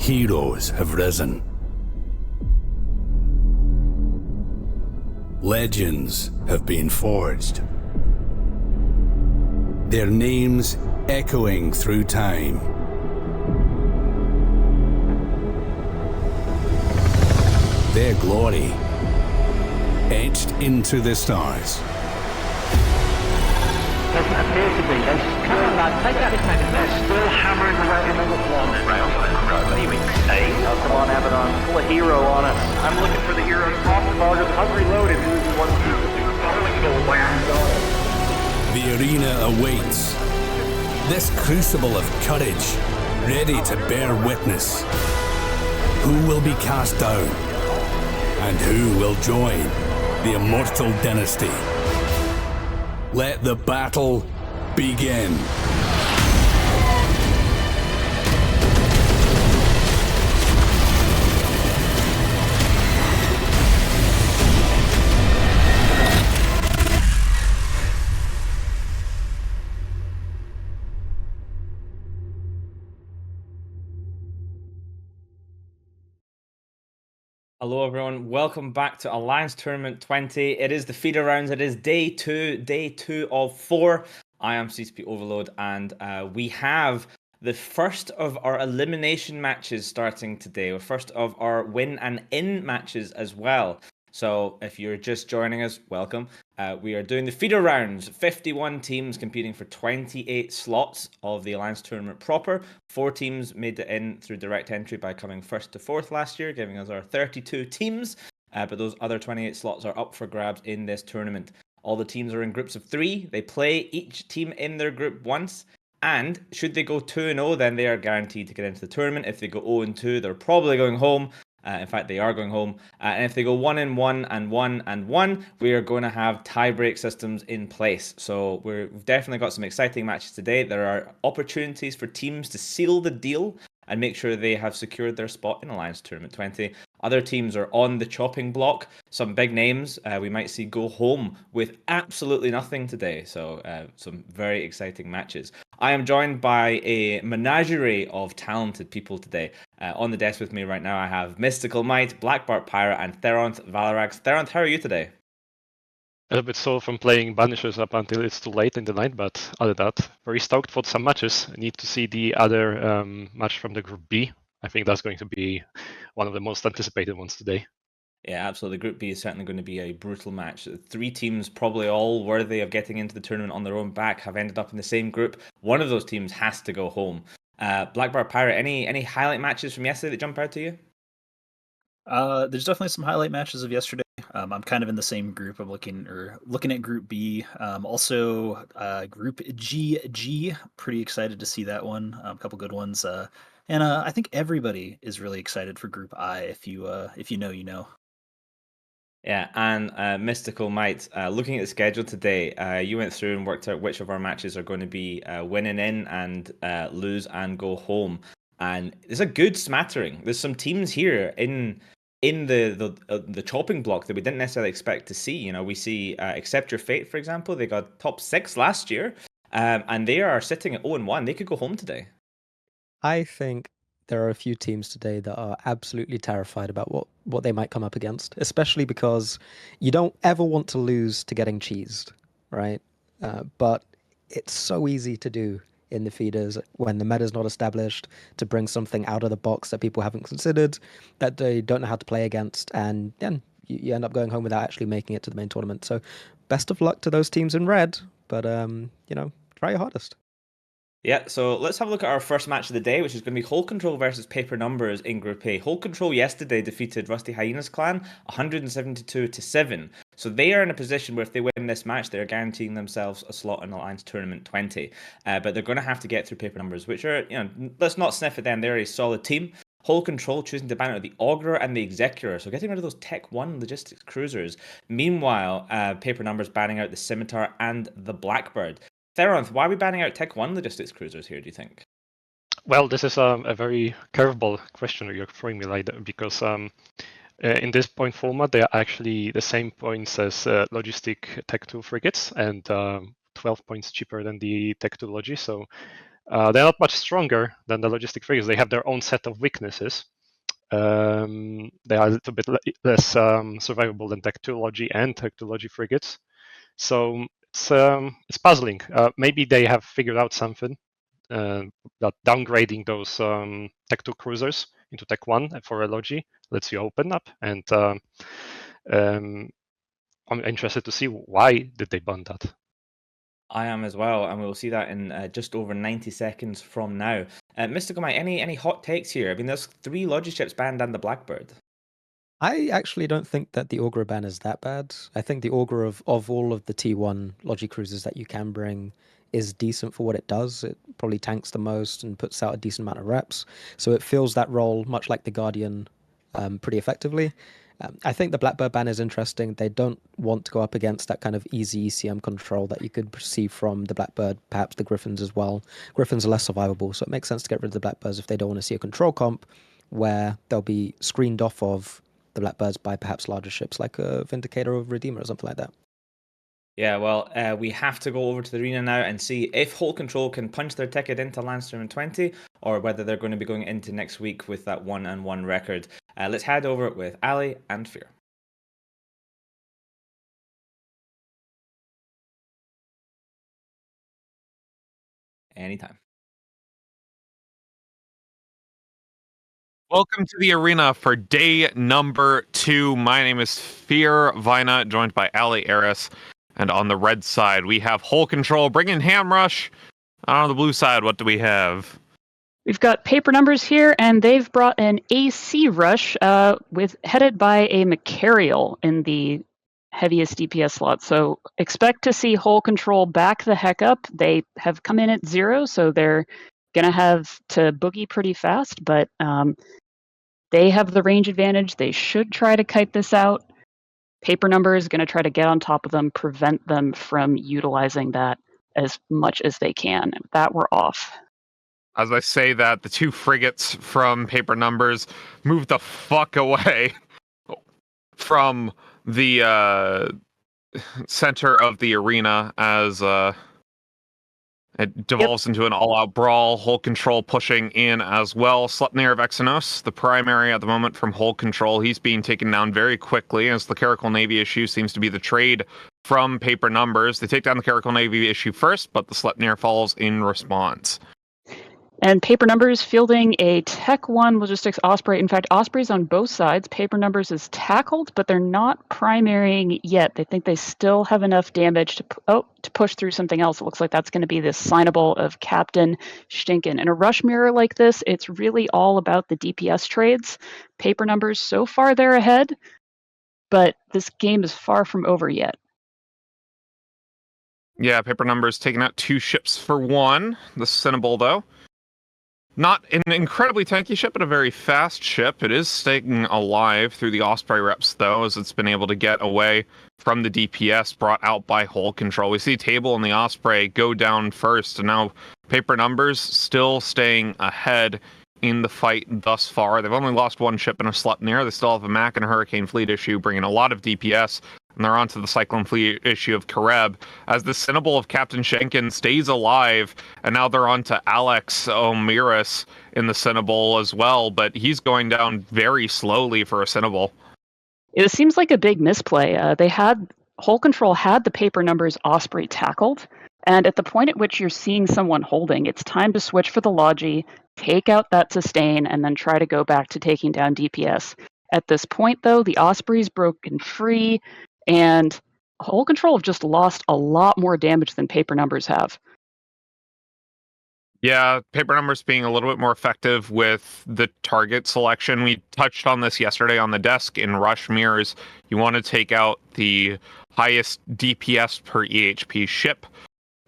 Heroes have risen. Legends have been forged. Their names echoing through time. Their glory etched into the stars. Doesn't appear to be. Come on, lad, take that time. They're still hammering away in the one round. What do you mean, say? Oh, come on, Abaddon. Pull a hero on us. I'm looking for the hero. Off the hungry loaded. One, two, the arena awaits. This crucible of courage, ready to bear witness. Who will be cast down? And who will join the immortal dynasty? Let the battle begin. Hello everyone, welcome back to Alliance Tournament 20. It is the feeder rounds, it is day two of 4. I am CCP Overload, and we have the first of our elimination matches starting today, or first of our win and in matches as well. So if you're just joining us, welcome. We are doing the feeder rounds, 51 teams competing for 28 slots of the Alliance Tournament proper. 4 teams made it in through direct entry by coming first to fourth last year, giving us our 32 teams. But those other 28 slots are up for grabs in this tournament. All the teams are in groups of 3. They play each team in their group once. And should they go 2-0, then they are guaranteed to get into the tournament. If they go 0-2, they're probably going home. In fact, they are going home. And if they go 1-1 and 1-1, we are going to have tie-break systems in place. So we've definitely got some exciting matches today. There are opportunities for teams to seal the deal and make sure they have secured their spot in Alliance Tournament 20. Other teams are on the chopping block. Some big names we might see go home with absolutely nothing today. So some very exciting matches. I am joined by a menagerie of talented people today. On the desk with me right now, I have Mystical Might, Black Bart Pyra, and Theronth Valarax. Theronth, how are you today? A little bit sore from playing Banishers up until it's too late in the night, but other than that, very stoked for some matches. I need to see the other match from the Group B. I think that's going to be one of the most anticipated ones today. Yeah, absolutely. Group B is certainly going to be a brutal match. 3 teams, probably all worthy of getting into the tournament on their own back, have ended up in the same group. One of those teams has to go home. Black Bar Pirate, any highlight matches from yesterday that jump out to you? There's definitely some highlight matches of yesterday. I'm kind of in the same group. I'm looking at Group B. Also, Group GG. Pretty excited to see that one. A couple good ones. And I think everybody is really excited for Group I. If you know, you know. Yeah, and Mystical Might, looking at the schedule today, you went through and worked out which of our matches are going to be winning in and lose and go home. And there's a good smattering. There's some teams here in the chopping block that we didn't necessarily expect to see. You know, we see Accept Your Fate, for example. They got top 6 last year, and they are sitting at 0-1. They could go home today. I think there are a few teams today that are absolutely terrified about what they might come up against, especially because you don't ever want to lose to getting cheesed, right? But it's so easy to do in the feeders when the meta's not established, to bring something out of the box that people haven't considered, that they don't know how to play against, and then you end up going home without actually making it to the main tournament. So best of luck to those teams in red, but try your hardest. Yeah, so let's have a look at our first match of the day, which is going to be Hold Control versus Paper Numbers in Group A. Hold Control yesterday defeated Rusty Hyena's clan 172-7. So they are in a position where if they win this match, they're guaranteeing themselves a slot in Alliance Tournament 20. But they're going to have to get through Paper Numbers, which are, let's not sniff at them. They're a solid team. Hold Control choosing to ban out the Augurer and the Executor, so getting rid of those Tech 1 logistics cruisers. Meanwhile, Paper Numbers banning out the Scimitar and the Blackbird. Theronth, why are we banning out Tech 1 logistics cruisers here, do you think? Well, this is a very curveball question you're throwing me like that, because in this point format, they are actually the same points as Logistic Tech 2 frigates and 12 points cheaper than the Tech 2 Logi. So They're not much stronger than the logistic frigates. They have their own set of weaknesses. They are a little bit less survivable than technology and technology frigates. So it's puzzling. Maybe they have figured out something that downgrading those Tech 2 cruisers into Tech 1 for Elogy lets you open up. And I'm interested to see why did they ban that. I am as well, and we'll see that in just over 90 seconds from now. Mystical Mike, any hot takes here? I mean, there's 3 Logi ships banned and the Blackbird. I actually don't think that the Augur ban is that bad. I think the Augur of all of the T1 Logi cruisers that you can bring is decent for what it does. It probably tanks the most and puts out a decent amount of reps. So it fills that role, much like the Guardian, pretty effectively. I think the Blackbird ban is interesting. They don't want to go up against that kind of easy ECM control that you could see from the Blackbird, perhaps the Griffins as well. Griffins are less survivable, so it makes sense to get rid of the Blackbirds if they don't want to see a control comp where they'll be screened off of the Blackbirds by perhaps larger ships like a Vindicator or Redeemer or something like that. Yeah, well, we have to go over to the arena now and see if Hold Control can punch their ticket into Alliance Tournament 20 or whether they're going to be going into next week with that 1-1 record. Let's head over it with Ali and Fear. Anytime. Welcome to the arena for day number 2. My name is Fear Vina, joined by Ali Eris. And on the red side, we have Hole Control bringing Ham Rush. On the blue side, what do we have? We've got paper numbers here, and they've brought an AC Rush headed by a Macarial in the heaviest DPS slot. So expect to see Hole Control back the heck up. They have come in at 0, so they're going to have to boogie pretty fast, but they have the range advantage. They should try to kite this out. Paper number is going to try to get on top of them, prevent them from utilizing that as much as they can. And that we're off. As I say that, the 2 frigates from paper numbers move the fuck away from the center of the arena as it devolves into an all-out brawl. Hole Control pushing in as well. Sleipnir of Exynos, the primary at the moment from Hole Control. He's being taken down very quickly as the Clerical Navy issue seems to be the trade from paper numbers. They take down the Clerical Navy issue first, but the Sleipnir follows in response. And paper numbers fielding a Tech 1 Logistics Osprey. In fact, Osprey's on both sides. Paper numbers is tackled, but they're not primarying yet. They think they still have enough damage to push through something else. It looks like that's going to be this signable of Captain Stinken. In a rush mirror like this, it's really all about the DPS trades. Paper numbers, so far they're ahead, but this game is far from over yet. Yeah, paper numbers taking out 2 ships for 1. The Cinnable, though. Not an incredibly tanky ship, but a very fast ship. It is staying alive through the Osprey reps, though, as it's been able to get away from the DPS brought out by Hole Control. We see Table and the Osprey go down first, and now paper numbers still staying ahead in the fight thus far. They've only lost 1 ship and a Sleipnir. They still have a Mac and a Hurricane Fleet issue, bringing a lot of DPS. And they're onto the Cyclone Fleet issue of Kareb, as the Cinnable of Captain Shenkin stays alive, and now they're onto Alex Omiris in the Cinnable as well, but he's going down very slowly for a Cinnable. It seems like a big misplay. Hole Control had the paper numbers Osprey tackled, and at the point at which you're seeing someone holding, it's time to switch for the Logi, take out that sustain, and then try to go back to taking down DPS. At this point, though, the Osprey's broken free, and Hole Control have just lost a lot more damage than paper numbers have. Yeah, paper numbers being a little bit more effective with the target selection. We touched on this yesterday on the desk in rush mirrors. You want to take out the highest DPS per EHP ship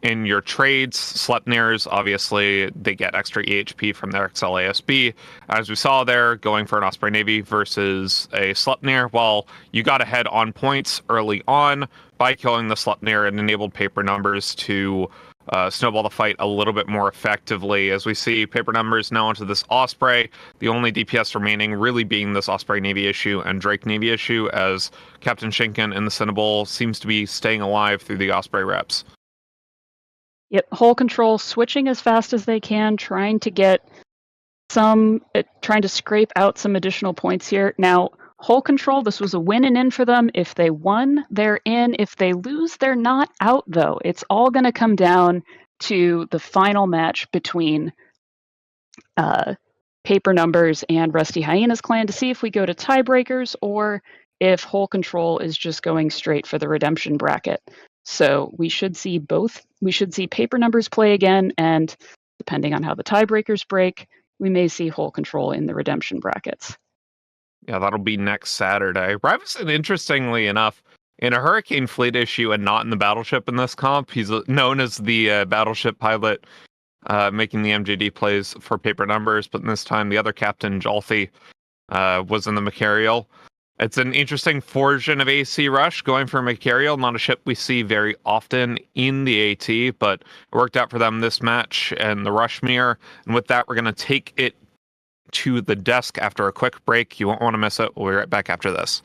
in your trades. Sleipnirs, obviously, they get extra EHP from their XLASB. As we saw there, going for an Osprey Navy versus a Sleipnir, well, you got ahead on points early on by killing the Sleipnir and enabled paper numbers to snowball the fight a little bit more effectively. As we see paper numbers now onto this Osprey, the only DPS remaining really being this Osprey Navy issue and Drake Navy issue, as Captain Shinken in the Cinnable seems to be staying alive through the Osprey reps. Yep, whole control switching as fast as they can, trying to get trying to scrape out some additional points here. Now, whole control, this was a win and in for them. If they won, they're in. If they lose, they're not out, though. It's all going to come down to the final match between Paper Numbers and Rusty Hyena's clan to see if we go to tiebreakers or if whole control is just going straight for the redemption bracket. So we should see both. We should see Paper Numbers play again, and depending on how the tiebreakers break, we may see whole control in the redemption brackets. Yeah, that'll be next Saturday. Rivison, interestingly enough, in a Hurricane Fleet issue and not in the battleship in this comp, he's known as the battleship pilot making the MJD plays for Paper Numbers, but this time the other captain, Jolfi, was in the Macarial. It's an interesting version of AC Rush, going for Macarial, not a ship we see very often in the AT, but it worked out for them this match and the Rushmere. And with that, we're going to take it to the desk after a quick break. You won't want to miss it. We'll be right back after this.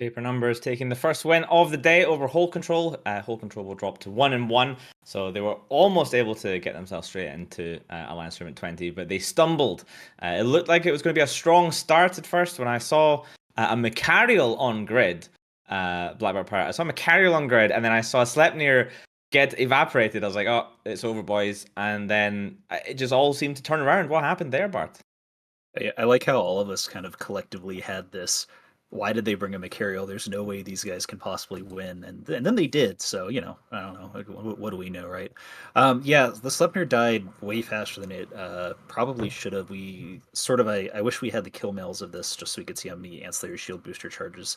Paper Numbers taking the first win of the day over Whole Control. Whole Control will drop to 1-1, so they were almost able to get themselves straight into Alliance Tournament 20, but they stumbled. It looked like it was going to be a strong start at first when I saw a Macarial on grid. Blackbird Pirate. I saw Macarial on grid, and then I saw Sleipnir get evaporated. I was like, oh, it's over, boys. And then it just all seemed to turn around. What happened there, Bart? I like how all of us kind of collectively had this, why did they bring a Macarial? There's no way these guys can possibly win. And then they did. So, you know, I don't know. What do we know, right? Yeah, the Sleipnir died way faster than it probably should have. We sort of, I wish we had the kill mails of this just so we could see how many ancillary shield booster charges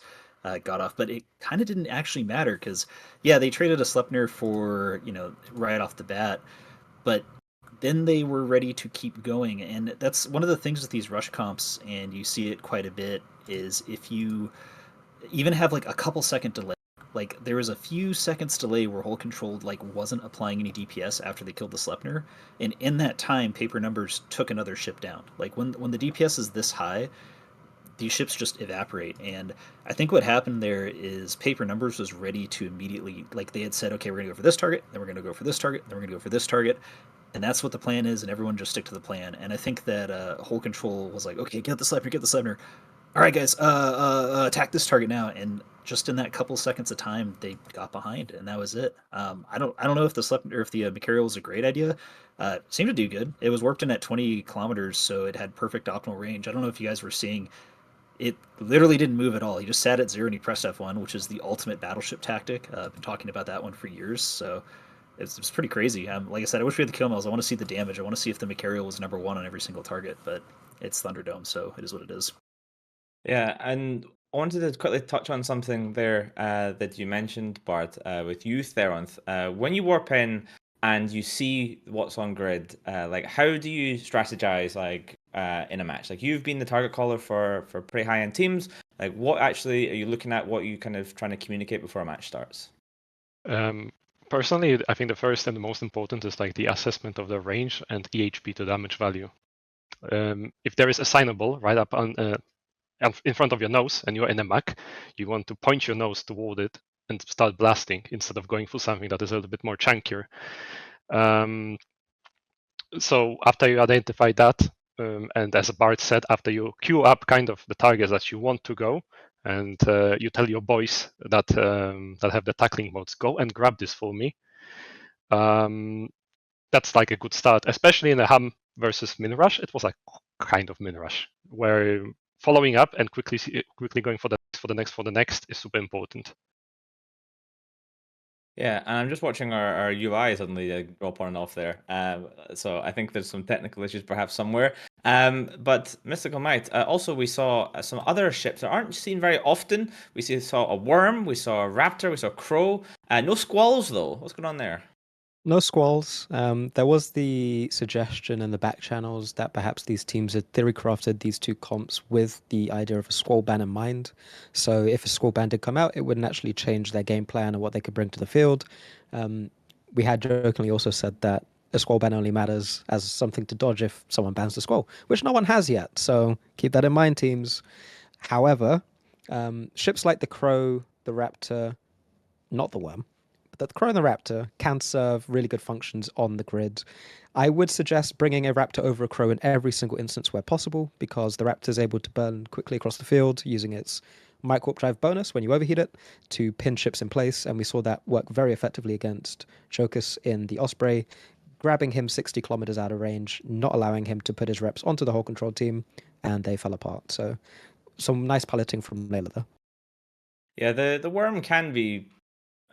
got off. But it kind of didn't actually matter because, yeah, they traded a Sleipnir for, you know, right off the bat. But then they were ready to keep going. And that's one of the things with these rush comps, and you see it quite a bit, is if you even have like a couple second delay, like there was a few seconds delay where Whole Control like wasn't applying any DPS after they killed the Sleipnir, and in that time Paper Numbers took another ship down. Like when the DPS is this high, these ships just evaporate. And I think what happened there is Paper Numbers was ready to immediately, like they had said, okay, we're gonna go for this target, then we're gonna go for this target, then we're gonna go for this target, and that's what the plan is, and everyone just stick to the plan. And I think that Whole Control was like, okay, get the Sleipnir. All right, guys, attack this target now. And just in that couple seconds of time, they got behind, and that was it. I don't know if the Sleipnir or if the Macarial was a great idea. It seemed to do good. It was warped in at 20 kilometers, so it had perfect optimal range. I don't know if you guys were seeing. It literally didn't move at all. He just sat at 0 and he pressed F1, which is the ultimate battleship tactic. I've been talking about that one for years, so it's pretty crazy. Like I said, I wish we had the kill mails. I want to see the damage. I want to see if the Macarial was number 1 on every single target, but it's Thunderdome, so it is what it is. Yeah, and I wanted to quickly touch on something there that you mentioned, Bart, with you, Theronth. When you warp in and you see what's on grid, like how do you strategize like in a match? Like you've been the target caller for pretty high-end teams. Like what actually are you looking at? What are you kind of trying to communicate before a match starts? Personally, I think the first and the most important is like the assessment of the range and EHP to damage value. If there is assignable right up on in front of your nose and you're in a mech, you want to point your nose toward it and start blasting instead of going for something that is a little bit more chunkier. So after you identify that, and as Bart said, after you queue up kind of the targets that you want to go, and you tell your boys that that have the tackling modes, go and grab this for me. That's like a good start, especially in a Ham versus Min Rush. It was like kind of Min Rush, where following up and quickly going for the next is super important. Yeah, and I'm just watching our UI suddenly drop on and off there. So I think there's some technical issues perhaps somewhere. But Mystical Might, also we saw some other ships that aren't seen very often. We saw a Worm, we saw a Raptor, we saw a Crow. No Squalls though. What's going on there? No Squalls. There was the suggestion in the back channels that perhaps these teams had theory crafted these two comps with the idea of a Squall ban in mind. So if a Squall ban did come out, it wouldn't actually change their game plan or what they could bring to the field. We had jokingly also said that a Squall ban only matters as something to dodge if someone bans the Squall, which no one has yet. So keep that in mind, teams. However, ships like the Crow, the Raptor, not the Worm, that the Crow and the Raptor can serve really good functions on the grid. I would suggest bringing a Raptor over a Crow in every single instance where possible, because the Raptor is able to burn quickly across the field using its Micro-Warp Drive bonus when you overheat it to pin ships in place, and we saw that work very effectively against Chokus in the Osprey, grabbing him 60 kilometers out of range, not allowing him to put his reps onto the whole control team, and they fell apart. So some nice piloting from Layla there. Yeah, the worm can be.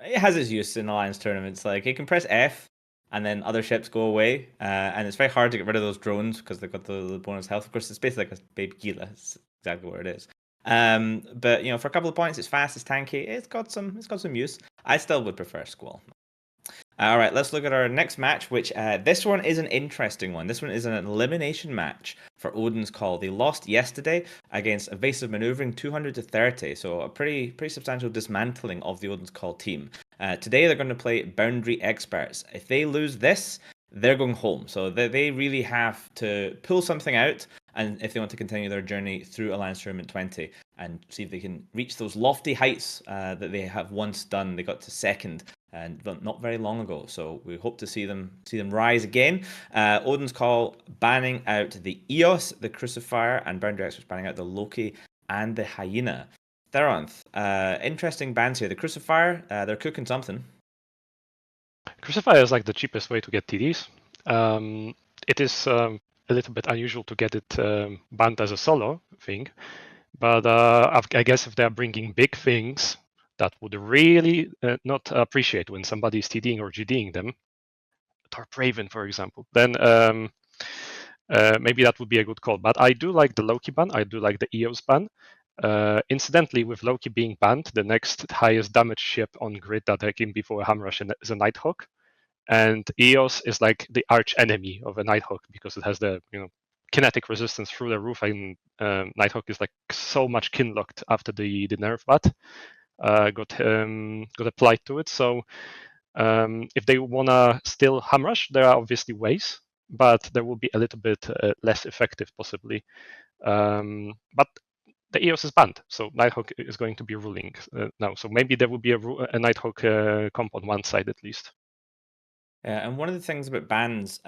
It has its use in alliance tournaments. Like it can press F, and then other ships go away, and it's very hard to get rid of those drones because they've got the bonus health. Of course, it's basically like a baby Gila. It's exactly what it is. But you know, for a couple of points, it's fast, it's tanky. It's got some use. I still would prefer Squall. All right, let's look at our next match, which this one is an interesting one. This one is an elimination match for Odin's Call. They lost yesterday against Evasive Maneuvering 200-30, so a pretty substantial dismantling of the Odin's Call team. Today they're going to play Boundary Experts. If they lose this, they're going home. So they really have to pull something out, and if they want to continue their journey through Alliance Tournament 20 and see if they can reach those lofty heights that they have once done. They got to second and not very long ago, so we hope to see them rise again. Odin's Call banning out the Eos, the Crucifier, and Boundary Experts banning out the Loki and the Hyena. Theronth, interesting bans here. The Crucifier, they're cooking something. Crucifier is like the cheapest way to get TDs. It is a little bit unusual to get it banned as a solo thing, but I guess if they're bringing big things that would really not appreciate when somebody is TDing or GDing them, Tarp Raven, for example, then maybe that would be a good call. But I do like the Loki ban. I do like the Eos ban. Incidentally, with Loki being banned, the next highest damage ship on grid that I can be for a Hamrush is a Nighthawk. And Eos is like the arch enemy of a Nighthawk because it has the kinetic resistance through the roof, and Nighthawk is like so much kinlocked after the nerf bat got applied to it. So if they wanna still Hamrush, there are obviously ways, but there will be a little bit less effective possibly. But the Eos is banned, so Nighthawk is going to be ruling now. So maybe there will be a Nighthawk comp on one side at least. Yeah, and one of the things about bans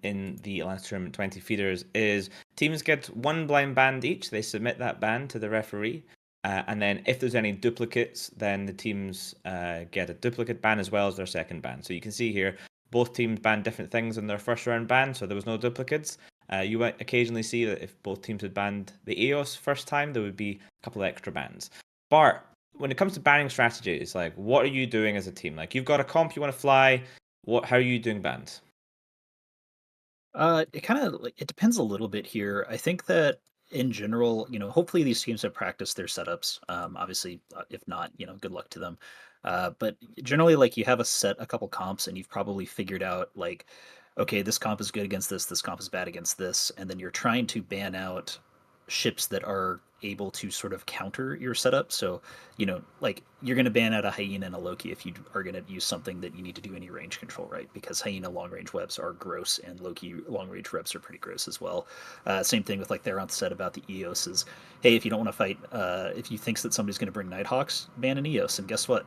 in the Alliance Tournament 20 feeders is teams get one blind ban each. They submit that ban to the referee. And then if there's any duplicates, then the teams get a duplicate ban as well as their second ban. So you can see here, both teams banned different things in their first round ban, so there was no duplicates. You might occasionally see that if both teams had banned the Eos first time, there would be a couple of extra bans. Bart, when it comes to banning strategies, like what are you doing as a team? Like you've got a comp you want to fly. How are you doing bans? It depends a little bit here. I think that in general, hopefully these teams have practiced their setups. Obviously, if not, good luck to them. But generally, like you have a couple comps, and you've probably figured out like, okay, this comp is good against this comp is bad against this, and then you're trying to ban out ships that are able to sort of counter your setup. So, like you're going to ban out a Hyena and a Loki if you are going to use something that you need to do any range control, right? Because Hyena long range webs are gross and Loki long range webs are pretty gross as well. Same thing with like Theronth said about the Eos is, hey, if you don't want to fight, if you think that somebody's going to bring Nighthawks, ban an Eos, and guess what?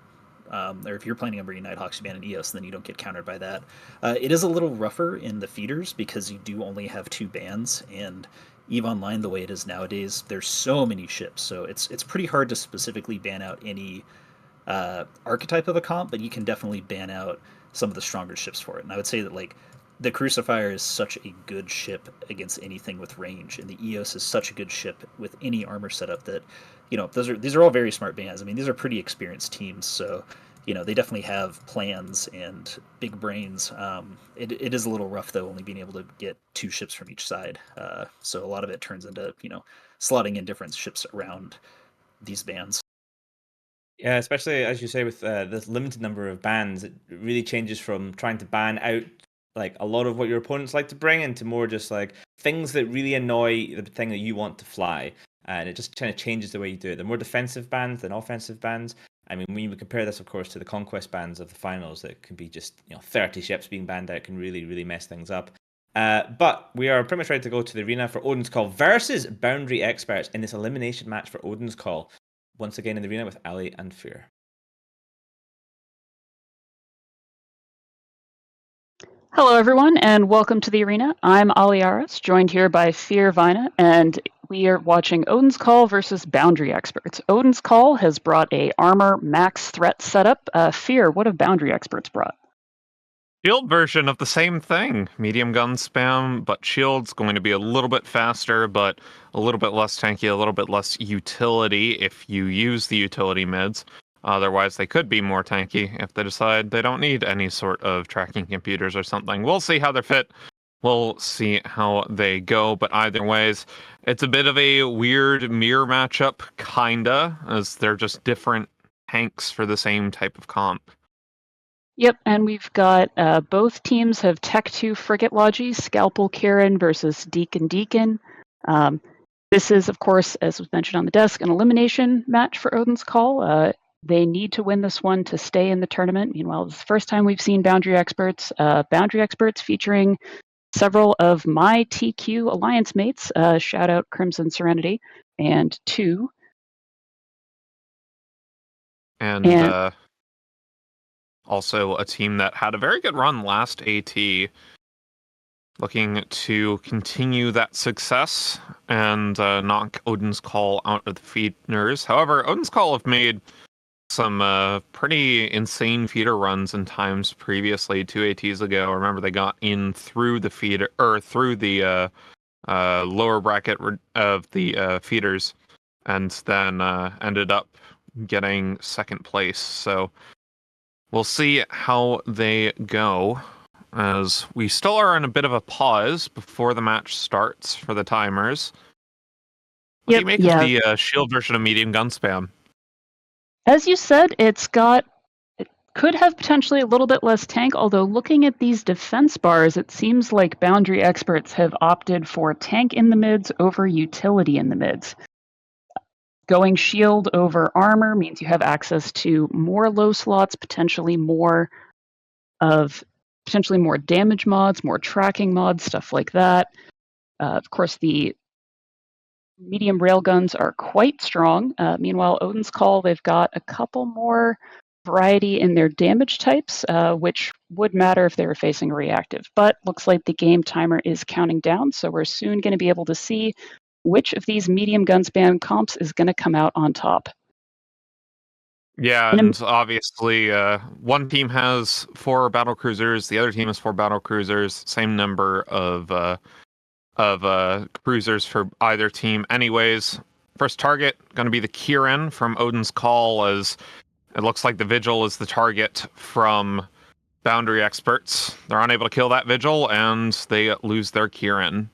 Or if you're planning on bringing Nighthawks, you ban an Eos, then you don't get countered by that. It is a little rougher in the feeders because you do only have 2 bans, and EVE Online, the way it is nowadays, there's so many ships, so it's pretty hard to specifically ban out any archetype of a comp, but you can definitely ban out some of the stronger ships for it. And I would say that like the Crucifier is such a good ship against anything with range, and the Eos is such a good ship with any armor setup that these are all very smart bans. I mean, these are pretty experienced teams, so they definitely have plans and big brains. It is a little rough, though, only being able to get 2 ships from each side. So a lot of it turns into, slotting in different ships around these bans. Yeah, especially as you say with this limited number of bans, it really changes from trying to ban out like a lot of what your opponents like to bring into more just like things that really annoy the thing that you want to fly. And it just kind of changes the way you do it. They're more defensive bans than offensive bans. I mean, when you compare this, of course, to the Conquest bans of the finals, that can be just 30 ships being banned out can really, really mess things up. But we are pretty much ready to go to the arena for Odin's Call versus Boundary Experts in this elimination match for Odin's Call. Once again in the arena with Ali and Fear. Hello, everyone, and welcome to the arena. I'm Aliaris, joined here by Fear Vina, and we are watching Odin's Call versus Boundary Experts. Odin's Call has brought a armor max threat setup. Fear, what have Boundary Experts brought? Shield version of the same thing. Medium gun spam, but shield's going to be a little bit faster, but a little bit less tanky, a little bit less utility if you use the utility mids. Otherwise, they could be more tanky if they decide they don't need any sort of tracking computers or something. We'll see how they're fit. We'll see how they go. But either ways, it's a bit of a weird mirror matchup, kinda, as they're just different tanks for the same type of comp. Yep, and we've got both teams have Tech 2 Frigate Logi, Scalpel Kieran versus Deacon. This is, of course, as was mentioned on the desk, an elimination match for Odin's Call. They need to win this one to stay in the tournament. Meanwhile, this is the first time we've seen Boundary Experts. Boundary Experts featuring several of my TQ alliance mates. Shout out Crimson Serenity and 2. And also a team that had a very good run last AT, looking to continue that success and knock Odin's Call out of the feeders. However, Odin's Call have made some pretty insane feeder runs in times previously, 2 ATs ago. I remember they got in through the feeder, or through the lower bracket of the feeders, and then ended up getting second place. So we'll see how they go, as we still are in a bit of a pause before the match starts for the timers. What do you make of the shield version of medium gun spam? As you said, it could have potentially a little bit less tank, although looking at these defense bars, it seems like Boundary Experts have opted for tank in the mids over utility in the mids. Going shield over armor means you have access to more low slots, potentially more damage mods, more tracking mods, stuff like that. Of course, the medium railguns are quite strong. Meanwhile, Odin's Call, they've got a couple more variety in their damage types, which would matter if they were facing reactive. But looks like the game timer is counting down, so we're soon going to be able to see which of these medium gun spam comps is going to come out on top. Yeah, and obviously, one team has 4 battle cruisers, the other team has 4 battle cruisers, same number of cruisers for either team. Anyways, first target going to be the Kieran from Odin's Call, as it looks like the Vigil is the target from Boundary Experts. They're unable to kill that Vigil, and they lose their Kieran.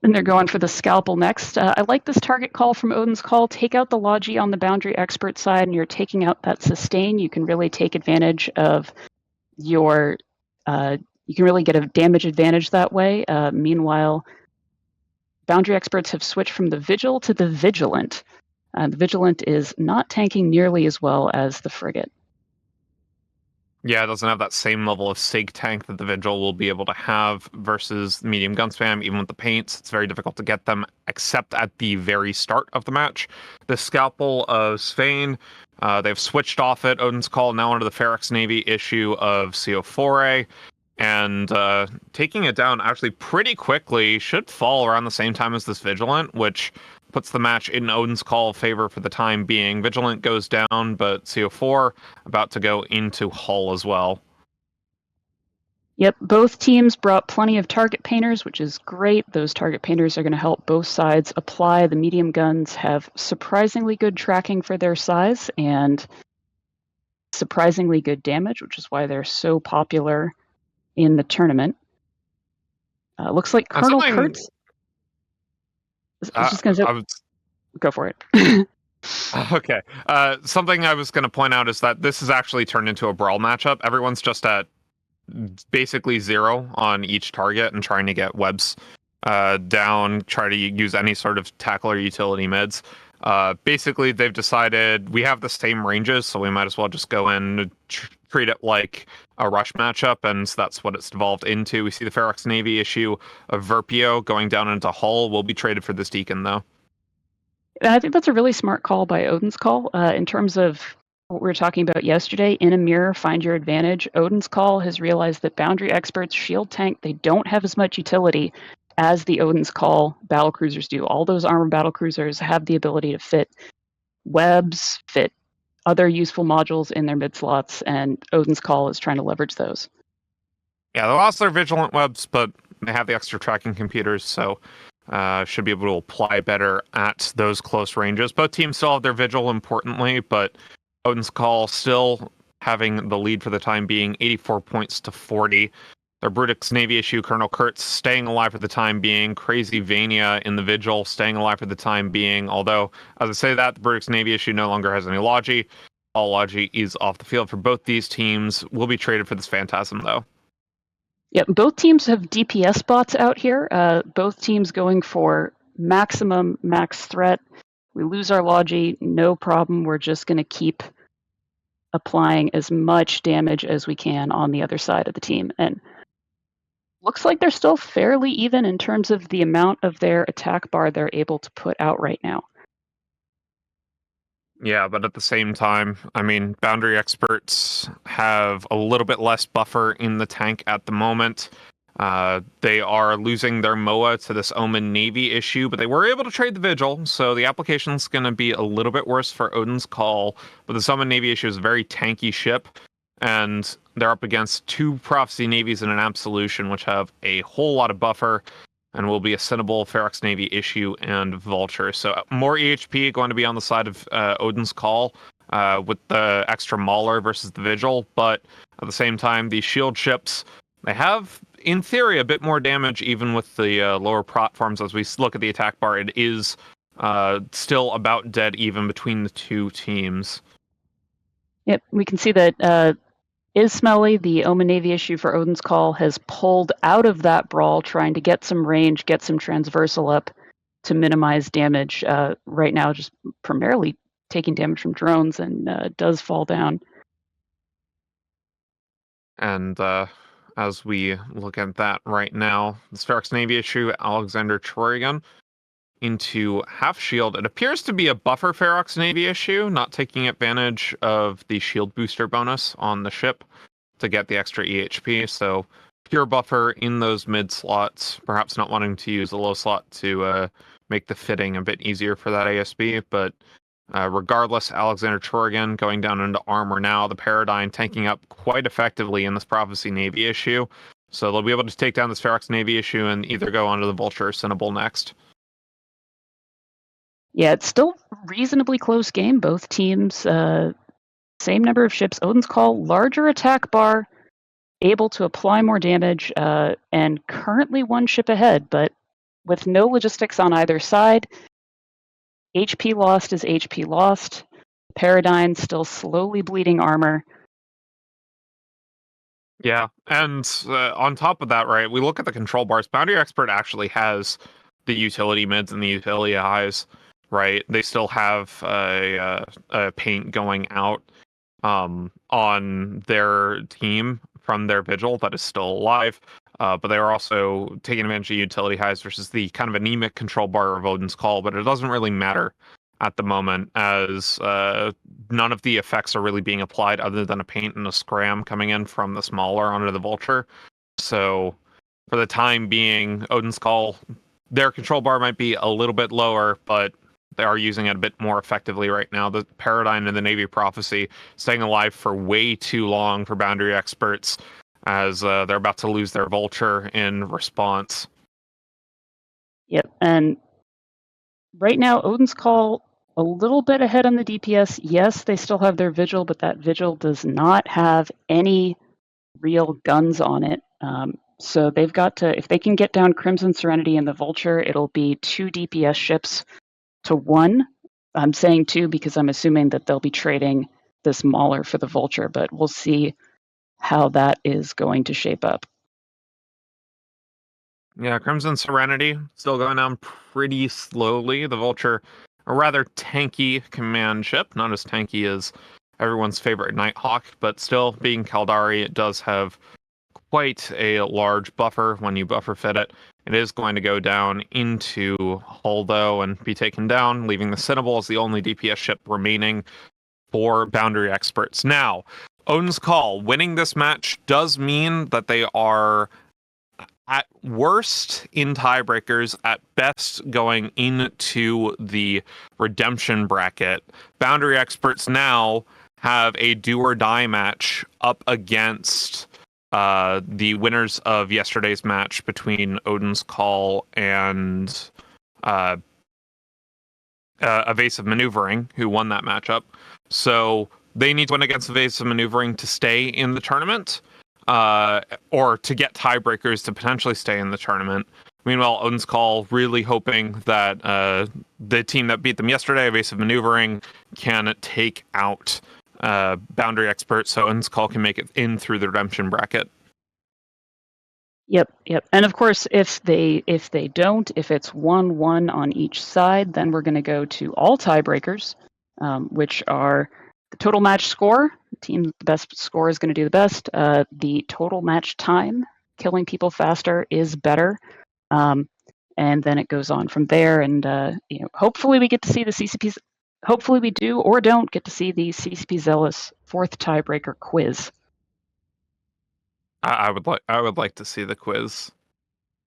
And they're going for the Scalpel next. I like this target call from Odin's Call. Take out the Logi on the Boundary Expert side, and you're taking out that sustain. You can really take advantage of your... you can really get a damage advantage that way. Meanwhile, Boundary Experts have switched from the Vigil to the Vigilant. The Vigilant is not tanking nearly as well as the Frigate. Yeah, it doesn't have that same level of sig tank that the Vigil will be able to have versus medium gun spam. Even with the paints, it's very difficult to get them, except at the very start of the match. The Scalpel of Svein, they've switched off it. Odin's Call now under the Ferox Navy issue of CO4A. And taking it down actually pretty quickly, should fall around the same time as this Vigilant, which puts the match in Odin's Call favor for the time being. Vigilant goes down, but CO4 about to go into Hull as well. Yep, both teams brought plenty of target painters, which is great. Those target painters are going to help both sides apply. The medium guns have surprisingly good tracking for their size and surprisingly good damage, which is why they're so popular in the tournament. Looks like Colonel Kurtz... I was just going to go for it. Okay. Something I was going to point out is that this has actually turned into a brawl matchup. Everyone's just at basically 0 on each target and trying to get webs down, try to use any sort of tackle or utility mids. Basically, they've decided we have the same ranges, so we might as well just go in and treat it like a rush matchup, and that's what it's devolved into. We see the Ferox Navy issue of Verpio going down into Hull. Will be traded for this Deacon, though. I think that's a really smart call by Odin's Call. In terms of what we were talking about yesterday, in a mirror, find your advantage. Odin's Call has realized that Boundary Experts, Shield Tank, they don't have as much utility as the Odin's Call battlecruisers do. All those armored battlecruisers have the ability to fit webs, fit other useful modules in their mid slots, and Odin's Call is trying to leverage those. Yeah, they lost their vigilant webs, but they have the extra tracking computers, so should be able to apply better at those close ranges. Both teams still have their vigil, importantly, but Odin's Call still having the lead for the time being, 84 points to 40. Their Brutix Navy issue, Colonel Kurtz, staying alive for the time being. Crazy Vania in the vigil, staying alive for the time being. Although, as I say that, the Brutix Navy issue no longer has any Logi. All Logi is off the field for both these teams. Will be traded for this Phantasm, though. Yep, both teams have DPS spots out here. Both teams going for maximum max threat. We lose our Logi, no problem. We're just going to keep applying as much damage as we can on the other side of the team. And looks like they're still fairly even in terms of the amount of their attack bar they're able to put out right now. Yeah, but at the same time, I mean, Boundary Experts have a little bit less buffer in the tank at the moment. They are losing their MOA to this Omen Navy issue, but they were able to trade the Vigil, so the application's going to be a little bit worse for Odin's Call. But the Omen Navy issue is a very tanky ship, and they're up against two Prophecy Navies and an Absolution, which have a whole lot of buffer, and will be a Cinnable, Ferox Navy issue, and Vulture. So more EHP going to be on the side of Odin's Call with the extra Mauler versus the Vigil, but at the same time, these shield ships, they have, in theory, a bit more damage even with the lower platforms. As we look at the attack bar, it is still about dead even between the two teams. Yep, we can see that Smelly, the Omen Navy issue for Odin's Call, has pulled out of that brawl, trying to get some range, get some transversal up to minimize damage. Right now, just primarily taking damage from drones, and does fall down. And as we look at that right now, the Ferox Navy issue, Alexander Troyan into half shield. It appears to be a buffer Ferox Navy issue, not taking advantage of the shield booster bonus on the ship to get the extra EHP. So pure buffer in those mid slots, perhaps not wanting to use a low slot to make the fitting a bit easier for that ASB. But regardless, Alexander Troyan going down into armor now, the Paradigm tanking up quite effectively in this Prophecy Navy issue. So they'll be able to take down this Ferox Navy issue and either go onto the Vulture or Cinnable next. Yeah, it's still reasonably close game. Both teams, same number of ships. Odin's Call, larger attack bar, able to apply more damage, and currently one ship ahead, but with no logistics on either side. HP lost is HP lost. Paradigm still slowly bleeding armor. Yeah, and on top of that, right, we look at the control bars. Boundary Expert actually has the utility mids and the utility highs, right? They still have a paint going out on their team from their Vigil that is still alive, but they are also taking advantage of utility highs versus the kind of anemic control bar of Odin's Call, but it doesn't really matter at the moment, as none of the effects are really being applied other than a paint and a scram coming in from the smaller onto the Vulture. So for the time being, Odin's Call, their control bar might be a little bit lower, but they are using it a bit more effectively right now. The Paradigm and the Navy Prophecy staying alive for way too long for Boundary Experts, as they're about to lose their Vulture in response. Yep, and right now, Odin's Call a little bit ahead on the DPS. Yes, they still have their Vigil, but that Vigil does not have any real guns on it. So they've got to, if they can get down Crimson Serenity and the Vulture, it'll be 2 DPS ships to 1. I'm saying 2 because I'm assuming that they'll be trading this Mauler for the Vulture, but we'll see how that is going to shape up. Yeah, Crimson Serenity still going down pretty slowly. The Vulture, a rather tanky command ship, not as tanky as everyone's favorite Nighthawk, but still, being Caldari, it does have quite a large buffer when you buffer fit it. It is going to go down into hull, though, and be taken down, leaving the Cinnable as the only DPS ship remaining for Boundary Experts. Now, Odin's Call winning this match does mean that they are at worst in tiebreakers, at best going into the redemption bracket. Boundary Experts now have a do or die match up against the winners of yesterday's match between Odin's Call and Evasive Maneuvering, who won that matchup. So they need to win against Evasive Maneuvering to stay in the tournament, or to get tiebreakers to potentially stay in the tournament. Meanwhile, Odin's Call really hoping that the team that beat them yesterday, Evasive Maneuvering, can take out Boundary Expert, so Odin's Call can make it in through the redemption bracket. Yep. And of course, if they don't, if it's 1-1 on each side, then we're going to go to all tiebreakers, which are the total match score. The team with the best score is going to do the best. The total match time, killing people faster, is better. And then it goes on from there. And hopefully we get to see the CCPs. Hopefully we do or don't get to see the CCP Zealous 4th tiebreaker quiz. I would like to see the quiz.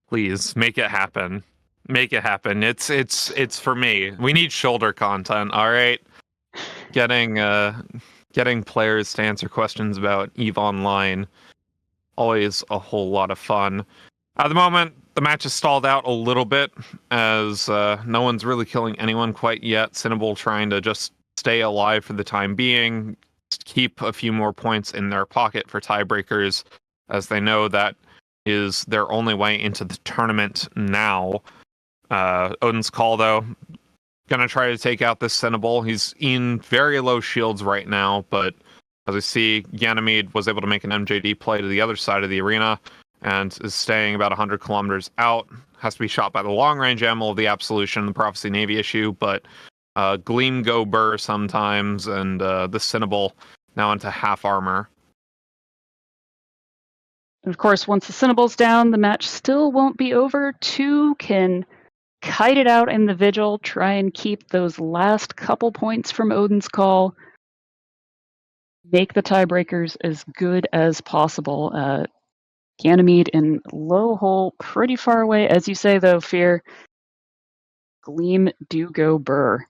Please make it happen. Make it happen. It's for me. We need shoulder content. All right. Getting players to answer questions about EVE Online, always a whole lot of fun. At the moment, the match is stalled out a little bit as no one's really killing anyone quite yet. Sinkhole trying to just stay alive for the time being, keep a few more points in their pocket for tiebreakers, as they know that is their only way into the tournament now. Odin's Call, though, gonna try to take out this Sinkhole. He's in very low shields right now, but as we see, Ganymede was able to make an MJD play to the other side of the arena and is staying about 100 kilometers out. Has to be shot by the long-range ammo of the Absolution, the Prophecy Navy issue, but Gleam go burr sometimes, and the Sinkhole now into half armor. And of course, once the Sinnable's down, the match still won't be over. 2 can kite it out in the Vigil, try and keep those last couple points from Odin's Call, make the tiebreakers as good as possible. Ganymede in low hole, pretty far away. As you say, though, Fear, Gleam do go burr.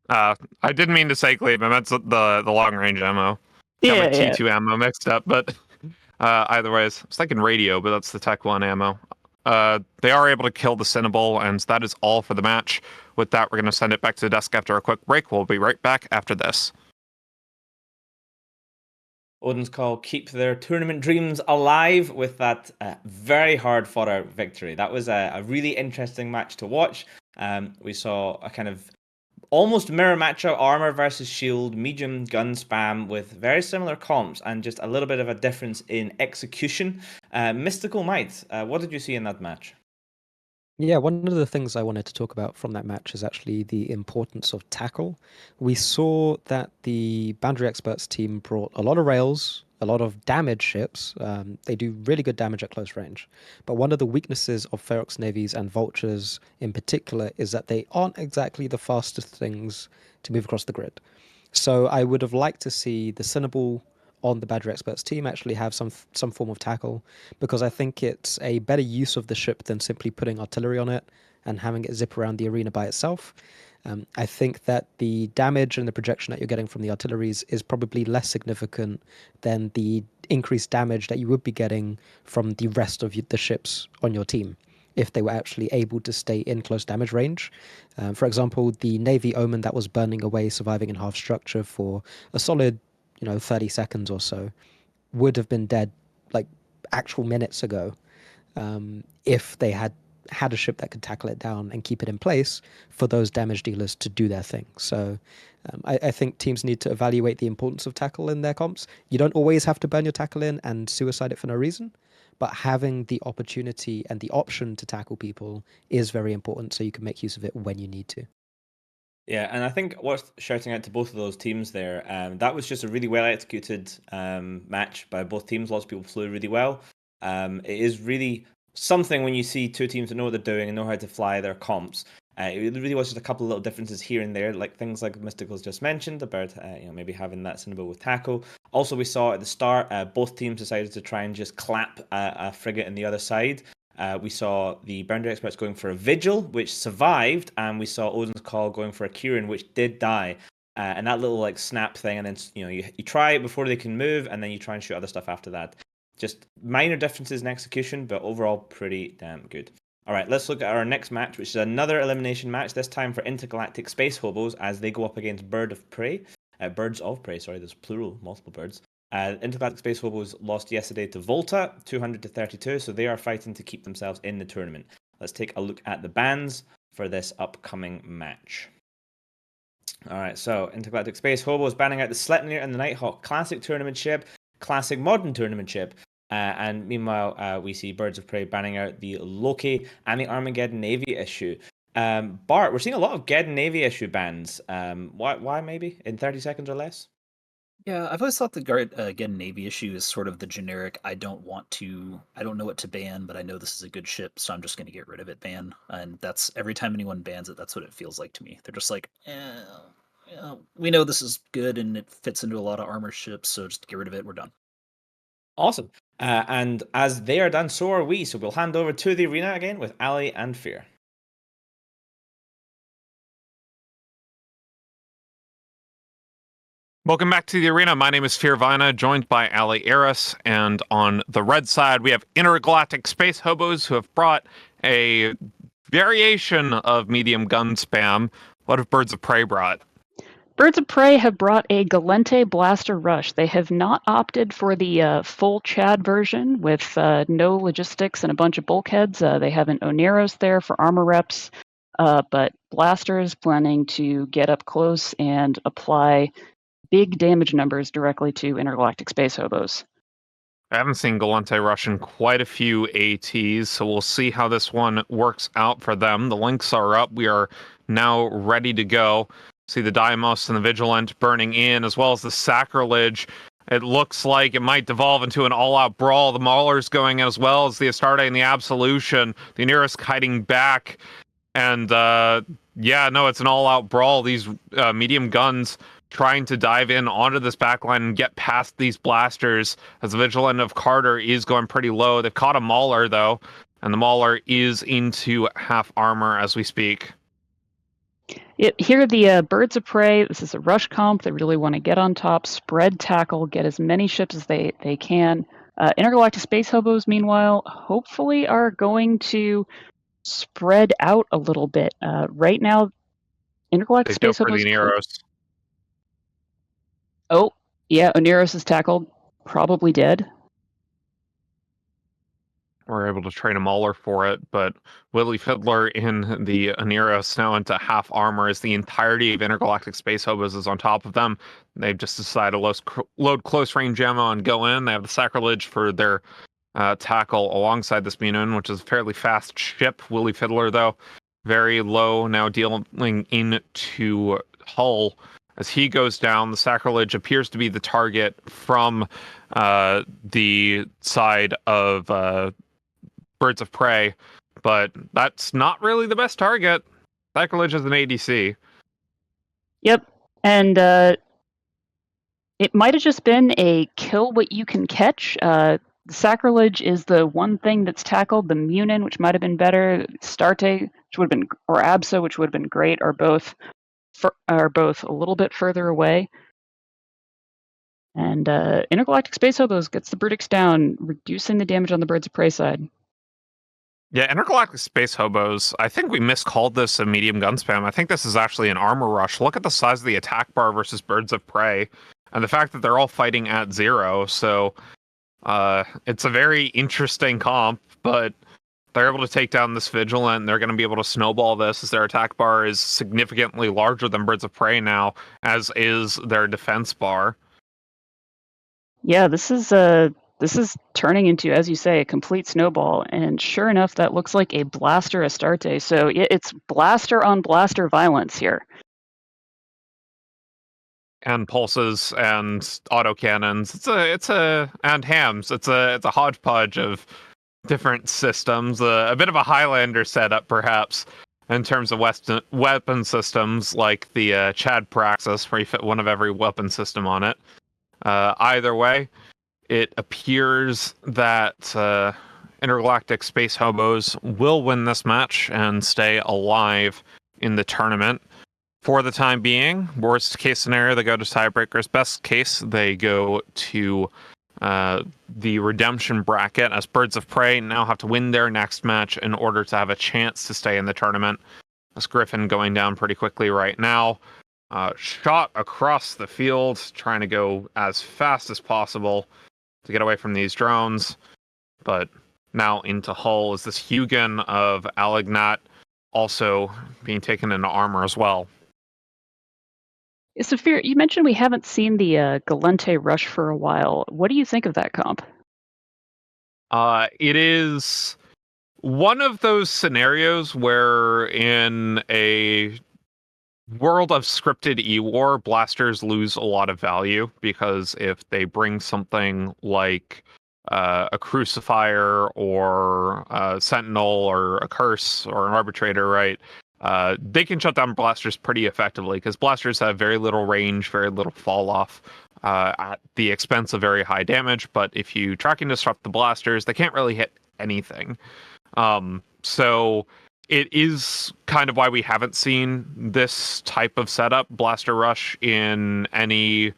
I didn't mean to say Gleam. I meant the long-range ammo. Got my T2 ammo mixed up, but either way, I was thinking radio, but that's the Tech 1 ammo. They are able to kill the Sinkhole, and that is all for the match. With that, we're going to send it back to the desk after a quick break. We'll be right back after this. Odin's Call keep their tournament dreams alive with that very hard fought out victory. That was a really interesting match to watch. We saw a kind of almost mirror matchup, armor versus shield, medium gun spam with very similar comps and just a little bit of a difference in execution. Mystical Might, what did you see in that match? Yeah, one of the things I wanted to talk about from that match is actually the importance of tackle. We saw that the Boundary Experts team brought a lot of rails, a lot of damage ships. They do really good damage at close range. But one of the weaknesses of Ferox Navies and Vultures in particular is that they aren't exactly the fastest things to move across the grid. So I would have liked to see the Sinkhole on the Boundary Experts team actually have some form of tackle, because I think it's a better use of the ship than simply putting artillery on it and having it zip around the arena by itself. I think that the damage and the projection that you're getting from the artilleries is probably less significant than the increased damage that you would be getting from the rest of the ships on your team if they were actually able to stay in close damage range. For example, the Navy Omen that was burning away, surviving in half structure for a solid 30 seconds or so would have been dead like actual minutes ago, if they had a ship that could tackle it down and keep it in place for those damage dealers to do their thing. So I think teams need to evaluate the importance of tackle in their comps. You don't always have to burn your tackle in and suicide it for no reason, but having the opportunity and the option to tackle people is very important, so you can make use of it when you need to. Yeah, and I think worth shouting out to both of those teams there, that was just a really well executed match by both teams. Lots of people flew really well. It is really something when you see two teams that know what they're doing and know how to fly their comps. It really was just a couple of little differences here and there, like things like Mystical's just mentioned about maybe having that Cinnabon with tackle. Also, we saw at the start both teams decided to try and just clap a frigate in the other side. We saw the Boundary Experts going for a Vigil, which survived, and we saw Odin's Call going for a Kieran, which did die. And that little like snap thing, and then you try it before they can move, and then you try and shoot other stuff after that. Just minor differences in execution, but overall pretty damn good. All right, let's look at our next match, which is another elimination match, this time for Intergalactic Space Hobos as they go up against Birds of Prey, sorry, there's plural, multiple birds. Intergalactic Space Hobos lost yesterday to Volta, 200-32, so they are fighting to keep themselves in the tournament. Let's take a look at the bans for this upcoming match. All right, so Intergalactic Space Hobos banning out the Sleipnir and the Nighthawk Classic Tournament ship, Classic Modern Tournament ship, and meanwhile, we see Birds of Prey banning out the Loki and the Armageddon Navy issue. Bart, we're seeing a lot of Geddon Navy issue bans. Why maybe in 30 seconds or less? Yeah, I've always thought the Geddon Navy issue is sort of the generic, I don't know what to ban, but I know this is a good ship, so I'm just going to get rid of it ban. And that's every time anyone bans it, that's what it feels like to me. They're just like, we know this is good and it fits into a lot of armor ships, so just get rid of it, we're done. Awesome. And as they are done, so are we. So we'll hand over to the arena again with Ali and Fear. Welcome back to the arena. My name is Fear Vina, joined by Ali Eris, and on the red side we have Intergalactic Space Hobos, who have brought a variation of medium gun spam. What have Birds of Prey brought? Birds of Prey have brought a Galente Blaster Rush. They have not opted for the full Chad version with no logistics and a bunch of bulkheads. They have an Oneros there for armor reps, but Blasters planning to get up close and apply big damage numbers directly to Intergalactic Space Hobos. I haven't seen Galente Rush in quite a few ATs, so we'll see how this one works out for them. The links are up. We are now ready to go. See the Deimos and the Vigilant burning in, as well as the Sacrilege. It looks like it might devolve into an all-out brawl. The Maulers going as well as the Astarte and the Absolution. The Oneros kiting back. And, it's an all-out brawl. These medium guns trying to dive in onto this backline and get past these blasters, as the Vigilant of Carter is going pretty low. They've caught a Mauler, though, and the Mauler is into half armor as we speak. Here are the Birds of Prey. This is a rush comp. They really want to get on top, spread tackle, get as many ships as they can. Intergalactic Space Hobos, meanwhile, hopefully are going to spread out a little bit. Right now, Intergalactic Space Hobos... the Oneros. Oh, yeah, Oneros is tackled. Probably dead. We're able to trade a Mauler for it, but Willy Fiddler in the Oneros now into half armor as the entirety of Intergalactic Space Hobos is on top of them. They've just decided to load close range ammo and go in. They have the Sacrilege for their tackle alongside this Munin, which is a fairly fast ship. Willy Fiddler, though, very low, now dealing into Hull. As he goes down, the Sacrilege appears to be the target from the side of Birds of Prey, but that's not really the best target. Sacrilege is an ADC. Yep, and it might have just been a kill what you can catch. Sacrilege is the one thing that's tackled. The Munin, which might have been better. Starte, which would have been, or Absa, which would have been great, are both a little bit further away. And Intergalactic Space Hobos gets the Brutix down, reducing the damage on the Birds of Prey side. Yeah, Intergalactic Space Hobos, I think we miscalled this a medium gun spam. I think this is actually an armor rush. Look at the size of the attack bar versus Birds of Prey, and the fact that they're all fighting at 0. So it's a very interesting comp, but they're able to take down this Vigilant, and they're going to be able to snowball this as their attack bar is significantly larger than Birds of Prey now, as is their defense bar. Yeah, this is turning into, as you say, a complete snowball. And sure enough, that looks like a Blaster Astarte. So it's blaster on blaster violence here. And pulses and autocannons. And hams. It's a hodgepodge of different systems. A bit of a Highlander setup, perhaps. in terms of weapon systems, like the Chad Praxis, where you fit one of every weapon system on it. Either way, it appears that Intergalactic Space Hobos will win this match and stay alive in the tournament. For the time being, worst case scenario, they go to tiebreakers. Best case, they go to the redemption bracket, as Birds of Prey now have to win their next match in order to have a chance to stay in the tournament. As Griffin going down pretty quickly right now. Shot across the field, trying to go as fast as possible to get away from these drones. But now into Hull is this Hugin of Alignat, also being taken into armor as well. Saphir, you mentioned we haven't seen the Galente Rush for a while. What do you think of that comp? It is one of those scenarios where in a world of scripted E-War, blasters lose a lot of value, because if they bring something like a Crucifier or a Sentinel or a Curse or an Arbitrator, right? They can shut down blasters pretty effectively, because blasters have very little range, very little fall off at the expense of very high damage. But if you tracking disrupt the blasters, they can't really hit anything. So it is kind of why we haven't seen this type of setup, Blaster Rush, in any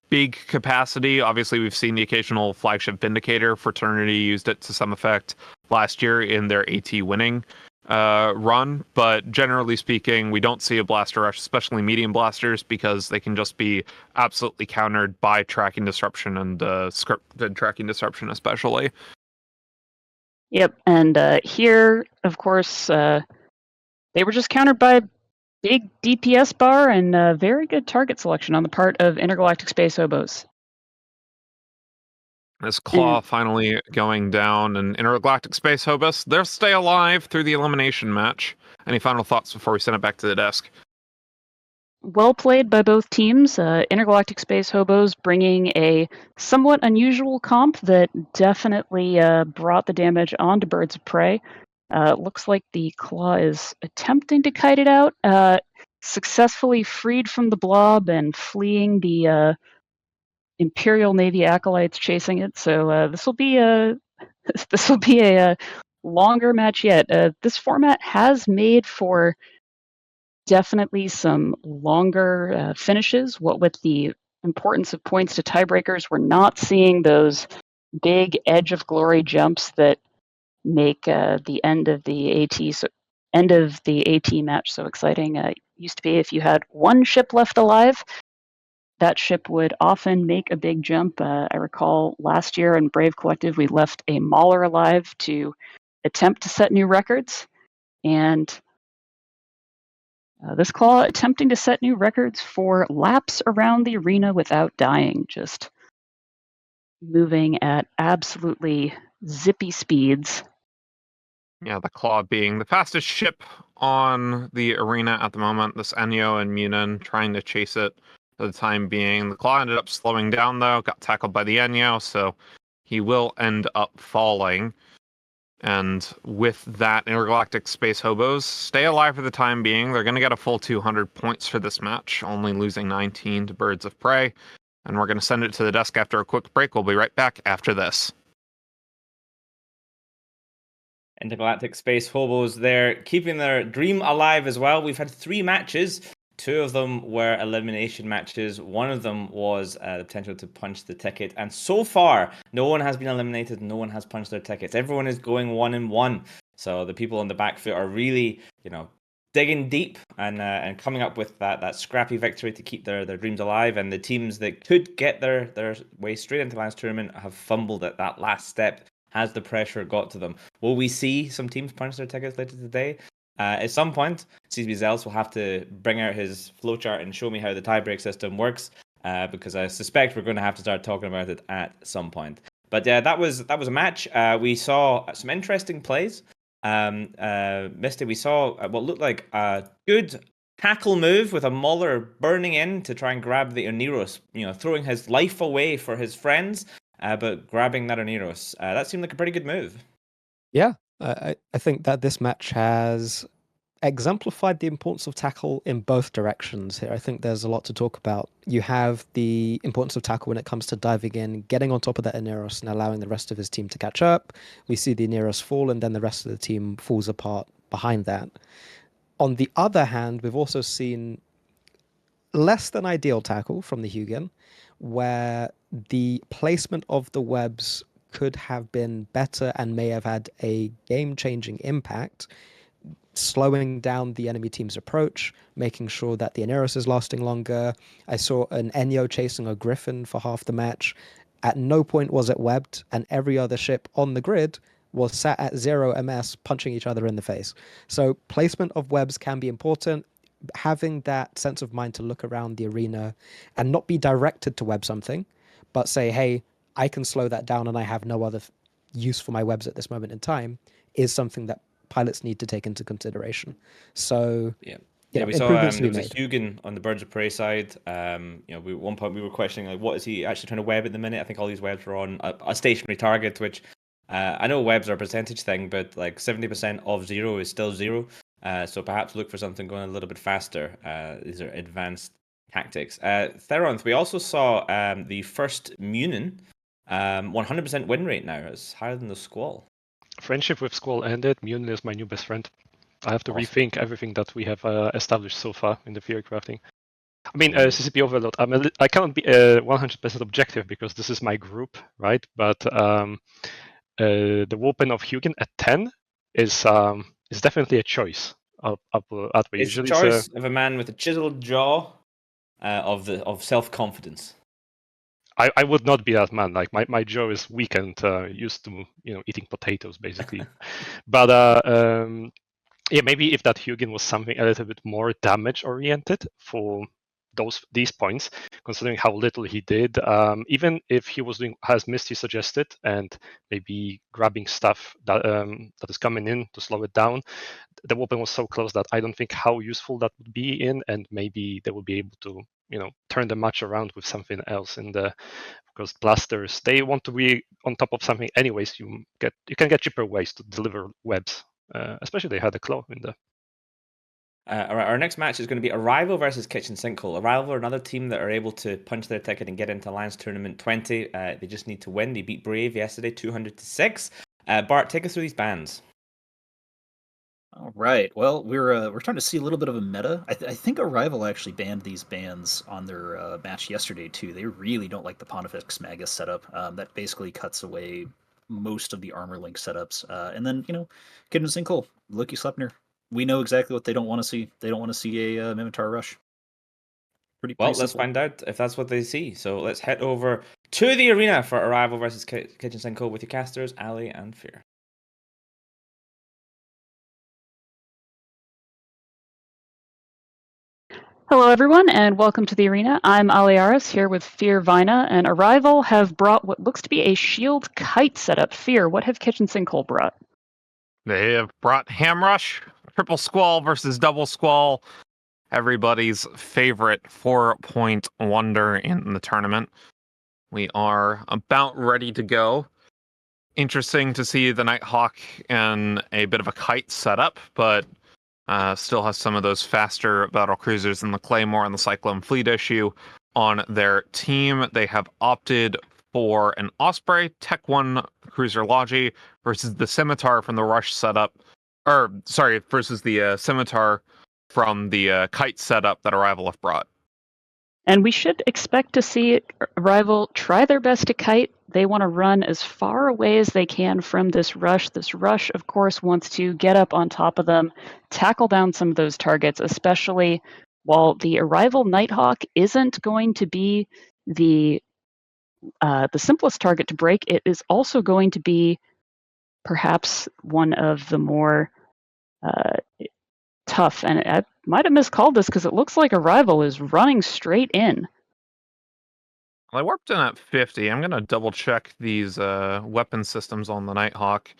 big capacity. Obviously, we've seen the occasional flagship Vindicator. Fraternity used it to some effect last year in their AT winning run, but generally speaking, we don't see a Blaster Rush, especially medium blasters, because they can just be absolutely countered by tracking disruption and scripted tracking disruption especially. Yep, and here, of course, they were just countered by big DPS bar and very good target selection on the part of Intergalactic Space Hobos. This Claw finally going down, and Intergalactic Space Hobos, they'll stay alive through the elimination match. Any final thoughts before we send it back to the desk? Well played by both teams. Intergalactic Space Hobos bringing a somewhat unusual comp that definitely brought the damage onto Birds of Prey. Looks like the Claw is attempting to kite it out, successfully freed from the blob and fleeing the Imperial Navy acolytes chasing it. So this will be a longer match yet. This format has made for definitely some longer finishes. What with the importance of points to tiebreakers, we're not seeing those big edge of glory jumps that make the end of the AT match so exciting. Used to be if you had one ship left alive, that ship would often make a big jump. I recall last year in Brave Collective, we left a Mauler alive to attempt to set new records, and this Claw attempting to set new records for laps around the arena without dying, just moving at absolutely zippy speeds. Yeah, the Claw being the fastest ship on the arena at the moment. This Enyo and Munin trying to chase it for the time being. The Claw ended up slowing down, though, got tackled by the Enyo, so he will end up falling. And with that, Intergalactic Space Hobos stay alive for the time being. They're going to get a full 200 points for this match, only losing 19 to Birds of Prey. And we're going to send it to the desk after a quick break. We'll be right back after this. Intergalactic Space Hobos there, keeping their dream alive as well. We've had 3 matches. 2 of them were elimination matches. 1 of them was the potential to punch the ticket. And so far, no one has been eliminated. No one has punched their tickets. Everyone is going 1-1. So the people on the back foot are really, digging deep and coming up with that scrappy victory to keep their dreams alive. And the teams that could get their way straight into the last tournament have fumbled at that last step. Has the pressure got to them? Will we see some teams punch their tickets later today? At some point, CSB Zels will have to bring out his flowchart and show me how the tiebreak system works, because I suspect we're going to have to start talking about it at some point. But yeah, that was a match. We saw some interesting plays. Misty, we saw what looked like a good tackle move with a Mauler burning in to try and grab the Oneros, throwing his life away for his friends, but grabbing that Oneros. That seemed like a pretty good move. Yeah. I think that this match has exemplified the importance of tackle in both directions here. I think there's a lot to talk about. You have the importance of tackle when it comes to diving in, getting on top of that Aneros and allowing the rest of his team to catch up. We see the Aneros fall, and then the rest of the team falls apart behind that. On the other hand, we've also seen less than ideal tackle from the Hugin, where the placement of the webs could have been better and may have had a game-changing impact, slowing down the enemy team's approach, making sure that the Aneros is lasting longer. I saw an Enyo chasing a Griffin for half the match. At no point was it webbed, and every other ship on the grid was sat at 0 MS punching each other in the face. So placement of webs can be important. Having that sense of mind to look around the arena and not be directed to web something, but say, hey, I can slow that down and I have no other use for my webs at this moment in time, is something that pilots need to take into consideration. So yeah, we saw there was a Hugin on the Birds of Prey side. At one point we were questioning, like, what is he actually trying to web at the minute? I think all these webs were on a stationary target, which I know webs are a percentage thing, but like 70% of 0 is still 0. So perhaps look for something going a little bit faster. These are advanced tactics. Theronth, we also saw the first Munin 100% win rate now. It's higher than the Squall. Friendship with Squall ended. Munin is my new best friend. I have to rethink everything that we have established so far in the theory crafting. I mean, CCP Overload, I cannot be 100% objective because this is my group, right? But the weapon of Hugin at 10 is definitely a choice. It's a choice of a man with a chiseled jaw of self-confidence. I would not be that man. Like my jaw is weak and used to eating potatoes basically. But maybe if that Hugin was something a little bit more damage oriented for these points, considering how little he did, even if he was doing as Misty suggested and maybe grabbing stuff that is coming in to slow it down, the weapon was so close that I don't think how useful that would be in, and maybe they would be able to turn the match around with something else because blasters, they want to be on top of something anyways. You can get cheaper ways to deliver webs, especially they had a claw in there. All right, our next match is going to be Arrival versus Kitchen Sinkhole. Arrival are another team that are able to punch their ticket and get into Alliance Tournament 20. They just need to win. They beat Brave yesterday, 200-6. Bart, take us through these bans. All right. Well, we're starting to see a little bit of a meta. I think Arrival actually banned these bans on their match yesterday too. They really don't like the Pontifex Magus setup. That basically cuts away most of the armor link setups. And then Kitchen Sinkhole, Loki Sleipnir. We know exactly what they don't want to see. They don't want to see a Mimitar rush. Pretty let's simple. find out if that's what they see. So let's head over to the arena for Arrival versus Kitchen Sinkhole with your casters, Ali and Fear. Hello, everyone, and welcome to the arena. I'm Aliaris here with Fear Vina, and Arrival have brought what looks to be a shield kite setup. Fear, what have Kitchen Sinkhole brought? They have brought Hamrush, Triple Squall versus Double Squall, everybody's favorite 4-point wonder in the tournament. We are about ready to go. Interesting to see the Nighthawk in a bit of a kite setup, but still has some of those faster battle cruisers and the Claymore and the Cyclone Fleet issue on their team. They have opted for an Osprey Tech 1 Cruiser Logi versus the Scimitar from the Rush setup. Versus the Scimitar from the kite setup that Arrival have brought. And we should expect to see Arrival try their best to kite. They want to run as far away as they can from this rush. This rush, of course, wants to get up on top of them, tackle down some of those targets, especially while the Arrival Nighthawk isn't going to be the simplest target to break. It is also going to be perhaps one of the more tough. And I might have miscalled this because it looks like Arrival is running straight in. Well, I warped in at 50. I'm going to double check these weapon systems on the Nighthawk.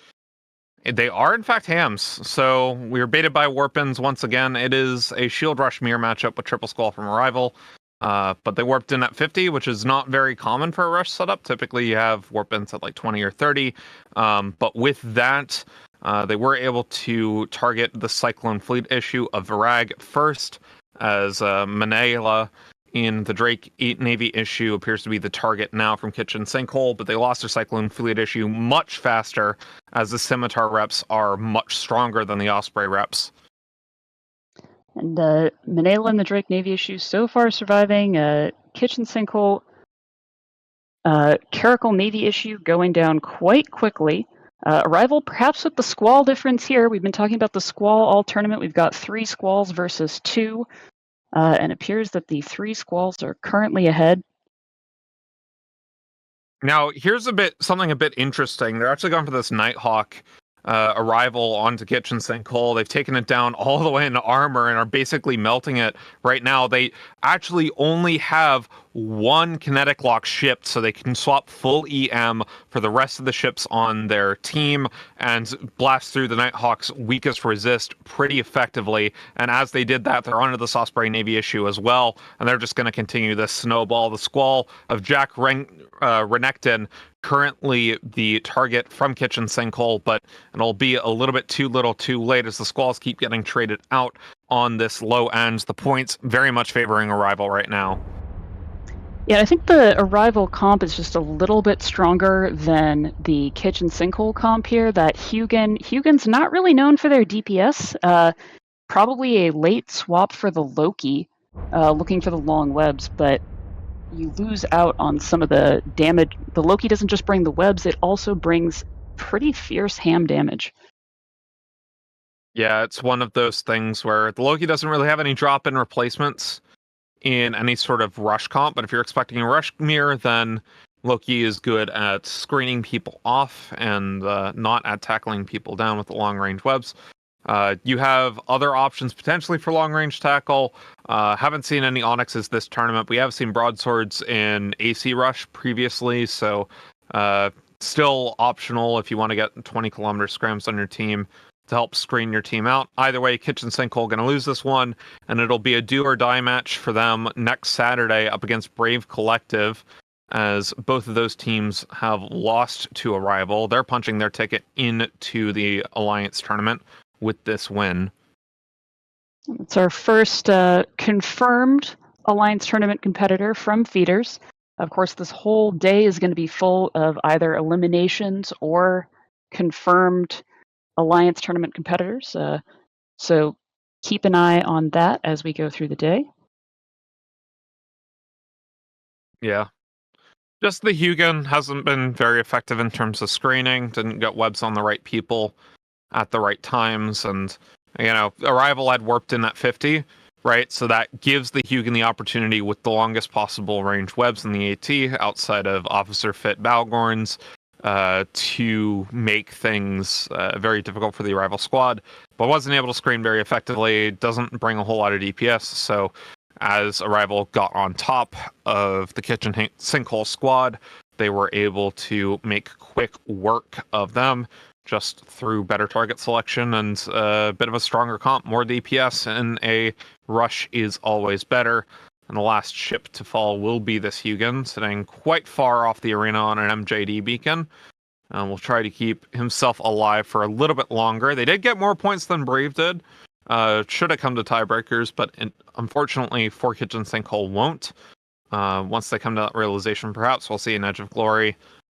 They are, in fact, hams. So we are baited by Warpins once again. It is a Shield Rush mirror matchup with Triple Squall from Arrival. But they warped in at 50, which is not very common for a Rush setup. Typically, you have Warpins at like 20 or 30. But with that, They were able to target the Cyclone Fleet issue of Virag first, as Manela in the Drake Navy issue appears to be the target now from Kitchen Sinkhole, but they lost their Cyclone Fleet issue much faster, as the Scimitar reps are much stronger than the Osprey reps. And Manila and the Drake Navy issue so far surviving. Kitchen Sinkhole, Caracal Navy issue going down quite quickly. Arrival perhaps with the Squall difference here. We've been talking about the Squall all tournament. We've got 3 Squalls versus 2. And it appears that the 3 Squalls are currently ahead. Now, here's something a bit interesting. They're actually going for this Nighthawk Arrival onto Kitchen Sinkhole. They've taken it down all the way into armor and are basically melting it right now. They actually only have 1 kinetic lock ship, so they can swap full EM for the rest of the ships on their team and blast through the Nighthawk's weakest resist pretty effectively. And as they did that, they're onto the Osprey Navy issue as well, and they're just going to continue this snowball. The Squall of Jack Renekton, currently the target from Kitchen Sinkhole, but it'll be a little bit too little too late as the Squalls keep getting traded out on this low end. The points very much favoring Arrival right now. Yeah, I think the Arrival comp is just a little bit stronger than the Kitchen Sinkhole comp here. That Hugin's not really known for their DPS. Probably a late swap for the Loki, looking for the long webs, but you lose out on some of the damage. The Loki doesn't just bring the webs, it also brings pretty fierce ham damage. Yeah, it's one of those things where the Loki doesn't really have any drop-in replacements in any sort of rush comp, but if you're expecting a rush mirror, then Loki is good at screening people off and not at tackling people down with the long-range webs. You have other options potentially for long-range tackle. Haven't seen any Onyxes this tournament. We have seen broadswords in AC Rush previously, so still optional if you want to get 20-kilometer scrims on your team to help screen your team out. Either way, Kitchen Sinkhole going to lose this one, and it'll be a do-or-die match for them next Saturday up against Brave Collective, as both of those teams have lost to Arrival. They're punching their ticket into the Alliance tournament with this win. It's our first confirmed Alliance tournament competitor from Feeders. Of course, this whole day is going to be full of either eliminations or confirmed Alliance tournament competitors. So keep an eye on that as we go through the day. Yeah. Just the Hugin hasn't been very effective in terms of screening, didn't get webs on the right people at the right times, and Arrival had warped in at 50, right? So that gives the Hugin the opportunity with the longest possible range webs in the AT outside of Officer Fit Balgorns to make things very difficult for the Arrival squad, but wasn't able to screen very effectively, doesn't bring a whole lot of DPS, so as Arrival got on top of the Kitchen Sinkhole squad, they were able to make quick work of them just through better target selection and a bit of a stronger comp. More DPS in a rush is always better. And the last ship to fall will be this Hugin, sitting quite far off the arena on an MJD beacon. Will try to keep himself alive for a little bit longer. They did get more points than Brave did. Should have come to tiebreakers, but unfortunately for Kitchen Sinkhole won't. Once they come to that realization, perhaps we'll see an Edge of Glory,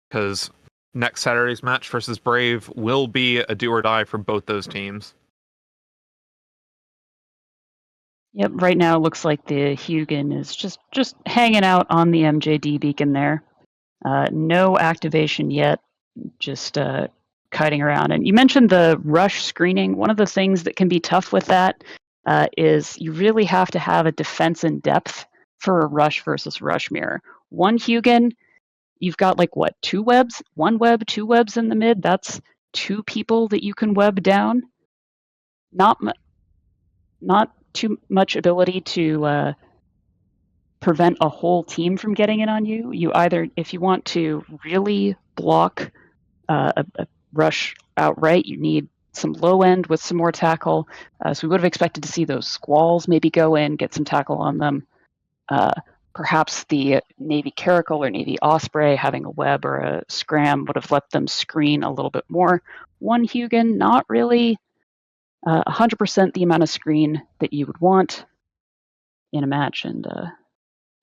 because next Saturday's match versus Brave will be a do or die for both those teams. Yep, right now it looks like the Hugin is just hanging out on the MJD beacon there. No activation yet, just kiting around. And you mentioned the rush screening. One of the things that can be tough with that is you really have to have a defense in depth for a rush versus rush mirror. One Hugin, you've got 2 webs, 1 web, 2 webs in the mid. That's 2 people that you can web down. Not too much ability to prevent a whole team from getting in on you. You either, if you want to really block a rush outright, you need some low end with some more tackle. So we would have expected to see those Squalls maybe go in, get some tackle on them. perhaps the Navy Caracal or Navy Osprey having a web or a scram would have let them screen a little bit more. One Hugin, not really 100% the amount of screen that you would want in a match, and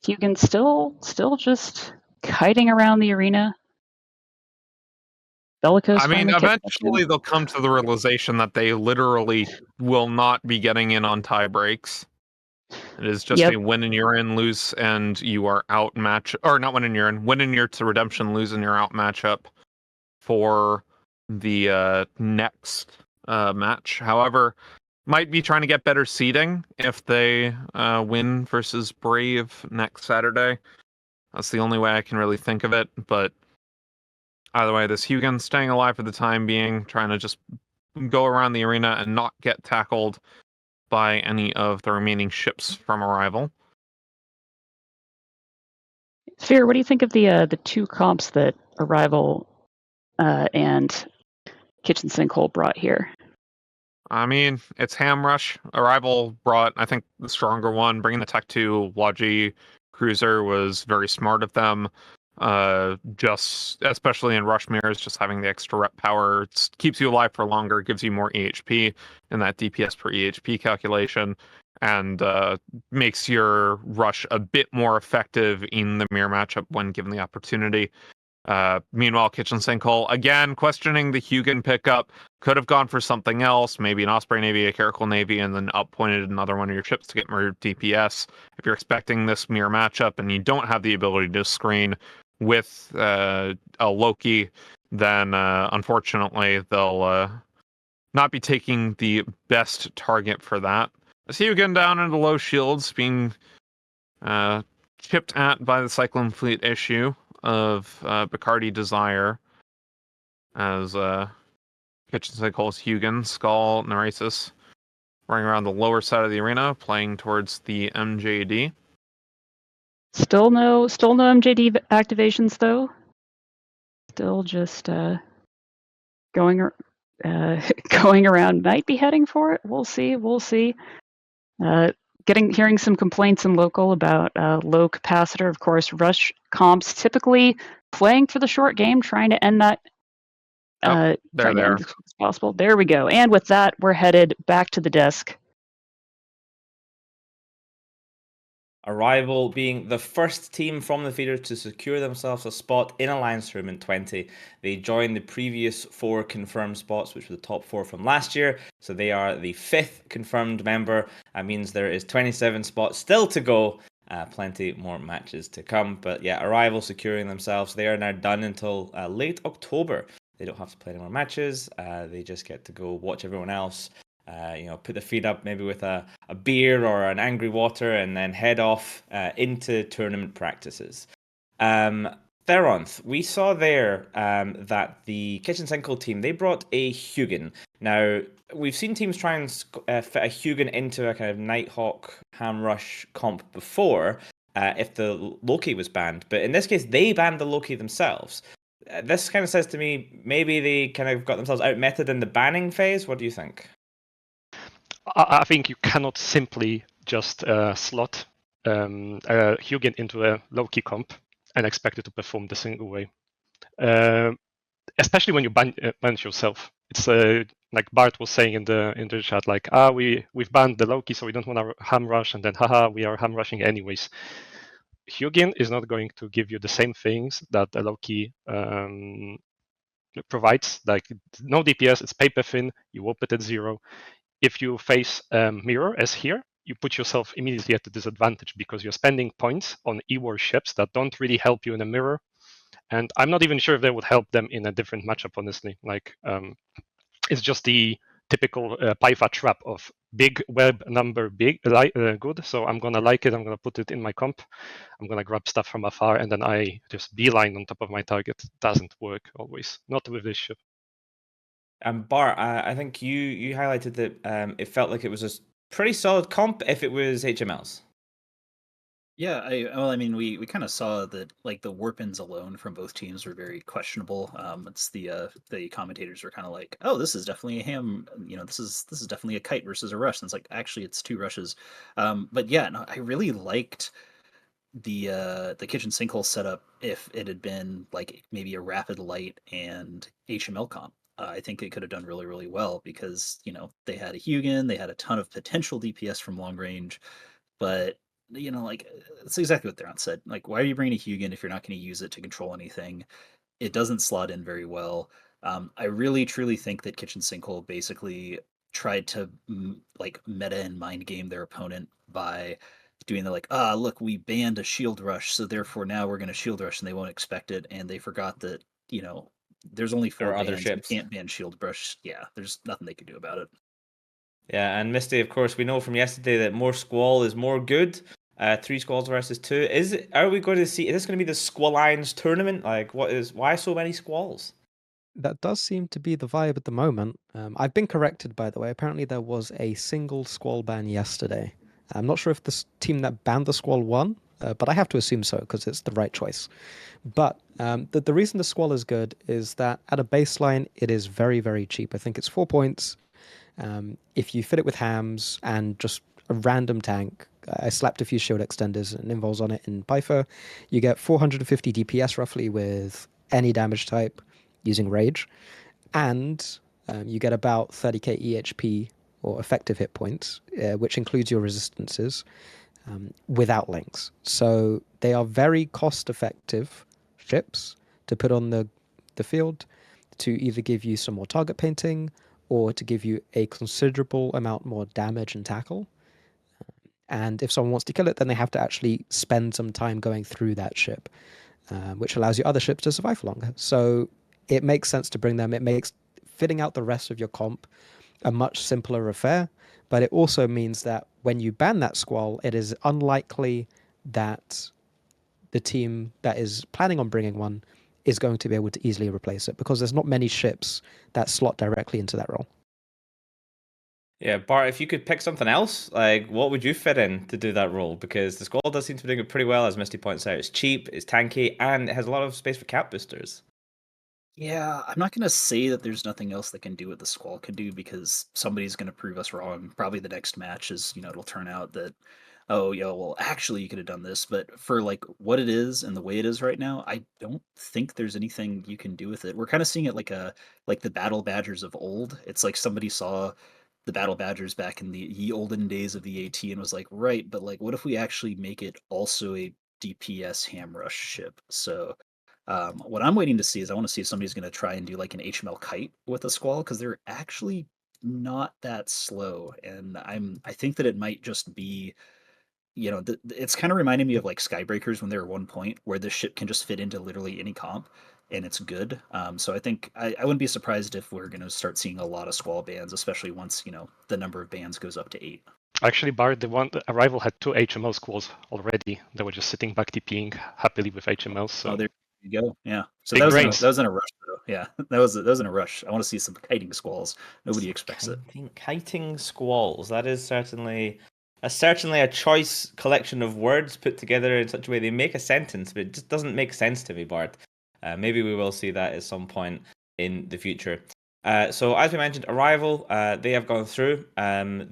Hugin still just kiting around the arena. Bellicose I mean, finally kicking us eventually in. they'll come to the realization that they literally will not be getting in on tie breaks. It is just Yep. a win and you're in, lose and you are out match, or not win and you're in, win and you're to redemption, lose and you're out matchup for the next match. However, might be trying to get better seeding if they win versus Brave next Saturday. That's the only way I can really think of it. But either way, this Hugin staying alive for the time being, trying to just go around the arena and not get tackled by any of the remaining ships from arrival. Sphere, what do you think of the two comps that Arrival and Kitchen Sinkhole brought here? I mean, it's Ham Rush. Arrival brought, I think, the stronger one. Bringing the Tech 2 Waji cruiser was very smart of them. Just especially in Rush Mirrors, just having the extra rep power keeps you alive for longer, gives you more EHP in that DPS per EHP calculation, and makes your rush a bit more effective in the mirror matchup when given the opportunity. Meanwhile, Kitchen Sinkhole, again, questioning the Hugin pickup. Could have gone for something else, maybe an Osprey Navy, a Caracal Navy, and then up-pointed another one of your ships to get more DPS. If you're expecting this mirror matchup and you don't have the ability to screen with a Loki, then unfortunately they'll not be taking the best target for that. I see you getting down into low shields, being chipped at by the Cyclone Fleet issue of Bacardi Desire, as Kitchen Sinkhole's Hugin, Squall, Neresis running around the lower side of the arena, playing towards the MJD. Still no MJD activations though. Still just going around. Might be heading for it. We'll see. Hearing some complaints in local about low capacitor. Of course, rush comps typically playing for the short game, trying to end that. They're there. As quick as possible. There we go. And with that, we're headed back to the desk. Arrival being the first team from the feeder to secure themselves a spot in Alliance Tournament 20. They joined the previous 4 confirmed spots, which were the top 4 from last year. So they are the 5th confirmed member. That means there is 27 spots still to go. Plenty more matches to come. But yeah, Arrival securing themselves. They are now done until late October. They don't have to play any more matches. They just get to go watch everyone else. Put the feet up maybe with a beer or an angry water and then head off into tournament practices. Theronth, we saw there that the Kitchen Sinkhole team, they brought a Hugin. Now, we've seen teams try and fit a Hugin into a kind of Nighthawk Ham Rush comp before if the Loki was banned. But in this case, they banned the Loki themselves. This kind of says to me, maybe they kind of got themselves out-meted in the banning phase. What do you think? I think you cannot simply just slot Hugin into a low-key comp and expect it to perform the single way. Especially when you banish yourself. It's like Bart was saying in the chat, like, we've banned the Loki, so we don't want to ham rush, and then haha, we are ham rushing anyways. Hugin is not going to give you the same things that a Loki provides. Like, no DPS, it's paper thin, you whoop it at 0. If you face mirror, as here, you put yourself immediately at a disadvantage because you're spending points on E-War ships that don't really help you in a mirror. And I'm not even sure if they would help them in a different matchup, honestly. Like, it's just the typical Pyfa trap of big web number, good. So I'm going to like it. I'm going to put it in my comp. I'm going to grab stuff from afar, and then I just beeline on top of my target. Doesn't work always. Not with this ship. Bart, I think you highlighted that it felt like it was a pretty solid comp if it was HMLs. Yeah, we kind of saw that like the warp-ins alone from both teams were very questionable. It's the commentators were kind of like, oh, this is definitely a ham. This is definitely a kite versus a rush. And it's like actually it's 2 rushes. But yeah, no, I really liked the kitchen sinkhole setup if it had been like maybe a rapid light and HML comp. I think it could have done really, really well because they had a Hugin, they had a ton of potential DPS from long range, but like it's exactly what Theron said. Like, why are you bringing a Hugin if you're not going to use it to control anything? It doesn't slot in very well. I really truly think that Kitchen Sinkhole basically tried to like meta and mind game their opponent by doing the like, look, we banned a shield rush, so therefore now we're going to shield rush and they won't expect it. And they forgot that, there's only There 4 are other bans. You ships. can't ban shield rush. Yeah, there's nothing they can do about it. Yeah, and Misty, of course, we know from yesterday that more Squall is more good. 3 Squalls versus 2. Are we going to see? Is this going to be the Squall Lions tournament? Like, why so many Squalls? That does seem to be the vibe at the moment. I've been corrected, by the way. Apparently, there was a single Squall ban yesterday. I'm not sure if the team that banned the Squall won, but I have to assume so because it's the right choice. But the reason the Squall is good is that at a baseline, it is very, very cheap. I think it's 4 points. If you fit it with hams and just a random tank, I slapped a few shield extenders and invols on it in Pythor, you get 450 DPS roughly with any damage type using Rage, and you get about 30k EHP or effective hit points, which includes your resistances, without links. So they are very cost-effective ships to put on the field to either give you some more target painting or to give you a considerable amount more damage and tackle. And if someone wants to kill it, then they have to actually spend some time going through that ship, which allows your other ships to survive longer. So it makes sense to bring them. It makes fitting out the rest of your comp a much simpler affair, but it also means that when you ban that Squall, it is unlikely that the team that is planning on bringing one is going to be able to easily replace it because there's not many ships that slot directly into that role. Yeah, Bart, if you could pick something else, like what would you fit in to do that role? Because the Squall does seem to be doing it pretty well, as Misty points out. It's cheap, it's tanky, and it has a lot of space for cap boosters. Yeah, I'm not going to say that there's nothing else that can do what the Squall can do because somebody's going to prove us wrong. Probably the next match is, it'll turn out that, oh, yeah, well, actually, you could have done this. But for like what it is and the way it is right now, I don't think there's anything you can do with it. We're kind of seeing it like the Battle Badgers of old. It's like somebody saw the Battle Badgers back in the ye olden days of the AT and was like, right, but like, what if we actually make it also a DPS ham rush ship? So what I'm waiting to see is I want to see if somebody's going to try and do like an HML kite with a Squall because they're actually not that slow, and I think that it might just be it's kind of reminding me of like Skybreakers when they were 1 point where this ship can just fit into literally any comp and it's good. So I think I wouldn't be surprised if we're going to start seeing a lot of Squall bans, especially once the number of bans goes up to 8. Actually, Bart, the Arrival had 2 HML Squalls already. They were just sitting back TPing happily with HMLs. So. Oh, there you go. Yeah. So Big that brains. was in a rush though. Yeah, that was in a rush. I want to see some kiting Squalls. Nobody expects it. Kiting Squalls. That is certainly a choice collection of words put together in such a way they make a sentence, but it just doesn't make sense to me, Bart. Maybe we will see that at some point in the future. So as we mentioned, Arrival, they have gone through.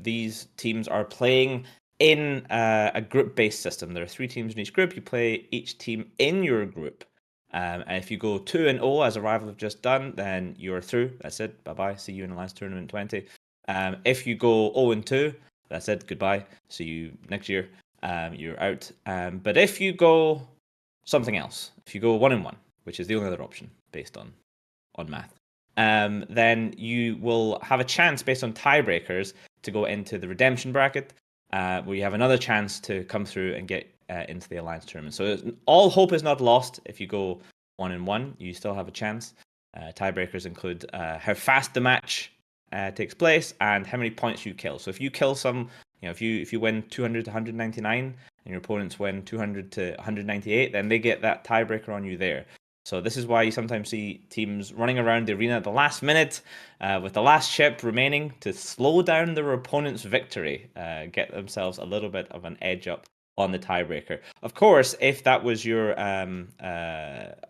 These teams are playing in a group-based system. There are 3 teams in each group. You play each team in your group. And if you go 2-0, as Arrival have just done, then you're through. That's it. Bye-bye. See you in the last tournament 20. If you go 0-2, that's it. Goodbye. See you next year. You're out. But if you go something else, if you go 1-1, which is the only other option based on math, then you will have a chance based on tiebreakers to go into the redemption bracket, where you have another chance to come through and get into the Alliance tournament. So all hope is not lost. If you go 1-1, you still have a chance. Tiebreakers include how fast the match takes place and how many points you kill. So if you kill some, if you win 200 to 199 and your opponents win 200 to 198, then they get that tiebreaker on you there. So this is why you sometimes see teams running around the arena at the last minute with the last ship remaining to slow down their opponent's victory, get themselves a little bit of an edge up on the tiebreaker. Of course, if that was your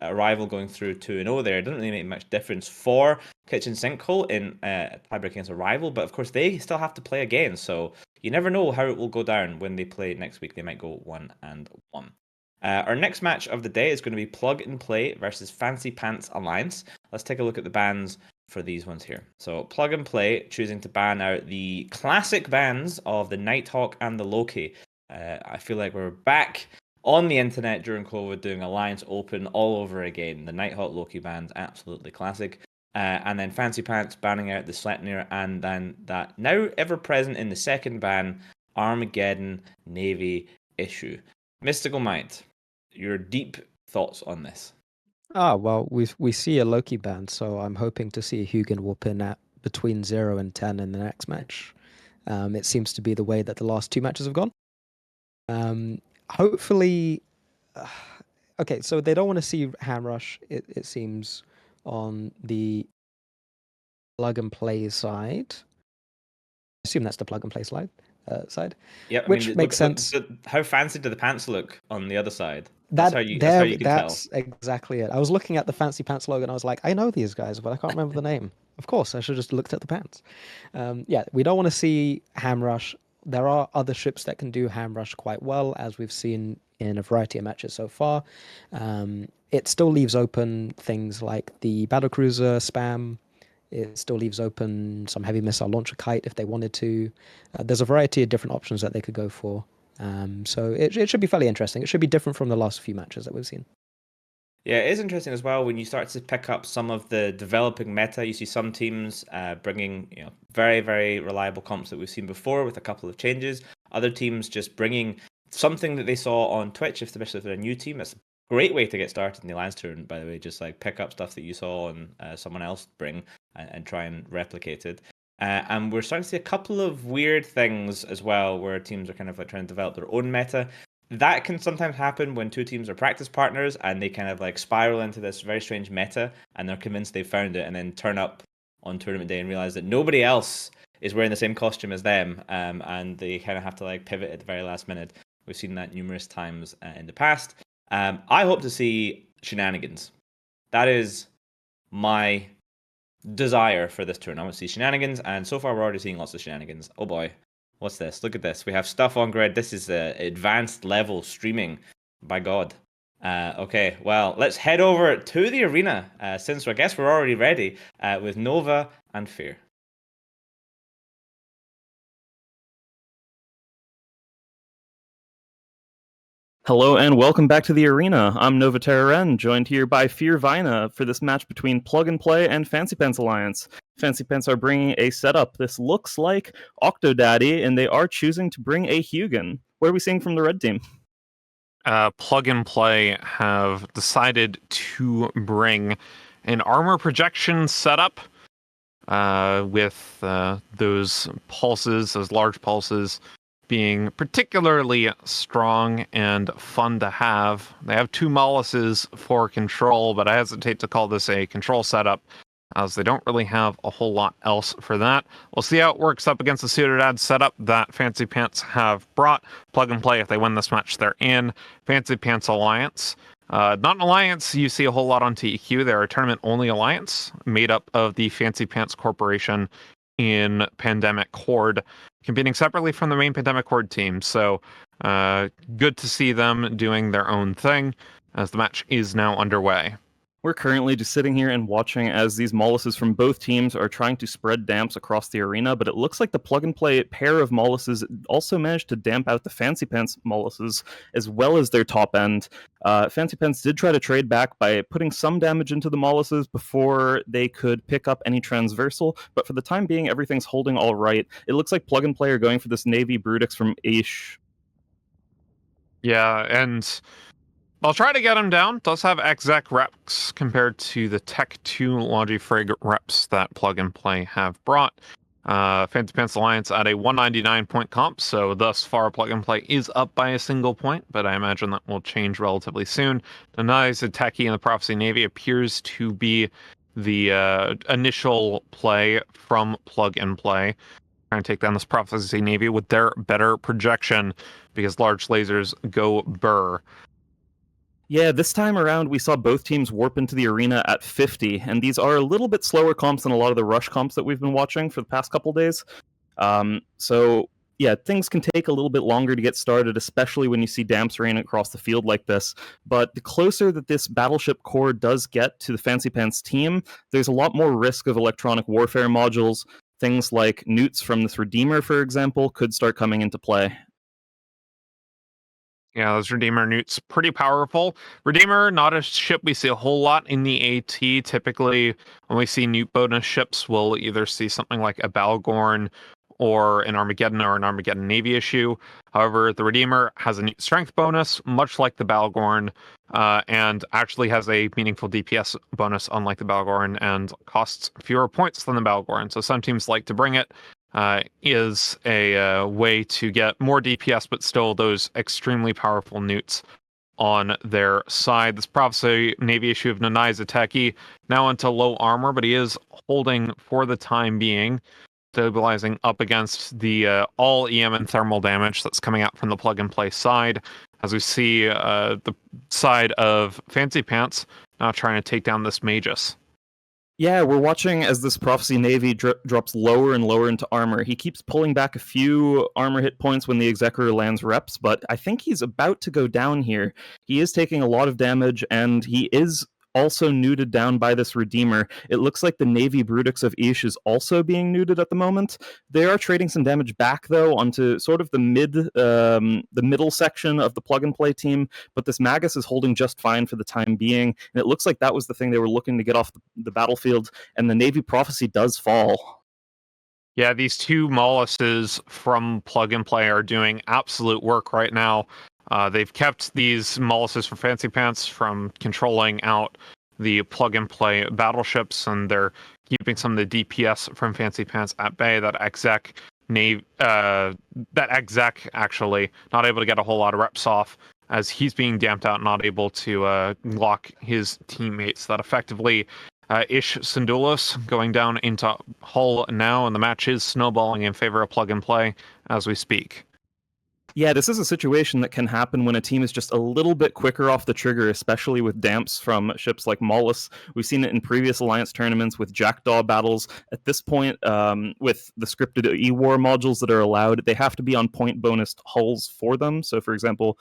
Arrival going through 2-0 there, it doesn't really make much difference for Kitchen Sinkhole in tiebreaker against Arrival, but of course they still have to play again, so you never know how it will go down when they play next week. They might go 1-1. Our next match of the day is going to be Plug and Play versus Fancypants Alliance. Let's take a look at the bans for these ones here. So Plug and Play choosing to ban out the classic bans of the Nighthawk and the Loki. I feel like we're back on the internet during COVID doing Alliance Open all over again. The Nighthawk Loki ban's absolutely classic. And then Fancypants banning out the Sleipnir, and then that now ever present in the second ban, Armageddon Navy issue. Mystical Mind, your deep thoughts on this? Well, we see a Loki ban, so I'm hoping to see a Hugin whoop in at between 0 and 10 in the next match. It seems to be the way that the last 2 matches have gone. Hopefully, okay, so they don't want to see Hamrush, it seems, on the Plug and Play side. I assume that's the Plug and Play side. Yeah, which makes sense. How fancy do the pants look on the other side? That's how you can tell. That's exactly it. I was looking at the Fancypants logo and I was like, I know these guys, but I can't remember the name. Of course, I should have just looked at the pants. Yeah, we don't want to see Hamrush. There are other ships that can do Hamrush quite well, as we've seen in a variety of matches so far. It still leaves open things like the battlecruiser spam. It still leaves open some heavy missile launcher kite if they wanted to. There's a variety of different options that they could go for. So it should be fairly interesting. It should be different from the last few matches that we've seen. Yeah, it is interesting as well when you start to pick up some of the developing meta. You see some teams bringing very, very reliable comps that we've seen before with a couple of changes. Other teams just bringing something that they saw on Twitch, especially if they're a new team. That's a great way to get started in the Alliance tournament, by the way. Just like pick up stuff that you saw and someone else bring and try and replicate it. And we're starting to see a couple of weird things as well, where teams are kind of like trying to develop their own meta. That can sometimes happen when 2 teams are practice partners and they kind of like spiral into this very strange meta and they're convinced they've found it, and then turn up on tournament day and realize that nobody else is wearing the same costume as them, and they kind of have to like pivot at the very last minute. We've seen that numerous times in the past. I hope to see shenanigans. That is my desire for this turn. I want to see shenanigans, and so far we're already seeing lots of shenanigans. Oh boy, what's this? Look at this. We have stuff on grid. This is advanced level streaming. By God. Okay, well, let's head over to the arena, since I guess we're already ready with Nova and Fear. Hello and welcome back to the arena. I'm Nova Terraren, joined here by Fear Vina for this match between Plug and Play and Fancypants Alliance. Fancypants are bringing a setup. This looks like Octodaddy, and they are choosing to bring a Hugin. What are we seeing from the red team? Plug and Play have decided to bring an armor projection setup with those pulses, those large pulses, being particularly strong and fun to have. They have 2 Moluses for control, but I hesitate to call this a control setup, as they don't really have a whole lot else for that. We'll see how it works up against the Ciudad setup that Fancypants have brought. Plug and Play, if they win this match, they're in. Fancypants Alliance. Not an alliance you see a whole lot on TEQ. They're a tournament-only alliance made up of the Fancypants Corporation in Pandemic Horde, competing separately from the main Pandemic Horde team. So good to see them doing their own thing as the match is now underway. We're currently just sitting here and watching as these Moluses from both teams are trying to spread damps across the arena, but it looks like the Plug and Play pair of Moluses also managed to damp out the Fancypants Moluses as well as their top end. Fancypants did try to trade back by putting some damage into the Moluses before they could pick up any transversal, but for the time being, everything's holding all right. It looks like Plug and Play are going for this Navy Brutix from Aish. Yeah, and I'll try to get him down. Does have exec reps compared to the Tech 2 Longifrig reps that Plug and Play have brought. Fancypants Alliance at a 199 point comp, so thus far Plug and Play is up by a single point, but I imagine that will change relatively soon. Denies the Techie and the Prophecy Navy appears to be the initial play from Plug and Play. Trying to take down this Prophecy Navy with their better projection, because large lasers go burr. Yeah, this time around we saw both teams warp into the arena at 50, and these are a little bit slower comps than a lot of the rush comps that we've been watching for the past couple days. So yeah, things can take a little bit longer to get started, especially when you see damps raining across the field like this. But the closer that this battleship core does get to the Fancypants team, there's a lot more risk of electronic warfare modules. Things like newts from this Redeemer, for example, could start coming into play. Yeah, those Redeemer newts, pretty powerful. Redeemer, not a ship we see a whole lot in the AT. Typically, when we see newt bonus ships, we'll either see something like a Balgorn or an Armageddon Navy issue. However, the Redeemer has a newt strength bonus, much like the Balgorn, and actually has a meaningful DPS bonus, unlike the Balgorn, and costs fewer points than the Balgorn. So some teams like to bring it. Is a way to get more DPS, but still those extremely powerful newts on their side. This Prophecy Navy issue of Nanai Zateki now into low armor, but he is holding for the time being, stabilizing up against the all EM and thermal damage that's coming out from the plug-and-play side. As we see the side of Fancypants now trying to take down this Magus. Yeah, we're watching as this Prophecy Navy drops lower and lower into armor. He keeps pulling back a few armor hit points when the Executor lands reps, but I think he's about to go down here. He is taking a lot of damage, and he is also neuted down by this Redeemer. It looks like the Navy Brutix of Ish is also being neuted at the moment. They are trading some damage back, though, onto sort of the middle section of the plug-and-play team, but this Magus is holding just fine for the time being, and it looks like that was the thing they were looking to get off the battlefield, and the Navy Prophecy does fall. Yeah, these two Molluses from Plug and Play are doing absolute work right now. They've kept these Molluses from Fancypants from controlling out the Plug and Play battleships, and they're keeping some of the DPS from Fancypants at bay. That exec actually not able to get a whole lot of reps off as he's being damped out, not able to lock his teammates. That effectively Ish Syndulos going down into Hull now, and the match is snowballing in favor of Plug and Play as we speak. Yeah, this is a situation that can happen when a team is just a little bit quicker off the trigger, especially with damps from ships like Mollus. We've seen it in previous Alliance tournaments with Jackdaw battles. At this point, with the scripted E-War modules that are allowed, they have to be on point bonus hulls for them. So, for example,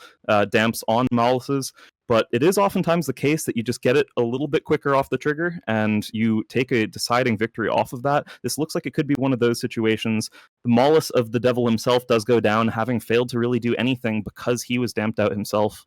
damps on Molluses. But it is oftentimes the case that you just get it a little bit quicker off the trigger and you take a deciding victory off of that. This looks like it could be one of those situations. The Mollus of the Devil himself does go down, having failed to really do anything because he was damped out himself.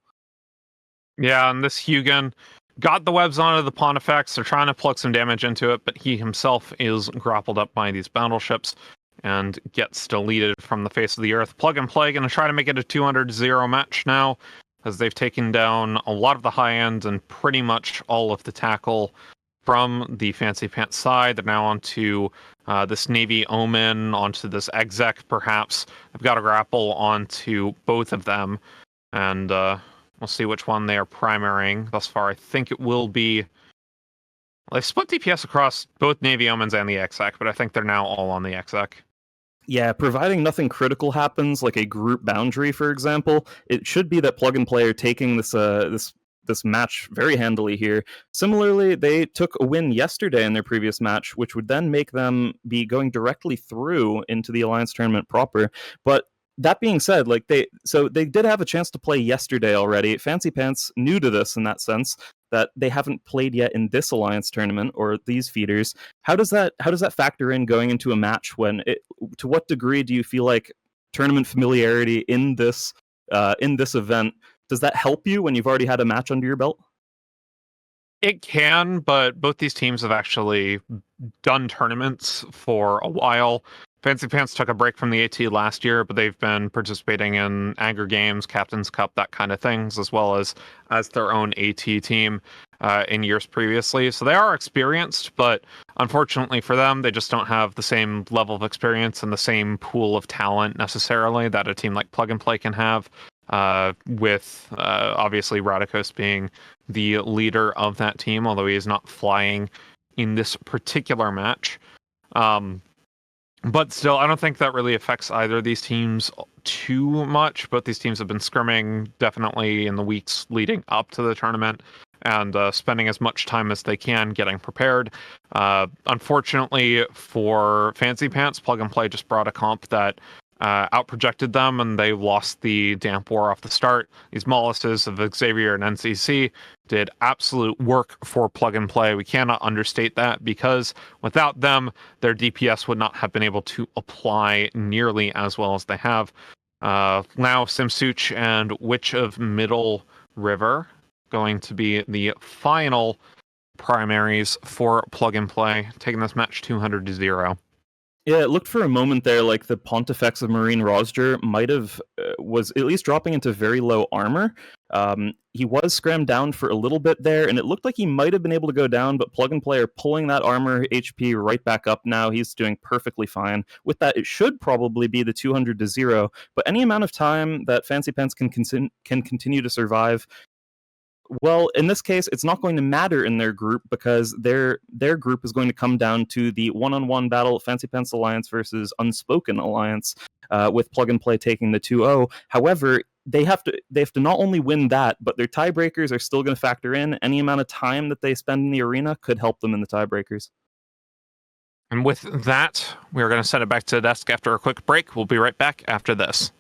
Yeah, and this Hugin got the webs onto the Pontifex. They're trying to plug some damage into it, but he himself is grappled up by these battleships and gets deleted from the face of the earth. Plug and Play going to try to make it a 200-0 match now, as they've taken down a lot of the high end and pretty much all of the tackle from the Fancypants side. They're now onto this Navy Omen, onto this Exec perhaps. They've got a grapple onto both of them, and we'll see which one they are primarying. Thus far, I think it will be... Well, they've split DPS across both Navy Omens and the Exec, but I think they're now all on the Exec. Yeah, providing nothing critical happens, like a group boundary, for example, it should be that Plug and Play are taking this match very handily here. Similarly, they took a win yesterday in their previous match, which would then make them be going directly through into the Alliance tournament proper. But that being said, they did have a chance to play yesterday already. Fancypants new to this in that sense, that they haven't played yet in this Alliance tournament or these feeders. How does that factor in going into a match? To what degree do you feel like tournament familiarity in this event, does that help you when you've already had a match under your belt? It can, but both these teams have actually done tournaments for a while. Fancypants took a break from the AT last year, but they've been participating in Anger Games, Captain's Cup, that kind of things, as well as their own AT team in years previously. So they are experienced, but unfortunately for them, they just don't have the same level of experience and the same pool of talent necessarily that a team like Plug and Play can have, with obviously Radikos being the leader of that team, although he is not flying in this particular match. But still, I don't think that really affects either of these teams too much. Both these teams have been scrimming definitely in the weeks leading up to the tournament and spending as much time as they can getting prepared. Unfortunately for Fancypants, Plug and Play just brought a comp that outprojected them, and they lost the damp war off the start. These molluses of Xavier and NCC did absolute work for plug and play. We cannot understate that, because without them, their DPS would not have been able to apply nearly as well as they have. Now Simsuch and Witch of Middle River going to be the final primaries for plug and play, taking this match 200-0. Yeah, it looked for a moment there like the Pontifex of Marine Rosger might have was at least dropping into very low armor. He was scrammed down for a little bit there, and it looked like he might have been able to go down, but Plug and Play are pulling that armor HP right back up now. He's doing perfectly fine. With that, it should probably be the 200-0, but any amount of time that Fancypants can continue to survive, well, in this case, it's not going to matter in their group, because their group is going to come down to the one-on-one battle, Fancypants Alliance versus Unspoken Alliance, with Plug and Play taking the 2-0. However, they have to not only win that, but their tiebreakers are still going to factor in. Any amount of time that they spend in the arena could help them in the tiebreakers. And with that, we're going to send it back to the desk after a quick break. We'll be right back after this.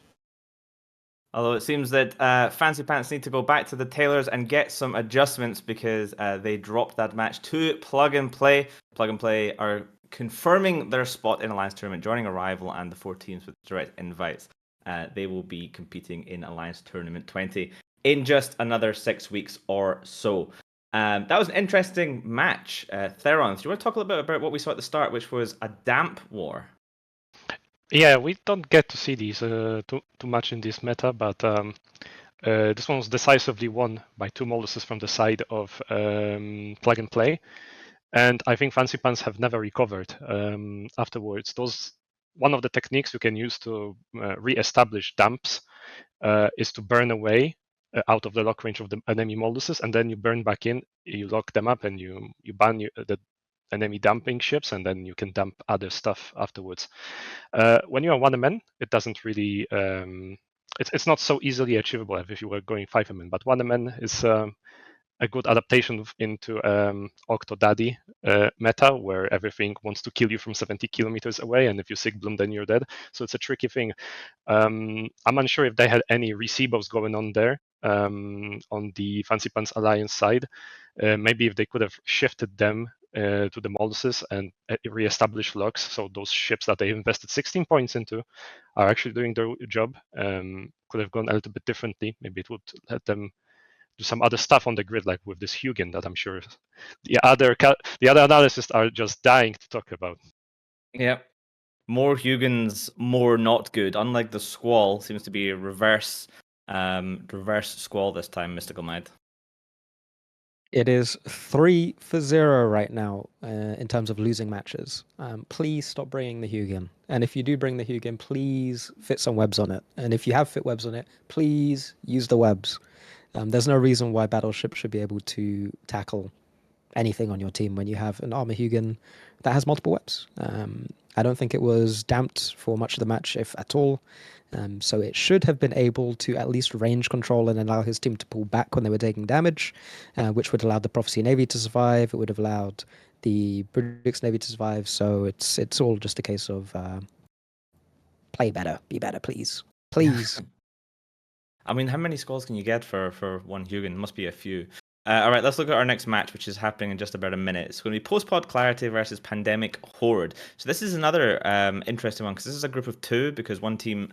Although it seems that Fancypants need to go back to the tailors and get some adjustments, because they dropped that match to Plug and Play. Plug and Play are confirming their spot in Alliance Tournament, joining Arrival and the 4 teams with direct invites. They will be competing in Alliance Tournament 20 in just another 6 weeks or so. That was an interesting match. Theron, do you want to talk a little bit about what we saw at the start, which was a damp war? Yeah, we don't get to see these too much in this meta, but this one was decisively won by 2 molluses from the side of Plug and Play, and I think Fancypants have never recovered afterwards. One of the techniques you can use to re-establish damps is to burn away out of the lock range of the enemy molluses, and then you burn back in, you lock them up, and you ban the enemy dumping ships, and then you can dump other stuff afterwards. When you are 1MN, it doesn't really it's not so easily achievable as if you were going 5MN, but 1MN is a good adaptation into Octodaddy meta, where everything wants to kill you from 70 kilometers away, and if you Sig Bloom, then you're dead. So it's a tricky thing. I'm unsure if they had any recebos going on there on the Fancypants Alliance side. Maybe if they could have shifted them to the molluses and re-establish locks, so those ships that they invested 16 points into are actually doing their job. Could have gone a little bit differently. Maybe it would let them do some other stuff on the grid, like with this Hugin that I'm sure the other analysts are just dying to talk about. Yep. More Hugins, more not good. Unlike the Squall, seems to be a reverse Squall this time, Mystical Mind. It is 3-0 right now in terms of losing matches. Please stop bringing the Hugin. And if you do bring the Hugin, please fit some webs on it. And if you have fit webs on it, please use the webs. There's no reason why battleships should be able to tackle anything on your team when you have an armor Hugin that has multiple webs. I don't think it was damped for much of the match, if at all. So it should have been able to at least range control and allow his team to pull back when they were taking damage, which would allow the Prophecy Navy to survive. It would have allowed the Brutix Navy to survive. So it's all just a case of play better, be better, please. Please. I mean, how many Squalls can you get for one Hugin? Must be a few. All right, let's look at our next match, which is happening in just about a minute. It's going to be Post-Pod Clarity versus Pandemic Horde. So this is another interesting one, because this is a group of 2, because one team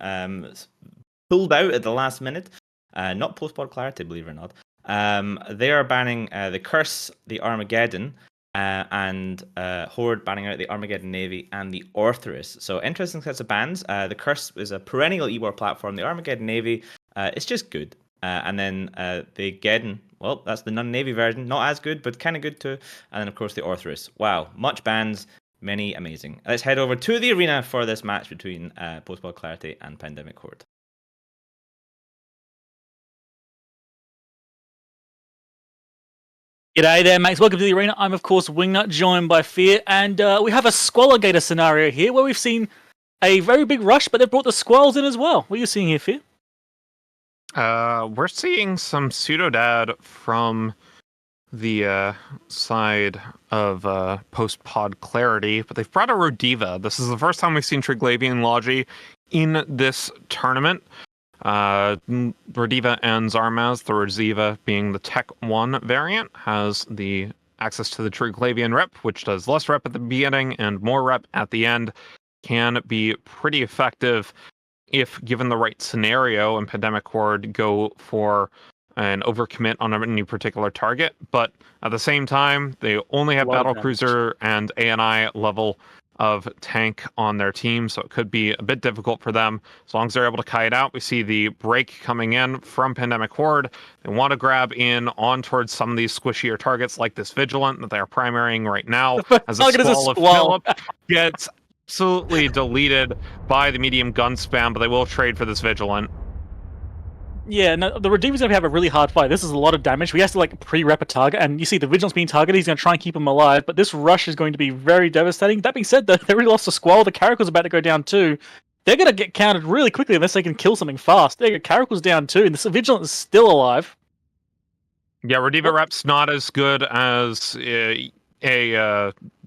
pulled out at the last minute. Not Post-Pod Clarity, believe it or not. They are banning the Curse, the Armageddon, and Horde banning out the Armageddon Navy and the Orthrus. So interesting sets of bans. The Curse is a perennial E-War platform. The Armageddon Navy, it's just good. And then the Geddon, well, that's the non-Navy version. Not as good, but kind of good too. And then, of course, the Orthrus. Wow, much bans, many amazing. Let's head over to the arena for this match between Post-Pod Clarity and Pandemic Horde. G'day there, mates. Welcome to the arena. I'm, of course, Wingnut, joined by Fear. And we have a Squalligator scenario here where we've seen a very big rush, but they've brought the Squalls in as well. What are you seeing here, Fear? We're seeing some pseudo-dad from the side of post-pod Clarity, but they've brought a Rodiva. This is the first time we've seen Triglavian Logi. in this tournament. Rodiva and Zarmaz, the Rodiva being the Tech 1 variant, has the access to the Triglavian rep, which does less rep at the beginning and more rep at the end. Can be pretty effective if given the right scenario, and Pandemic Horde go for an overcommit on any particular target. But at the same time, they only have Battlecruiser and ANI level of tank on their team, so it could be a bit difficult for them. As long as they're able to kite out, we see the break coming in from Pandemic Horde. They want to grab in on towards some of these squishier targets like this Vigilant that they are primarying right now. As a Squall of Philip gets absolutely deleted by the medium gun spam, but they will trade for this Vigilant. Yeah, no, the Rodiva's going to have a really hard fight. This is a lot of damage. We have to like pre-rep a target, and you see the Vigilant's being targeted. He's going to try and keep him alive, but this rush is going to be very devastating. That being said, they really lost the Squall. The Caracal's about to go down too. They're going to get counted really quickly unless they can kill something fast. They get Caracal's down too, and this Vigilant is still alive. Yeah, Rodiva rep's not as good as a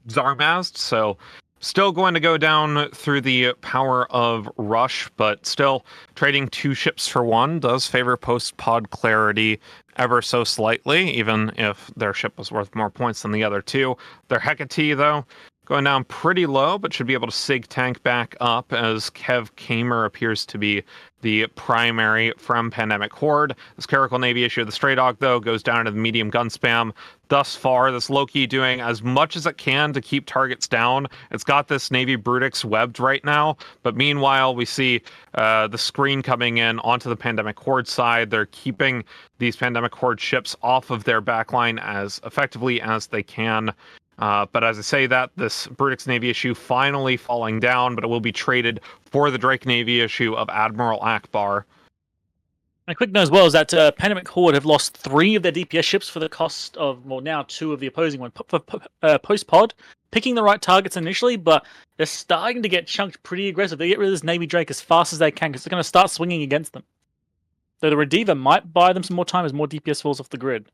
Zarmaz, so still going to go down through the power of Rush, but still trading 2 ships for 1 does favor post-pod clarity ever so slightly, even if their ship was worth more points than the other 2. Their Hecate, though, going down pretty low, but should be able to sig tank back up as Kev Kamer appears to be the primary from Pandemic Horde. This Caracal Navy issue of the Stray Dog, though, goes down to the medium gun spam. Thus far, this Loki doing as much as it can to keep targets down. It's got this Navy Brutix webbed right now, but meanwhile, we see the screen coming in onto the Pandemic Horde side. They're keeping these Pandemic Horde ships off of their backline as effectively as they can. But as I say that, this Brutix Navy issue finally falling down, but it will be traded for the Drake Navy issue of Admiral Akbar. And a quick note as well is that Pandemic Horde have lost 3 of their DPS ships for the cost of, well, now 2 of the opposing one. Post-pod, picking the right targets initially, but they're starting to get chunked pretty aggressive. They get rid of this Navy Drake as fast as they can because they're going to start swinging against them. So the Rodiva might buy them some more time as more DPS falls off the grid.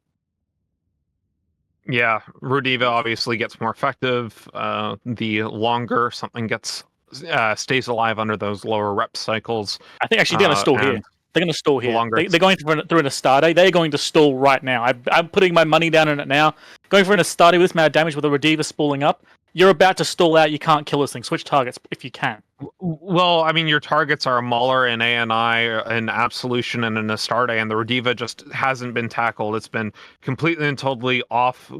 Yeah, Rodiva obviously gets more effective the longer something stays alive under those lower rep cycles. I think actually they're going to stall here. They're going to stall here. They're going through an Astarte. They're going to stall right now. I'm putting my money down on it now. Going for an Astarte with this amount of damage with a Rodiva spooling up. You're about to stall out. You can't kill this thing. Switch targets if you can. Well, I mean, your targets are a Mauler, an ANI, an Absolution, and an Astarte, and the Rodiva just hasn't been tackled. It's been completely and totally off,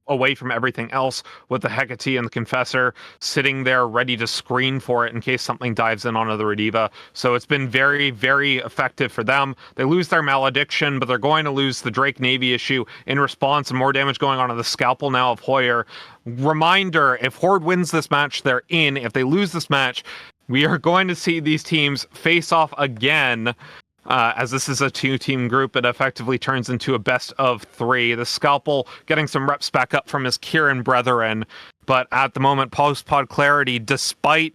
away from everything else, with the Hecate and the Confessor sitting there ready to screen for it in case something dives in onto the Rodiva. So it's been very, very effective for them. They lose their Malediction, but they're going to lose the Drake Navy issue in response, and more damage going on to the Scalpel now of Hoyer. Reminder, if Horde wins this match, they're in. If they lose this match, we are going to see these teams face off again. As this is a 2-team group, it effectively turns into a best of 3. The Scalpel getting some reps back up from his Kieran brethren, but at the moment, post-pod clarity, despite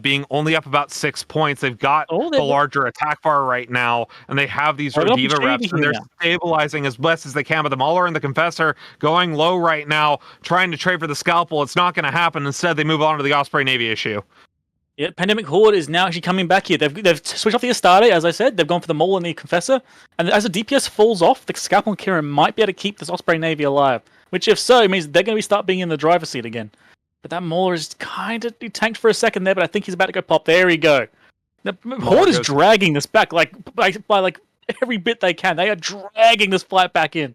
being only up about 6 points, they've got the larger attack bar right now, and they have these Rodiva reps, and they're stabilizing as best as they can, but the Mauler and the Confessor going low right now, trying to trade for the Scalpel. It's not going to happen. Instead, they move on to the Osprey Navy issue. Yeah, Pandemic Horde is now actually coming back here. They've switched off the Astarte, as I said. They've gone for the Mole and the Confessor. And as the DPS falls off, the Scalpel and Kieran might be able to keep this Osprey Navy alive. Which, if so, means they're going to start being in the driver's seat again. But that Mauler is kind of tanked for a second there, but I think he's about to go pop. There he go. The Horde is dragging this back by every bit they can. They are dragging this fight back in.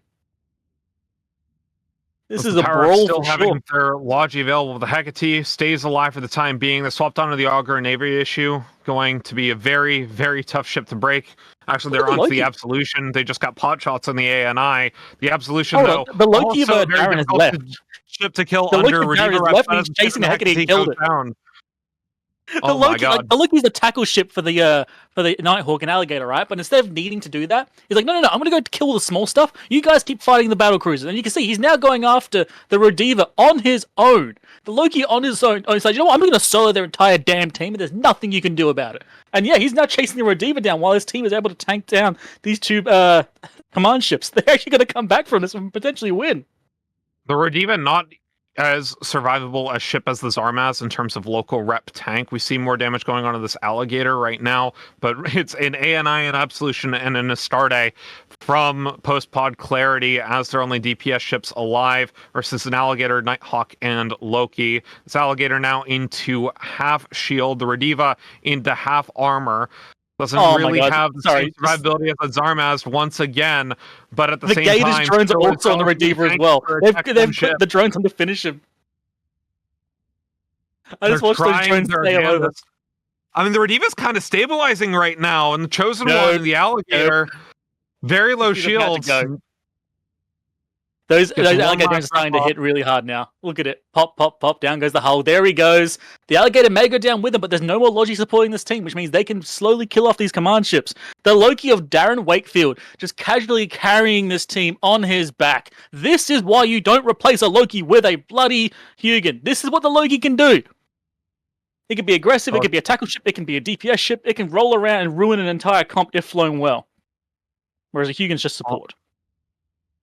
This is a brawl still for having sure. their Logi available. The Hecate stays alive for the time being. They swapped onto the Augur Navy issue, going to be a very, very tough ship to break. Actually, they're onto the Absolution. They just got pot shots on the ANI. The Absolution, though, the Loki of also Baron has left. Ship to kill The under Loki of Baron Rodiva is left, and he's chasing the Hecate and killed it. Down. The Loki's the tackle ship for the Nighthawk and Alligator, right? But instead of needing to do that, he's like, no, I'm gonna go kill the small stuff. You guys keep fighting the battle cruisers, and you can see he's now going after the Rodiva on his own. The Loki on his own. He's like, you know what? I'm gonna solo their entire damn team, and there's nothing you can do about it. And yeah, he's now chasing the Rodiva down while his team is able to tank down these 2 command ships. They're actually gonna come back from this and potentially win. The Rodiva not as survivable a ship as the Zarmaz in terms of local rep tank. We see more damage going on to this Alligator right now, but it's an ANI, an Absolution, and an Astarte from post-pod Clarity as their only DPS ships alive versus an Alligator, Nighthawk, and Loki. This Alligator now into half shield, the Rediva into half armor. Doesn't really have the same survivability as the Zarmaz once again, but at the same time... The Gator's drones are also on the Rediva as well. They've put the drones on to finish him. I just watched those drones sail over. I mean, the Rediva's kind of stabilizing right now, and the Chosen One, the Alligator, very low shields. Those Alligators are starting to hit really hard now. Look at it. Pop, pop, pop. Down goes the hull. There he goes. The Alligator may go down with him, but there's no more Logi supporting this team, which means they can slowly kill off these command ships. The Loki of Darren Wakefield just casually carrying this team on his back. This is why you don't replace a Loki with a bloody Hugin. This is what the Loki can do. It can be aggressive, it can be a tackle ship, it can be a DPS ship, it can roll around and ruin an entire comp if flown well. Whereas a Hugin's just support.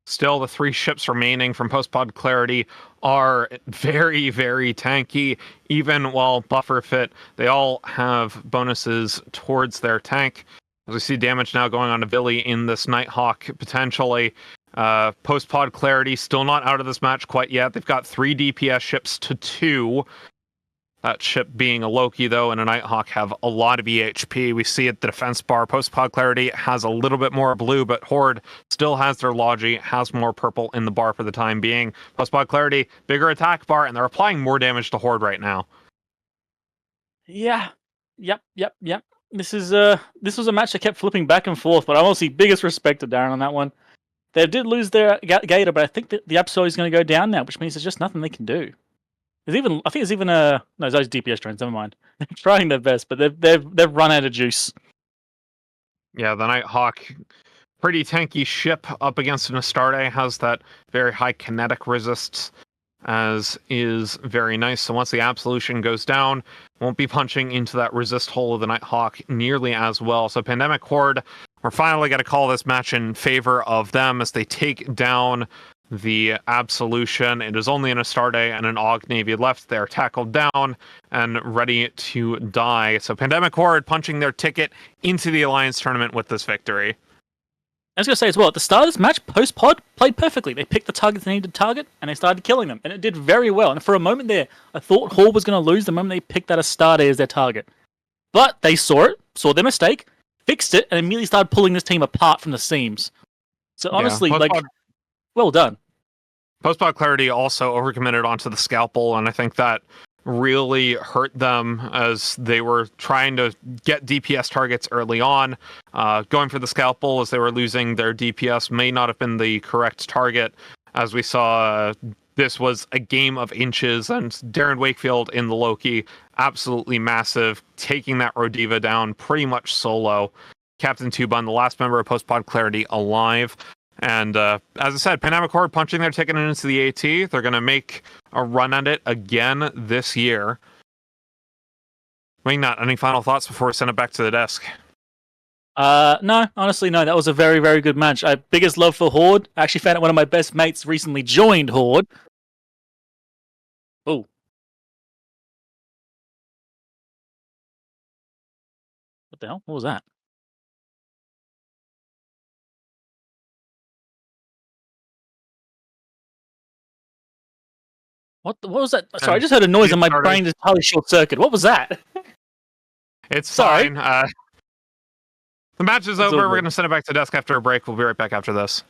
Still, the 3 ships remaining from post-pod Clarity are very, very tanky. Even while buffer fit, they all have bonuses towards their tank. As we see damage now going on to Billy in this Nighthawk, potentially. Post-pod Clarity still not out of this match quite yet. They've got 3 DPS ships to 2. That ship being a Loki, though, and a Nighthawk have a lot of EHP. We see at the defense bar, post-pod Clarity has a little bit more blue, but Horde still has their Logi, has more purple in the bar for the time being. Post-pod Clarity, bigger attack bar, and they're applying more damage to Horde right now. Yeah. Yep. This was a match that kept flipping back and forth, but I honestly biggest respect to Darren on that one. They did lose their Gator, but I think that the Absol is going to go down now, which means there's just nothing they can do. I think there's even no, those DPS drones. Never mind. They're trying their best, but they've run out of juice. Yeah, the Nighthawk, pretty tanky ship up against an Astarte, has that very high kinetic resist, as is very nice. So once the Absolution goes down, won't be punching into that resist hole of the Nighthawk nearly as well. So Pandemic Horde, we're finally going to call this match in favor of them as they take down the Absolution. It is only an Astarte and an Og Navy left. They're tackled down and ready to die. So Pandemic Horde punching their ticket into the Alliance tournament with this victory. I was going to say as well, at the start of this match, post-pod played perfectly. They picked the targets they needed to target, and they started killing them. And it did very well. And for a moment there, I thought Horde was going to lose the moment they picked that Astarte as their target. But they saw their mistake, fixed it, and immediately started pulling this team apart from the seams. So honestly, well done. Post-pod Clarity also overcommitted onto the Scalpel, and I think that really hurt them as they were trying to get DPS targets early on. Going for the Scalpel as they were losing their DPS may not have been the correct target. As we saw, this was a game of inches, and Darren Wakefield in the Loki, absolutely massive, taking that Rodiva down pretty much solo. Captain Tuban, the last member of Post-pod Clarity, alive. And as I said, Pandemic Horde punching their ticket into the AT. They're going to make a run at it again this year. Wingnut, any final thoughts before we send it back to the desk? No, honestly, no. That was a very, very good match. Biggest love for Horde. I actually found out one of my best mates recently joined Horde. Oh. What the hell? What was that? What was that? Sorry, I just heard a noise and my brain just totally short circuit. What was that? It's fine. The match is over. We're going to send it back to desk after a break. We'll be right back after this.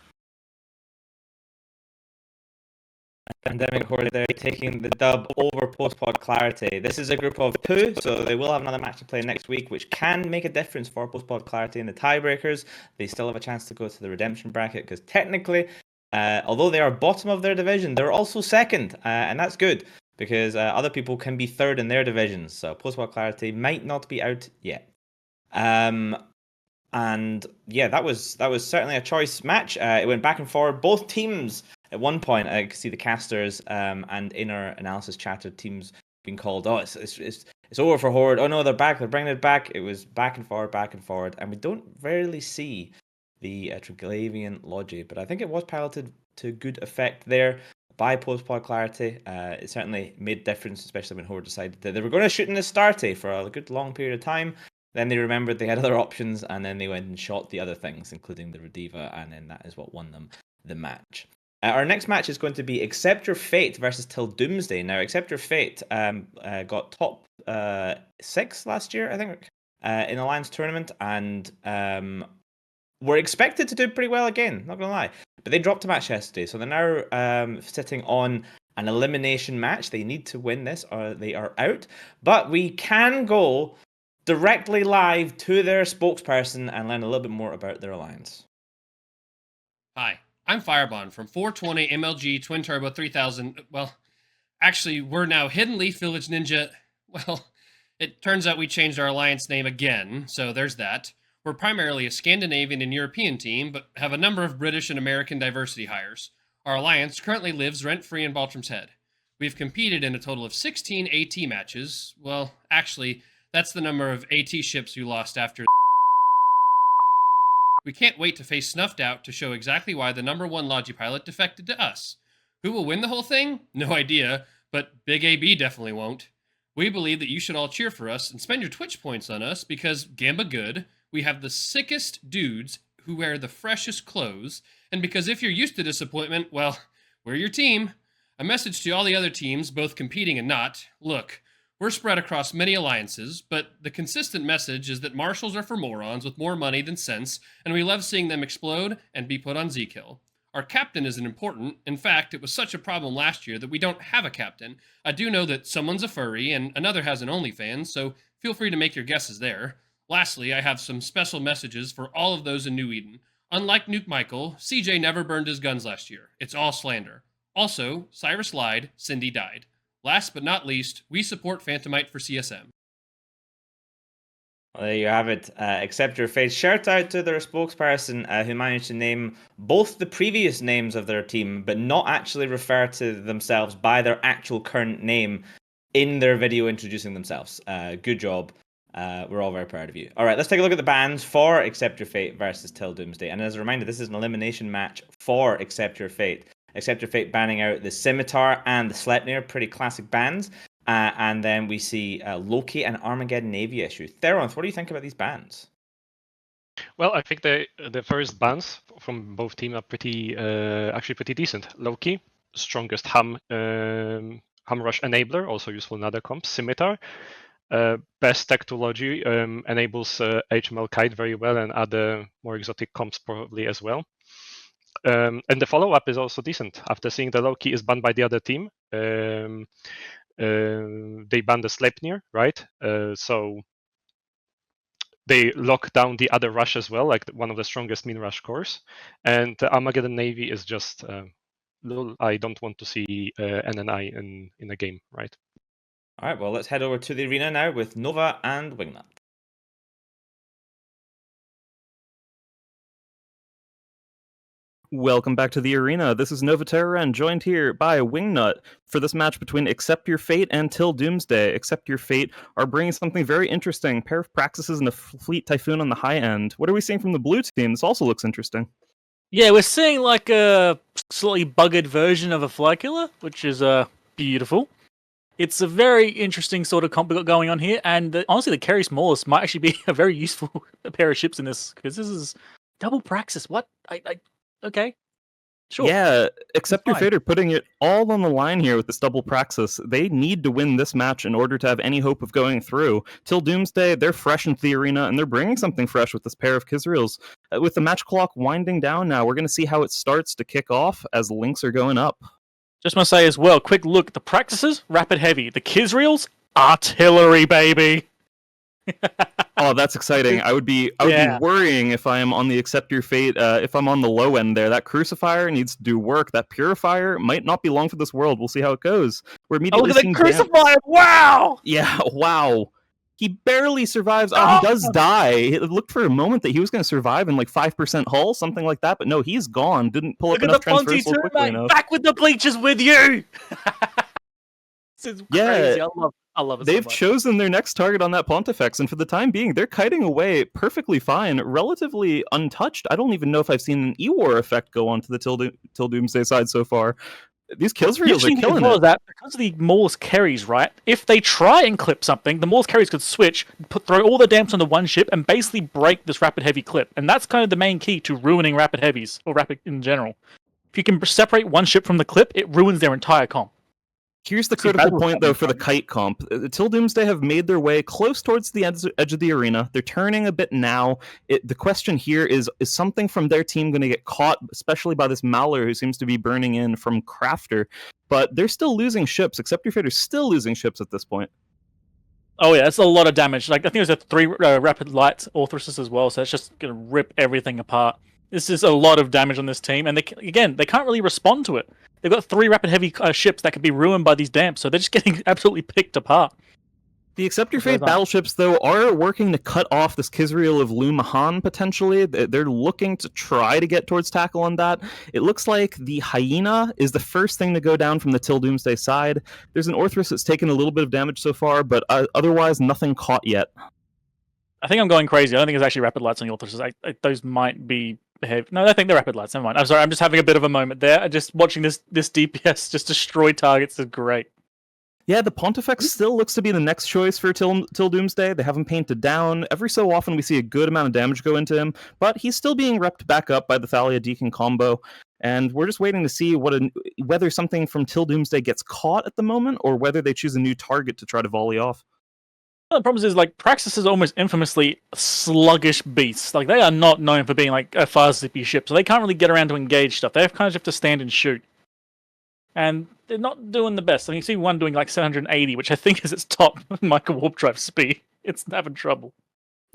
Pandemic Horde, they're taking the dub over Post-pod Clarity. This is a group of 2, so they will have another match to play next week, which can make a difference for Post-pod Clarity in the tiebreakers. They still have a chance to go to the redemption bracket, because technically, although they are bottom of their division, they're also second, and that's good, because other people can be third in their divisions. So Post-pod Clarity might not be out yet. And yeah, that was certainly a choice match. It went back and forward. Both teams at one point, I could see the casters and inner analysis chatter teams being called, oh, it's over for Horde. Oh no, they're back. They're bringing it back. It was back and forward, and we don't rarely see the Triglavian Logi, but I think it was piloted to good effect there. by post-pod clarity. It certainly made a difference, especially when Horde decided that they were going to shoot in the Astarte for a good long period of time. Then they remembered they had other options, and then they went and shot the other things, including the Rediva, and then that is what won them the match. Our next match is going to be Accept Your Fate versus Till Doomsday. Now, Accept Your Fate got top 6 last year, I think, in Alliance Tournament, and were expected to do pretty well again, not going to lie. But they dropped a match yesterday, so they're now sitting on an elimination match. They need to win this or they are out. But we can go directly live to their spokesperson and learn a little bit more about their alliance. Hi, I'm Firebond from 420 MLG Twin Turbo 3000. Well, actually, we're now Hidden Leaf Village Ninja. Well, it turns out we changed our alliance name again, so there's that. We're primarily a Scandinavian and European team, but have a number of British and American diversity hires. Our alliance currently lives rent-free in Baltram's Head. We've competed in a total of 16 AT matches. Well, actually, that's the number of AT ships we lost after. We can't wait to face Snuffed out to show exactly why the number 1 Logi pilot defected to us. Who will win the whole thing? No idea, but Big AB definitely won't. We believe that you should all cheer for us and spend your Twitch points on us because, Gamba good, we have the sickest dudes who wear the freshest clothes, and because if you're used to disappointment, well, we're your team. A message to all the other teams, both competing and not. Look, we're spread across many alliances, but the consistent message is that marshals are for morons with more money than sense, and we love seeing them explode and be put on Z-kill. Our captain isn't important. In fact, it was such a problem last year that we don't have a captain. I do know that someone's a furry and another has an OnlyFans, so feel free to make your guesses there. Lastly, I have some special messages for all of those in New Eden. Unlike Nuke Michael, CJ never burned his guns last year. It's all slander. Also, Cyrus lied, Cindy died. Last but not least, we support Phantomite for CSM. Well, there you have it. Accept Your Fate. Shout out to their spokesperson who managed to name both the previous names of their team, but not actually refer to themselves by their actual current name in their video introducing themselves. Good job. We're all very proud of you. All right, let's take a look at the bans for Accept Your Fate versus Till Doomsday. And as a reminder, this is an elimination match for Accept Your Fate. Accept Your Fate banning out the Scimitar and the Sleipnir, pretty classic bans. And then we see Loki and Armageddon Navy issue. Theron, what do you think about these bans? Well, I think the first bans from both teams are actually pretty decent. Loki, strongest ham rush enabler, also useful in other comps. Scimitar, best technology, enables HML Kite very well and other more exotic comps probably as well. And the follow-up is also decent. After seeing the Loki is banned by the other team, they banned the Sleipnir, right? So they lock down the other rush as well, like one of the strongest mean rush cores. And the Armageddon Navy is just, I don't want to see NNI in a game, right? All right, well, let's head over to the arena now with Nova and Wingnut. Welcome back to the arena. This is Nova Terran, joined here by Wingnut for this match between Accept Your Fate and Till Doomsday. Accept Your Fate are bringing something very interesting. Pair of Praxuses and a Fleet Typhoon on the high end. What are we seeing from the blue team? This also looks interesting. Yeah, we're seeing like a slightly buggered version of a Fly Killer, which is beautiful. It's a very interesting sort of comp we got going on here, and honestly, the Carry Smallest might actually be a very useful pair of ships in this, because this is double Praxis. What? Okay. Sure. Yeah, Accept Your Fate are putting it all on the line here with this double Praxis. They need to win this match in order to have any hope of going through. Till Doomsday, they're fresh into the arena, and they're bringing something fresh with this pair of Kizreels. With the match clock winding down now, we're going to see how it starts to kick off as links are going up. Just want to say as well, quick look, the Praxises, rapid heavy. The Kizreels, artillery, baby. Oh, that's exciting. I would be worrying if I am on the Accept Your Fate, if I'm on the low end there. That Crucifier needs to do work. That Purifier might not be long for this world. We'll see how it goes. We're immediately look at the Crucifier! Wow! Yeah, wow. He barely survives. Oh, he does die. It looked for a moment that he was going to survive in like 5% hull, something like that, but no, he's gone. Didn't pull up enough transversal quickly enough. Back with the bleachers with you! This is crazy. I love it. They've so much. chosen their next target on that Pontifex, and for the time being, they're kiting away perfectly fine, relatively untouched. I don't even know if I've seen an E-War effect go on to the Till Doomsday side so far. These kills The reels are interesting thing as killing well it. is that because of the Maul's carries, right? If they try and clip something, the Maul's carries could switch, throw all the damps onto one ship, and basically break this rapid heavy clip. And that's kind of the main key to ruining rapid heavies, or rapid in general. If you can separate one ship from the clip, it ruins their entire comp. Here's the See, critical Battle point, though, coming for the from- kite comp. Till Doomsday have made their way close towards the edge of the arena. They're turning a bit now. The question here is something from their team going to get caught, especially by this Mauler who seems to be burning in from Crafter? But they're still losing ships. Except your Fader's still losing ships at this point. Oh yeah, it's a lot of damage. Like I think there's a 3 rapid light Orthreses as well, so it's just gonna rip everything apart. This is a lot of damage on this team, and they can't really respond to it. They've got 3 rapid heavy ships that could be ruined by these damps, so they're just getting absolutely picked apart. The Accept Your Fate battleships, though, are working to cut off this Kizriel of Lumahan, potentially. They're looking to try to get towards tackle on that. It looks like the Hyena is the first thing to go down from the Till Doomsday side. There's an Orthrus that's taken a little bit of damage so far, but otherwise nothing caught yet. I think I'm going crazy. I don't think it's actually rapid lights on the Orthreses. Those might be behaved. No, I think they're rapid lights. Never mind. I'm sorry. I'm just having a bit of a moment there. Just watching this DPS just destroy targets is great. Yeah, the Pontifex still looks to be the next choice for Till Doomsday. They have him painted down. Every so often we see a good amount of damage go into him, but he's still being repped back up by the Thalia Deacon combo. And we're just waiting to see whether something from Till Doomsday gets caught at the moment, or whether they choose a new target to try to volley off. The problem is, like, Praxis is almost infamously sluggish beasts. Like, they are not known for being, like, a fast zippy ship, so they can't really get around to engage stuff. They kind of have to stand and shoot. And they're not doing the best. I mean, you see one doing, like, 780, which I think is its top micro warp drive speed. It's having trouble.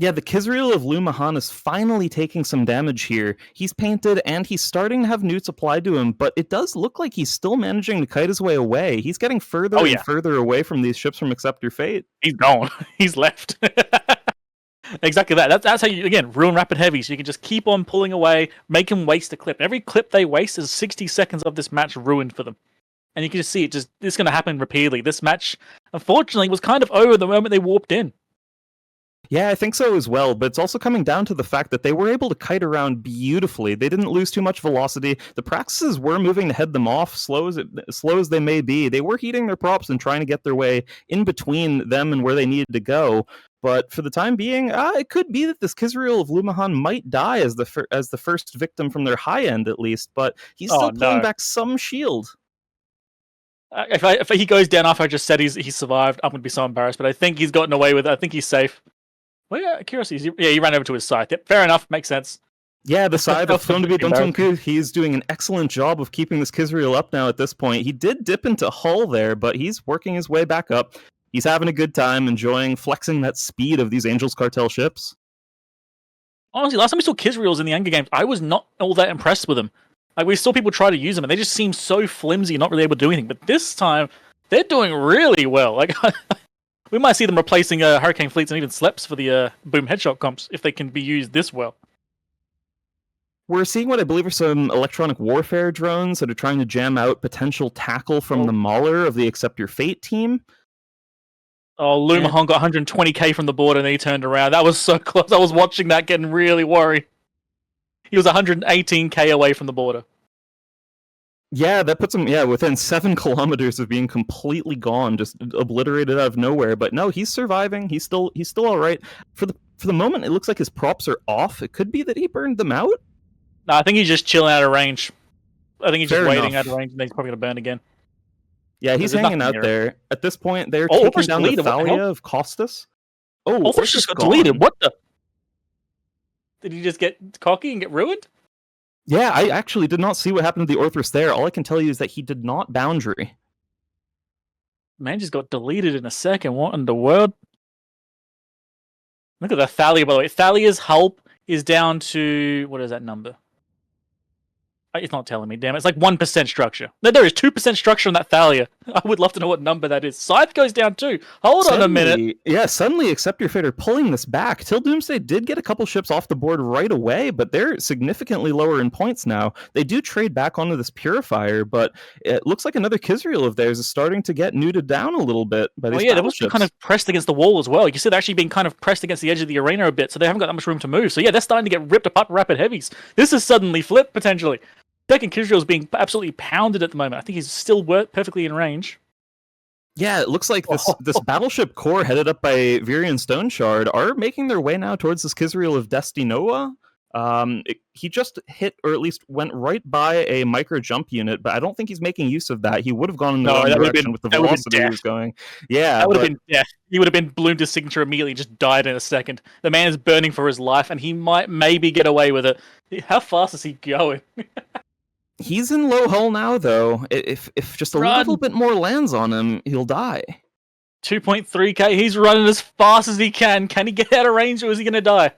Yeah, the Kizriel of Lumahan is finally taking some damage here. He's painted, and he's starting to have newts applied to him, but it does look like he's still managing to kite his way away. He's getting further and further away from these ships from Accept Your Fate. He's gone. He's left. Exactly that. That's how you, again, ruin rapid heavy. So you can just keep on pulling away, make him waste a clip. Every clip they waste is 60 seconds of this match ruined for them. And you can just see it. It's going to happen repeatedly. This match, unfortunately, was kind of over the moment they warped in. Yeah, I think so as well, but it's also coming down to the fact that they were able to kite around beautifully. They didn't lose too much velocity. The Praxises were moving to head them off, slow as they may be. They were heating their props and trying to get their way in between them and where they needed to go. But for the time being, it could be that this Kizriel of Lumahan might die as the first victim from their high end, at least. But he's still pulling back some shield. If he goes down after I just said he's survived, I'm going to be so embarrassed. But I think he's gotten away with it. I think he's safe. Well, yeah, curiosity. Yeah, he ran over to his scythe. Yep, fair enough. Makes sense. Yeah, the scythe that's going to be Duntunku. He's doing an excellent job of keeping this Kizriel up now at this point. He did dip into Hull there, but he's working his way back up. He's having a good time, enjoying flexing that speed of these Angels Cartel ships. Honestly, last time we saw Kizriels in the Hunger Games, I was not all that impressed with them. Like, we saw people try to use them, and they just seem so flimsy, not really able to do anything. But this time, they're doing really well. Like, we might see them replacing Hurricane Fleets and even Sleps for the Boom Headshot comps if they can be used this well. We're seeing what I believe are some electronic warfare drones that are trying to jam out potential tackle from the Mauler of the Accept Your Fate team. Oh, Lumahan got 120k from the border and then he turned around. That was so close. I was watching that getting really worried. He was 118k away from the border. Yeah, that puts him within 7 kilometers of being completely gone, just obliterated out of nowhere. But no, he's surviving. He's still all right. For the moment, it looks like his props are off. It could be that he burned them out. No, I think he's just chilling out of range. I think he's just waiting enough. out of range and then he's probably going to burn again. Yeah, he's hanging out there. At this point, they're taking down the Thalia of Costas. Oh, Orthros just got deleted. What the? Did he just get cocky and get ruined? Yeah, I actually did not see what happened to the Orthros there. All I can tell you is that he did not boundary. Man just got deleted in a second. What in the world? Look at the Thalia, by the way. Thalia's hull is down to... What is that number? It's not telling me, damn it. It's like 1% structure. There is 2% structure on that Thalia. I would love to know what number that is. Scythe goes down too. Hold on a minute. Yeah, suddenly Accept Your Fate are pulling this back. Till Doomsday did get a couple ships off the board right away, but they're significantly lower in points now. They do trade back onto this Purifier, but it looks like another Kizriel of theirs is starting to get nuded down a little bit by these they're also kind of pressed against the wall as well. You can see they're actually being kind of pressed against the edge of the arena a bit, so they haven't got that much room to move. So yeah, they're starting to get ripped apart by rapid heavies. This is suddenly flipped, potentially. Second Kisriel is being absolutely pounded at the moment. I think he's still perfectly in range. Yeah, it looks like this battleship core headed up by Virion Stoneshard are making their way now towards this Kisriel of Destinoa. He just hit, or at least went right by a micro jump unit, but I don't think he's making use of that. He would have gone in the wrong direction with the velocity he was going. Yeah, that would have been death. He would have been bloomed his signature immediately, just died in a second. The man is burning for his life, and he might maybe get away with it. How fast is he going? He's in low hull now, though. If just a little bit more lands on him, he'll die. 2.3k. He's running as fast as he can. Can he get out of range, or is he going to die?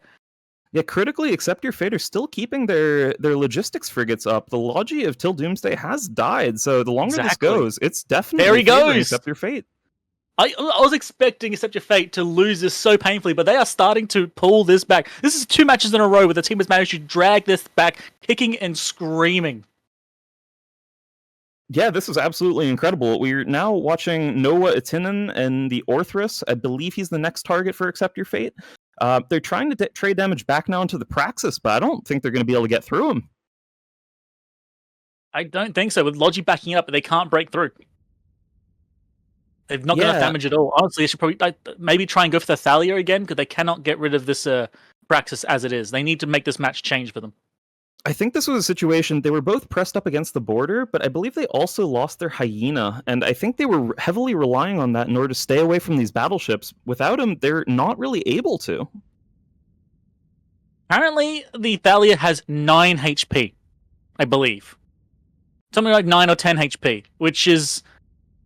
Yeah, critically, Accept Your Fate are still keeping their logistics frigates up. The Logi of Till Doomsday has died, so the longer this goes, it's definitely there he goes. Accept Your Fate. I was expecting Accept Your Fate to lose this so painfully, but they are starting to pull this back. This is 2 matches in a row where the team has managed to drag this back, kicking and screaming. Yeah, this is absolutely incredible. We're now watching Noah Itinen and the Orthrus. I believe he's the next target for Accept Your Fate. They're trying to trade damage back now into the Praxis, but I don't think they're going to be able to get through him. I don't think so. With Logi backing up, they can't break through. They've not got enough damage at all. Honestly, they should probably maybe try and go for the Thalia again, because they cannot get rid of this Praxis as it is. They need to make this match change for them. I think this was a situation, they were both pressed up against the border, but I believe they also lost their Hyena, and I think they were heavily relying on that in order to stay away from these battleships. Without them, they're not really able to. Apparently, the Thalia has 9 HP, I believe. Something like 9 or 10 HP, which is...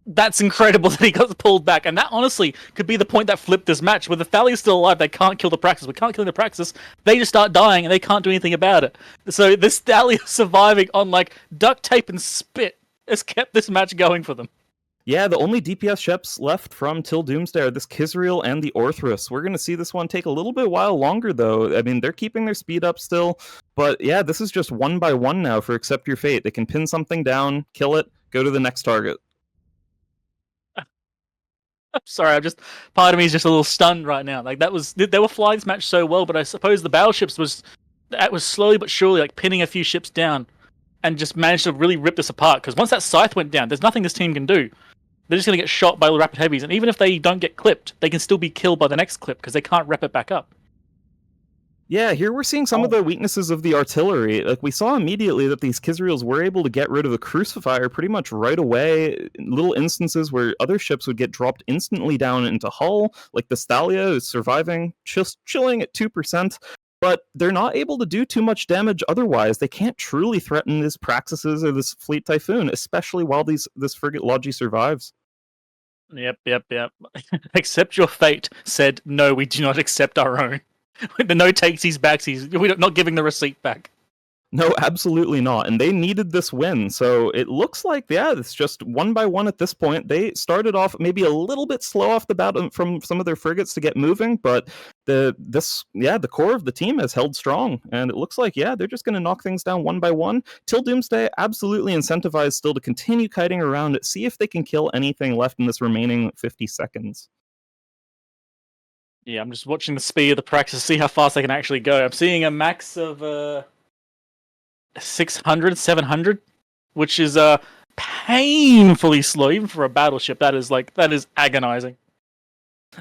That's incredible that he got pulled back, and that honestly could be the point that flipped this match. With the Thalia's still alive, they can't kill the Praxis. We can't kill the Praxis. They just start dying, and they can't do anything about it. So this Thalia surviving on like duct tape and spit has kept this match going for them. Yeah, the only DPS ships left from Till Doomsday are this Kisriel and the Orthrus. We're going to see this one take a little bit while longer, though. I mean, they're keeping their speed up still, but yeah, this is just 1 by 1 now for Accept Your Fate. They can pin something down, kill it, go to the next target. Sorry, part of me is just a little stunned right now. Like they were flying this match so well, but I suppose the battleships was slowly but surely like pinning a few ships down, and just managed to really rip this apart. Because once that scythe went down, there's nothing this team can do. They're just going to get shot by the rapid heavies, and even if they don't get clipped, they can still be killed by the next clip because they can't rep it back up. Yeah, here we're seeing some of the weaknesses of the artillery. Like, we saw immediately that these Kisriels were able to get rid of the Crucifier pretty much right away. Little instances where other ships would get dropped instantly down into hull, like the Thalia is surviving, just chilling at 2%, but they're not able to do too much damage otherwise. They can't truly threaten these Praxises or this Fleet Typhoon, especially while this frigate Logi survives. Yep. Accept Your Fate said, no, we do not accept our own. The no takesies backsies. We're not giving the receipt back. No, absolutely not. And they needed this win. So it looks like, yeah, it's just 1 by 1 at this point. They started off maybe a little bit slow off the bat from some of their frigates to get moving, but the core of the team has held strong. And it looks like, yeah, they're just going to knock things down 1 by 1. Till Doomsday, absolutely incentivized still to continue kiting around it, see if they can kill anything left in this remaining 50 seconds. Yeah, I'm just watching the speed of the Praxis, see how fast they can actually go. I'm seeing a max of 600, 700, which is painfully slow, even for a battleship. That is agonizing.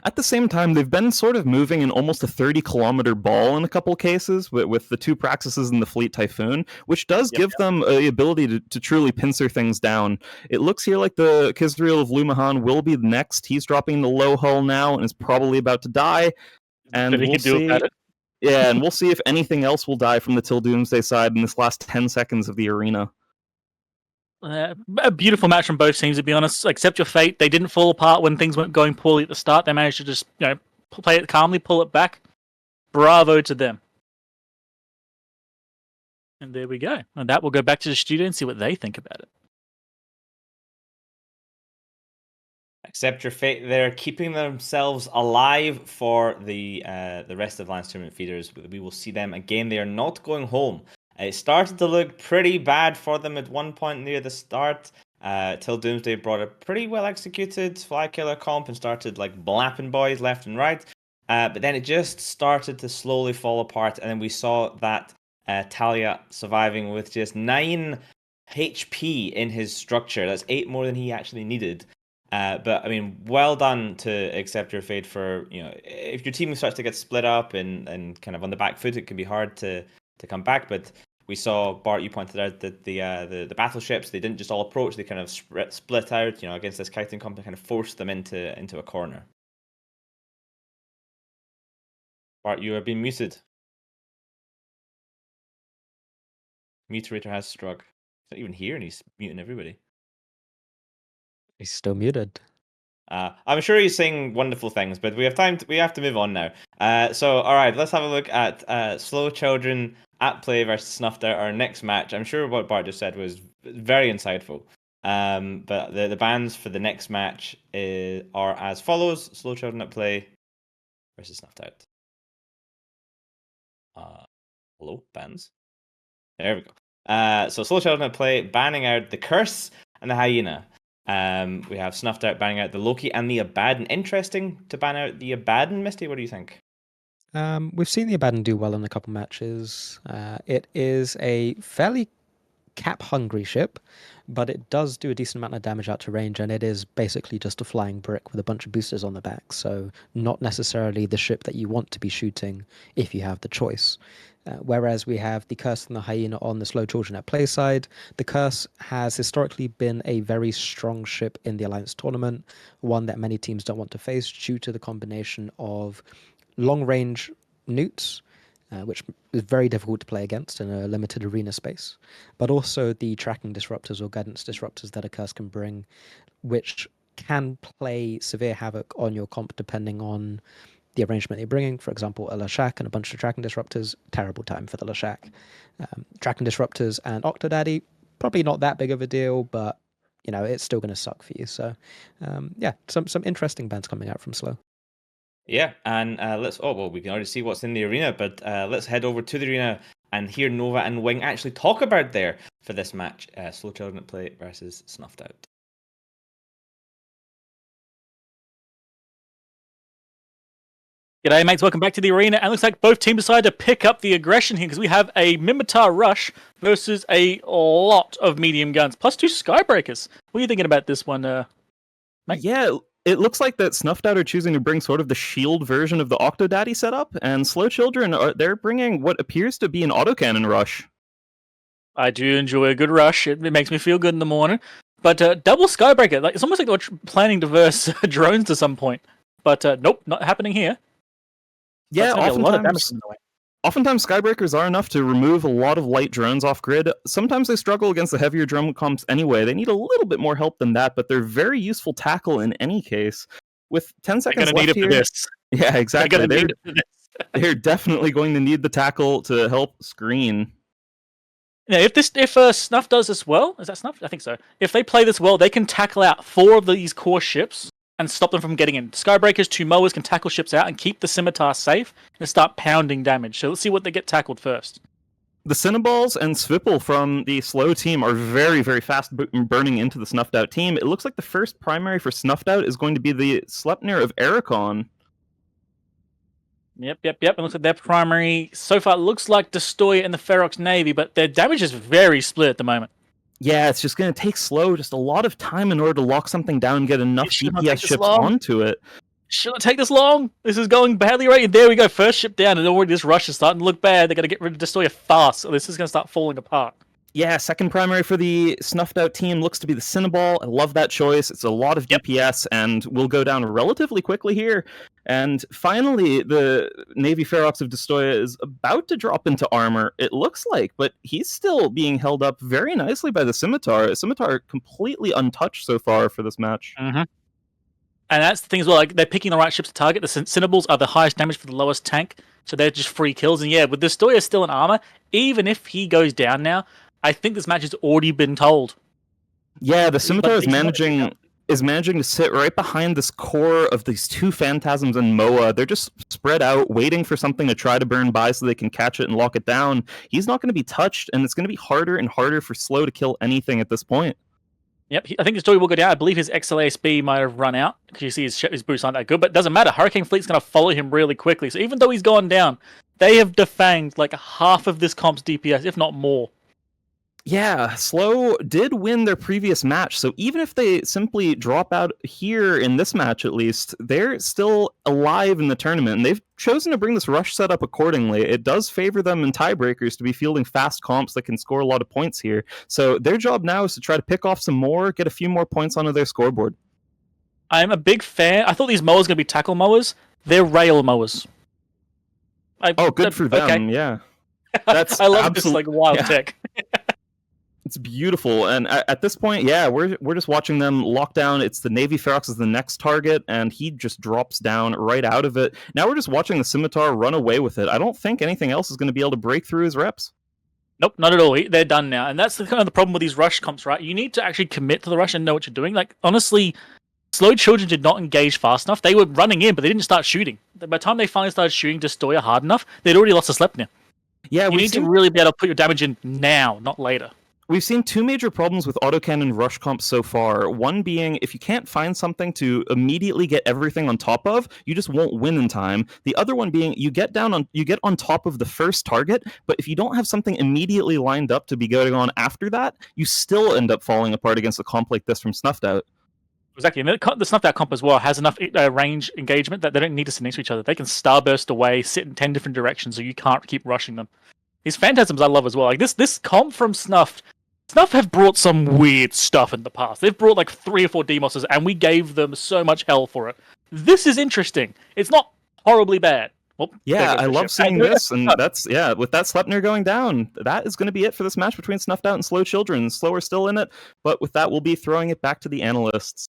At the same time, they've been sort of moving in almost a 30-kilometer ball in a couple cases with the 2 Praxises and the Fleet Typhoon, which does give them the ability to truly pincer things down. It looks here like the Kisriel of Lumahan will be next. He's dropping the low hull now and is probably about to die. And we'll see. Yeah, and we'll see if anything else will die from the Till Doomsday side in this last 10 seconds of the arena. A beautiful match from both teams, to be honest. Accept Your Fate. They didn't fall apart when things weren't going poorly at the start. They managed to just, play it calmly, pull it back. Bravo to them. And there we go. And that will go back to the studio and see what they think about it. Accept Your Fate. They're keeping themselves alive for the rest of Lance Tournament feeders. We will see them again. They are not going home. It started to look pretty bad for them at one point near the start. Till Doomsday brought a pretty well executed fly killer comp and started blapping boys left and right. But then it just started to slowly fall apart, and then we saw that Talia surviving with just 9 HP in his structure. That's 8 more than he actually needed. But I mean, well done to accept your fate for, if your team starts to get split up and kind of on the back foot, it can be hard to come back. But we saw, Bart, you pointed out that the battleships, they didn't just all approach, they kind of split out, against this kiting company, kind of forced them into a corner. Bart, you are being muted. Muterator has struck. He's not even here and he's muting everybody. He's still muted. I'm sure he's saying wonderful things, but we have to move on now. So, all right, let's have a look at Slow Children at play versus Snuffed Out, our next match. I'm sure what Bart just said was very insightful. But the bans for the next match are as follows: Slow Children at play versus Snuffed Out. Hello, bans. There we go. So Slow Children at play, banning out the Curse and the Hyena. We have Snuffed Out banning out the Loki and the Abaddon. Interesting to ban out the Abaddon, Misty. What do you think? We've seen the Abaddon do well in a couple matches. It is a fairly cap-hungry ship, but it does do a decent amount of damage out to range, and it is basically just a flying brick with a bunch of boosters on the back, so not necessarily the ship that you want to be shooting if you have the choice. Whereas we have the Curse and the Hyena on the Slow Children at play side. The Curse has historically been a very strong ship in the Alliance tournament, one that many teams don't want to face due to the combination of long-range newts, which is very difficult to play against in a limited arena space, but also the tracking disruptors or guidance disruptors that a Curse can bring, which can play severe havoc on your comp depending on the arrangement you're bringing. For example, a Lashak and a bunch of tracking disruptors, terrible time for the Lashak. Tracking disruptors and Octodaddy, probably not that big of a deal, but it's still going to suck for you. So some interesting bans coming out from Slow. Yeah, and we can already see what's in the arena, but let's head over to the arena and hear Nova and Wing actually talk about there for this match. Slow Children at play versus Snuffed Out. G'day mates, welcome back to the arena, and looks like both teams decided to pick up the aggression here because we have a Mimitar Rush versus a lot of medium guns, plus 2 Skybreakers. What are you thinking about this one, mate? Yeah, it looks like that Snuffed Out are choosing to bring sort of the shield version of the Octodaddy setup, and Slow Children, they're bringing what appears to be an autocannon rush. I do enjoy a good rush. It makes me feel good in the morning. But double Skybreaker, it's almost like they were planning to verse drones to some point. But nope, not happening here. Yeah, oftentimes Skybreakers are enough to remove a lot of light drones off grid. Sometimes they struggle against the heavier drone comps anyway. They need a little bit more help than that, but they're very useful tackle in any case. With 10 seconds left here, yeah, exactly. They're definitely going to need the tackle to help screen. Yeah, if Snuff does this well, is that Snuff? I think so. If they play this well, they can tackle out 4 of these core ships and stop them from getting in. Skybreakers, 2 mowers can tackle ships out and keep the Scimitar safe and start pounding damage. So let's see what they get tackled first. The Cinnaballs and Swipple from the Slow team are very, very fast burning into the Snuffed Out team. It looks like the first primary for Snuffed Out is going to be the Sleipnir of Ericon. Yep. It looks like their primary so far looks like Destroyer and the Ferox Navy, but their damage is very split at the moment. Yeah, it's just going to take Slow just a lot of time in order to lock something down and get enough DPS ships onto it. Shouldn't take this long. This is going badly right. There we go. First ship down, and already this rush is starting to look bad. They're going to get rid of Destroyer fast, so this is going to start falling apart. Yeah, second primary for the Snuffed Out team looks to be the Cinnaball. I love that choice. It's a lot of DPS and will go down relatively quickly here. And finally, the Navy Ferox of Destroyer is about to drop into armor, it looks like, but he's still being held up very nicely by the Scimitar. Scimitar completely untouched so far for this match. Mm-hmm. And that's the thing as well, like they're picking the right ships to target. The Cinnaballs are the highest damage for the lowest tank, so they're just free kills. And yeah, with Destroyer still in armor, even if he goes down now, I think this match has already been told. Yeah, the Scimitar is managing to sit right behind this core of these 2 Phantasms and Moa. They're just spread out, waiting for something to try to burn by so they can catch it and lock it down. He's not going to be touched, and it's going to be harder and harder for Slow to kill anything at this point. Yep, I think Destroyer will go down. I believe his XLASB might have run out, because you see his boosts aren't that good, but it doesn't matter. Hurricane Fleet's going to follow him really quickly. So even though he's gone down, they have defanged like half of this comp's DPS, if not more. Yeah, Slow did win their previous match, so even if they simply drop out here in this match at least, they're still alive in the tournament, and they've chosen to bring this rush setup accordingly. It does favor them in tiebreakers to be fielding fast comps that can score a lot of points here, so their job now is to try to pick off some more, get a few more points onto their scoreboard. I'm a big fan. I thought these mowers were going to be tackle mowers. They're rail mowers. Good for them, yeah. That's I love this like wild tech. It's beautiful, and at this point, yeah, we're just watching them lock down. It's the Navy Ferox as the next target, and he just drops down right out of it. Now we're just watching the Scimitar run away with it. I don't think anything else is going to be able to break through his reps. Nope, not at all. They're done now, and that's kind of the problem with these rush comps, right? You need to actually commit to the rush and know what you're doing. Like honestly, Slow Children did not engage fast enough. They were running in, but they didn't start shooting. By the time they finally started shooting Destroyer hard enough, they'd already lost a Sleipnir. Yeah, you need to really be able to put your damage in now, not later. We've seen two major problems with autocannon rush comps so far. One being, if you can't find something to immediately get everything on top of, you just won't win in time. The other one being, you get on top of the first target, but if you don't have something immediately lined up to be going on after that, you still end up falling apart against a comp like this from Snuffed Out. Exactly, and the Snuffed Out comp as well has enough range engagement that they don't need to sit next to each other. They can starburst away, sit in 10 different directions, so you can't keep rushing them. These Phantasms I love as well. Like this comp from Snuffed have brought some weird stuff in the past. They've brought like 3 or 4 Demosses, and we gave them so much hell for it. This is interesting. It's not horribly bad. Well, yeah, I love seeing this, and that's, with that Sleipnir going down, that is going to be it for this match between Snuffed Out and Slow Children. Slow are still in it, but with that, we'll be throwing it back to the analysts.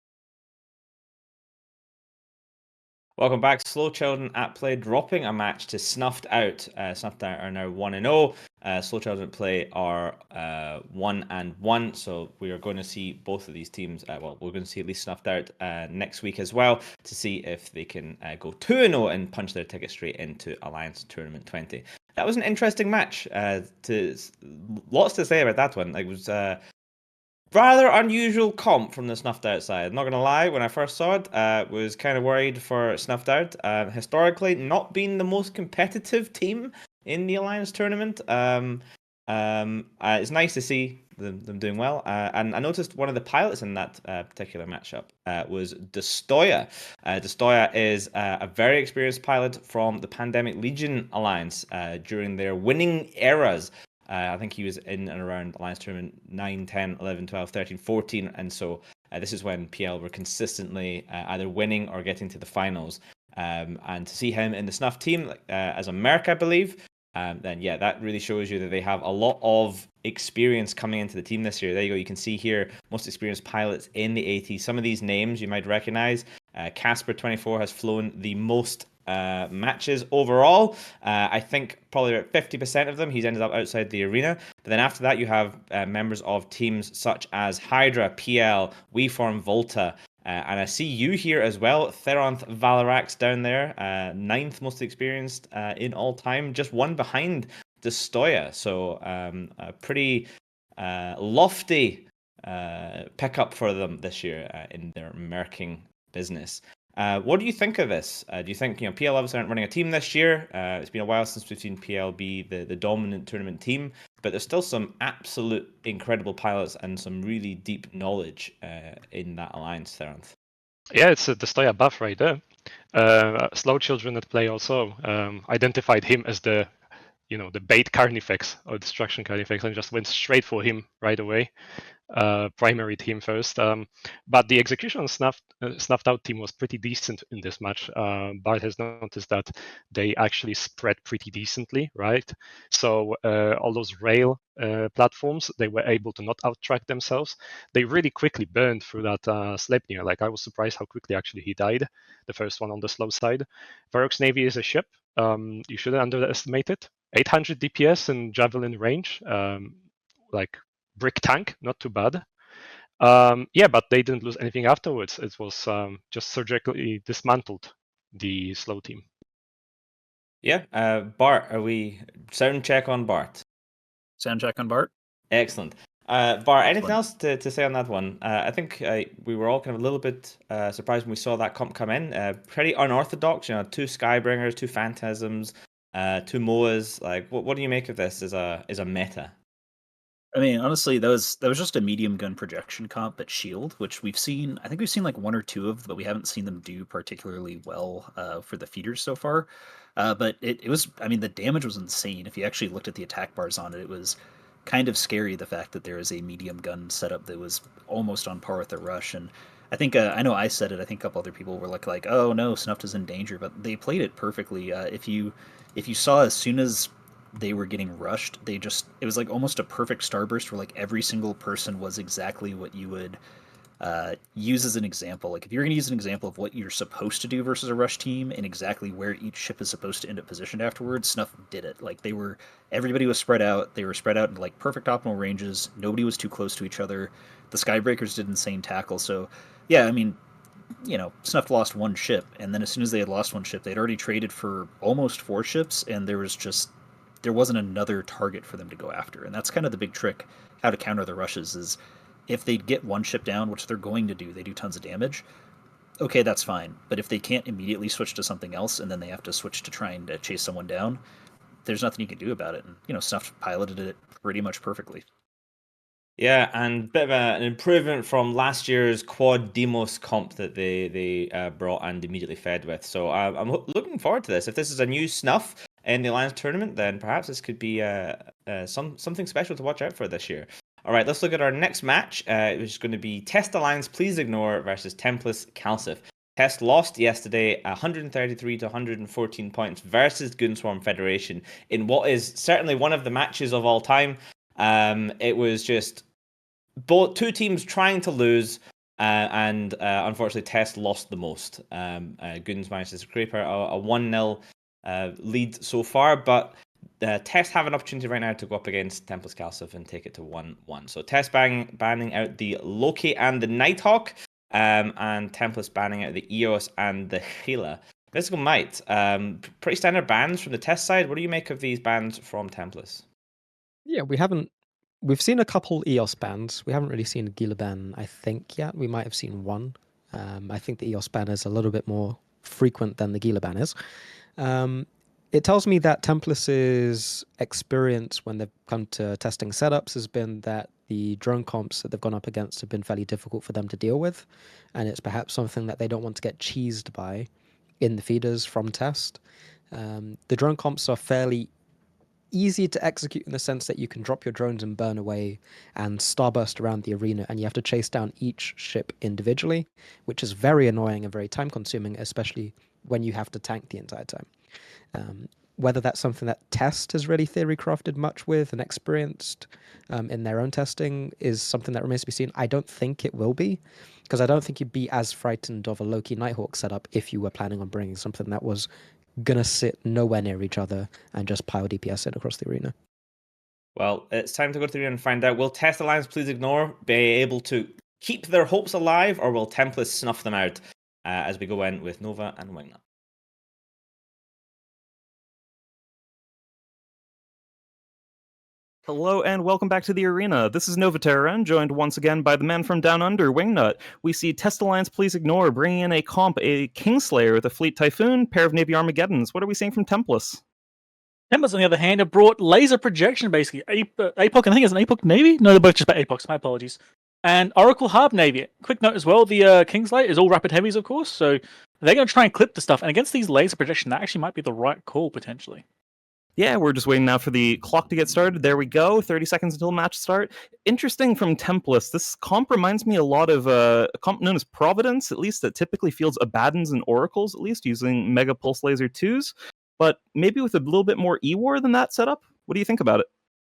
Welcome back. Slow Children at play, dropping a match to Snuffed Out. Snuffed Out are now 1-0. Slow Children at play are 1-1. So we are going to see both of these teams. We're going to see at least Snuffed Out next week as well to see if they can go 2-0 and punch their ticket straight into Alliance Tournament 20. That was an interesting match. Lots to say about that one. It was rather unusual comp from the Snuffed Out side. Not going to lie, when I first saw it, was kind of worried for Snuffed Out. Historically, not being the most competitive team in the Alliance tournament. It's nice to see them doing well. And I noticed one of the pilots in that particular matchup was Destroyer. Destroyer is a very experienced pilot from the Pandemic Legion Alliance during their winning eras. I think he was in and around Alliance Tournament 9, 10, 11, 12, 13, 14. And so this is when PL were consistently either winning or getting to the finals. And to see him in the Snuff team as a Merc, I believe, then yeah, that really shows you that they have a lot of experience coming into the team this year. There you go. You can see here most experienced pilots in the AT. Some of these names you might recognize. Casper24 has flown the most matches overall. I think probably about 50% of them he's ended up outside the arena. But then after that you have members of teams such as Hydra, PL, WeForm, Volta, and I see you here as well, Theronth Valarax down there, 9th most experienced in all time, just one behind Destroyer. So a pretty lofty pickup for them this year in their merking business. What do you think of this? Do you think, PL obviously aren't running a team this year? It's been a while since we've seen PL be the dominant tournament team, but there's still some absolute incredible pilots and some really deep knowledge in that alliance, Theronth. Yeah, it's the Stoya buff right there. Slow Children at play also identified him as the bait Carnifex or Destruction Carnifex and just went straight for him right away. Primary team first, but the execution on Snuffed Out team was pretty decent in this match. Bart has noticed that they actually spread pretty decently, right? So all those rail platforms, they were able to not outtrack themselves. They really quickly burned through that Sleipnir. Like, I was surprised how quickly actually he died, the first one on the slow side. Ferox Navy is a ship. You shouldn't underestimate it. 800 DPS and javelin range, like brick tank, not too bad. But they didn't lose anything afterwards. It was just surgically dismantled, the slow team. Yeah, Bart, are we sound check on Bart? Sound check on Bart. Excellent. Bart, anything else to say on that one? I think we were all kind of a little bit surprised when we saw that comp come in. Pretty unorthodox, 2 Skybringers, 2 Phantasms, 2 Moas. Like, what do you make of this as a meta? I mean, honestly, that was just a medium gun projection comp at Shield, which we've seen. I think we've seen like one or two of, but we haven't seen them do particularly well for the feeders so far. But it was, I mean, the damage was insane. If you actually looked at the attack bars on it, it was kind of scary. The fact that there is a medium gun setup that was almost on par with the rush, and I think I know I said it. I think a couple other people were like, "Oh no, Snuffed is in danger," but they played it perfectly. If you saw as soon as they were getting rushed, it was like almost a perfect starburst where like every single person was exactly what you would use as an example. Like if you're going to use an example of what you're supposed to do versus a rush team and exactly where each ship is supposed to end up positioned afterwards, Snuff did it. Like everybody was spread out. They were spread out in like perfect optimal ranges. Nobody was too close to each other. The Skybreakers did insane tackle. So yeah, I mean, Snuff lost one ship, and then as soon as they had lost one ship, they'd already traded for almost four ships, and there wasn't another target for them to go after. And that's kind of the big trick, how to counter the rushes, is if they get one ship down, which they're going to do, they do tons of damage. Okay, that's fine. But if they can't immediately switch to something else and then they have to switch to trying to chase someone down, there's nothing you can do about it. And, Snuff piloted it pretty much perfectly. Yeah, and bit of an improvement from last year's quad Demos comp that they brought and immediately fed with. So I'm looking forward to this. If this is a new Snuff in the Alliance tournament, then perhaps this could be something special to watch out for this year. All right, let's look at our next match, which is going to be Test Alliance Please Ignore versus Templis CALSF. Test lost yesterday 133 to 114 points versus Goonswarm Federation in what is certainly one of the matches of all time. It was just two teams trying to lose, and unfortunately Test lost the most. Goons managed to scrape out a 1-0 lead so far, but Test have an opportunity right now to go up against Templis CALSF and take it to 1-1. So Test banning out the Loki and the Nighthawk, and Templis banning out the Eos and the Gila. Mystical Might, pretty standard bans from the Test side. What do you make of these bans from Templis? Yeah, we've seen a couple EOS bans. We haven't really seen a Gila ban, I think, yet. We might have seen one. I think the EOS ban is a little bit more frequent than the Gila ban is. It tells me that Templis' experience when they've come to testing setups has been that the drone comps that they've gone up against have been fairly difficult for them to deal with, and it's perhaps something that they don't want to get cheesed by in the feeders from test. The drone comps are fairly easy to execute in the sense that you can drop your drones and burn away and starburst around the arena, and you have to chase down each ship individually, which is very annoying and very time consuming, especially when you have to tank the entire time. Whether that's something that Test has really theory crafted much with and experienced in their own testing is something that remains to be seen. I don't think it will be, because I don't think you'd be as frightened of a Loki Nighthawk setup if you were planning on bringing something that was gonna sit nowhere near each other and just pile DPS in across the arena. Well, it's time to go to the arena and find out. Will Test Alliance Please Ignore be able to keep their hopes alive, or will Templis snuff them out as we go in with Nova and Wingnut? Hello and welcome back to the arena. This is Novaterran, joined once again by the man from down under, Wingnut. We see Test Alliance Please Ignore bringing in a Kingslayer with a Fleet Typhoon, pair of Navy Armageddons. What are we seeing from Templis? Templis, on the other hand, have brought laser projection, basically. APOC, I think it's an APOC Navy? No, they're both just about APOCs, my apologies. And Oracle Harb Navy. Quick note as well, the Kingslayer is all rapid heavies, of course, so they're going to try and clip the stuff. And against these laser projection, that actually might be the right call, potentially. Yeah, we're just waiting now for the clock to get started. There we go, 30 seconds until match start. Interesting from Templis. This comp reminds me a lot of a comp known as Providence, at least that typically fields Abaddons and Oracles, at least using Mega Pulse Laser 2s, but maybe with a little bit more E-War than that setup. What do you think about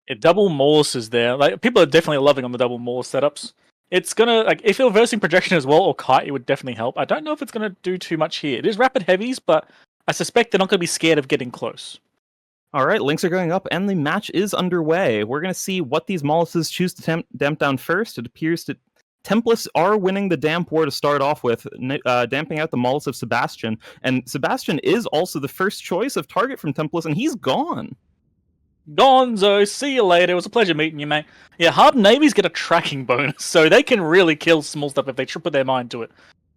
it? Double Morse is there. Like, people are definitely loving on the double Morse setups. It's gonna, like, if you're versing projection as well, or kite, it would definitely help. I don't know if it's gonna do too much here. It is rapid heavies, but I suspect they're not gonna be scared of getting close. All right, links are going up, and the match is underway. We're going to see what these Molluses choose to damp down first. It appears that Templis are winning the damp war to start off with, damping out the Mollus of Sebastian. And Sebastian is also the first choice of target from Templis, and he's gone. Gonzo, see you later. It was a pleasure meeting you, mate. Yeah, Hard Navies get a tracking bonus, so they can really kill small stuff if they put their mind to it.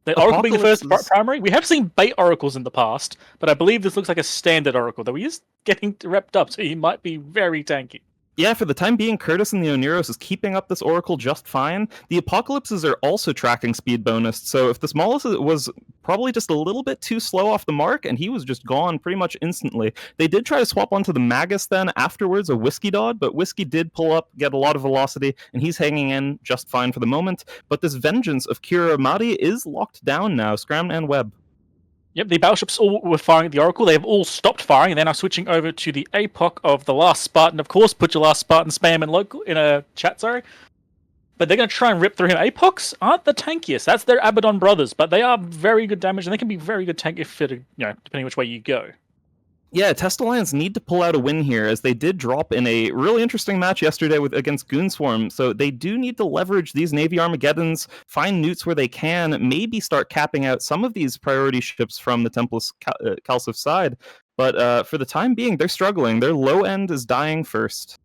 The Oracle being the first primary, we have seen bait Oracles in the past, but I believe this looks like a standard Oracle, though he is getting repped up, so he might be very tanky. Yeah, for the time being, Curtis and the Oneros is keeping up this Oracle just fine. The Apocalypses are also tracking speed bonus, so if this Mollis was probably just a little bit too slow off the mark, and he was just gone pretty much instantly. They did try to swap onto the Magus then afterwards, a Whiskey Dodd, but Whiskey did pull up, get a lot of velocity, and he's hanging in just fine for the moment. But this Vengeance of Kira Mari is locked down now, Scram and Webb. Yep, the battleships all were firing at the Oracle. They have all stopped firing, and they're now switching over to the APOC of the last Spartan. Of course, put your last Spartan spam in a chat, sorry. But they're going to try and rip through him. APOCs aren't the tankiest. That's their Abaddon brothers, but they are very good damage, and they can be very good tank if it, depending which way you go. Yeah, Test Alliance need to pull out a win here, as they did drop in a really interesting match yesterday against Goonswarm. So they do need to leverage these Navy Armageddons, find newts where they can, maybe start capping out some of these priority ships from the Templis CALSF side. But for the time being, they're struggling. Their low end is dying first.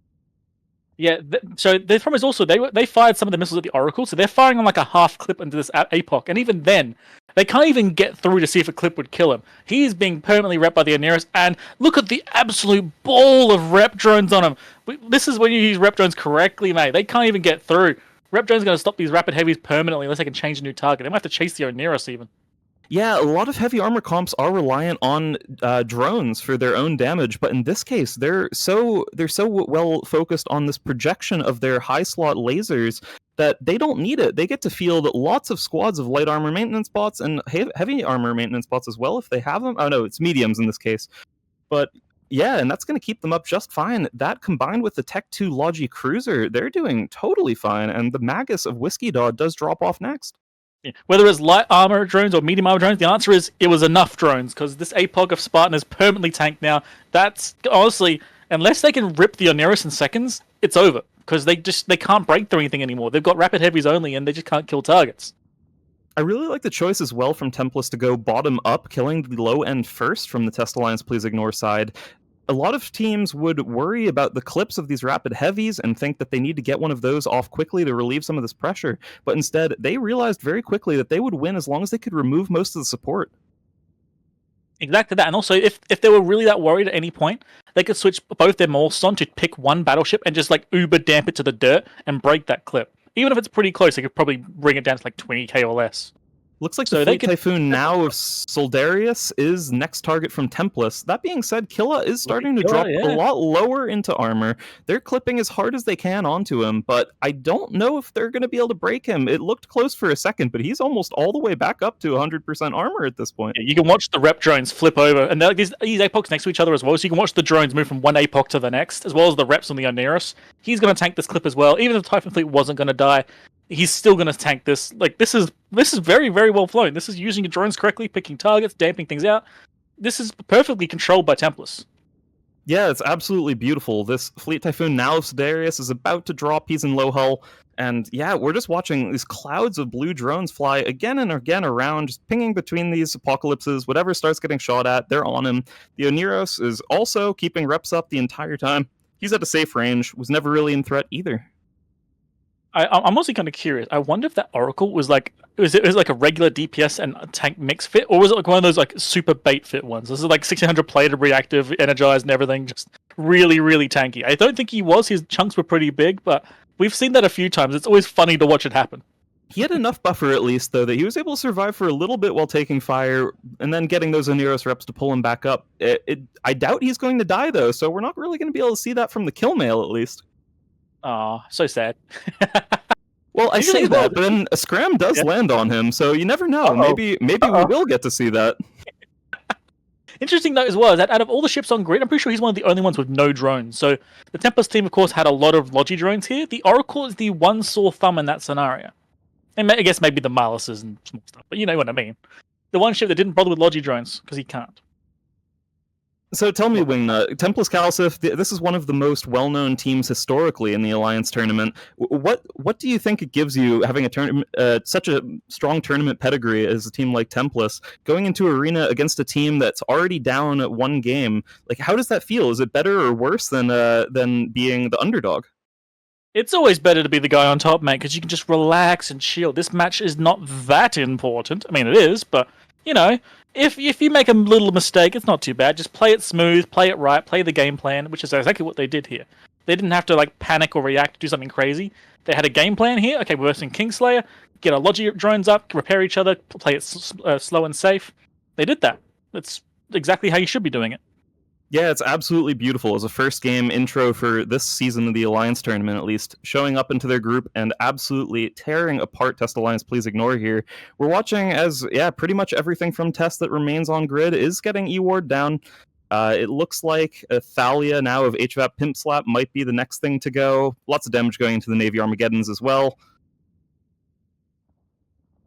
Yeah, so the problem is also they fired some of the missiles at the Oracle, so they're firing on like a half clip into this APOC, and even then, they can't even get through to see if a clip would kill him. He's being permanently repped by the Oneros, and look at the absolute ball of rep drones on him. This is when you use rep drones correctly, mate. They can't even get through. Rep drones are going to stop these rapid heavies permanently unless they can change a new target. They might have to chase the Oneros even. Yeah, a lot of heavy armor comps are reliant on drones for their own damage, but in this case, they're so well focused on this projection of their high slot lasers that they don't need it. They get to field lots of squads of light armor maintenance bots and heavy armor maintenance bots as well if they have them. Oh no, it's mediums in this case. But yeah, and that's going to keep them up just fine. That combined with the Tech 2 Logi Cruiser, they're doing totally fine, and the Magus of Whiskey Dodd does drop off next. Yeah. Whether it's light armor drones or medium armor drones, the answer is it was enough drones, because this APOC of Spartan is permanently tanked now. That's honestly, unless they can rip the Oneros in seconds, it's over, because they can't break through anything anymore. They've got rapid heavies only, and they just can't kill targets. I really like the choice as well from Templis to go bottom up, killing the low end first from the Test Alliance Please Ignore side. A lot of teams would worry about the clips of these rapid heavies and think that they need to get one of those off quickly to relieve some of this pressure, but instead they realized very quickly that they would win as long as they could remove most of the support. Exactly that, and also if they were really that worried at any point, they could switch both their morphs on to pick one battleship and just like uber damp it to the dirt and break that clip. Even if it's pretty close, they could probably bring it down to like 20k or less. Looks like the Fleet Typhoon now of Soldarius is next target from Templis. That being said, Killa is starting to drop a lot lower into armor. They're clipping as hard as they can onto him, but I don't know if they're going to be able to break him. It looked close for a second, but he's almost all the way back up to 100% armor at this point. Yeah, you can watch the rep drones flip over, and they're like these APOCs next to each other as well, so you can watch the drones move from one APOC to the next, as well as the reps on the Oneros. He's going to tank this clip as well. Even if the Typhon Fleet wasn't going to die, he's still going to tank this. Like, this is very, very well flown. This is using your drones correctly, picking targets, damping things out. This is perfectly controlled by Templis. Yeah, it's absolutely beautiful. This Fleet Typhoon now of Sidarius is about to drop. He's in low hull. And yeah, we're just watching these clouds of blue drones fly again and again around, just pinging between these apocalypses. Whatever starts getting shot at, they're on him. The Oneros is also keeping reps up the entire time. He's at a safe range, was never really in threat either. I'm also kind of curious. I wonder if that Oracle was like, was it like a regular DPS and a tank mix fit, or was it like one of those like super bait fit ones? This is like 1600 plated, reactive, energized, and everything, just really, really tanky. I don't think he was. His chunks were pretty big, but we've seen that a few times. It's always funny to watch it happen. He had enough buffer at least, though, that he was able to survive for a little bit while taking fire, and then getting those Oneros reps to pull him back up. I doubt he's going to die, though, so we're not really going to be able to see that from the kill mail, at least. Aw, so sad. Well, I say that, but then a scram does land on him, so you never know. Maybe we will get to see that. Interesting note as well is that out of all the ships on grid, I'm pretty sure he's one of the only ones with no drones. So the Templis team, of course, had a lot of Logi drones here. The Oracle is the one sore thumb in that scenario. And I guess maybe the Malices and small stuff, but you know what I mean. The one ship that didn't bother with Logi drones, because he can't. So tell me, Wingnut, Templis CALSF, this is one of the most well-known teams historically in the Alliance tournament. What do you think it gives you, having a such a strong tournament pedigree as a team like Templis, going into arena against a team that's already down at one game? Like, how does that feel? Is it better or worse than being the underdog? It's always better to be the guy on top, mate, because you can just relax and chill. This match is not that important. I mean, it is, but, you know, if you make a little mistake, it's not too bad. Just play it smooth, play it right, play the game plan, which is exactly what they did here. They didn't have to like panic or react, do something crazy. They had a game plan here. Okay, we're versing Kingslayer, get our Logi drones up, repair each other, play it slow and safe. They did that. That's exactly how you should be doing it. Yeah, it's absolutely beautiful as a first game intro for this season of the Alliance tournament, at least, showing up into their group and absolutely tearing apart Test Alliance Please Ignore here. We're watching as, pretty much everything from Test that remains on grid is getting E-Ward down. It looks like Thalia now of HVAP Pimp Slap might be the next thing to go. Lots of damage going into the Navy Armageddons as well.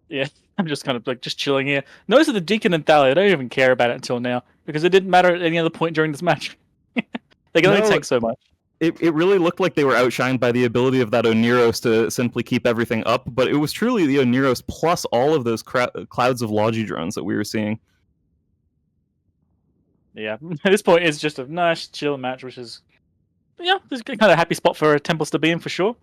Yeah, I'm just kind of like just chilling here. Notice that the Deacon and Thalia, I don't even care about it until now because it didn't matter at any other point during this match. They can only take so much. It really looked like they were outshined by the ability of that Oniros to simply keep everything up, but it was truly the Oniros plus all of those clouds of Logi drones that we were seeing. Yeah, at this point it's just a nice chill match, which is this is kind of a happy spot for Templis to be in for sure.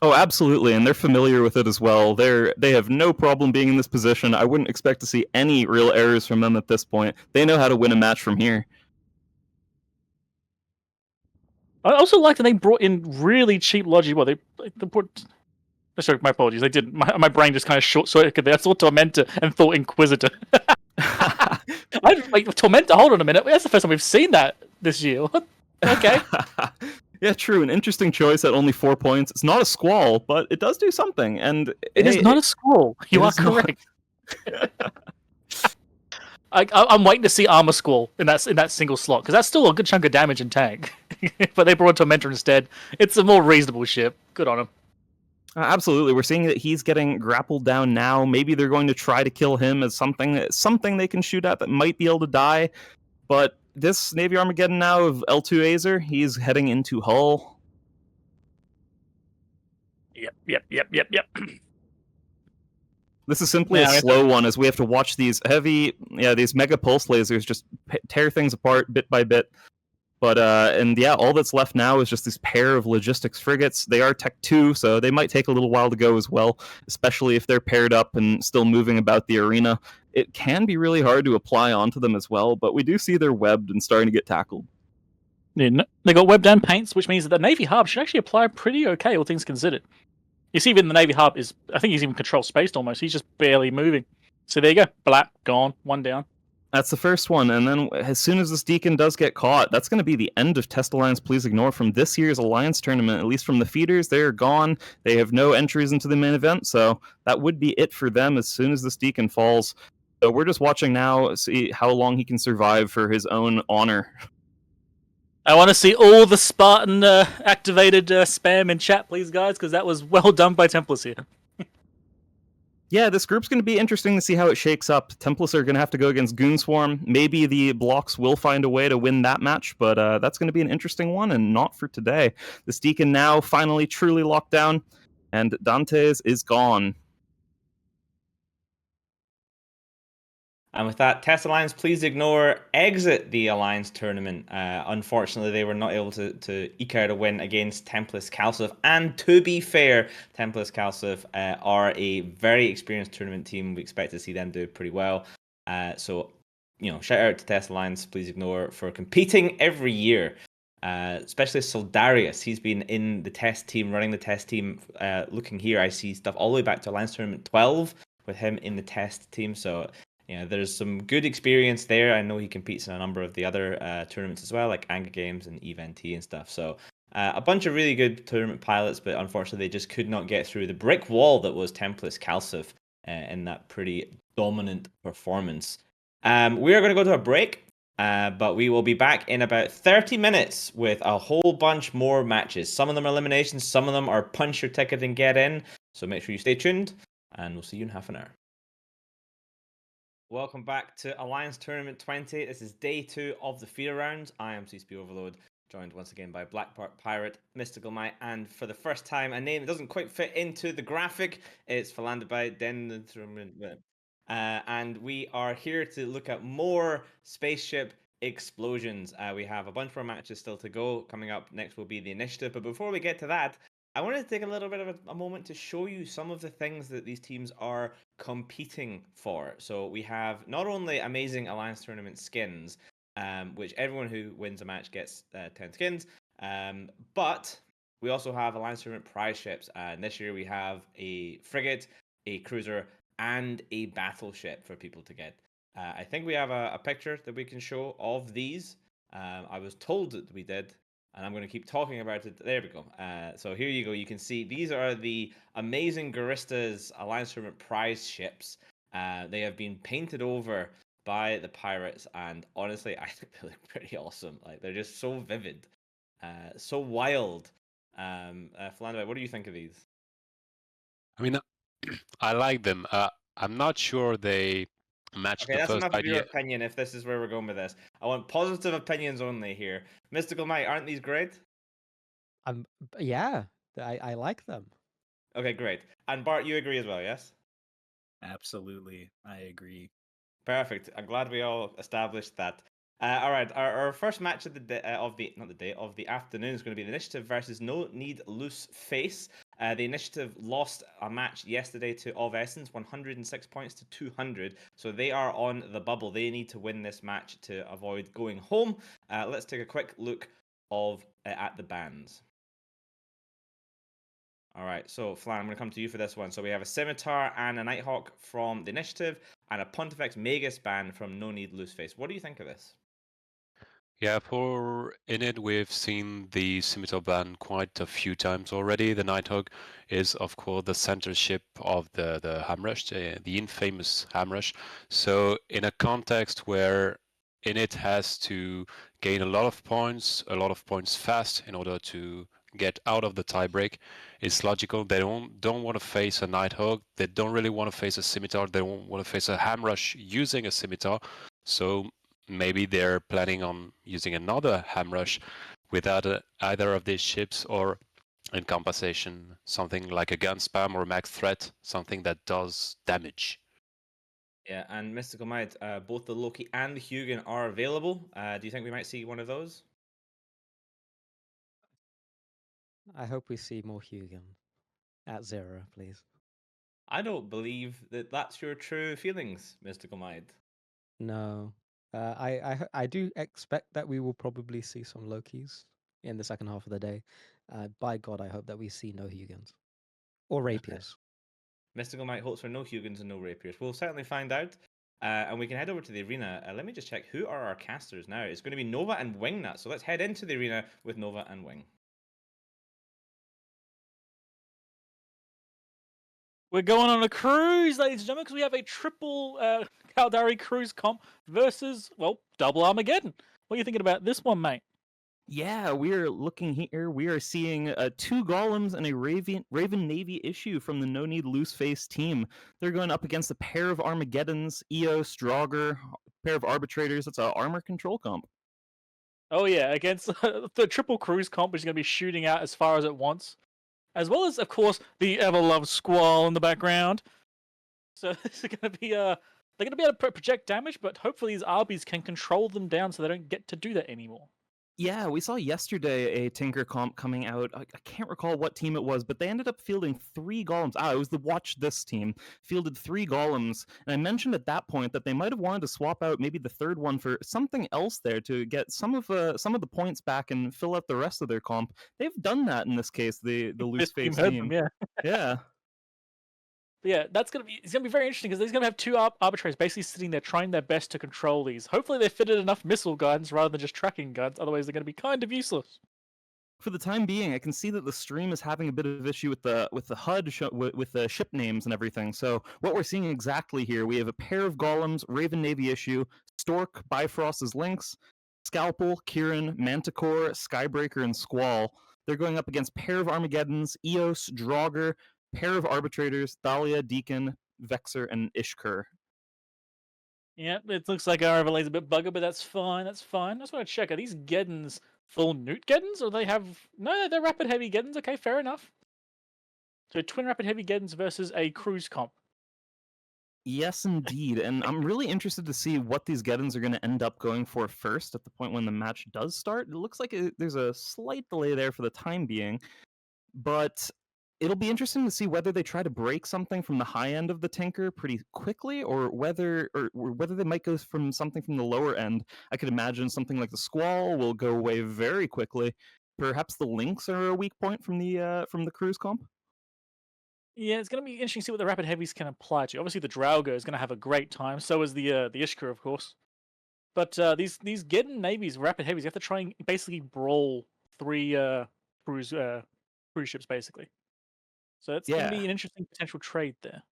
Oh, absolutely, and they're familiar with it as well. They have no problem being in this position. I wouldn't expect to see any real errors from them at this point. They know how to win a match from here. I also like that they brought in really cheap Logi. Well, they brought. Sorry, my apologies. They didn't. My brain just kind of short-circuited. I saw Tormentor and thought Inquisitor. I like Tormentor. Hold on a minute. That's the first time we've seen that this year. Okay. Yeah, true. An interesting choice at only 4 points. It's not a Squall, but it does do something. And it is not a Squall. You are correct. I'm waiting to see Armor Squall in that single slot because that's still a good chunk of damage and tank. But they brought Tormentor instead. It's a more reasonable ship. Good on him. Absolutely. We're seeing that he's getting grappled down now. Maybe they're going to try to kill him as something they can shoot at that might be able to die. But this Navy Armageddon now of L2 Azer, he's heading into Hull. Yep. This is simply a slow one as we have to watch these these mega pulse lasers just tear things apart bit by bit. But all that's left now is just this pair of logistics frigates. They are Tech 2, so they might take a little while to go as well, especially if they're paired up and still moving about the arena. It can be really hard to apply onto them as well, but we do see they're webbed and starting to get tackled. Yeah, they got webbed and paints, which means that the Navy hub should actually apply pretty okay, all things considered. You see, even the Navy hub I think he's even control spaced almost. He's just barely moving. So there you go, blap, gone, one down. That's the first one, and then as soon as this Deacon does get caught, that's going to be the end of Test Alliance Please Ignore from this year's Alliance tournament. At least from the feeders, they are gone. They have no entries into the main event, so that would be it for them as soon as this Deacon falls. So we're just watching now, see how long he can survive for his own honor. I want to see all the Spartan activated spam in chat, please, guys, because that was well done by Templis here. Yeah, this group's going to be interesting to see how it shakes up. Templis are going to have to go against Goonswarm. Maybe the blocks will find a way to win that match, but that's going to be an interesting one, and not for today. This Deacon now finally truly locked down, and Dantes is gone. And with that, Test Alliance Please Ignore exit the Alliance tournament. Unfortunately, they were not able to eke out a win against Templis CALSF. And to be fair, Templis CALSF are a very experienced tournament team. We expect to see them do pretty well. So, shout out to Test Alliance Please Ignore for competing every year. Especially Soldarius. He's been in the test team, running the test team. Looking here, I see stuff all the way back to Alliance Tournament 12 with him in the test team. So, there's some good experience there. I know he competes in a number of the other tournaments as well, like Anga Games and Event and stuff. So a bunch of really good tournament pilots, but unfortunately they just could not get through the brick wall that was Templis CALSF in that pretty dominant performance. We are going to go to a break, but we will be back in about 30 minutes with a whole bunch more matches. Some of them are eliminations, some of them are punch your ticket and get in. So make sure you stay tuned, and we'll see you in half an hour. Welcome back to Alliance Tournament 20. This is day 2 of the feeder rounds. I am CSP Overload, joined once again by Black Pirate, Mystical Might, and for the first time, a name that doesn't quite fit into the graphic. It's Philander by Den. And we are here to look at more spaceship explosions. We have a bunch more matches still to go. Coming up next will be the initiative. But before we get to that, I wanted to take a little bit of a moment to show you some of the things that these teams are competing for. So we have not only amazing Alliance Tournament skins, which everyone who wins a match gets 10 skins, But we also have Alliance Tournament prize ships. And this year we have a frigate, a cruiser, and a battleship for people to get. I think we have a picture that we can show of these. I was told that we did, and I'm going to keep talking about it. There we go. So here you go. You can see these are the amazing Garistas Alliance Tournament prize ships. They have been painted over by the pirates, and honestly, I think they look pretty awesome. Like, they're just so vivid, so wild. Flandre, what do you think of these? I mean, I like them. I'm not sure they match Okay, the that's first enough of your idea. opinion. If this is where we're going with this, I want positive opinions only here. Mystical Might, aren't these great? Yeah, I like them. Okay, great. And Bart, you agree as well, yes? Absolutely, I agree. Perfect. I'm glad we all established that. All right, our first match of the day, of the afternoon is going to be the Initiative versus No Need Loose Face. The Initiative lost a match yesterday to Of Essence, 106 points to 200. So they are on the bubble. They need to win this match to avoid going home. Let's take a quick look at the bands. All right, so Flan, I'm going to come to you for this one. So we have a Scimitar and a Nighthawk from the Initiative, and a Pontifex Magus band from No Need Loose Face. What do you think of this? Yeah, for Init, we've seen the Scimitar ban quite a few times already. The Nighthawk is, of course, the center ship of the Hamrush, the infamous Hamrush. So in a context where Init has to gain a lot of points fast in order to get out of the tiebreak, it's logical. They don't want to face a Nighthawk. They don't really want to face a Scimitar. They don't want to face a Hamrush using a Scimitar. So maybe they're planning on using another Hamrush without either of these ships, or in compensation, something like a gun spam or a max threat, something that does damage. Yeah, and Mystical Might, both the Loki and the Hugin are available. Do you think we might see one of those? I hope we see more Hugin at 0, please. I don't believe that that's your true feelings, Mystical Might. No. I do expect that we will probably see some Lokis in the second half of the day. By God, I hope that we see no Hugins. Or Rapiers. Mystical Might hopes for no Hugins and no Rapiers. We'll certainly find out. And we can head over to the arena. Let me just check, who are our casters now? It's going to be Nova and Wingnut. So let's head into the arena with Nova and Wing. We're going on a cruise, ladies and gentlemen, because we have a triple Caldari cruise comp versus, well, double Armageddon. What are you thinking about this one, mate? Yeah, we are looking here. We are seeing 2 Golems and a Raven Navy issue from the No Need Loose Face team. They're going up against a pair of Armageddons, Eos, Draugr, pair of Arbitrators. That's a armor control comp. Oh yeah, against the triple cruise comp, which is going to be shooting out as far as it wants. As well as, of course, the ever-loved Squall in the background. So this is going to be they're going to be able to project damage, but hopefully these Arbies can control them down so they don't get to do that anymore. Yeah, we saw yesterday a Tinker comp coming out. I can't recall what team it was, but they ended up fielding 3 Golems. It was the Watch This team. Fielded 3 Golems. And I mentioned at that point that they might have wanted to swap out maybe the third one for something else there to get some of the points back and fill out the rest of their comp. They've done that in this case, the Loose Face team. Yeah. Yeah. But yeah, it's gonna be very interesting because they're gonna have 2 arbitrators basically sitting there trying their best to control these. Hopefully they fitted enough missile guns rather than just tracking guns. Otherwise they're gonna be kind of useless. For the time being, I can see that the stream is having a bit of issue with the HUD with the ship names and everything. So what we're seeing exactly here, we have a pair of Golems, Raven Navy issue, Stork, Bifrost as Lynx, Scalpel, Kieran, Manticore, Skybreaker, and Squall. They're going up against pair of Armageddons, Eos, Draugr, pair of Arbitrators, Thalia, Deacon, Vexer, and Ishkur. Yeah, it looks like our overlay's a bit bugger, but that's fine. That's fine. I just want to check: are these Geddons full Newt Geddons, or they have they're rapid heavy Geddons? Okay, fair enough. So twin rapid heavy Geddons versus a cruise comp. Yes, indeed. And I'm really interested to see what these Geddons are going to end up going for first at the point when the match does start. It looks like there's a slight delay there for the time being, but it'll be interesting to see whether they try to break something from the high end of the Tinker pretty quickly, or whether they might go from something from the lower end. I could imagine something like the Squall will go away very quickly, perhaps the links are a weak point from the cruise comp. Yeah, it's going to be interesting to see what the rapid heavies can apply to. Obviously, the Draugr is going to have a great time. So is the Ishka, of course. But these Geddon navies, rapid heavies, you have to try and basically brawl 3 cruise ships, basically. So it's going to be an interesting potential trade there.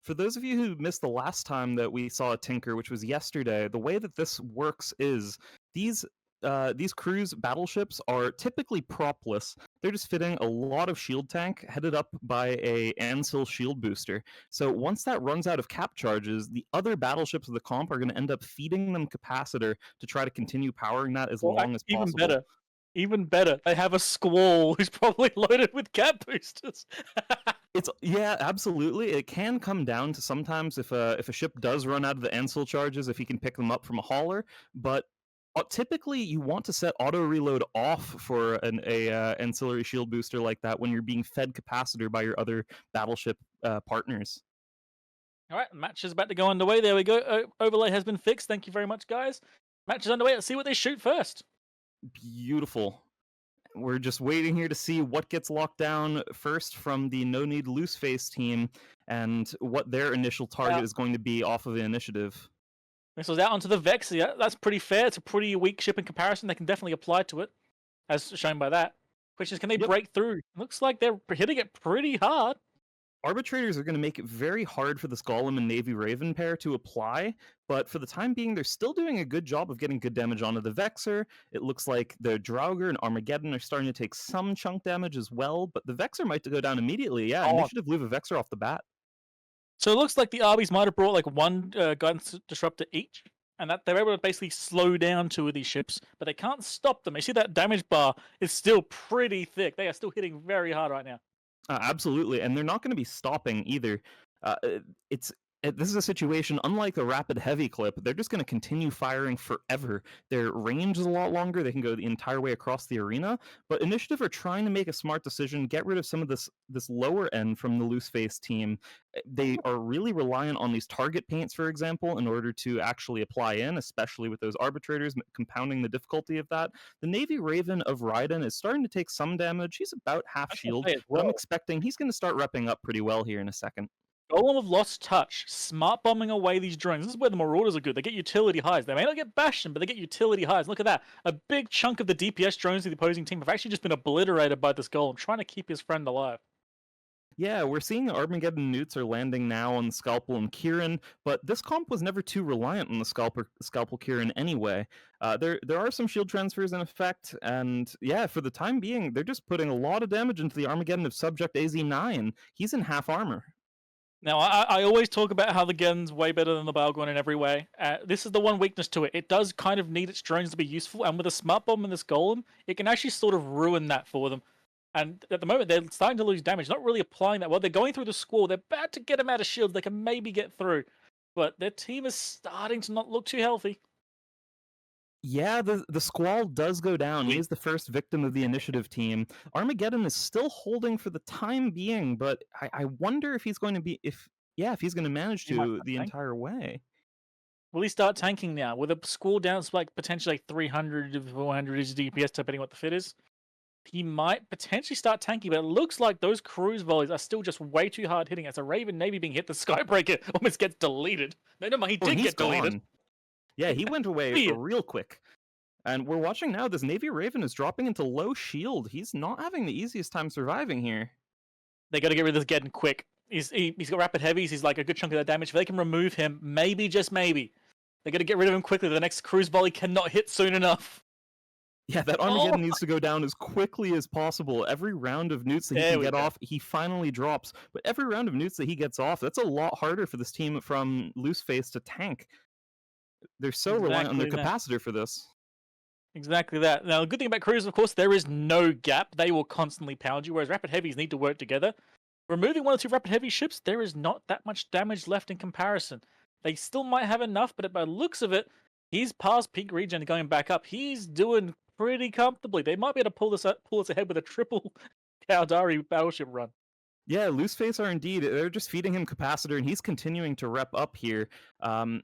For those of you who missed the last time that we saw a Tinker, which was yesterday, the way that this works is these cruise battleships are typically propless. They're just fitting a lot of shield tank headed up by a Ansil shield booster. So once that runs out of cap charges, the other battleships of the comp are going to end up feeding them capacitor to try to continue powering that as long as possible. Even better, they have a Squall who's probably loaded with cap boosters. Yeah, absolutely. It can come down to sometimes if a ship does run out of the Ansil charges, if he can pick them up from a hauler, but typically you want to set auto reload off for an ancillary shield booster like that when you're being fed capacitor by your other battleship partners. All right, match is about to go underway. There we go. Overlay has been fixed. Thank you very much, guys. Match is underway. Let's see what they shoot first. Beautiful. We're just waiting here to see what gets locked down first from the No Need Loose Face team and what their initial target is going to be off of the initiative. Missiles out onto the Vex. Yeah, that's pretty fair. It's a pretty weak ship in comparison. They can definitely apply to it, as shown by that. Question is, can they break through? Looks like they're hitting it pretty hard. Arbitrators are going to make it very hard for this Golem and Navy Raven pair to apply, but for the time being, they're still doing a good job of getting good damage onto the Vexer. It looks like the Draugr and Armageddon are starting to take some chunk damage as well, but the Vexer might go down immediately. Yeah, Initiative leave a Vexer off the bat. So it looks like the Arbies might have brought like one guidance disruptor each, and that they're able to basically slow down 2 of these ships, but they can't stop them. You see that damage bar is still pretty thick. They are still hitting very hard right now. Absolutely, and they're not going to be stopping either. This is a situation, unlike the rapid heavy clip, they're just going to continue firing forever. Their range is a lot longer. They can go the entire way across the arena, but Initiative are trying to make a smart decision, get rid of some of this lower end from the loose face team. They are really reliant on these target paints, for example, in order to actually apply in, especially with those arbitrators compounding the difficulty of that. The Navy Raven of Raiden is starting to take some damage. He's about half shield, but I'm expecting he's going to start repping up pretty well here in a second. Golem have lost touch, smart bombing away these drones. This is where the Marauders are good. They get utility highs. They may not get bastion, but they get utility highs. Look at that. A big chunk of the DPS drones of the opposing team have actually just been obliterated by this Golem, trying to keep his friend alive. Yeah, we're seeing Armageddon newts are landing now on Scalpel and Kieran, but this comp was never too reliant on the Scalpel Kieran anyway. There are some shield transfers in effect, and yeah, for the time being, they're just putting a lot of damage into the Armageddon of Subject AZ9. He's in half armor. Now, I always talk about how the Gen's way better than the Balgon in every way. This is the one weakness to it. It does kind of need its drones to be useful, and with a smart bomb and this Golem, it can actually sort of ruin that for them. And at the moment, they're starting to lose damage, not really applying that well. They're going through the Squall. They're about to get them out of shields. They can maybe get through. But their team is starting to not look too healthy. Yeah, the Squall does go down. He is the first victim of the initiative team. Armageddon is still holding for the time being, but I wonder if he's going to be if he's going to manage to the entire way. Will he start tanking now? With a Squall down to like potentially like 300 to 400 DPS, depending what the fit is? He might potentially start tanking, but it looks like those cruise volleys are still just way too hard hitting. As a Raven Navy being hit, the Skybreaker almost gets deleted. No, he did get deleted. Yeah, he went away real quick. And we're watching now, this Navy Raven is dropping into low shield. He's not having the easiest time surviving here. They got to get rid of this Geddon quick. He's got rapid heavies. He's like a good chunk of that damage. If they can remove him, maybe, just maybe, they got to get rid of him quickly. The next cruise volley cannot hit soon enough. Yeah, that Armageddon needs to go down as quickly as possible. Every round of newts that he can get off, he finally drops. But every round of newts that he gets off, that's a lot harder for this team from Loose Face to tank. They're so reliant on their capacitor for this. Exactly that. Now, the good thing about cruisers, of course, there is no gap. They will constantly pound you, whereas rapid heavies need to work together. Removing 1 or 2 rapid heavy ships, there is not that much damage left in comparison. They still might have enough, but by the looks of it, he's past peak regen and going back up. He's doing pretty comfortably. They might be able to pull us ahead with a triple Caldari battleship run. Yeah, Looseface are indeed. They're just feeding him capacitor, and he's continuing to rep up here.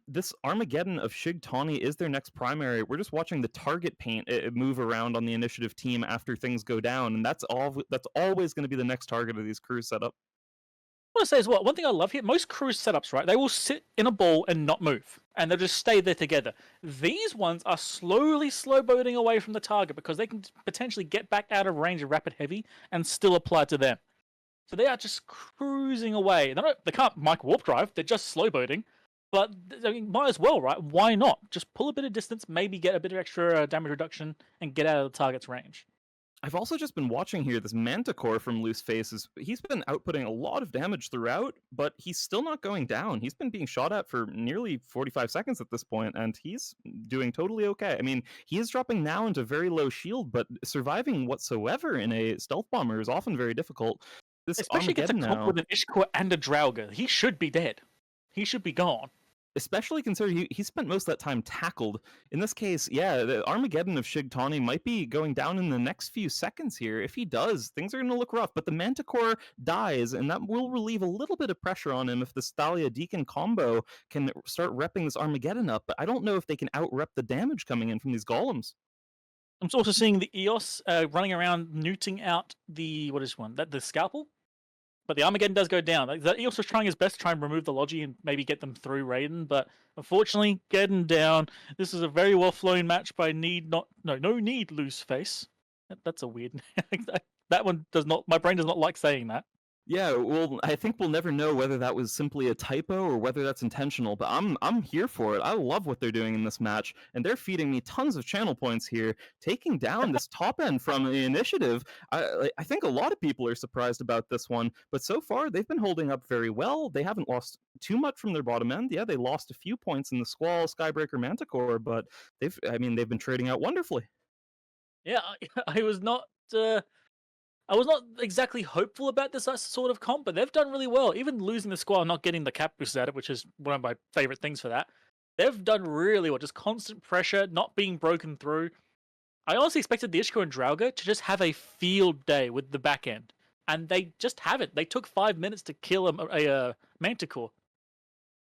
This Armageddon of Shig Tawny is their next primary. We're just watching the target paint move around on the initiative team after things go down, and that's always going to be the next target of these crew setup. I want to say as well, one thing I love here, most crew setups, right, they will sit in a ball and not move, and they'll just stay there together. These ones are slowly slow boating away from the target because they can potentially get back out of range of rapid heavy and still apply to them. So they are just cruising away. They can't mic warp drive, they're just slow boating. But, I mean, might as well, right? Why not? Just pull a bit of distance, maybe get a bit of extra damage reduction, and get out of the target's range. I've also just been watching here this Manticore from Looseface. He's been outputting a lot of damage throughout, but he's still not going down. He's been being shot at for nearly 45 seconds at this point, and he's doing totally okay. I mean, he is dropping now into very low shield, but surviving whatsoever in a stealth bomber is often very difficult. This Especially against a comp now, with an Ishkur and a Draugr. He should be dead. He should be gone. especially considering he spent most of that time tackled. In this case, yeah, the Armageddon of Shig Tawny might be going down in the next few seconds here. If he does, things are going to look rough, but the Manticore dies, and that will relieve a little bit of pressure on him if the Thalia Deacon combo can start repping this Armageddon up, but I don't know if they can out-rep the damage coming in from these golems. I'm also seeing the Eos running around neuting out the, what is one? The Scalpel? But the Armageddon does go down. Like, the Eos was trying his best to try and remove the Logi and maybe get them through Raiden, but unfortunately, getting down. This is a very well flown match by No Need Looseface. That's a weird. That one does not. My brain does not like saying that. Yeah, well, I think we'll never know whether that was simply a typo or whether that's intentional, but I'm here for it. I love what they're doing in this match, and they're feeding me tons of channel points here, taking down this top end from the initiative. I think a lot of people are surprised about this one, but so far they've been holding up very well. They haven't lost too much from their bottom end. Yeah, they lost a few points in the Squall, Skybreaker, Manticore, but they've been trading out wonderfully. Yeah, I was not. I was not exactly hopeful about this sort of comp, but they've done really well. Even losing the Squall, not getting the cap boost at it, which is one of my favorite things for that. They've done really well. Just constant pressure, not being broken through. I honestly expected the Ishkur and Draugr to just have a field day with the back end, and they just haven't. They took 5 minutes to kill a Manticore.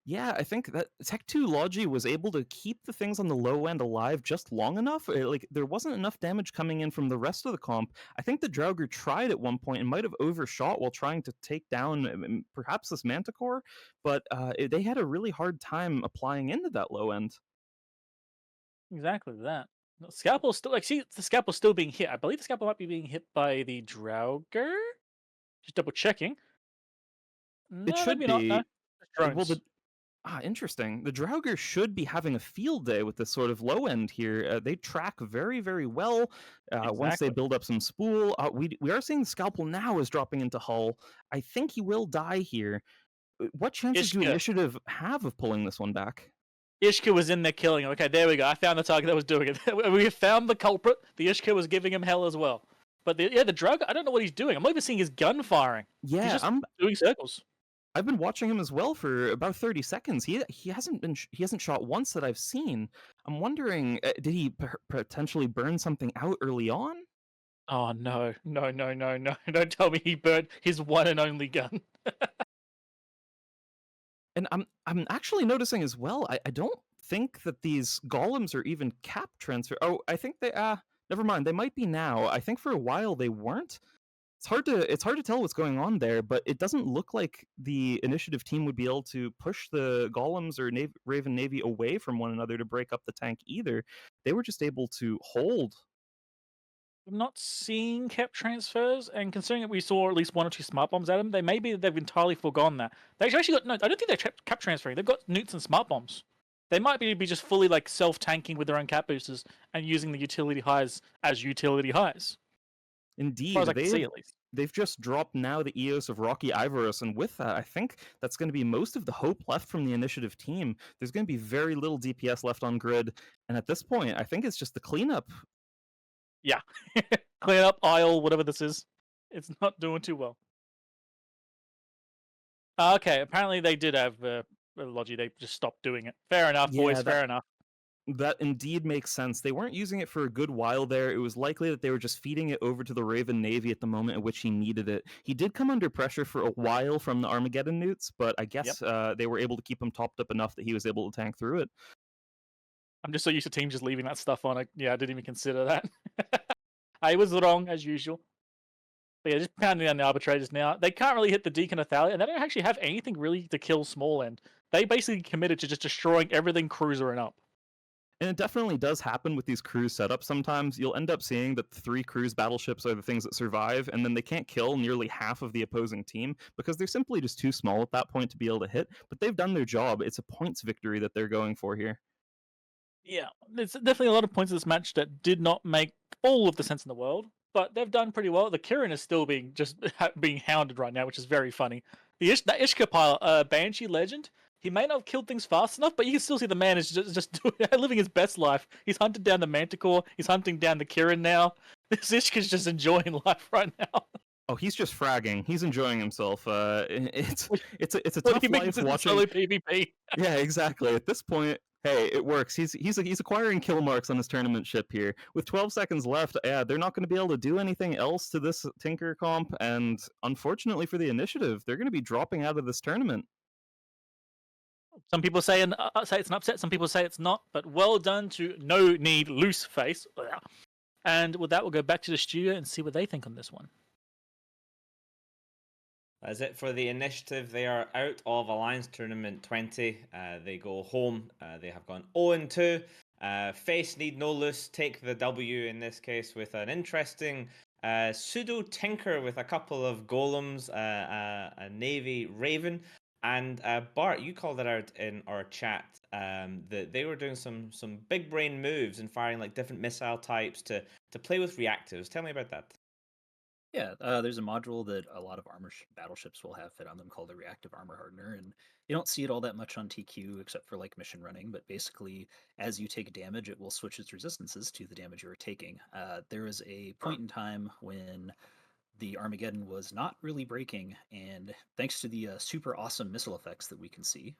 Yeah, I think that Tech 2 Logi was able to keep the things on the low end alive just long enough. Like, there wasn't enough damage coming in from the rest of the comp. I think the Draugr tried at one point and might have overshot while trying to take down perhaps this Manticore, but they had a really hard time applying into that low end. Exactly that. The Scalpel's still the Scalpel's still being hit. I believe the Scalpel might be being hit by the Draugr. Just double checking. No, It should maybe be. not. No. Well, interesting. The Draugr should be having a field day with this sort of low end here. They track very, very well once they build up some spool. We are seeing the Scalpel now is dropping into Hull. I think he will die here. What chances do Initiative have of pulling this one back? Ishkur was in there killing him. Okay, there we go. I found the target that was doing it. We found the culprit. The Ishkur was giving him hell as well. But the Draugr, I don't know what he's doing. I'm not even seeing his gun firing. Yeah, he's just doing circles. I've been watching him as well for about 30 seconds. He hasn't shot once that I've seen. I'm wondering, did he potentially burn something out early on? Oh no. Don't tell me he burned his one and only gun. And I'm actually noticing as well, I don't think that these golems are even cap transfer. Oh, I think they never mind, they might be now. I think for a while they weren't. It's hard to tell what's going on there, but it doesn't look like the initiative team would be able to push the golems or Raven Navy away from one another to break up the tank either. They were just able to hold. I'm not seeing cap transfers, and considering that we saw at least one or two smart bombs at them, they've entirely forgone that. They actually got no. I don't think they're cap transferring. They've got newts and smart bombs. They might be just fully like self-tanking with their own cap boosters and using the utility highs as utility highs. Indeed, as far as I can see, at least. They've just dropped now the EOS of Rocky Ivorus, and with that, I think that's going to be most of the hope left from the initiative team. There's going to be very little DPS left on grid, and at this point, I think it's just the cleanup. Yeah, clean up aisle, whatever this is. It's not doing too well. Okay, apparently they did have Logi. They just stopped doing it. Fair enough, boys. Fair enough. That indeed makes sense. They weren't using it for a good while there. It was likely that they were just feeding it over to the Raven Navy at the moment at which he needed it. He did come under pressure for a while from the Armageddon newts, but I guess they were able to keep him topped up enough that he was able to tank through it. I'm just so used to teams just leaving that stuff on. I didn't even consider that. I was wrong, as usual. But yeah, just pounding down the arbitrators now. They can't really hit the Deacon of Thalia, and they don't actually have anything really to kill Small End. They basically committed to just destroying everything cruiser and up. And it definitely does happen with these cruise setups sometimes. You'll end up seeing that the 3 cruise battleships are the things that survive, and then they can't kill nearly half of the opposing team because they're simply just too small at that point to be able to hit. But they've done their job. It's a points victory that they're going for here. Yeah, there's definitely a lot of points in this match that did not make all of the sense in the world, but they've done pretty well. The Kirin is still being hounded right now, which is very funny. That Ishka pile, Banshee legend, he may not have killed things fast enough, but you can still see the man is just living his best life. He's hunted down the Manticore. He's hunting down the Kirin now. This Ishka's just enjoying life right now. Oh, he's just fragging. He's enjoying himself. It's a tough life watching. PvP. Yeah, exactly. At this point, hey, it works. He's acquiring kill marks on his tournament ship here. With 12 seconds left, yeah, they're not going to be able to do anything else to this Tinker comp, and unfortunately for the initiative, they're going to be dropping out of this tournament. Some people say it's an upset. Some people say it's not. But well done to No Need Loose Face. And with that, we'll go back to the studio and see what they think on this one. That's it for the initiative. They are out of Alliance Tournament 20. They go home. They have gone 0-2. Face need no loose. Take the W in this case with an interesting pseudo Tinker with a couple of golems, a Navy Raven. And Bart, you called it out in our chat that they were doing some big brain moves and firing like different missile types to play with reactives. Tell me about that. Yeah, there's a module that a lot of battleships will have fit on them called the Reactive Armor Hardener, and you don't see it all that much on TQ except for like mission running, but basically as you take damage, it will switch its resistances to the damage you are taking. There was a point in time when the Armageddon was not really breaking, and thanks to the super awesome missile effects that we can see,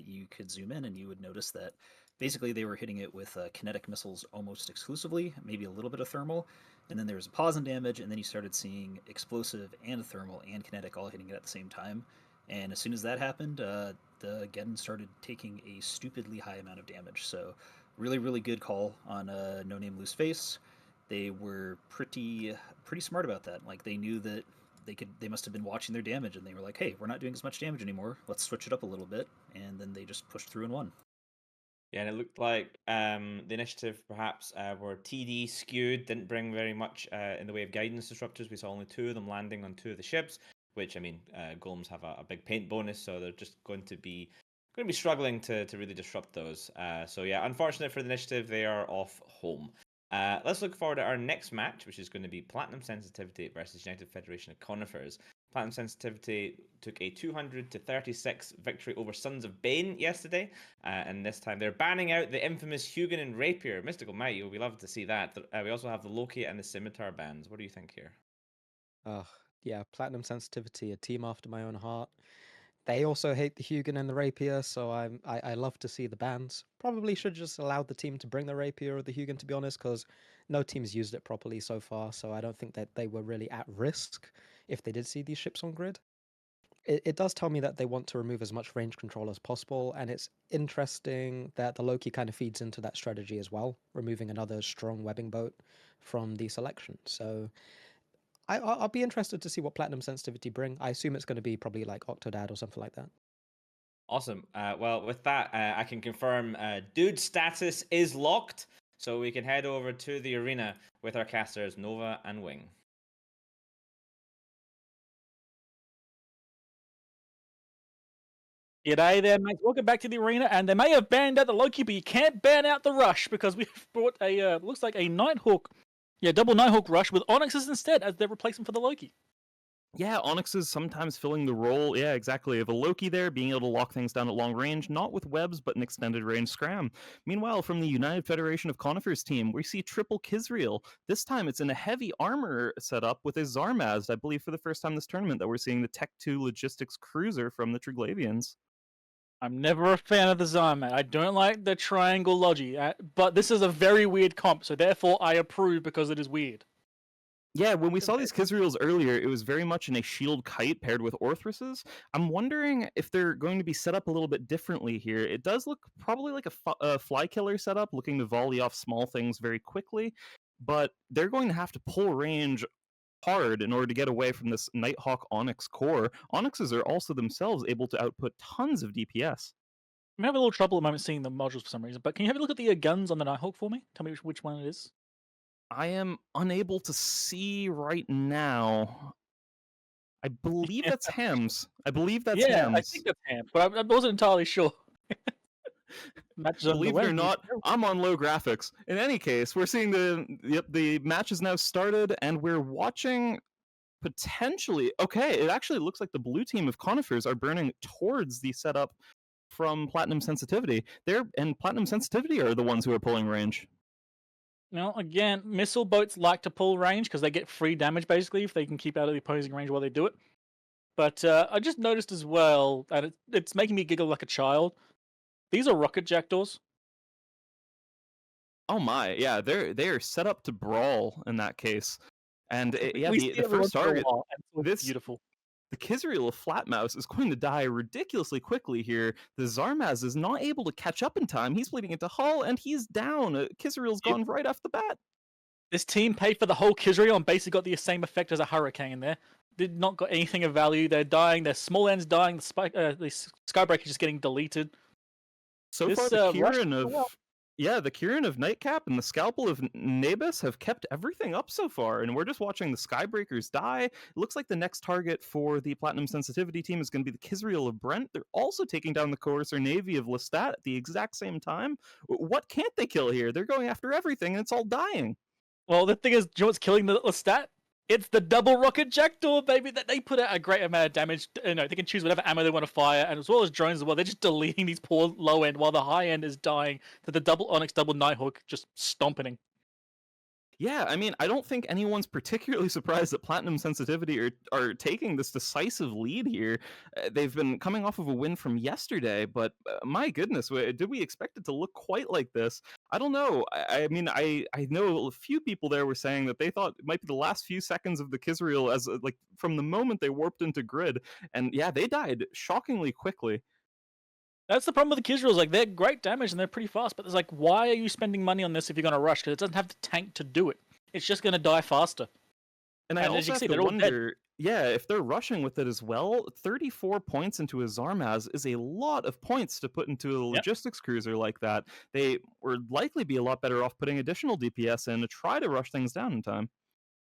you could zoom in and you would notice that basically they were hitting it with kinetic missiles almost exclusively, maybe a little bit of thermal, and then there was a pause in damage, and then you started seeing explosive and thermal and kinetic all hitting it at the same time. And as soon as that happened, the Geddon started taking a stupidly high amount of damage. So really, really good call on No Name Loose Face. They were pretty smart about that. Like they knew that they must have been watching their damage, and they were like, hey, we're not doing as much damage anymore. Let's switch it up a little bit. And then they just pushed through and won. Yeah, and it looked like the initiative perhaps were TD skewed, didn't bring very much in the way of guidance disruptors. We saw only 2 of them landing on 2 of the ships, which, I mean, golems have a big paint bonus, so they're just going to be struggling to really disrupt those. So yeah, unfortunate for the initiative, they are off home. Let's look forward to our next match, which is going to be Platinum Sensitivity versus United Federation of Conifers. Platinum Sensitivity took a 200-36 victory over Sons of Bane yesterday, and this time they're banning out the infamous Hugin and Rapier. Mystical Might, we love to see that. We also have the Loki and the Scimitar bans. What do you think here? Yeah, Platinum Sensitivity, a team after my own heart. They also hate the Hugin and the Rapier, so I love to see the bans. Probably should just allow the team to bring the Rapier or the Hugin, to be honest, because no team's used it properly so far, so I don't think that they were really at risk if they did see these ships on grid. It does tell me that they want to remove as much range control as possible, and it's interesting that the Loki kind of feeds into that strategy as well, removing another strong webbing boat from the selection. So I'll be interested to see what Platinum Sensitivity bring. I assume it's going to be probably like Octodad or something like that. Awesome. Well, with that, I can confirm Dude status is locked, so we can head over to the arena with our casters Nova and Wing. G'day there, mates. Welcome back to the arena, and they may have banned out the Loki, but you can't ban out the Rush, because we've brought a, looks like a Nighthawk, double Nighthawk Rush with Onyxes instead as their replacement for the Loki. Yeah, Onyx is sometimes filling the role, exactly, of a Loki there, being able to lock things down at long range, not with webs, but an extended range scram. Meanwhile, from the United Federation of Conifers team, we see triple Kizriel. This time it's in a heavy armor setup with a Zarmaz, I believe for the first time this tournament that we're seeing the Tech 2 logistics cruiser from the Triglavians. I'm never a fan of the Zarmat. I don't like the triangle logi, but this is a very weird comp, so therefore I approve because it is weird. Yeah, when we saw these Kizreals earlier, it was very much in a shield kite paired with Orthruses. I'm wondering if they're going to be set up a little bit differently here. It does look probably like a fly killer setup, looking to volley off small things very quickly, but they're going to have to pull range hard in order to get away from this Nighthawk Onyx core. Onyxes are also themselves able to output tons of DPS. I'm having a little trouble at the moment seeing the modules for some reason, but can you have a look at the guns on the Nighthawk for me? Tell me which one it is. I am unable to see right now. I believe that's Hams. I believe that's Hams. I think that's Hams, but I wasn't entirely sure. Believe it or not, I'm on low graphics. In any case, we're seeing the match has now started, and we're watching potentially. Okay, it actually looks like the blue team of Conifers are burning towards the setup from Platinum Sensitivity. And Platinum Sensitivity are the ones who are pulling range. Now, again, missile boats like to pull range because they get free damage basically if they can keep out of the opposing range while they do it. But I just noticed as well, and it's making me giggle like a child. These are rocket jackdaws. Oh my, yeah, they are set up to brawl in that case. And the first target, this beautiful. The Kizreal of Flatmouse is going to die ridiculously quickly here. The Zarmaz is not able to catch up in time. He's bleeding into hull, and he's down. Kizreal's gone right off the bat. This team paid for the whole Kizreal and basically got the same effect as a Hurricane in there. Did not got anything of value. They're dying. Their small ends dying. The Skybreaker just getting deleted. So far, the Kieran of Nightcap and the Scalpel of Nabis have kept everything up so far, and we're just watching the Skybreakers die. It looks like the next target for the Platinum Sensitivity team is going to be the Kizreal of Brent. They're also taking down the Coercer Navy of Lestat at the exact same time. What can't they kill here? They're going after everything, and it's all dying. Well, the thing is, do you know what's killing the Lestat? It's the double rocket jackdaw, baby. That they put out a great amount of damage. They can choose whatever ammo they want to fire, and as well as drones as well. They're just deleting these poor low end while the high end is dying to the double Onyx, double Nighthawk just stomping. Yeah, I mean, I don't think anyone's particularly surprised that Platinum Sensitivity are taking this decisive lead here. They've been coming off of a win from yesterday, but my goodness, did we expect it to look quite like this? I don't know. I mean, I know a few people there were saying that they thought it might be the last few seconds of the Kizreal as like from the moment they warped into grid, and yeah, they died shockingly quickly. That's the problem with the Kizreals. Like, they're great damage and they're pretty fast, but it's like, why are you spending money on this if you're going to rush? Because it doesn't have the tank to do it. It's just going to die faster. And I also have to wonder, if they're rushing with it as well, 34 points into a Zarmaz is a lot of points to put into a logistics cruiser like that. They would likely be a lot better off putting additional DPS in to try to rush things down in time.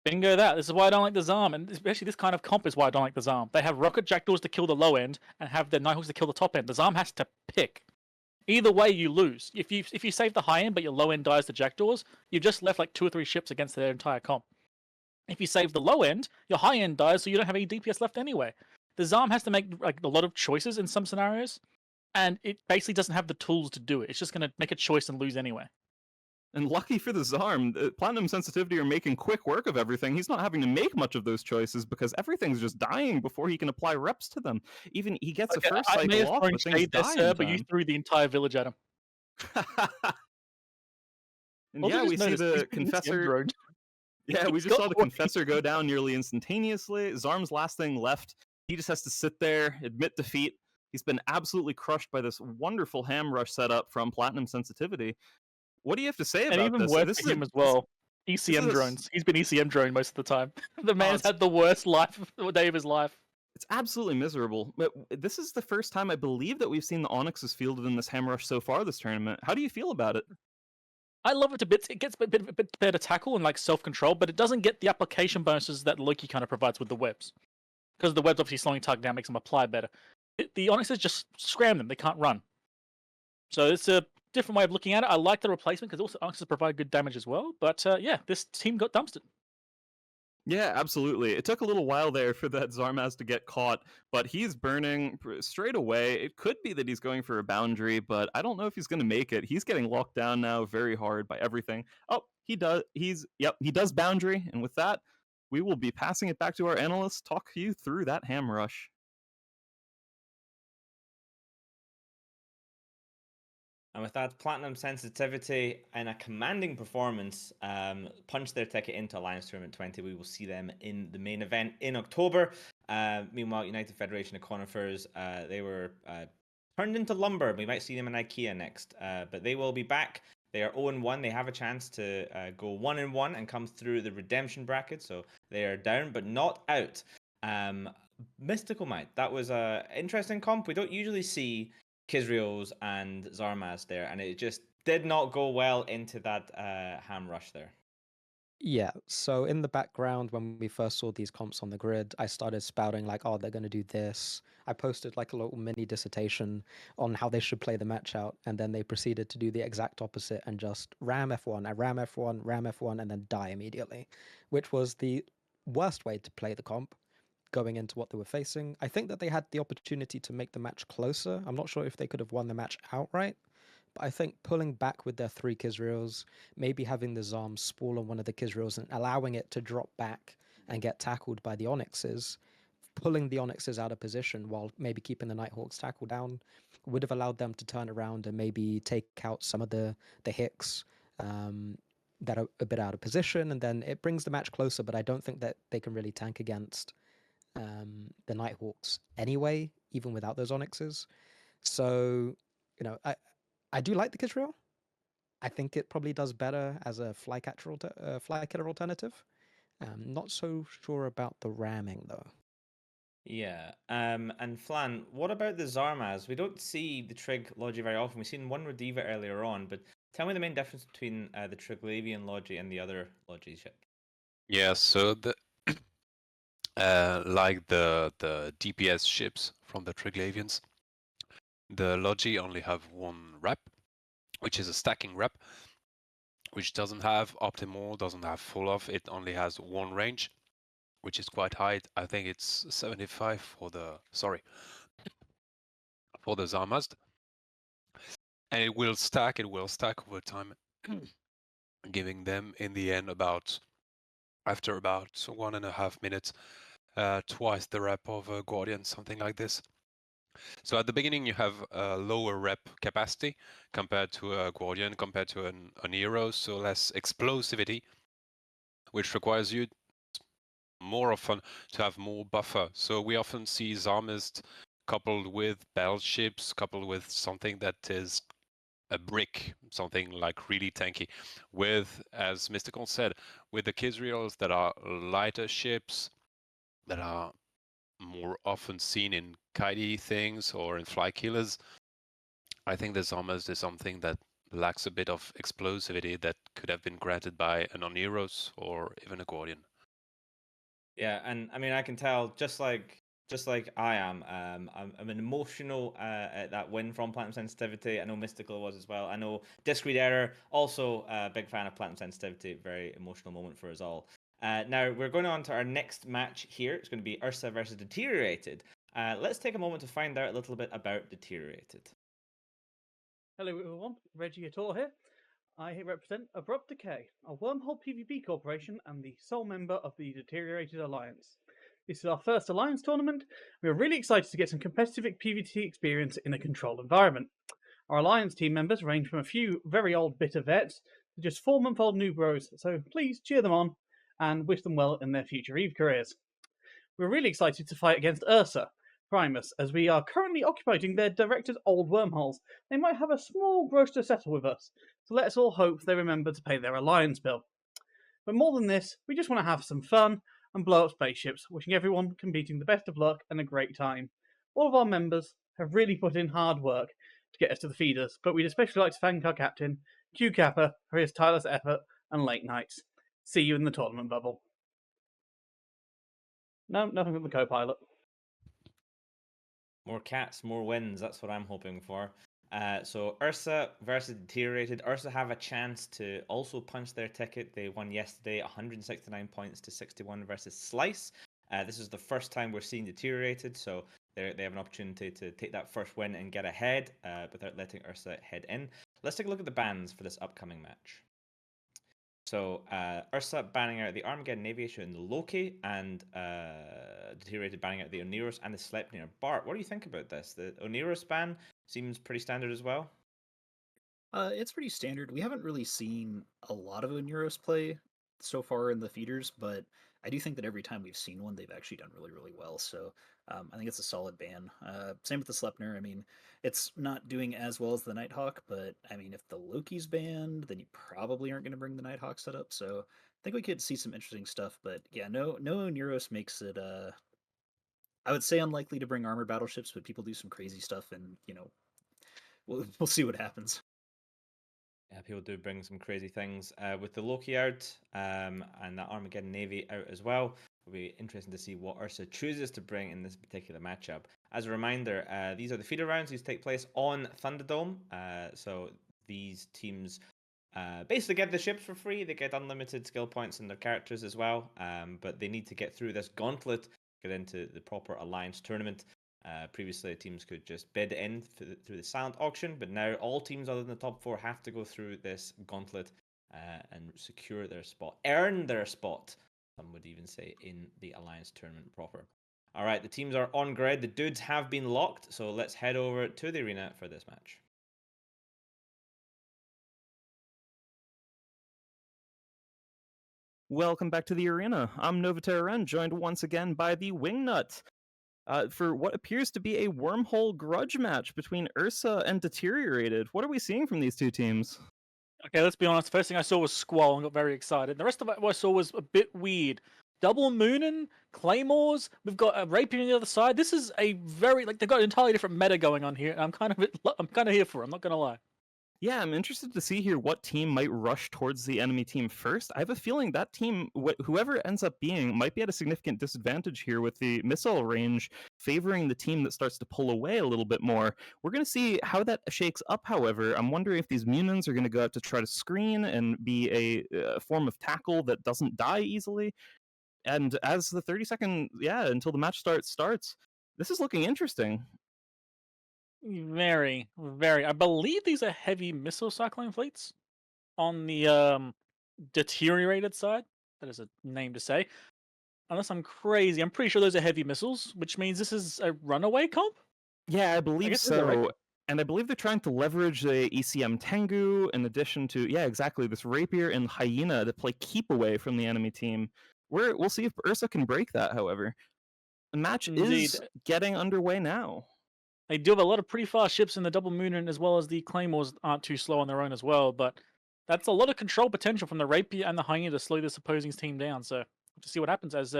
Bingo that. This is why I don't like the Zarm, and especially this kind of comp is why I don't like the Zarm. They have rocket jackdaws to kill the low end, and have the Nighthawks to kill the top end. The Zarm has to pick. Either way, you lose. If you save the high end, but your low end dies to jackdaws, you've just left like 2 or 3 ships against their entire comp. If you save the low end, your high end dies, so you don't have any DPS left anyway. The Zarm has to make like a lot of choices in some scenarios, and it basically doesn't have the tools to do it. It's just going to make a choice and lose anyway. And lucky for the Zarm, Platinum Sensitivity are making quick work of everything. He's not having to make much of those choices because everything's just dying before he can apply reps to them. Even he gets a first cycle off, but things die. But you threw the entire village at him. And we see the Confessor. Yeah, we just saw the Confessor go down nearly instantaneously. Zarm's last thing left. He just has to sit there, admit defeat. He's been absolutely crushed by this wonderful ham rush setup from Platinum Sensitivity. What do you have to say about this? And even worse for him as well. ECM drones. He's been ECM drone most of the time. The man's had the worst day of his life. It's absolutely miserable. But this is the first time I believe that we've seen the Onyxes fielded in this ham rush so far this tournament. How do you feel about it? I love it to bits. It gets a bit better tackle and like self-control, but it doesn't get the application bonuses that Loki kind of provides with the webs. Because the webs obviously slowing target down makes them apply better. The Onyxes just scram them. They can't run. So it's a different way of looking at it. I like the replacement because also Onyxes provide good damage as well. But this team got dumpstered. Yeah, absolutely. It took a little while there for that Zarmaz to get caught, but he's burning straight away. It could be that he's going for a boundary, but I don't know if he's going to make it. He's getting locked down now very hard by everything. Oh, he does. He does boundary, and with that, we will be passing it back to our analysts. Talk you through that ham rush. And with that, Platinum Sensitivity and a commanding performance punched their ticket into Alliance Tournament 20. We will see them in the main event in October. Meanwhile, United Federation of Conifers, they were turned into lumber. We might see them in IKEA next, but they will be back. They are 0-1. They have a chance to go 1-1 and come through the redemption bracket. So they are down, but not out. Mystical Might. That was an interesting comp. We don't usually see Kizrios and Zarmaz there, and it just did not go well into that ham rush there. Yeah, so in the background, when we first saw these comps on the grid, I started spouting like, oh, they're going to do this. I posted like a little mini dissertation on how they should play the match out, and then they proceeded to do the exact opposite and just ram F1, I ram F1, ram F1, and then die immediately, which was the worst way to play the comp going into what they were facing. I think that they had the opportunity to make the match closer. I'm not sure if they could have won the match outright, but I think pulling back with their 3 Kizriels, maybe having the Zarm spool on one of the Kizriels and allowing it to drop back and get tackled by the Onyxes, pulling the Onyxes out of position while maybe keeping the Nighthawks tackle down, would have allowed them to turn around and maybe take out some of the Hicks that are a bit out of position, and then it brings the match closer, but I don't think that they can really tank against the Nighthawks anyway, even without those Onyxes. So, I do like the Kizriel. I think it probably does better as a flycatcher alternative. Not so sure about the ramming though. Yeah. And Flan, what about the Zarmaz? We don't see the Trig Logi very often. We've seen one Rediva earlier on, but tell me the main difference between the Triglavian Logi and the other Logi ship. Yeah, so the like the DPS ships from the Triglavians, the Logi only have one rep, which is a stacking rep, which doesn't have optimal, doesn't have full off. It only has one range, which is quite high. I think it's 75 for the Zarmazd. And it will stack over time, giving them in the end after about 1.5 minutes, twice the rep of a Guardian, something like this. So at the beginning you have a lower rep capacity compared to a Guardian, compared to an hero, so less explosivity, which requires you more often to have more buffer. So we often see Zarmist coupled with battleships, coupled with something that is a brick, something like really tanky, with, as Mystical said, with the Kizriels that are lighter ships, that are more often seen in kitey things or in fly killers. I think this almost is something that lacks a bit of explosivity that could have been granted by an Oneros or even a Guardian. Yeah, and I mean I can tell just like I am, I'm an emotional at that win from Platinum Sensitivity. I know Mystical was as well. I know Discreet Error, also a big fan of Platinum Sensitivity. Very emotional moment for us all. Now we're going on to our next match here. It's going to be URSA versus Deteriorated. Let's take a moment to find out a little bit about Deteriorated. Hello everyone, Ragequit here. I represent Abrupt Decay, a wormhole PvP corporation and the sole member of the Deteriorated Alliance. This is our first Alliance tournament. We are really excited to get some competitive PvP experience in a controlled environment. Our Alliance team members range from a few very old bitter vets to just 4-month-old new bros, so please cheer them on and wish them well in their future EVE careers. We're really excited to fight against URSA, Primus, as we are currently occupying their director's old wormholes. They might have a small grudge to settle with us, so let's all hope they remember to pay their Alliance bill. But more than this, we just want to have some fun and blow up spaceships, wishing everyone competing the best of luck and a great time. All of our members have really put in hard work to get us to the feeders, but we'd especially like to thank our captain, Q Kappa, for his tireless effort and late nights. See you in the tournament bubble. No, nothing from the co-pilot. More cats, more wins. That's what I'm hoping for. So URSA versus Deteriorated. URSA have a chance to also punch their ticket. They won yesterday, 169 points to 61 versus Slice. This is the first time we're seeing Deteriorated, so they have an opportunity to take that first win and get ahead without letting URSA head in. Let's take a look at the bans for this upcoming match. So URSA banning out the Armageddon Aviation and the Loki, and Deteriorated banning out the Oneros and the Sleipnir. Bart, what do you think about this? The Oneros ban seems pretty standard as well. It's pretty standard. We haven't really seen a lot of Onuros play so far in the feeders, but I do think that every time we've seen one, they've actually done really, really well. So I think it's a solid ban. Same with the Sleipnir. I mean, it's not doing as well as the Nighthawk, but I mean, if the Loki's banned, then you probably aren't going to bring the Nighthawk setup. So I think we could see some interesting stuff. But yeah, no Onuros makes it. I would say unlikely to bring armor battleships, but people do some crazy stuff, and we'll see what happens. Yeah, people do bring some crazy things. With the Loki out and that Armageddon Navy out as well, it'll be interesting to see what URSA chooses to bring in this particular matchup. As a reminder, these are the feeder rounds. These take place on Thunderdome. So these teams basically get the ships for free. They get unlimited skill points in their characters as well. But they need to get through this gauntlet, get into the proper Alliance tournament. Previously, teams could just bid in through the silent auction, but now all teams other than the top 4 have to go through this gauntlet and secure their spot, earn their spot, some would even say, in the Alliance tournament proper. All right, the teams are on grid. The dudes have been locked, so let's head over to the arena for this match. Welcome back to the arena. I'm Novaterran, joined once again by the Wingnut. For what appears to be a wormhole grudge match between URSA and Deteriorated. What are we seeing from these two teams? Okay, let's be honest. The first thing I saw was Squall and got very excited. The rest of what I saw was a bit weird. Double Moonin, Claymores, we've got a Rapier on the other side. This is a very, they've got an entirely different meta going on here, and I'm kind of here for it, I'm not going to lie. Yeah, I'm interested to see here what team might rush towards the enemy team first. I have a feeling that team, whoever ends up being, might be at a significant disadvantage here with the missile range favoring the team that starts to pull away a little bit more. We're going to see how that shakes up, however. I'm wondering if these Munins are going to go out to try to screen and be a form of tackle that doesn't die easily. And as the 30-second, until the match starts, this is looking interesting. Very, very. I believe these are heavy missile cyclone fleets on the Deteriorated side. That is a name to say. Unless I'm crazy, I'm pretty sure those are heavy missiles, which means this is a runaway comp? Yeah, I believe so. Right. And I believe they're trying to leverage the ECM Tengu in addition to, exactly, this Rapier and Hyena to play keep away from the enemy team. We'll see if URSA can break that, however. The match is getting underway now. They do have a lot of pretty fast ships in the Double Moonin, as well as the Claymores aren't too slow on their own as well, but that's a lot of control potential from the Rapier and the Hyena to slow this opposing team down, so we'll have to see what happens as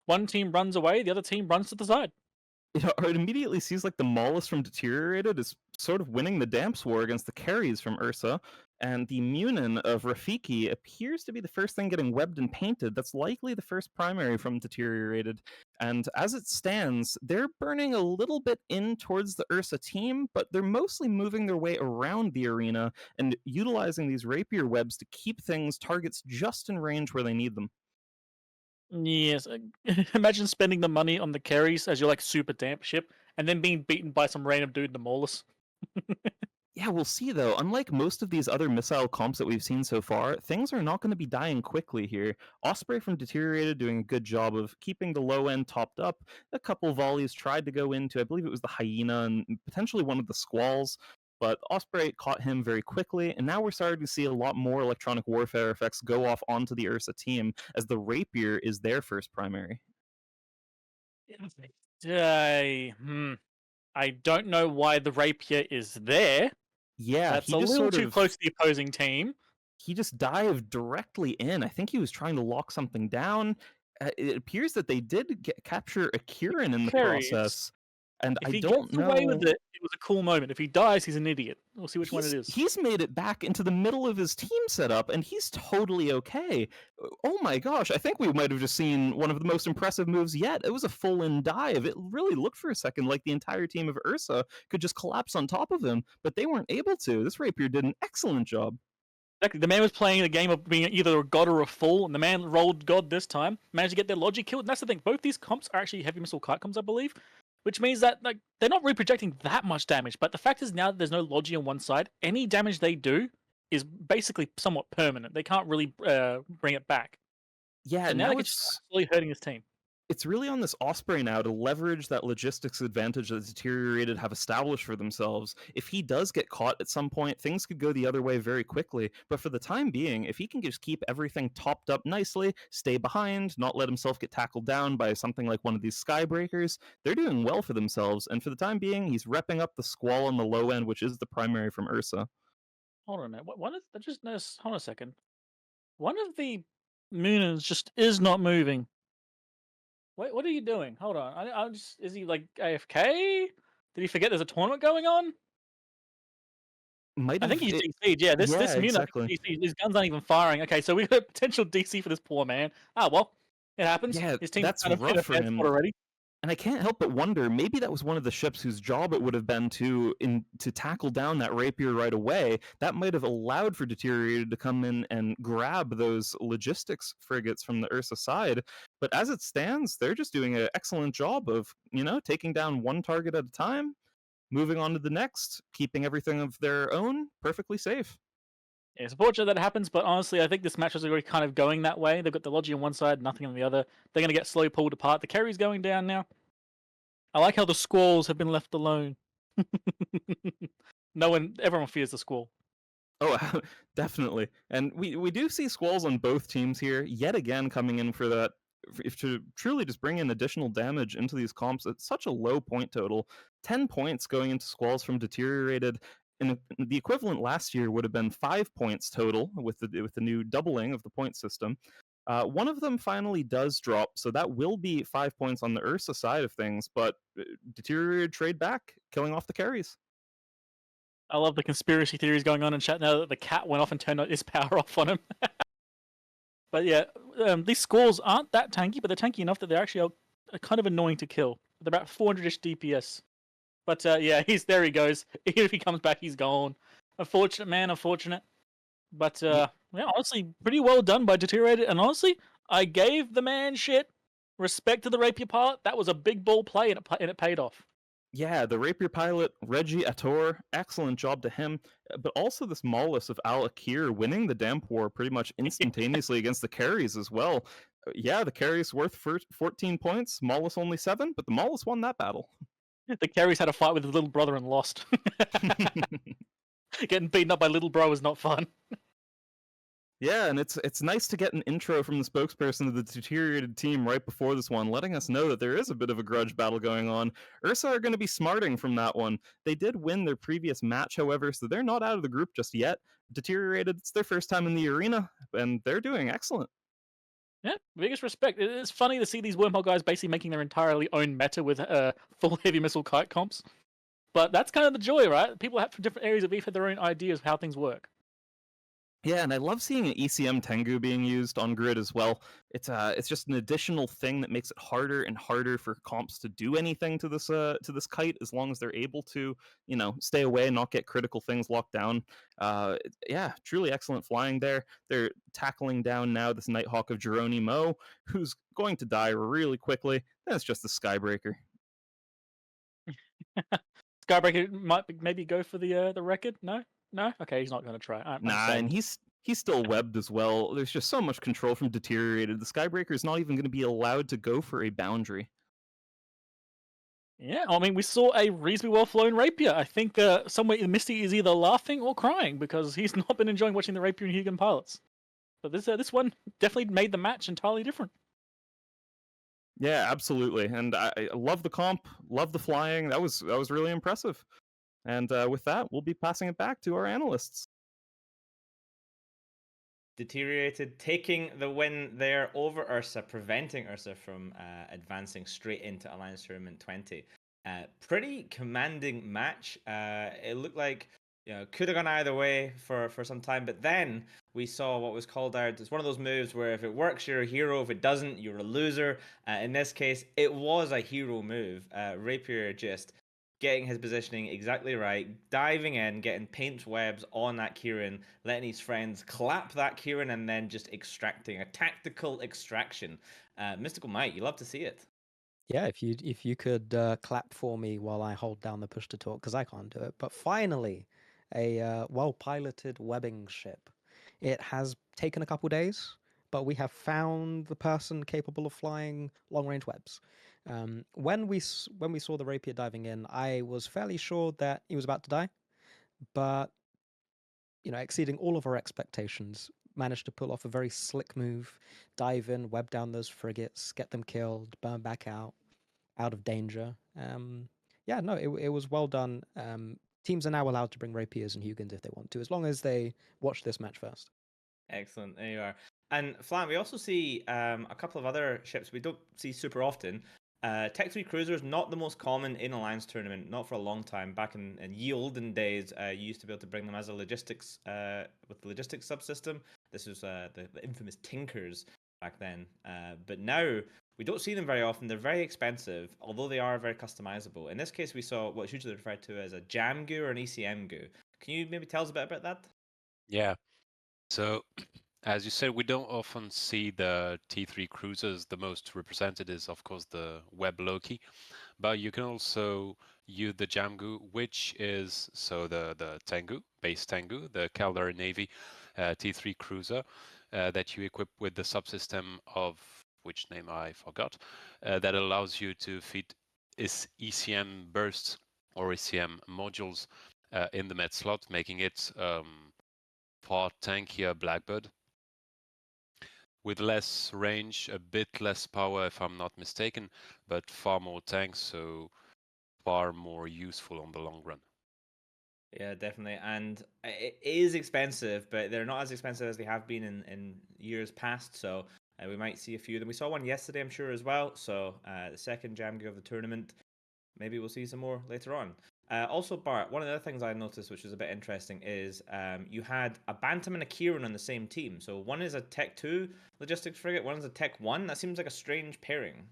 one team runs away, the other team runs to the side. It immediately seems like the Maulus from Deteriorated is sort of winning the Damps war against the carries from URSA, and the Munin of Rafiki appears to be the first thing getting webbed and painted. That's likely the first primary from Deteriorated, and as it stands, they're burning a little bit in towards the URSA team, but they're mostly moving their way around the arena and utilizing these Rapier webs to keep targets just in range where they need them. Yes, imagine spending the money on the carries as your super damp ship, and then being beaten by some random dude in the Maulus. Yeah, we'll see though. Unlike most of these other missile comps that we've seen so far, things are not going to be dying quickly here. Osprey from Deteriorated doing a good job of keeping the low end topped up. A couple volleys tried to go into, I believe it was the Hyena and potentially one of the Squalls, but Osprey caught him very quickly, and now we're starting to see a lot more electronic warfare effects go off onto the URSA team as the Rapier is their first primary. I don't know why the Rapier is there. Yeah, that's a little too close to the opposing team. He just dived directly in. I think he was trying to lock something down. It appears that they did capture a Kieran in the process. And if I don't know. Away with it, it was a cool moment. If he dies, he's an idiot. We'll see which one it is. He's made it back into the middle of his team setup, and he's totally okay. Oh my gosh, I think we might have just seen one of the most impressive moves yet. It was a full-in dive. It really looked for a second like the entire team of URSA could just collapse on top of him, but they weren't able to. This Rapier did an excellent job. Exactly. The man was playing the game of being either a god or a fool, and the man rolled god this time, managed to get their logic killed, and that's the thing. Both these comps are actually heavy missile kite comps, I believe. Which means that they're not really projecting that much damage, but the fact is now that there's no Logi on one side, any damage they do is basically somewhat permanent. They can't really bring it back. Yeah, so now it's slowly hurting his team. it's really on this Osprey now to leverage that logistics advantage that Deteriorated have established for themselves. If he does get caught at some point, things could go the other way very quickly. But for the time being, if he can just keep everything topped up nicely, stay behind, not let himself get tackled down by something like one of these Skybreakers, they're doing well for themselves. And for the time being, he's repping up the Squall on the low end, which is the primary from URSA. Hold on a minute. One of I just noticed. Hold on a second. One of the Mooners just is not moving. Wait, what are you doing? Hold on. I'm just. Is he like AFK? Did he forget there's a tournament going on? Might I think have- he's DC'd. Yeah, this Mooner, exactly. I think he's DC'd. His guns aren't even firing. Okay, so we got a potential DC for this poor man. Ah, well, it happens. Yeah, His team's that's kind of hit a rough for bad him. spot already. And I can't help but wonder, maybe that was one of the ships whose job it would have been to tackle down that rapier right away. That might have allowed for Deteriorated to come in and grab those logistics frigates from the URSA side. But as it stands, they're just doing an excellent job of, taking down one target at a time, moving on to the next, keeping everything of their own perfectly safe. Yeah, it's unfortunate that it happens, but honestly, I think this match is already kind of going that way. They've got the Logi on one side, nothing on the other. They're going to get slowly pulled apart. The carry's going down now. I like how the Squalls have been left alone. Everyone fears the Squall. Oh, definitely. And we do see Squalls on both teams here, yet again coming in for that, to truly just bring in additional damage into these comps at such a low point total. 10 points going into Squalls from Deteriorated. And the equivalent last year would have been 5 points total with the new doubling of the point system. One of them finally does drop, so that will be 5 points on the URSA side of things, but Deteriorated trade back, killing off the carries. I love the conspiracy theories going on in chat now that the cat went off and turned his power off on him. But yeah, these Squalls aren't that tanky, but they're tanky enough that they're actually are kind of annoying to kill. They're about 400-ish DPS. But yeah, there he goes. Even if he comes back, he's gone. Unfortunate, man, unfortunate. But yeah, honestly, pretty well done by Deteriorated. And honestly, I gave the man shit. Respect to the Rapier pilot. That was a big ball play, and it paid off. Yeah, the Rapier pilot, Ragequit, excellent job to him. But also this Maulus of Al-Akir winning the Damp War pretty much instantaneously against the carries as well. Yeah, the carries worth 14 points, Maulus only 7, but the Maulus won that battle. The carries had a fight with his little brother and lost. Getting beaten up by little bro is not fun. Yeah, and it's nice to get an intro from the spokesperson of the Deteriorated team right before this one, letting us know that there is a bit of a grudge battle going on. URSA are going to be smarting from that one. They did win their previous match, however, so they're not out of the group just yet. Deteriorated, it's their first time in the arena, and they're doing excellent. Yeah, biggest respect. It's funny to see these wormhole guys basically making their entirely own meta with full heavy missile kite comps. But that's kind of the joy, right? People from different areas of EVE have their own ideas of how things work. Yeah, and I love seeing an ECM Tengu being used on grid as well. It's just an additional thing that makes it harder and harder for comps to do anything to this kite, as long as they're able to, stay away and not get critical things locked down. Yeah, truly excellent flying there. They're tackling down now this Nighthawk of Geronimo, who's going to die really quickly. Then it's just the Skybreaker. Skybreaker might maybe go for the record. No? Okay, he's not going to try. Nah, and he's still webbed as well. There's just so much control from Deteriorated. The Skybreaker is not even going to be allowed to go for a boundary. Yeah, I mean, we saw a reasonably well-flown Rapier. I think somewhere Misty is either laughing or crying because he's not been enjoying watching the Rapier and Hugan pilots. But this one definitely made the match entirely different. Yeah, absolutely. And I love the comp, love the flying. That was really impressive. And with that, we'll be passing it back to our analysts. Deteriorated, taking the win there over URSA, preventing URSA from advancing straight into Alliance Tournament 20. Pretty commanding match. It looked like could have gone either way for some time, but then we saw what was called out. It's one of those moves where if it works, you're a hero. If it doesn't, you're a loser. In this case, it was a hero move. Rapier just getting his positioning exactly right, diving in, getting paint webs on that Kieran, letting his friends clap that Kieran, and then just extracting a tactical extraction. Mystical Mike, you love to see it. Yeah, if you could clap for me while I hold down the push to talk, because I can't do it. But finally, a well-piloted webbing ship. It has taken a couple days, but we have found the person capable of flying long-range webs. When we saw the rapier diving in, I was fairly sure that he was about to die, but exceeding all of our expectations, managed to pull off a very slick move, dive in, web down those frigates, get them killed, burn back out of danger. Yeah, no, it was well done. Teams are now allowed to bring rapiers and Hugins if they want to, as long as they watch this match first. Excellent. There you are. And Flan, we also see a couple of other ships we don't see super often. Tech 3 cruisers, not the most common in Alliance tournament, not for a long time. Back in ye olden days, you used to be able to bring them as a logistics with the logistics subsystem. This was the infamous Tinkers back then. But now we don't see them very often. They're very expensive, although they are very customizable. In this case, we saw what's usually referred to as a jam goo or an ECM goo. Can you maybe tell us a bit about that? Yeah. So, as you said, we don't often see the T3 cruisers. The most represented is, of course, the Web Loki. But you can also use the Jamgu, which is the Tengu, base Tengu, the Caldari Navy T3 cruiser that you equip with the subsystem of which name I forgot, that allows you to feed ECM bursts or ECM modules in the med slot, making it far tankier Blackbird with less range, a bit less power if I'm not mistaken, but far more tanks, so far more useful on the long run. Yeah, definitely. And it is expensive, but they're not as expensive as they have been in years past. So we might see a few of them. We saw one yesterday, I'm sure, as well. So the second Jamgu of the tournament. Maybe we'll see some more later on. Also, Bart, one of the other things I noticed, which was a bit interesting, is you had a Bantam and a Kieran on the same team. So one is a Tech 2 logistics frigate, one is a Tech 1. That seems like a strange pairing.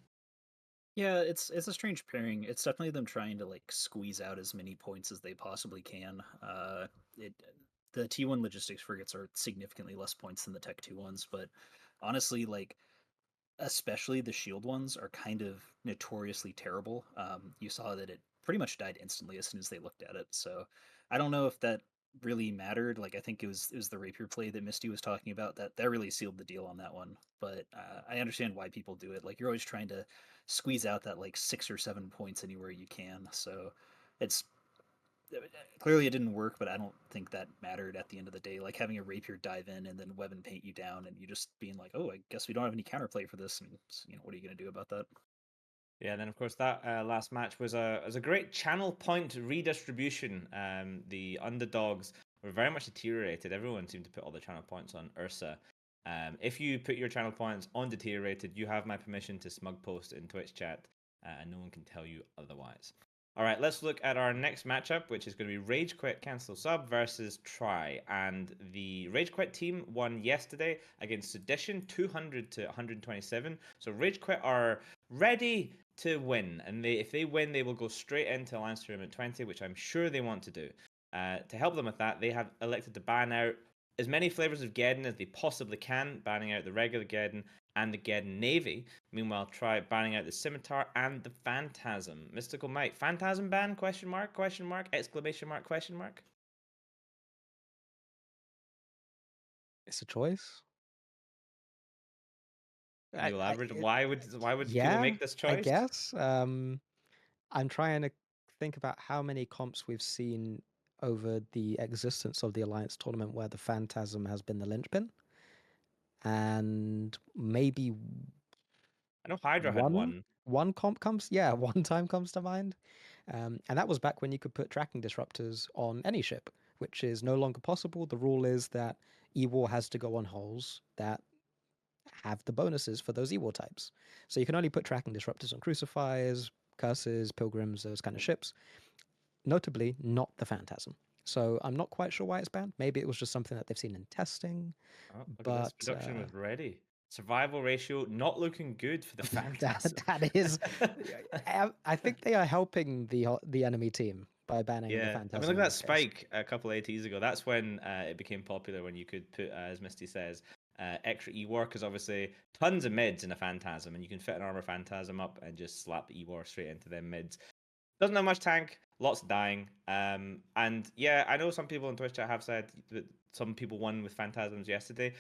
Yeah, it's a strange pairing. It's definitely them trying to like squeeze out as many points as they possibly can. The T1 logistics frigates are significantly less points than the Tech 2 ones, but honestly, like especially the shield ones are kind of notoriously terrible. You saw that it pretty much died instantly as soon as they looked at it. So I don't know if that really mattered. Like I think it was the rapier play that Misty was talking about that really sealed the deal on that one. But I understand why people do it. Like you're always trying to squeeze out that like 6 or 7 points anywhere you can. So it's clearly it didn't work, but I don't think that mattered at the end of the day. Like having a rapier dive in and then weapon paint you down, and you just being like, "Oh, I guess we don't have any counterplay for this." And what are you going to do about that? Yeah, and then of course that last match was a great channel point redistribution. The underdogs were very much deteriorated. Everyone seemed to put all the channel points on URSA. If you put your channel points on deteriorated, you have my permission to smug post in Twitch chat, and no one can tell you otherwise. All right, let's look at our next matchup, which is going to be Ragequit Cancel Sub versus Try. And the Ragequit team won yesterday against Sedition, 200 to 127. So Ragequit are ready to win, and if they win, they will go straight into Alliance Tournament 20, which I'm sure they want to do. To help them with that, they have elected to ban out as many flavors of Geddon as they possibly can, banning out the regular Geddon and the Geddon Navy. Meanwhile, try banning out the Scimitar and the Phantasm. Mystical Mike, Phantasm ban? Question mark? Question mark? Exclamation mark? Question mark? It's a choice. Can you elaborate? Why would people make this choice? I guess. I'm trying to think about how many comps we've seen over the existence of the Alliance tournament where the Phantasm has been the linchpin. And maybe I know Hydra had one. One comp comes, one time comes to mind. And that was back when you could put tracking disruptors on any ship, which is no longer possible. The rule is that E-War has to go on hulls that have the bonuses for those E-War types. So you can only put tracking disruptors on Crucifiers, Curses, Pilgrims, those kind of ships. Notably, not the Phantasm. So I'm not quite sure why it's banned. Maybe it was just something that they've seen in testing. Oh, look at this. Production was ready. Survival ratio not looking good for the Phantasm. that is, I think they are helping the enemy team by banning the Phantasm. I mean, look at that spike a couple of ATs ago. That's when it became popular, when you could put, as Misty says, extra E-War, because obviously tons of mids in a Phantasm, and you can fit an armor Phantasm up and just slap E-War straight into them mids. Doesn't have much tank, lots of dying. And yeah, I know some people on Twitch chat have said that some people won with Phantasms yesterday.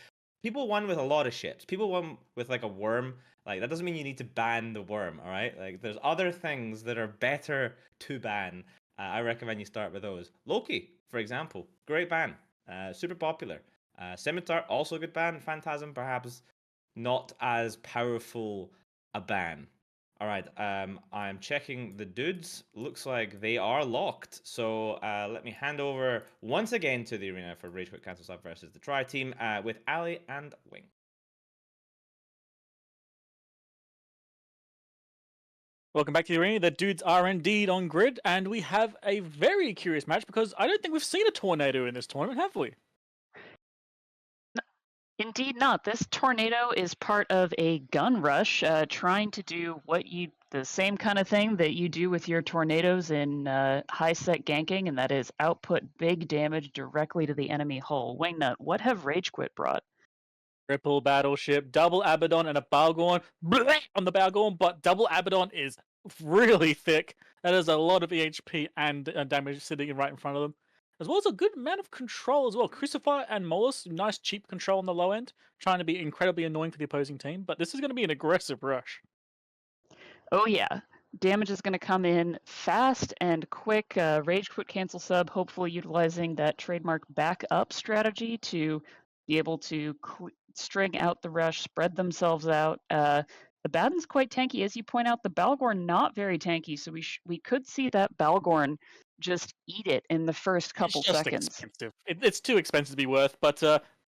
people won with a lot of ships. People won with like a worm. Like that doesn't mean you need to ban the worm. All right, like there's other things that are better to ban. I recommend you start with those. Loki, for example, great ban, super popular. Scimitar, also a good ban. Phantasm, perhaps not as powerful a ban. All right, I'm checking the dudes. Looks like they are locked. So let me hand over once again to the arena for Ragequit CALSF versus the Tri team with Ali and Wing. Welcome back to the arena. The dudes are indeed on grid, and we have a very curious match because I don't think we've seen a tornado in this tournament, have we? Indeed not. This tornado is part of a gun rush, trying to do the same kind of thing that you do with your tornadoes in high set ganking, and that is output big damage directly to the enemy hull. Wingnut, what have Ragequit brought? Triple battleship, double Abaddon, and a Balgorn on the Balgorn, but double Abaddon is really thick. That is a lot of EHP and damage sitting right in front of them. As well as a good amount of control as well. Crucifier and Molus, nice cheap control on the low end, trying to be incredibly annoying for the opposing team, but this is going to be an aggressive rush. Oh yeah, damage is going to come in fast and quick. Ragequit cancel sub, hopefully utilizing that trademark backup strategy to be able to string out the rush, spread themselves out. The Baden's quite tanky, as you point out. The Balgorn not very tanky, so we could see that Balgorn just eat it in the first couple It's just seconds. expensive. It's too expensive to be worth, but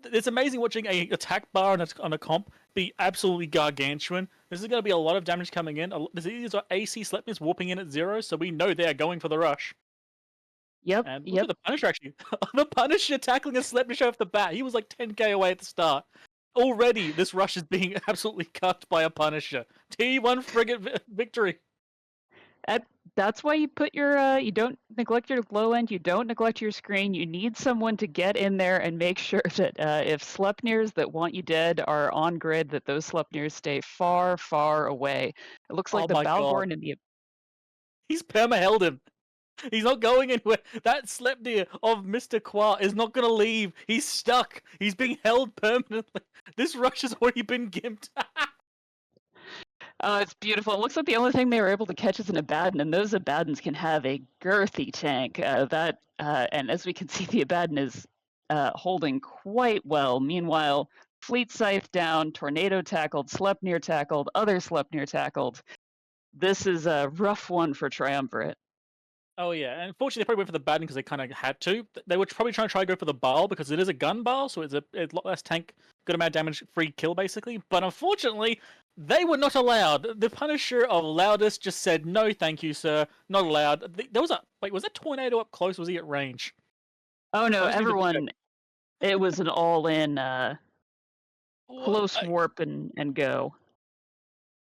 it's amazing watching a attack bar on a comp be absolutely gargantuan. This is going to be a lot of damage coming in. These are AC Sleipnirs warping in at 0, so we know they're going for the rush. Yep. And look at the Punisher actually. The Punisher tackling a Sleipnir off the bat. He was like 10k away at the start. Already, this rush is being absolutely cut by a Punisher. T1 frigate victory. That's why you put your, you don't neglect your low end, you don't neglect your screen. You need someone to get in there and make sure that if Sleipnirs that want you dead are on grid, that those Sleipnirs stay far, far away. It looks like the Balgorn and the... He's perma-held him. He's not going anywhere. That Sleipnir of Mr. Qua is not going to leave. He's stuck. He's being held permanently. This rush has already been gimped. It's beautiful. It looks like the only thing they were able to catch is an Abaddon, and those Abaddons can have a girthy tank. And as we can see, the Abaddon is holding quite well. Meanwhile, Fleet Scythe down, Tornado tackled, Sleipnir tackled, other Sleipnir tackled. This is a rough one for Triumvirate. Oh yeah, and unfortunately they probably went for the Baden because they kind of had to. They were probably trying to go for the Baal because it is a gun Baal, so it's a lot less tank, good amount of damage, free kill basically. But unfortunately, they were not allowed. The Punisher of Loudest just said, no thank you, sir, not allowed. There was was that tornado up close, was he at range? Oh no, everyone, it was an all-in close warp and go.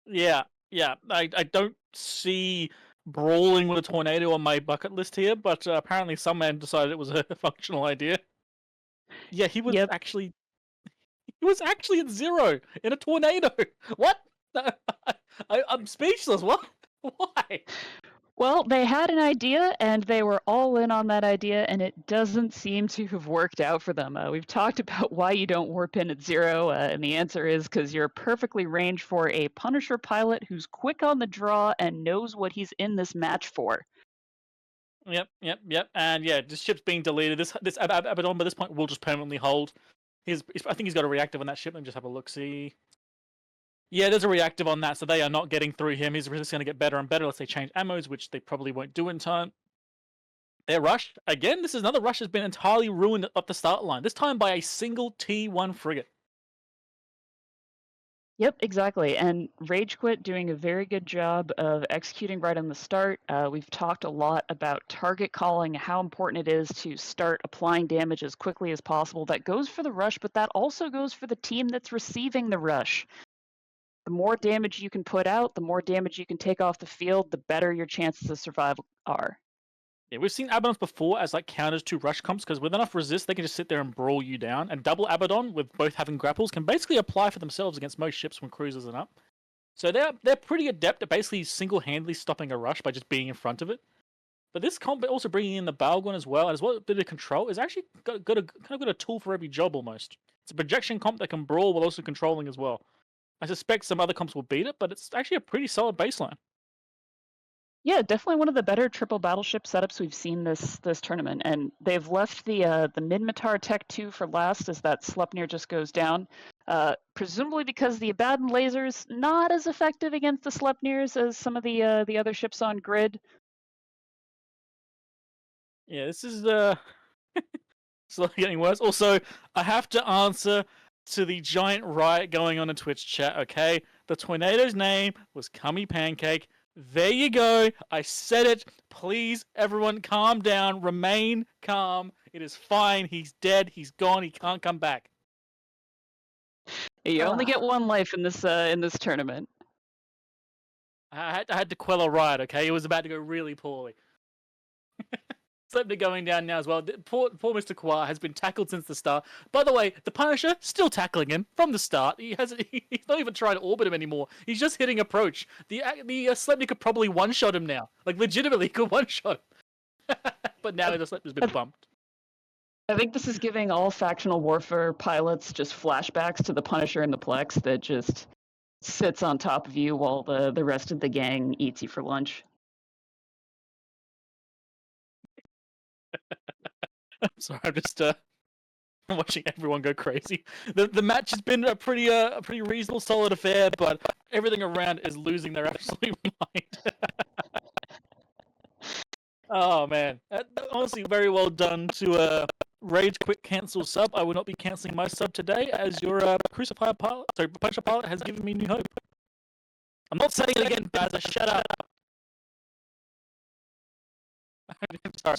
Yeah, I don't see brawling with a tornado on my bucket list here, but apparently some man decided it was a functional idea. Yeah, he was actually at 0 in a tornado. What? I'm speechless. What? Why? Well, they had an idea, and they were all in on that idea, and it doesn't seem to have worked out for them. We've talked about why you don't warp in at 0, and the answer is because you're perfectly ranged for a Punisher pilot who's quick on the draw and knows what he's in this match for. Yep. And yeah, this ship's being deleted. This Abaddon by this point will just permanently hold. I think he's got a reactive on that ship. Let me just have a look. See. Yeah, there's a reactive on that, so they are not getting through him. His resistance is going to get better and better unless they change ammos, which they probably won't do in time. They're rushed. Again, this is another rush that's been entirely ruined up the start line, this time by a single T1 frigate. Yep, exactly. And Ragequit doing a very good job of executing right on the start. We've talked a lot about target calling, how important it is to start applying damage as quickly as possible. That goes for the rush, but that also goes for the team that's receiving the rush. The more damage you can put out, the more damage you can take off the field, the better your chances of survival are. Yeah, we've seen Abaddons before as like counters to rush comps because with enough resist, they can just sit there and brawl you down. And double Abaddon, with both having grapples, can basically apply for themselves against most ships when cruisers and up. So they're pretty adept at basically single-handedly stopping a rush by just being in front of it. But this comp also bringing in the Balgorn as well a bit of control is actually got a tool for every job almost. It's a projection comp that can brawl while also controlling as well. I suspect some other comps will beat it, but it's actually a pretty solid baseline. Yeah, definitely one of the better triple battleship setups we've seen this tournament, and they've left the Minmatar Tech 2 for last as that Sleipnir just goes down. Presumably because the Abaddon laser's not as effective against the Sleipnirs as some of the other ships on grid. Yeah, this is slowly getting worse. Also, I have to answer to the giant riot going on in Twitch chat, okay? The tornado's name was Cummy Pancake. There you go. I said it. Please, everyone, calm down. Remain calm. It is fine. He's dead. He's gone. He can't come back. You only get one life in this tournament. I had to quell a riot, okay? It was about to go really poorly. Sleipnir going down now as well. Poor Mr. Kwa has been tackled since the start. By the way, the Punisher still tackling him from the start. He's not even trying to orbit him anymore. He's just hitting approach. The Sleipnir could probably one-shot him now. Like, legitimately could one-shot him. But now the Sleipnir's been bumped. I think this is giving all factional warfare pilots just flashbacks to the Punisher and the Plex that just sits on top of you while the rest of the gang eats you for lunch. I'm sorry, I'm just watching everyone go crazy. The match has been a pretty reasonable, solid affair, but everything around is losing their absolute mind. Oh man, honestly, very well done to Ragequit cancel sub. I will not be canceling my sub today, as your Punisher pilot has given me new hope. I'm not saying it again, Bazza. Shut up. I'm sorry,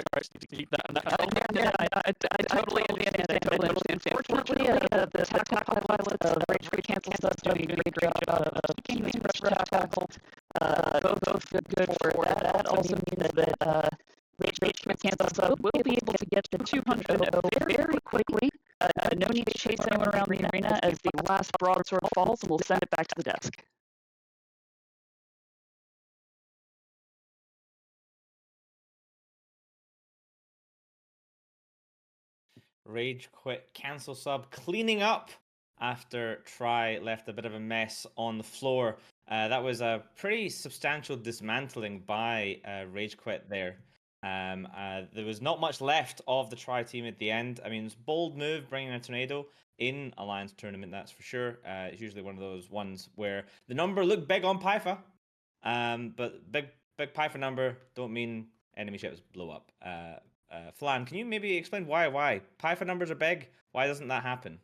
keep that. I totally understand. Unfortunately, the tactical pilot of Ragequit cancel sub doing a great job of keeping these rush tackled. Both good for that. That also means that Ragequit cancel sub will be able to get to 200 very quickly. No need to chase anyone around the arena as the last broadsword falls, and we'll send it back to the desk. Ragequit cancel sub cleaning up after Try left a bit of a mess on the floor. That was a pretty substantial dismantling by Ragequit there. There was not much left of the Try team at the end. I mean, it's a bold move bringing a tornado in Alliance tournament, that's for sure. It's usually one of those ones where the number looked big on Pyfa, but big Pyfa number don't mean enemy ships blow up. Flan, can you maybe explain why? Pyfa numbers are big. Why doesn't that happen?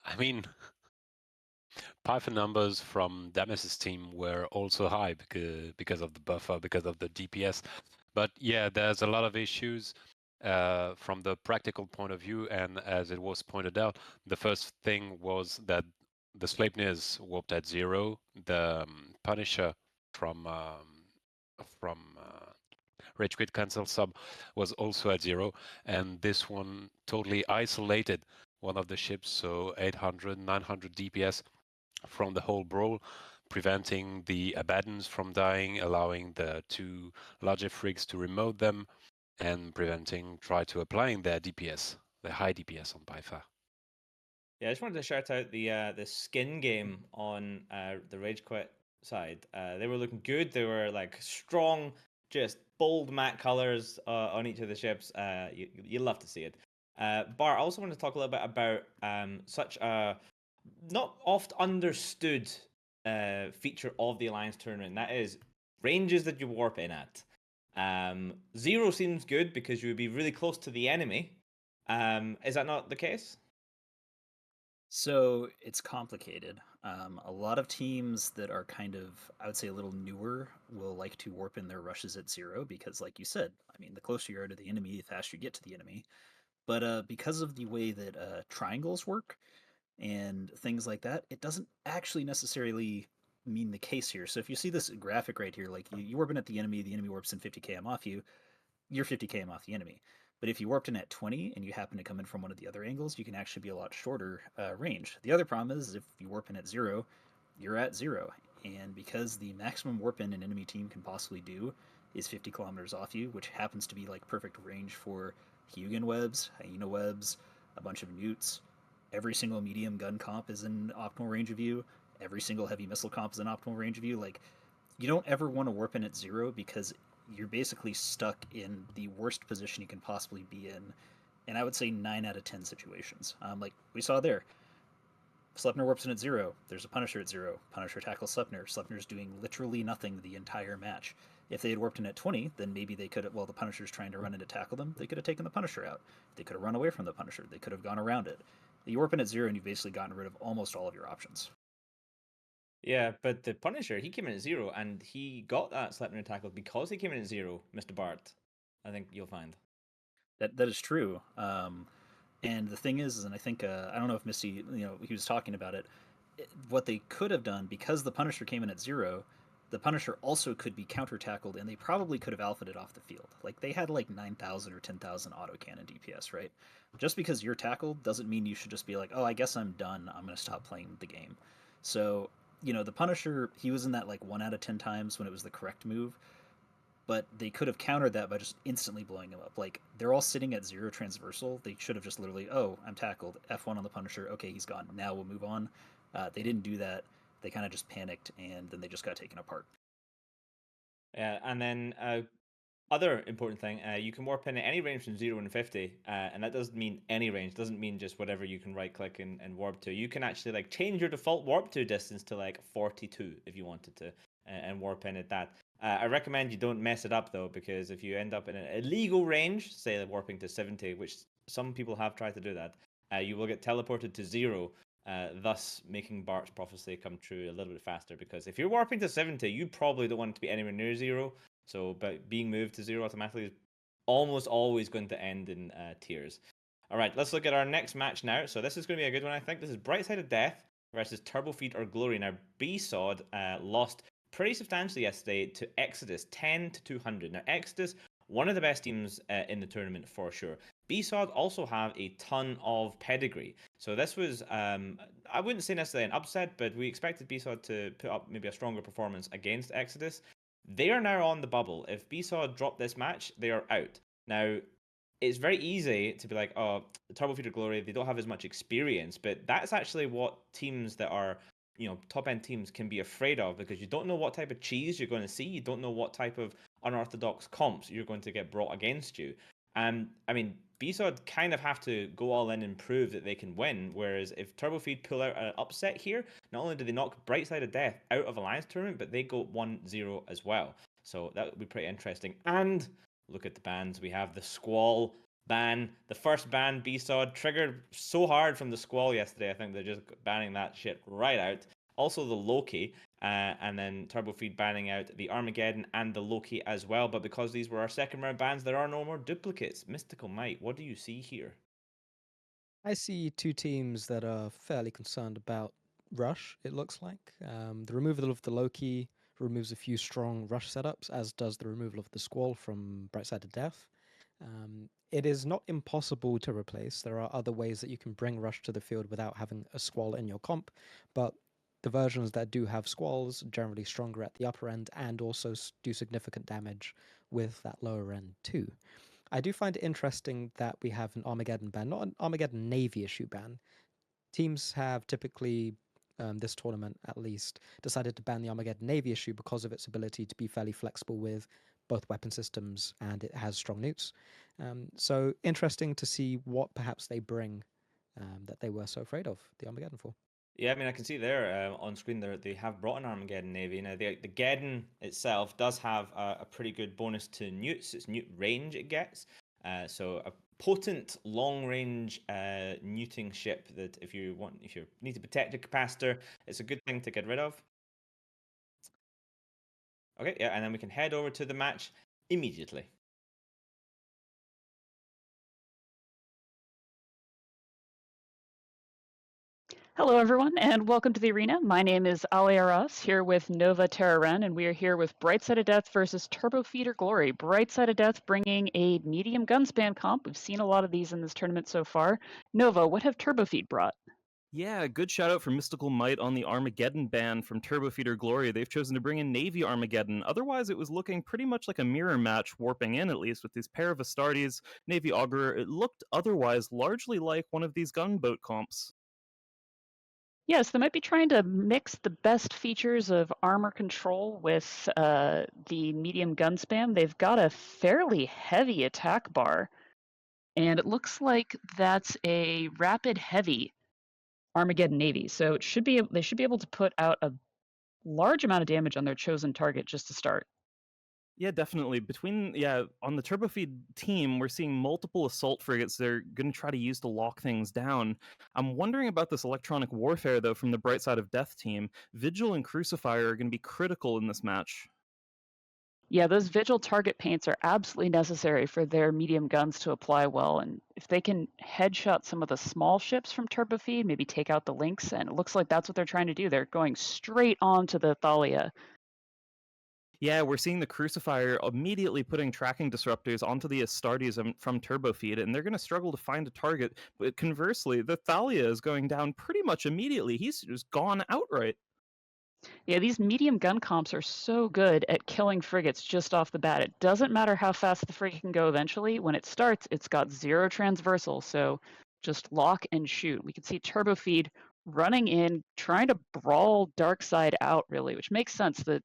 I mean, Python numbers from Damas's team were also high because of the buffer, because of the DPS. But yeah, there's a lot of issues from the practical point of view. And as it was pointed out, the first thing was that the Sleipnirs warped at 0. The Punisher from Ragequit cancel sub was also at 0, and this one totally isolated one of the ships, so 800, 900 DPS from the whole brawl, preventing the Abaddons from dying, allowing the 2 larger frigs to remote them, and preventing Try to applying their DPS, the high DPS on Pyfa. Yeah, I just wanted to shout out the skin game on the Ragequit side. They were looking good. They were like strong, just bold matte colors on each of the ships. You love to see it. Bart, I also want to talk a little bit about such a not oft understood feature of the Alliance tournament. That is ranges that you warp in at. 0 seems good because you would be really close to the enemy. Is that not the case? So it's complicated. A lot of teams that are kind of, I would say, a little newer will like to warp in their rushes at 0 because, like you said, I mean, the closer you are to the enemy, the faster you get to the enemy. But because of the way that triangles work and things like that, it doesn't actually necessarily mean the case here. So if you see this graphic right here, like you warp in at the enemy warps in 50 km off you, you're 50 km off the enemy. But if you warped in at 20 and you happen to come in from one of the other angles, you can actually be a lot shorter range. The other problem is if you warp in at 0, you're at 0. And because the maximum warp in an enemy team can possibly do is 50 kilometers off you, which happens to be like perfect range for Hugin webs, hyena webs, a bunch of newts, every single medium gun comp is in optimal range of you. Every single heavy missile comp is in optimal range of you. Like, you don't ever want to warp in at 0 because you're basically stuck in the worst position you can possibly be in. And I would say 9 out of 10 situations. Like we saw there, Sleipnir warps in at 0. There's a Punisher at 0. Punisher tackles Sleipnir. Sleipnir's doing literally nothing the entire match. If they had warped in at 20, then maybe they could have, while the Punisher's trying to run in to tackle them, they could have taken the Punisher out. They could have run away from the Punisher. They could have gone around it. You warp in at 0 and you've basically gotten rid of almost all of your options. Yeah, but the Punisher, he came in at 0, and he got that Sleipnir tackle because he came in at 0, Mr. Bart. I think you'll find. That is true. And the thing is, and I think, I don't know if Misty, he was talking about it, what they could have done, because the Punisher came in at 0, the Punisher also could be counter-tackled, and they probably could have alphaed it off the field. Like, they had like 9,000 or 10,000 autocannon DPS, right? Just because you're tackled doesn't mean you should just be like, oh, I guess I'm done, I'm going to stop playing the game. So, the Punisher, he was in that like 1 out of 10 times when it was the correct move, but they could have countered that by just instantly blowing him up. Like, they're all sitting at 0 transversal. They should have just literally, oh, I'm tackled, F1 on the Punisher, okay, he's gone, now we'll move on. They didn't do that. They kind of just panicked, and then they just got taken apart. Yeah, and then other important thing, you can warp in at any range from 0 and 50, and that doesn't mean any range. It doesn't mean just whatever you can right-click and warp to. You can actually like change your default warp to distance to like 42 if you wanted to, and warp in at that. I recommend you don't mess it up though, because if you end up in an illegal range, say like warping to 70, which some people have tried to do that, you will get teleported to 0, thus making Bart's prophecy come true a little bit faster. Because if you're warping to 70, you probably don't want it to be anywhere near 0. So, but being moved to 0 automatically is almost always going to end in tears. All right, let's look at our next match now. So this is going to be a good one, I think. This is Brightside of Death versus TurboFeed or Glory. Now, BSOD lost pretty substantially yesterday to Exodus, 10 to 200. Now, Exodus, one of the best teams in the tournament for sure. BSOD also have a ton of pedigree. So this was, I wouldn't say necessarily an upset, but we expected BSOD to put up maybe a stronger performance against Exodus. They are now on the bubble. If BSOD drop this match, they are out. Now, it's very easy to be like, oh, the TurboFeed or Glory, they don't have as much experience, but that's actually what teams that are, top-end teams can be afraid of, because you don't know what type of cheese you're going to see. You don't know what type of unorthodox comps you're going to get brought against you. And, I mean, BSOD kind of have to go all in and prove that they can win, whereas if TurboFeed pull out an upset here, not only do they knock Brightside of Death out of Alliance Tournament, but they go 1-0 as well. So that would be pretty interesting. And look at the bans. We have the Squall ban, the first ban BSOD, triggered so hard from the Squall yesterday. I think they're just banning that shit right out. Also the Loki, and then TurboFeed banning out the Armageddon and the Loki as well. But because these were our second round bans, there are no more duplicates. Mystical Might, what do you see here? I see two teams that are fairly concerned about Rush, it looks like. The removal of the Loki removes a few strong Rush setups, as does the removal of the Squall from Brightside of Death. It is not impossible to replace. There are other ways that you can bring Rush to the field without having a Squall in your comp, but the versions that do have Squalls are generally stronger at the upper end and also do significant damage with that lower end too. I do find it interesting that we have an Armageddon ban, not an Armageddon Navy issue ban. Teams have typically, this tournament at least, decided to ban the Armageddon Navy issue because of its ability to be fairly flexible with both weapon systems, and it has strong nukes. So interesting to see what perhaps they bring that they were so afraid of the Armageddon for. Yeah, I mean, I can see there on screen there they have brought an Armageddon Navy. Now, the Geddon itself does have a pretty good bonus to newts. It's newt range it gets. So a potent long-range neuting ship that if you need to protect your capacitor, it's a good thing to get rid of. Okay, yeah, and then we can head over to the match immediately. Hello, everyone, and welcome to the arena. My name is Ali Aras, here with Nova Terraren, and we are here with Brightside of Death versus TurboFeed or Glory. Brightside of Death bringing a medium gunspan comp. We've seen a lot of these in this tournament so far. Nova, what have TurboFeed brought? Yeah, good shout out for Mystical Might on the Armageddon ban from TurboFeed or Glory. They've chosen to bring in Navy Armageddon. Otherwise, it was looking pretty much like a mirror match, warping in at least, with these pair of Astartes, Navy Augurer. It looked otherwise largely like one of these gunboat comps. Yes, they might be trying to mix the best features of armor control with the medium gun spam. They've got a fairly heavy attack bar, and it looks like that's a rapid heavy Armageddon Navy. So they should be able to put out a large amount of damage on their chosen target just to start. Yeah, definitely. On the TurboFeed team, we're seeing multiple assault frigates they're going to try to use to lock things down. I'm wondering about this electronic warfare, though, from the Bright Side of Death team. Vigil and Crucifier are going to be critical in this match. Yeah, those Vigil target paints are absolutely necessary for their medium guns to apply well. And if they can headshot some of the small ships from TurboFeed, maybe take out the Lynx, and it looks like that's what they're trying to do. They're going straight on to the Thalia. Yeah, we're seeing the Crucifier immediately putting tracking disruptors onto the Astartes from TurboFeed, and they're going to struggle to find a target. But conversely, the Thalia is going down pretty much immediately. He's just gone outright. Yeah, these medium gun comps are so good at killing frigates just off the bat. It doesn't matter how fast the frigate can go eventually. When it starts, it's got 0 transversal, so just lock and shoot. We can see TurboFeed running in, trying to brawl Darkside out, really, which makes sense. The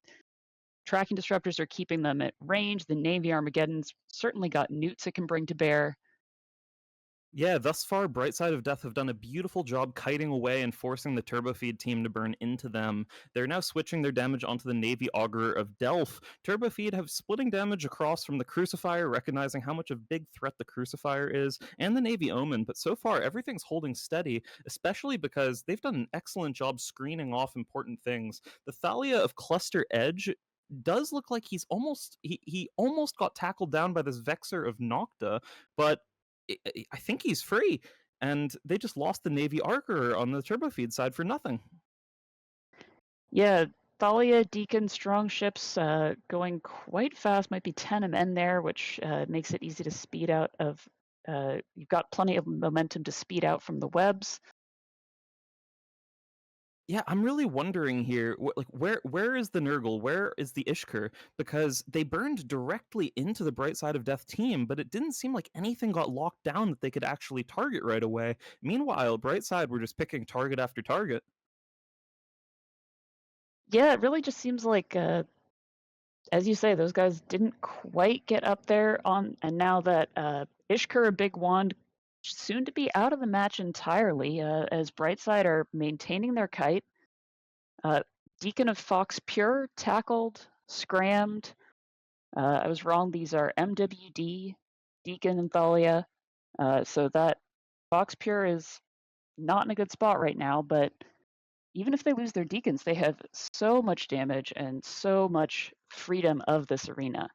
tracking disruptors are keeping them at range. The Navy Armageddon's certainly got newts it can bring to bear. Yeah, thus far, Bright Side of Death have done a beautiful job kiting away and forcing the TurboFeed team to burn into them. They're now switching their damage onto the Navy Augurer of Delph. TurboFeed have splitting damage across from the Crucifier, recognizing how much of a big threat the Crucifier is, and the Navy Omen, but so far everything's holding steady, especially because they've done an excellent job screening off important things. The Thalia of Cluster Edge does look like he almost got tackled down by this Vexor of Nocta, but I think he's free, and they just lost the Navy Archer on the TurboFeed side for nothing. Yeah, Thalia, Deacon, strong ships going quite fast. Might be 10 MN there, which makes it easy to speed out of. You've got plenty of momentum to speed out from the webs. Yeah, I'm really wondering here, where is the Nurgle? Where is the Ishkur? Because they burned directly into the Bright Side of Death team, but it didn't seem like anything got locked down that they could actually target right away. Meanwhile, Bright Side were just picking target after target. Yeah, it really just seems like, as you say, those guys didn't quite get up there on, and now that Ishkur, a big wand, soon to be out of the match entirely, as Brightside are maintaining their kite. Deacon of Fox Pure tackled, scrammed. I was wrong. These are MWD, Deacon and Thalia. So that Fox Pure is not in a good spot right now, but even if they lose their Deacons, they have so much damage and so much freedom of this arena.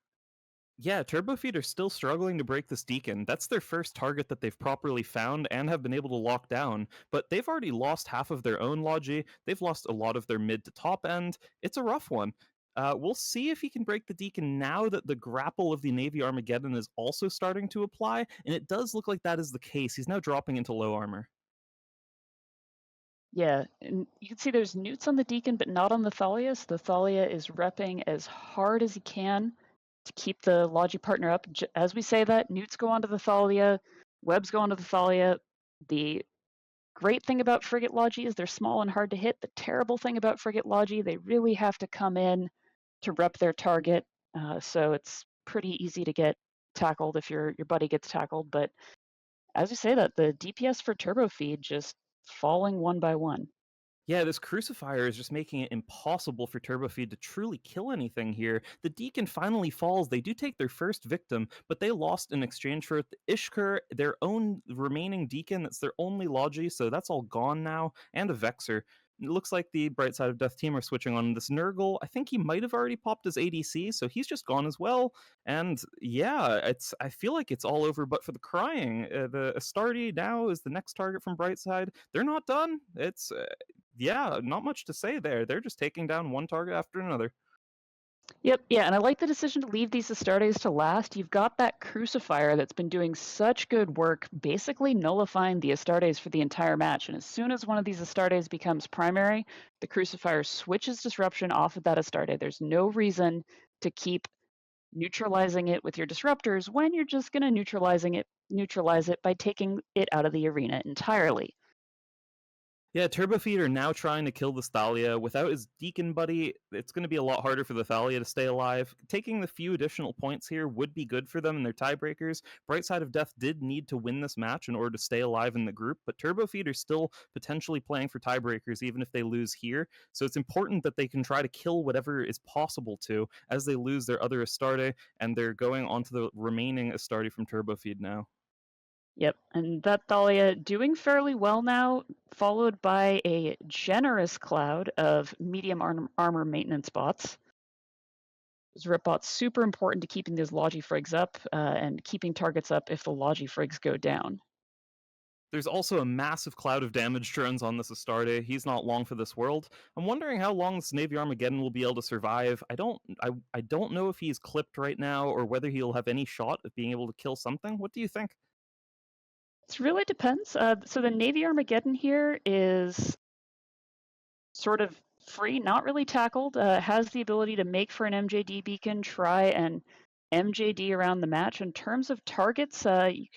Yeah, TurboFeed are still struggling to break this Deacon. That's their first target that they've properly found and have been able to lock down, but they've already lost half of their own Logi. They've lost a lot of their mid to top end. It's a rough one. We'll see if he can break the Deacon now that the grapple of the Navy Armageddon is also starting to apply, and it does look like that is the case. He's now dropping into low armor. Yeah, and you can see there's newts on the Deacon, but not on the Thalia. So the Thalia is repping as hard as he can to keep the Logi partner up. As we say that, newts go onto the Thalia, webs go onto the Thalia. The great thing about frigate Logi is they're small and hard to hit. The terrible thing about frigate Logi, they really have to come in to rep their target. So it's pretty easy to get tackled if your buddy gets tackled. But as you say that, the DPS for TurboFeed just falling one by one. Yeah, this Crucifier is just making it impossible for TurboFeed to truly kill anything here. The Deacon finally falls. They do take their first victim, but they lost in exchange for the Ishkur, their own remaining Deacon. That's their only Logi, so that's all gone now, and a Vexor. It looks like the Bright Side of Death team are switching on this Nurgle. I think he might have already popped his ADC, so he's just gone as well. And yeah, I feel like it's all over but for the crying. The Astarte now is the next target from Brightside. They're not done. It's yeah, not much to say there. They're just taking down one target after another. Yep, yeah, and I like the decision to leave these Astartes to last. You've got that Crucifier that's been doing such good work, basically nullifying the Astartes for the entire match. And as soon as one of these Astartes becomes primary, the Crucifier switches disruption off of that Astarte. There's no reason to keep neutralizing it with your disruptors when you're just going to neutralize it by taking it out of the arena entirely. Yeah, TurboFeed are now trying to kill this Thalia. Without his Deacon buddy, it's going to be a lot harder for the Thalia to stay alive. Taking the few additional points here would be good for them in their tiebreakers. Bright Side of Death did need to win this match in order to stay alive in the group, but TurboFeed are still potentially playing for tiebreakers even if they lose here. So it's important that they can try to kill whatever is possible to as they lose their other Astarte, and they're going on to the remaining Astarte from TurboFeed now. Yep, and that Thalia doing fairly well now, followed by a generous cloud of medium armor maintenance bots. Those rip bots super important to keeping those Logifrigs up and keeping targets up if the Logifrigs go down. There's also a massive cloud of damage drones on this Astarte. He's not long for this world. I'm wondering how long this Navy Armageddon will be able to survive. I don't know if he's clipped right now or whether he'll have any shot of being able to kill something. What do you think? It really depends. So the Navy Armageddon here is sort of free, not really tackled, has the ability to make for an MJD beacon, try and MJD around the match. In terms of targets, you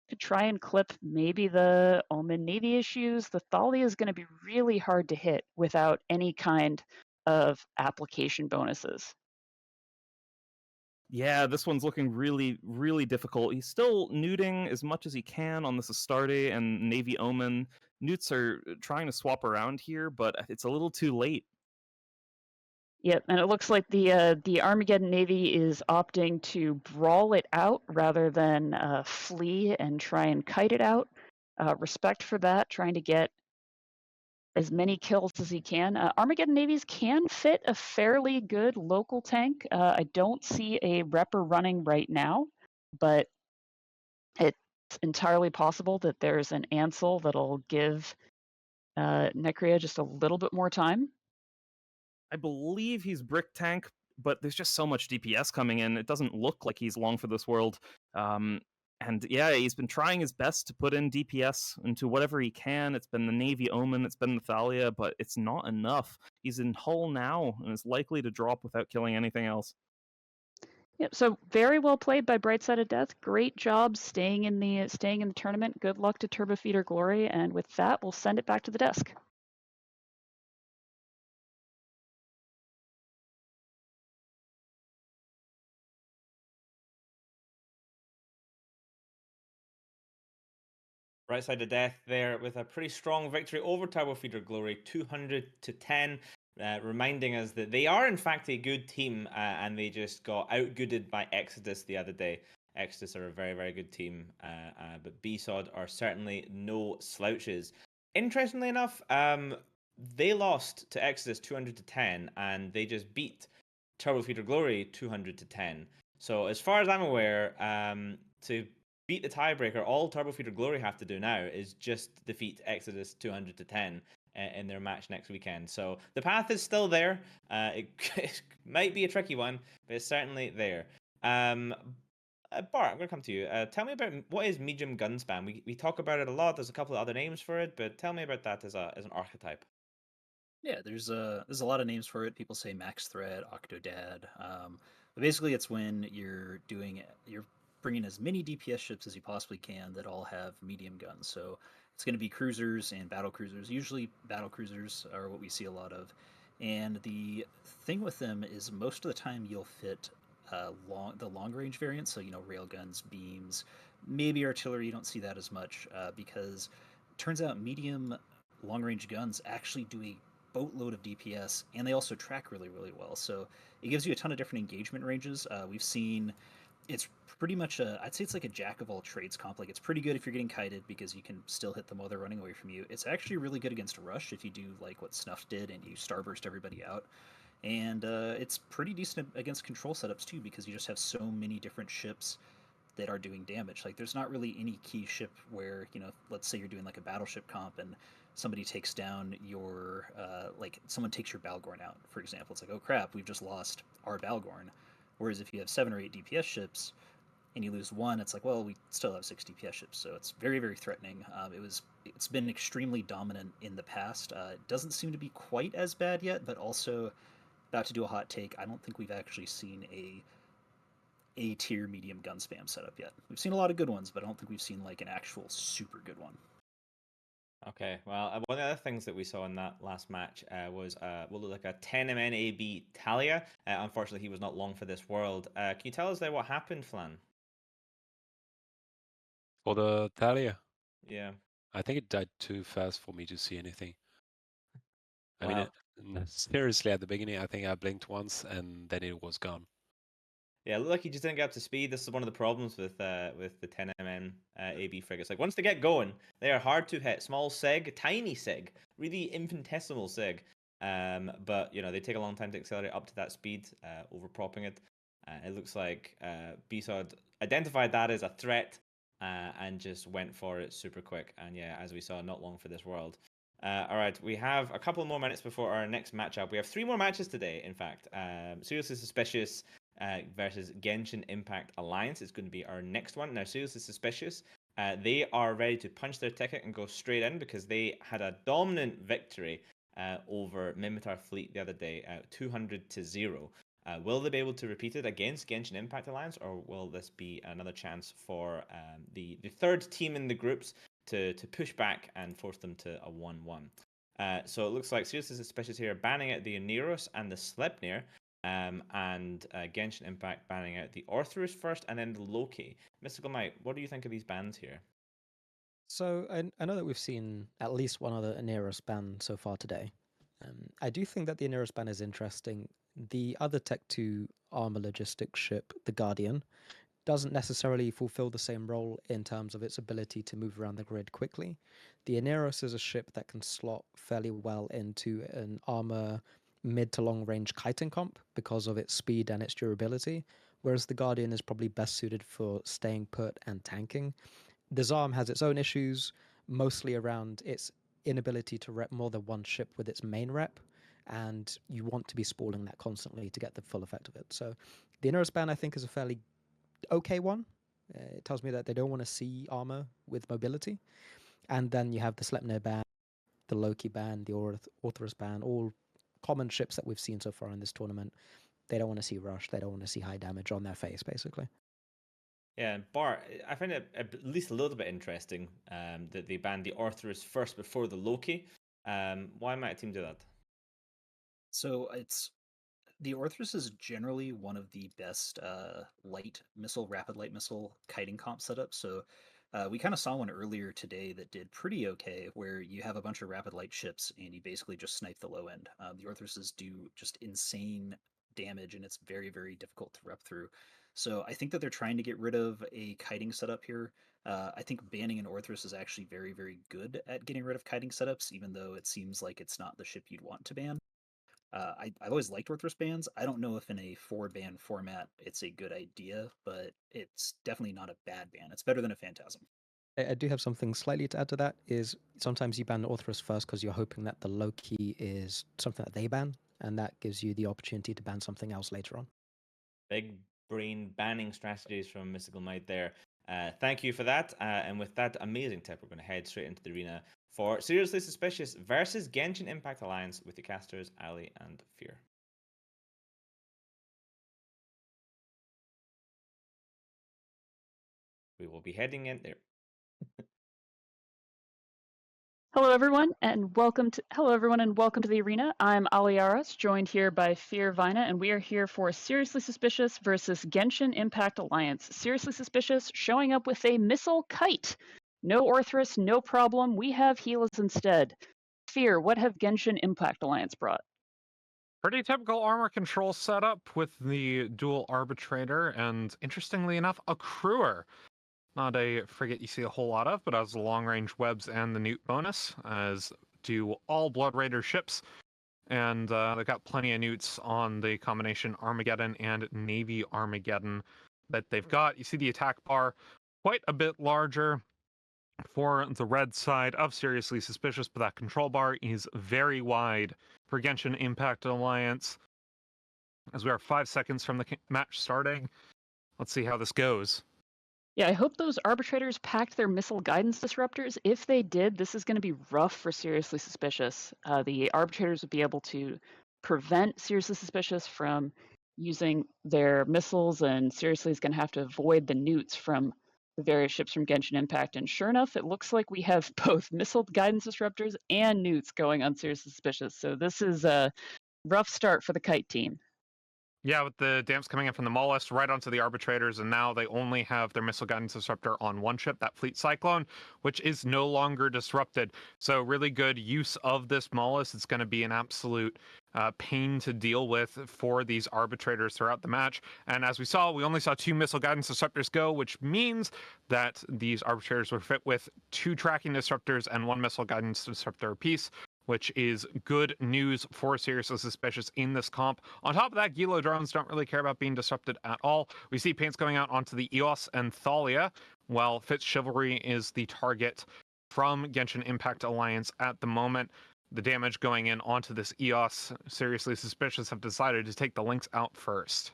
could try and clip maybe the Omen Navy issues. The Thalia is going to be really hard to hit without any kind of application bonuses. Yeah, this one's looking really, really difficult. He's still newting as much as he can on this Astarte and Navy Omen. Newts are trying to swap around here, but it's a little too late. Yep, and it looks like the Armageddon Navy is opting to brawl it out rather than flee and try and kite it out. Respect for that, trying to get as many kills as he can. Armageddon Navies can fit a fairly good local tank. I don't see a Repper running right now, but it's entirely possible that there's an Ansel that'll give Necria just a little bit more time. I believe he's Brick Tank, but there's just so much DPS coming in. It doesn't look like he's long for this world. And yeah, he's been trying his best to put in DPS into whatever he can. It's been the Navy Omen, it's been the Thalia, but it's not enough. He's in Hull now and is likely to drop without killing anything else. Yep. So very well played by Bright Side of Death. Great job staying in the tournament. Good luck to TurboFeed Glory. And with that, we'll send it back to the desk. Right Side of Death there with a pretty strong victory over TurboFeed Glory, 200-10. Reminding us that they are in fact a good team and they just got outgooded by Exodus the other day. Exodus are a very, very good team, but BSOD are certainly no slouches. Interestingly enough, they lost to Exodus 200-10 and they just beat TurboFeed Glory 200-10. So as far as I'm aware, to beat the tiebreaker, all TurboFeed Glory have to do now is just defeat Exodus 200-10 in their match next weekend. So the path is still there. It might be a tricky one, but it's certainly there. Bart, I'm going to come to you. Tell me about what is medium gun spam. We talk about it a lot. There's a couple of other names for it, but tell me about that as an archetype. Yeah, there's a lot of names for it. People say max threat, octodad. But basically, it's when you're bringing as many DPS ships as you possibly can that all have medium guns. So it's going to be cruisers and battle cruisers. Usually, battle cruisers are what we see a lot of. And the thing with them is most of the time you'll fit the long range variants. So railguns, beams, maybe artillery. You don't see that as much because it turns out medium long range guns actually do a boatload of DPS, and they also track really, really well. So it gives you a ton of different engagement ranges. We've seen it's pretty much I'd say it's like a jack of all trades comp. Like it's pretty good if you're getting kited because you can still hit them while they're running away from you. It's actually really good against a rush if you do like what Snuffed did and you starburst everybody out. And it's pretty decent against control setups too because you just have so many different ships that are doing damage. Like there's not really any key ship where, let's say you're doing like a battleship comp and somebody takes down your like someone takes your Balgorn out, for example. It's like, oh crap, we've just lost our Balgorn. Whereas if you have 7 or 8 DPS ships and you lose one, it's like, well, we still have 6 DPS ships. So it's very, very threatening. It's been extremely dominant in the past. It doesn't seem to be quite as bad yet, but also about to do a hot take. I don't think we've actually seen a tier medium gun spam setup yet. We've seen a lot of good ones, but I don't think we've seen like an actual super good one. Okay, well, one of the other things that we saw in that last match was what looked like a 10MN AB Talia. Unfortunately, he was not long for this world. Can you tell us there what happened, Flan? For the Thalia, Yeah. I think it died too fast for me to see anything. I Wow. mean, seriously, at the beginning, I think I blinked once and then it was gone. Yeah, it looked like he just didn't get up to speed. This is one of the problems with the 10MN AB frigates. Like once they get going, they are hard to hit. Small sig, tiny sig, really infinitesimal sig. But you know they take a long time to accelerate up to that speed, overpropping it. It looks like BSOD identified that as a threat and just went for it super quick. And yeah, as we saw, not long for this world. All right, we have a couple more minutes before our next matchup. We have 3 more matches today, in fact. Seriously Suspicious versus Genshin Impact Alliance is going to be our next one. Now, Seriously Suspicious, they are ready to punch their ticket and go straight in because they had a dominant victory over Mimitar Fleet the other day, 200-0. Will they be able to repeat it against Genshin Impact Alliance, or will this be another chance for the third team in the groups to push back and force them to a 1-1? So it looks like Seriously Suspicious here banning out the Oneros and the Sleipnir, and Genshin Impact banning out the Orthrus first, and then the Loki. Mystical Might, what do you think of these bans here? So I know that we've seen at least one other Oneros ban so far today. I do think that the Oneros ban is interesting. The other Tech 2 armor logistics ship, the Guardian, doesn't necessarily fulfill the same role in terms of its ability to move around the grid quickly. The Oneros is a ship that can slot fairly well into an armor mid to long range kiting comp because of its speed and its durability, whereas the Guardian is probably best suited for staying put and tanking. The Zarm has its own issues, mostly around its inability to rep more than one ship with its main rep, and you want to be spalling that constantly to get the full effect of it. So the Oneros ban, I think, is a fairly okay one. It tells me that they don't want to see armor with mobility. And then you have the Sleipnir ban, the Loki ban, the Orthrus ban, all common ships that we've seen so far in this tournament. They don't want to see rush. They don't want to see high damage on their face, basically. Yeah, Bart, I find it at least a little bit interesting that they banned the Orthrus first before the Loki. Why might a team do that? So the Orthrus is generally one of the best rapid light missile kiting comp setups. So we kind of saw one earlier today that did pretty okay, where you have a bunch of rapid light ships and you basically just snipe the low end. The Orthruses do just insane damage, and it's very, very difficult to rep through. So I think that they're trying to get rid of a kiting setup here. I think banning an Orthrus is actually very, very good at getting rid of kiting setups, even though it seems like it's not the ship you'd want to ban. I've always liked Orthrus bans. I don't know if in a 4-ban format it's a good idea, but it's definitely not a bad ban. It's better than a Phantasm. I do have something slightly to add to that, is sometimes you ban Orthrus first because you're hoping that the Loki is something that they ban, and that gives you the opportunity to ban something else later on. Big brain banning strategies from Mystical Might there. Thank you for that. And with that amazing tip, we're going to head straight into the arena for Seriously Suspicious versus Genshin Impact Alliance with the casters Ali and Fear. We will be heading in there. Hello everyone, and welcome to the arena. I'm Ali Aras, joined here by Fear Vina, and we are here for Seriously Suspicious versus Genshin Impact Alliance. Seriously Suspicious showing up with a missile kite. No Orthrus, no problem. We have Helas instead. Fear, what have Genshin Impact Alliance brought? Pretty typical armor control setup with the dual arbitrator and, interestingly enough, a crewer. Not a frigate you see a whole lot of, but has the long-range webs and the newt bonus, as do all Blood Raider ships. And they've got plenty of newts on the combination Armageddon and Navy Armageddon that they've got. You see the attack bar quite a bit larger for the red side of Seriously Suspicious, but that control bar is very wide for Genshin Impact Alliance. As we are 5 seconds from the match starting, let's see how this goes. Yeah, I hope those arbitrators packed their missile guidance disruptors. If they did, this is going to be rough for Seriously Suspicious. The arbitrators would be able to prevent Seriously Suspicious from using their missiles, and Seriously is going to have to avoid the newts from the various ships from Genshin Impact. And sure enough, it looks like we have both missile guidance disruptors and newts going on Serious Suspicious. So this is a rough start for the Kite team. Yeah, with the damps coming in from the Mollusk right onto the Arbitrators, and now they only have their missile guidance disruptor on one ship, that Fleet Cyclone, which is no longer disrupted. So really good use of this Mollusk. It's going to be an absolute pain to deal with for these Arbitrators throughout the match. And as we saw, we only saw 2 missile guidance disruptors go, which means that these Arbitrators were fit with 2 tracking disruptors and 1 missile guidance disruptor apiece, which is good news for Seriously Suspicious in this comp. On top of that, Gilo drones don't really care about being disrupted at all. We see paints going out onto the EOS and Thalia, while Fitz Chivalry is the target from Genshin Impact Alliance at the moment. The damage going in onto this EOS, Seriously Suspicious have decided to take the links out first.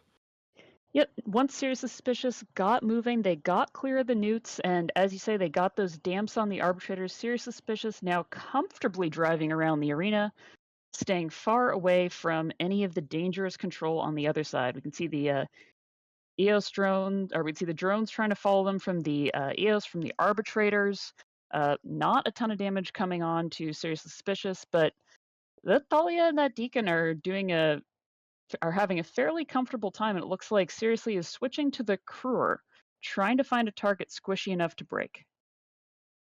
Yep, once Serious Suspicious got moving, they got clear of the newts, and as you say, they got those damps on the Arbitrators. Serious Suspicious now comfortably driving around the arena, staying far away from any of the dangerous control on the other side. We can see the EOS drone, or we can see the drones trying to follow them from the EOS, from the Arbitrators. Not a ton of damage coming on to Serious Suspicious, but the Thalia and that Deacon are having a fairly comfortable time, and it looks like Seriously is switching to the Crewer, trying to find a target squishy enough to break.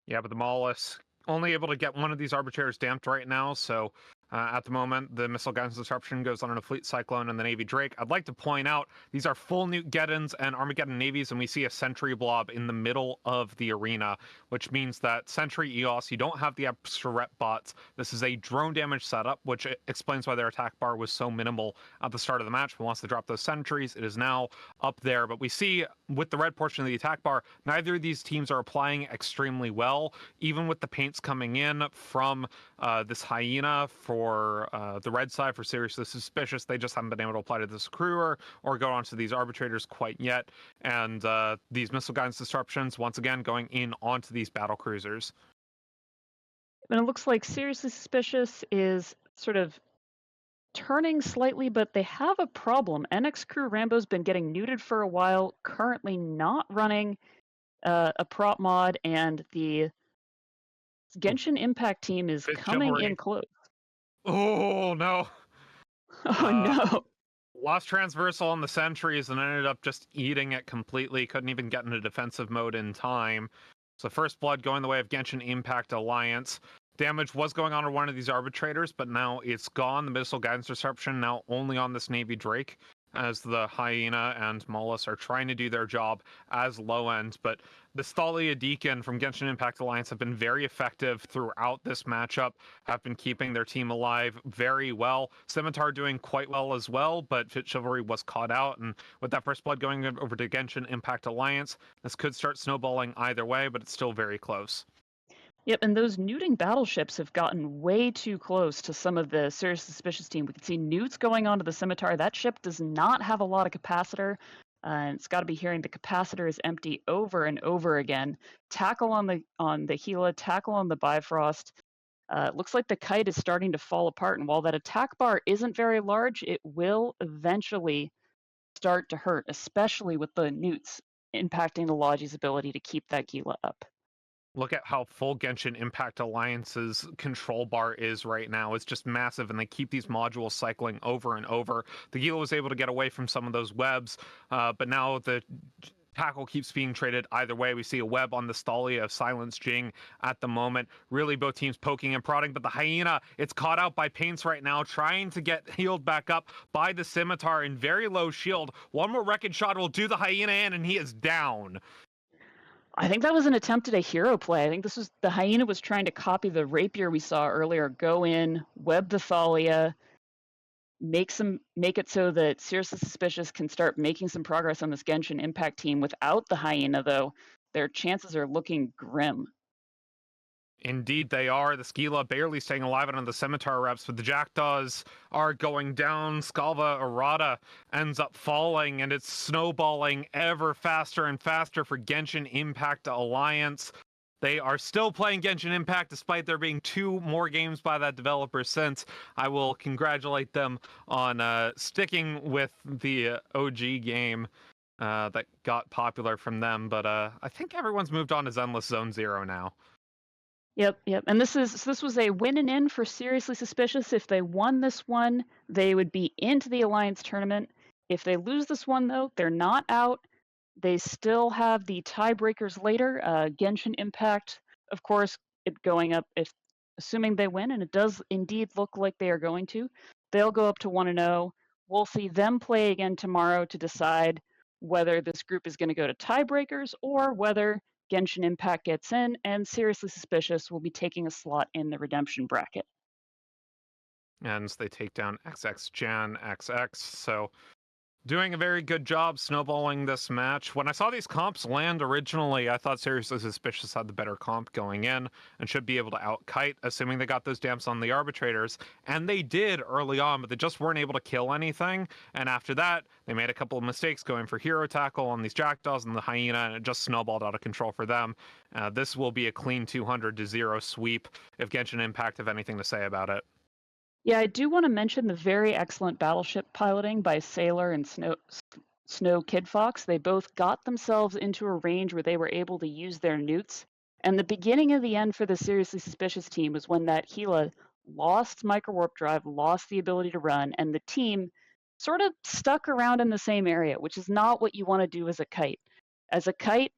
Yeah, but the Mollusk only able to get one of these Arbitrators damped right now, so at the moment, the missile guidance disruption goes on a Fleet Cyclone and the Navy Drake. I'd like to point out, these are full Newt Geddons and Armageddon Navies, and we see a Sentry Blob in the middle of the arena, which means that Sentry EOS, you don't have the extra rep bots. This is a drone damage setup, which explains why their attack bar was so minimal at the start of the match. But once they drop those sentries, it is now up there. But we see with the red portion of the attack bar, neither of these teams are applying extremely well, even with the paints coming in from this Hyena for the red side for Seriously Suspicious. They just haven't been able to apply to this Crewer or go onto these Arbitrators quite yet. And these missile guidance disruptions, once again, going in onto these battle cruisers. And it looks like Seriously Suspicious is sort of turning slightly, but they have a problem. NX Crew Rambo's been getting neuted for a while, currently not running a prop mod, and the Genshin Impact team is coming in close. Oh, no. Oh, no. Lost transversal on the sentries and ended up just eating it completely. Couldn't even get into defensive mode in time. So first blood going the way of Genshin Impact Alliance. Damage was going on one of these Arbitrators, but now it's gone. The missile guidance disruption now only on this Navy Drake, as the Hyena and Mollusk are trying to do their job as low end. But the Thalia Deacon from Genshin Impact Alliance have been very effective throughout this matchup, have been keeping their team alive very well. Scimitar doing quite well as well, but Fit Chivalry was caught out. And with that first blood going over to Genshin Impact Alliance, this could start snowballing either way, but it's still very close. Yep, and those neuting battleships have gotten way too close to some of the Serious Suspicious team. We can see newts going onto the Scimitar. That ship does not have a lot of capacitor, and it's got to be hearing the capacitor is empty over and over again. Tackle on the Gila, tackle on the Bifrost. It looks like the Kite is starting to fall apart, and while that attack bar isn't very large, it will eventually start to hurt, especially with the newts impacting the Logi's ability to keep that Gila up. Look at how full Genshin Impact Alliance's control bar is right now. It's just massive, and they keep these modules cycling over and over. The Gila was able to get away from some of those webs, but now the tackle keeps being traded either way. We see a web on the Thalia of Silence Jing at the moment. Really, both teams poking and prodding, but the Hyena, it's caught out by paints right now, trying to get healed back up by the Scimitar in very low shield. One more wreckage shot will do the Hyena in, and he is down. I think that was an attempt at a hero play. I think this was the Hyena was trying to copy the Rapier we saw earlier. Go in, web the Thalia, make it so that Seriously Suspicious can start making some progress on this Genshin Impact team. Without the Hyena, though, their chances are looking grim. Indeed they are. The Skila barely staying alive on the Scimitar reps, but the Jackdaws are going down. Scalva Errata ends up falling, and it's snowballing ever faster and faster for Genshin Impact Alliance. They are still playing Genshin Impact despite there being 2 more games by that developer since. I will congratulate them on sticking with the OG game. that got popular from them, but I think everyone's moved on to Zenless Zone Zero now. Yep. And this was a win and in for Seriously Suspicious. If they won this one, they would be into the Alliance tournament. If they lose this one, though, they're not out. They still have the tiebreakers later. Genshin Impact, of course, it going up if assuming they win, and it does indeed look like they are going to. They'll go up to 1-0. We'll see them play again tomorrow to decide whether this group is going to go to tiebreakers or whether Genshin Impact gets in, and Seriously Suspicious will be taking a slot in the redemption bracket. And they take down XX Jan XX. So doing a very good job snowballing this match. When I saw these comps land originally, I thought Seriously Suspicious had the better comp going in and should be able to out-kite, assuming they got those damps on the arbitrators. And they did early on, but they just weren't able to kill anything. And after that, they made a couple of mistakes going for hero tackle on these jackdaws and the hyena, and it just snowballed out of control for them. This will be a clean 200-0 sweep if Genshin Impact have anything to say about it. Yeah, I do want to mention the very excellent battleship piloting by Sailor and Snow Kid Fox. They both got themselves into a range where they were able to use their newts. And the beginning of the end for the Seriously Suspicious team was when that Gila lost micro warp drive, lost the ability to run, and the team sort of stuck around in the same area, which is not what you want to do as a kite. As a kite,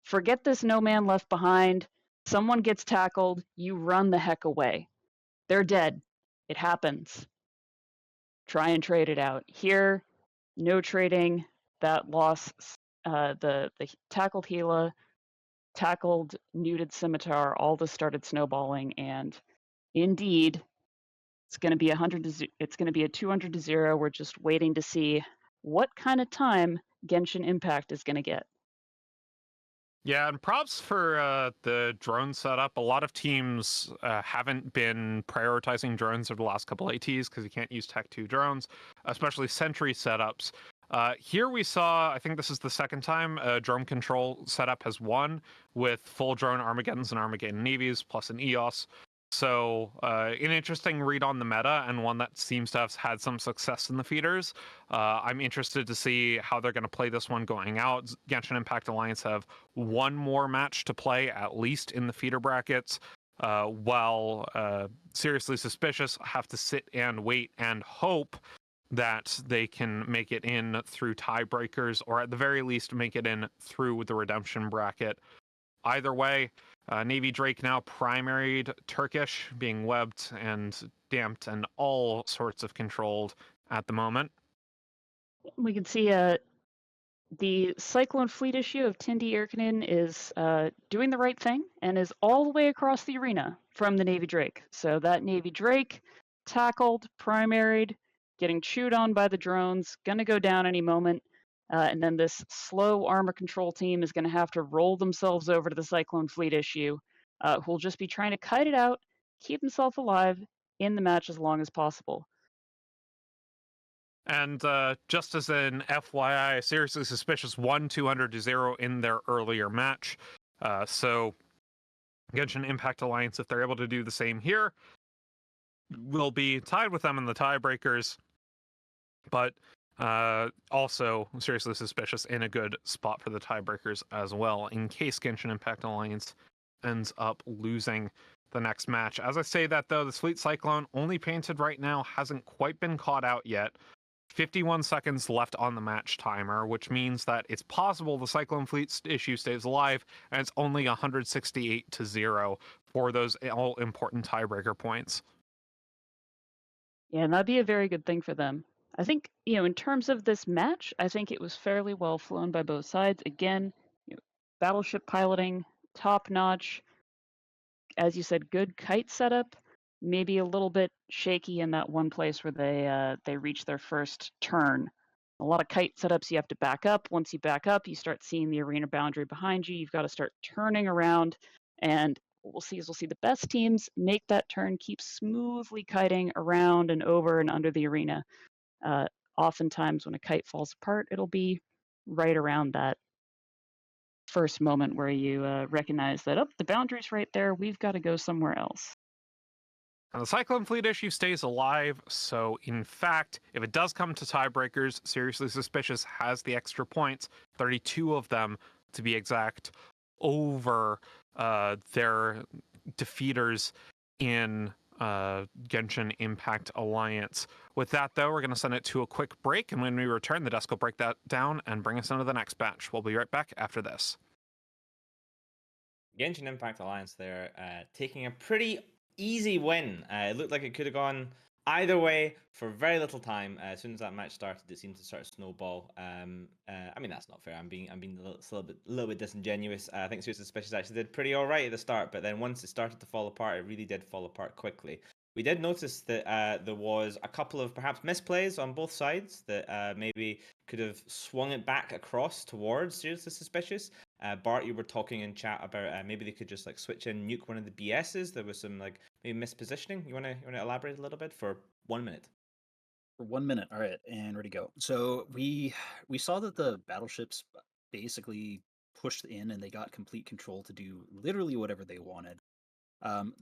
forget this no man left behind. Someone gets tackled, you run the heck away. They're dead. It happens. Try and trade it out. Here, no trading. That loss, the tackled Gila, tackled Nuded Scimitar, all this started snowballing, and indeed, it's going to be 200-0. We're just waiting to see what kind of time Genshin Impact is going to get. Yeah, and props for the drone setup. A lot of teams haven't been prioritizing drones over the last couple ATs because you can't use Tech 2 drones, especially sentry setups. Here we saw, I think this is the second time a drone control setup has won with full drone Armageddons and Armageddon Navies plus an EOS. So an interesting read on the meta and one that seems to have had some success in the feeders. I'm interested to see how they're going to play this one going out. Genshin Impact Alliance have one more match to play, at least in the feeder brackets, while Seriously Suspicious have to sit and wait and hope that they can make it in through tiebreakers, or at the very least make it in through the redemption bracket. Either way, Navy Drake now primaried Turkish, being webbed and damped and all sorts of controlled at the moment. We can see the Cyclone Fleet issue of Tindi Irkinen is doing the right thing and is all the way across the arena from the Navy Drake. So that Navy Drake, tackled, primaried, getting chewed on by the drones, going to go down any moment. And then this slow armor control team is going to have to roll themselves over to the Cyclone Fleet issue, who will just be trying to kite it out, keep himself alive in the match as long as possible. And just as an FYI, Seriously Suspicious won 200-0 in their earlier match. So Genshin Impact Alliance, if they're able to do the same here, will be tied with them in the tiebreakers. But also Seriously Suspicious in a good spot for the tiebreakers as well, in case Genshin Impact Alliance ends up losing the next match. As I say that, though, the Fleet Cyclone, only painted right now, hasn't quite been caught out yet. 51 seconds left on the match timer, which means that it's possible the Cyclone Fleet issue stays alive, and it's only 168-0 for those all-important tiebreaker points. Yeah, and that'd be a very good thing for them. I think, in terms of this match, I think it was fairly well flown by both sides. Again, battleship piloting, top-notch. As you said, good kite setup. Maybe a little bit shaky in that one place where they reach their first turn. A lot of kite setups, you have to back up. Once you back up, you start seeing the arena boundary behind you. You've got to start turning around, and what we'll see the best teams make that turn, keep smoothly kiting around and over and under the arena. Oftentimes when a kite falls apart, it'll be right around that first moment where you recognize that, the boundary's right there, we've got to go somewhere else. And the Cyclone Fleet issue stays alive, so in fact, if it does come to tiebreakers, Seriously Suspicious has the extra points, 32 of them to be exact, over their defeaters in Genshin Impact Alliance. With that, though, we're going to send it to a quick break, and when we return, the desk will break that down and bring us into the next batch. We'll be right back after this. Genshin Impact Alliance there, taking a pretty easy win. It looked like it could have gone either way for very little time. As soon as that match started, it seemed to start to snowball. I mean, that's not fair. I'm being a little bit disingenuous. I think Seriously Suspicious actually did pretty all right at the start, but then once it started to fall apart, it really did fall apart quickly. We did notice that there was a couple of perhaps misplays on both sides that maybe could have swung it back across towards Seriously Suspicious. Bart, you were talking in chat about maybe they could just like switch in, nuke one of the BSs. There was some like maybe mispositioning. You wanna elaborate a little bit for 1 minute? For 1 minute, all right, and ready to go. So we saw that the battleships basically pushed in and they got complete control to do literally whatever they wanted.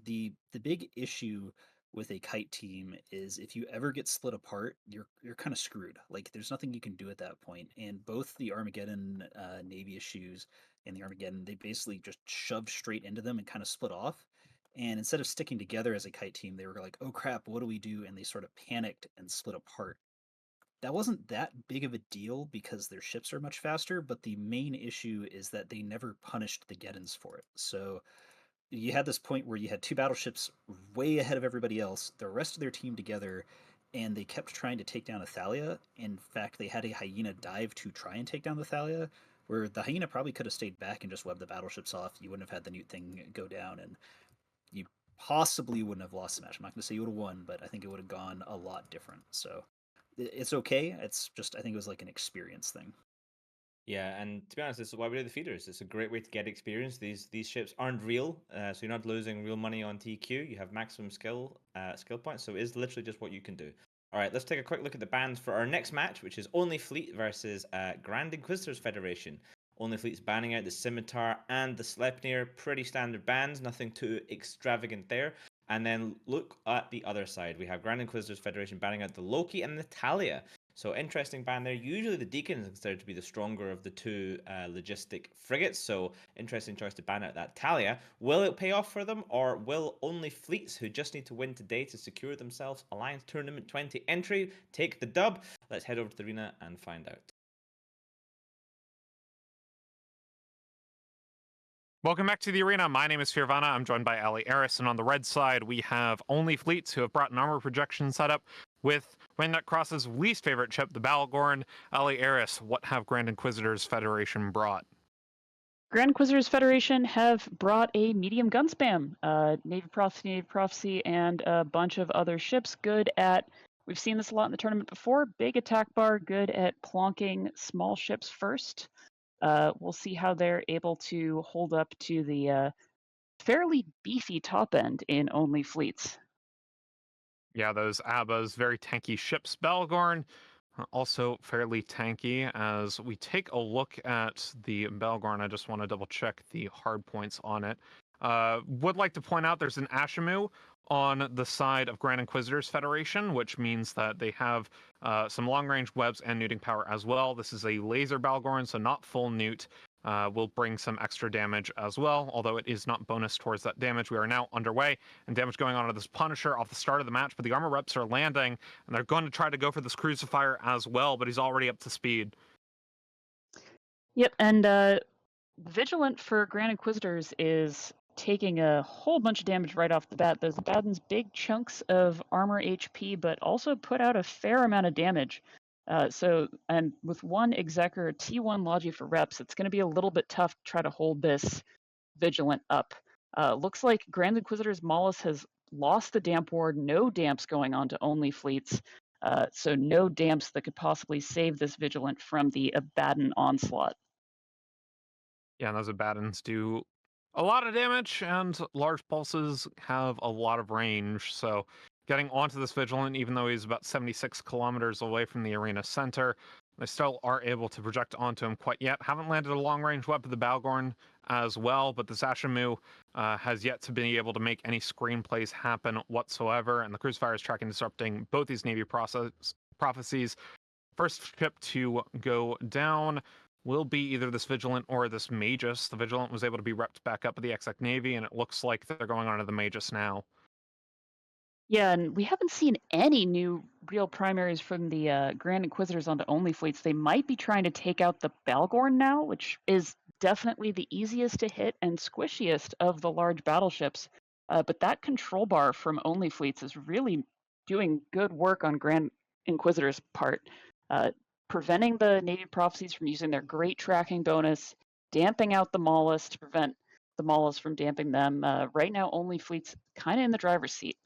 The big issue with a kite team is if you ever get split apart, you're kind of screwed. Like there's nothing you can do at that point. And both the Armageddon Navy issues and the Armageddon, they basically just shoved straight into them and kind of split off. And instead of sticking together as a kite team, they were like, "Oh crap, what do we do?" And they sort of panicked and split apart. That wasn't that big of a deal because their ships are much faster, but the main issue is that they never punished the Geddons for it. So you had this point where you had two battleships way ahead of everybody else, the rest of their team together, and they kept trying to take down a Thalia. In fact, they had a Hyena dive to try and take down the Thalia, where the Hyena probably could have stayed back and just webbed the battleships off. You wouldn't have had the Newt thing go down, and you possibly wouldn't have lost the match. I'm not going to say you would have won, but I think it would have gone a lot different. So it's okay. It's just, I think it was like an experience thing. Yeah, and to be honest, this is why we do the feeders. It's a great way to get experience. These ships aren't real, so you're not losing real money on TQ. You have maximum skill points, so it is literally just what you can do. All right, let's take a quick look at the bans for our next match, which is OnlyFleet versus Grand Inquisitors Federation. OnlyFleet's banning out the Scimitar and the Sleipnir. Pretty standard bans, nothing too extravagant there. And then look at the other side. We have Grand Inquisitors Federation banning out the Loki and the Talia. So interesting ban there. Usually the Deacon is considered to be the stronger of the two logistic frigates. So interesting choice to ban out that Talia. Will it pay off for them, or will OnlyFleets, who just need to win today to secure themselves Alliance Tournament 20 entry, take the dub? Let's head over to the arena and find out. Welcome back to the arena. My name is Firvana. I'm joined by Ali Eris, and on the red side we have OnlyFleets, who have brought an armor projection setup with Wayne Cross's least favorite chip, the Balgorn. Ali Eris, what have Grand Inquisitors Federation brought? Grand Inquisitors Federation have brought a medium gun spam, Navy Prophecy, and a bunch of other ships good at, we've seen this a lot in the tournament before, big attack bar, good at plonking small ships first. We'll see how they're able to hold up to the fairly beefy top end in OnlyFleets. Yeah, those Abbas, very tanky ships. Balgorn, also fairly tanky. As we take a look at the Balgorn, I just want to double check the hard points on it. Would like to point out there's an Ashimu on the side of Grand Inquisitors Federation, which means that they have some long-range webs and neuting power as well. This is a laser Balgorn, so not full neut. Will bring some extra damage as well, although it is not bonus towards that damage. We are now underway, and damage going on to this Punisher off the start of the match, but the armor reps are landing, and they're going to try to go for this Crucifier as well, but he's already up to speed. Yep, and Vigilant for Grand Inquisitors is taking a whole bunch of damage right off the bat. Those Baden's big chunks of armor HP, but also put out a fair amount of damage. And with one Executor, T1 Logi for reps, it's going to be a little bit tough to try to hold this Vigilant up. Looks like Grand Inquisitor's Maulus has lost the Damp Ward, no damps going on to OnlyFleets, so no damps that could possibly save this Vigilant from the Abaddon onslaught. Yeah, and those Abaddons do a lot of damage, and large pulses have a lot of range, so getting onto this Vigilant, even though he's about 76 kilometers away from the arena center, They still are able to project onto him quite yet. Haven't landed a long-range weapon of the Balgorn as well, but the Ashimu has yet to be able to make any screenplays happen whatsoever, and the Crucifier is tracking disrupting both these Navy prophecies. First ship to go down will be either this Vigilant or this Magus. The Vigilant was able to be repped back up by the Exec Navy, and it looks like they're going on to the Magus now. Yeah, and we haven't seen any new real primaries from the Grand Inquisitors onto OnlyFleets. They might be trying to take out the Balgorn now, which is definitely the easiest to hit and squishiest of the large battleships. But that control bar from OnlyFleets is really doing good work on Grand Inquisitors' part, preventing the Navy prophecies from using their great tracking bonus, damping out the Maulus to prevent the Maulus from damping them. Right now, OnlyFleets kind of in the driver's seat.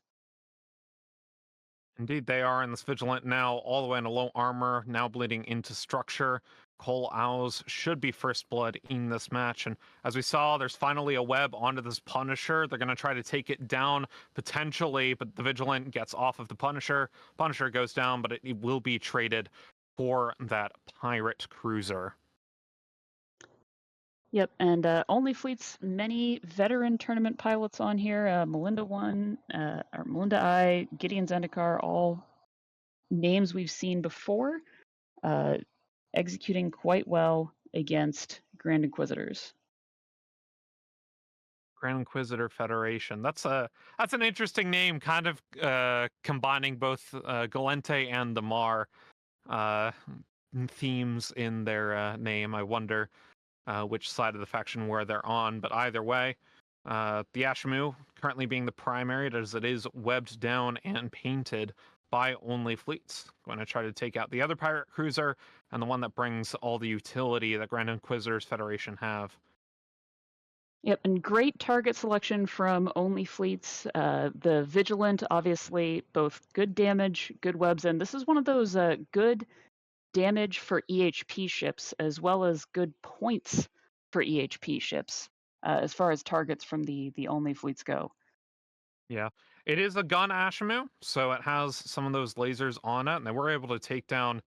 Indeed, they are in this Vigilant now, all the way into low armor, now bleeding into structure. Cole Owls should be first blood in this match, and as we saw, there's finally a web onto this Punisher. They're going to try to take it down, potentially, but the Vigilant gets off of the Punisher. Punisher goes down, but it will be traded for that Pirate Cruiser. Yep, and OnlyFleets, many veteran tournament pilots on here. Melinda 1, or Melinda I, Gideon Zendikar, all names we've seen before, executing quite well against Grand Inquisitors. Grand Inquisitor Federation. That's an interesting name, kind of combining both Galente and the Mar themes in their name. I wonder which side of the faction where they're on, but either way, the Ashimu currently being the primary, as it is webbed down and painted by OnlyFleets. Going to try to take out the other pirate cruiser and the one that brings all the utility that Grand Inquisitors Federation have. Yep, and great target selection from OnlyFleets. The Vigilant, obviously, both good damage, good webs, and this is one of those good damage for EHP ships, as well as good points for EHP ships, as far as targets from the OnlyFleets go. Yeah, it is a gun Ashimu, so it has some of those lasers on it, and they were able to take down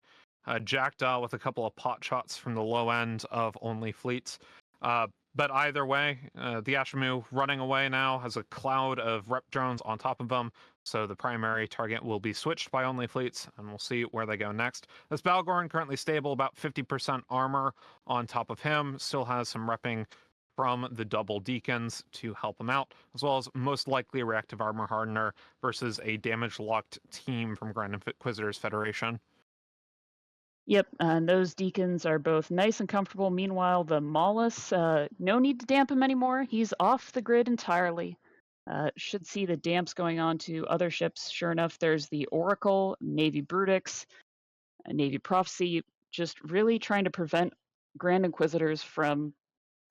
Jackdaw with a couple of pot shots from the low end of OnlyFleets. But either way, the Ashimu running away now has a cloud of rep drones on top of them, so the primary target will be switched by OnlyFleets, and we'll see where they go next. This Balgorn currently stable, about 50% armor on top of him, still has some repping from the double deacons to help him out, as well as most likely a reactive armor hardener versus a damage-locked team from Grand Inquisitors Federation. Yep, and those deacons are both nice and comfortable. Meanwhile, the Maulus, no need to damp him anymore. He's off the grid entirely. Should see the damps going on to other ships. Sure enough, there's the Oracle, Navy Brutix, Navy Prophecy, just really trying to prevent Grand Inquisitors from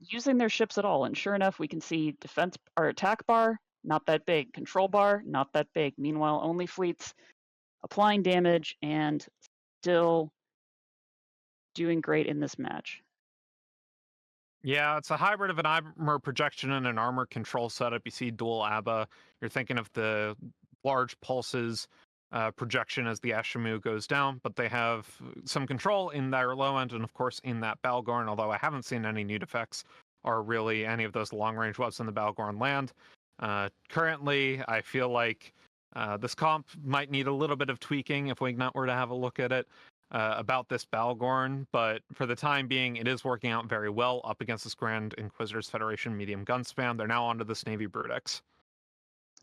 using their ships at all. And sure enough, we can see defense or attack bar, not that big. Control bar, not that big. Meanwhile, OnlyFleets applying damage and still doing great in this match. Yeah, it's a hybrid of an armor projection and an armor control setup. You see dual ABBA. You're thinking of the large pulses projection as the Ashimu goes down, but they have some control in their low end and, of course, in that Balgorn, although I haven't seen any new effects or really any of those long-range webs in the Balgorn land. Currently, I feel like this comp might need a little bit of tweaking if Wingnut were to have a look at it. About this Balgorn, but for the time being, it is working out very well up against this Grand Inquisitors Federation medium gun spam. They're now onto this Navy Brutix.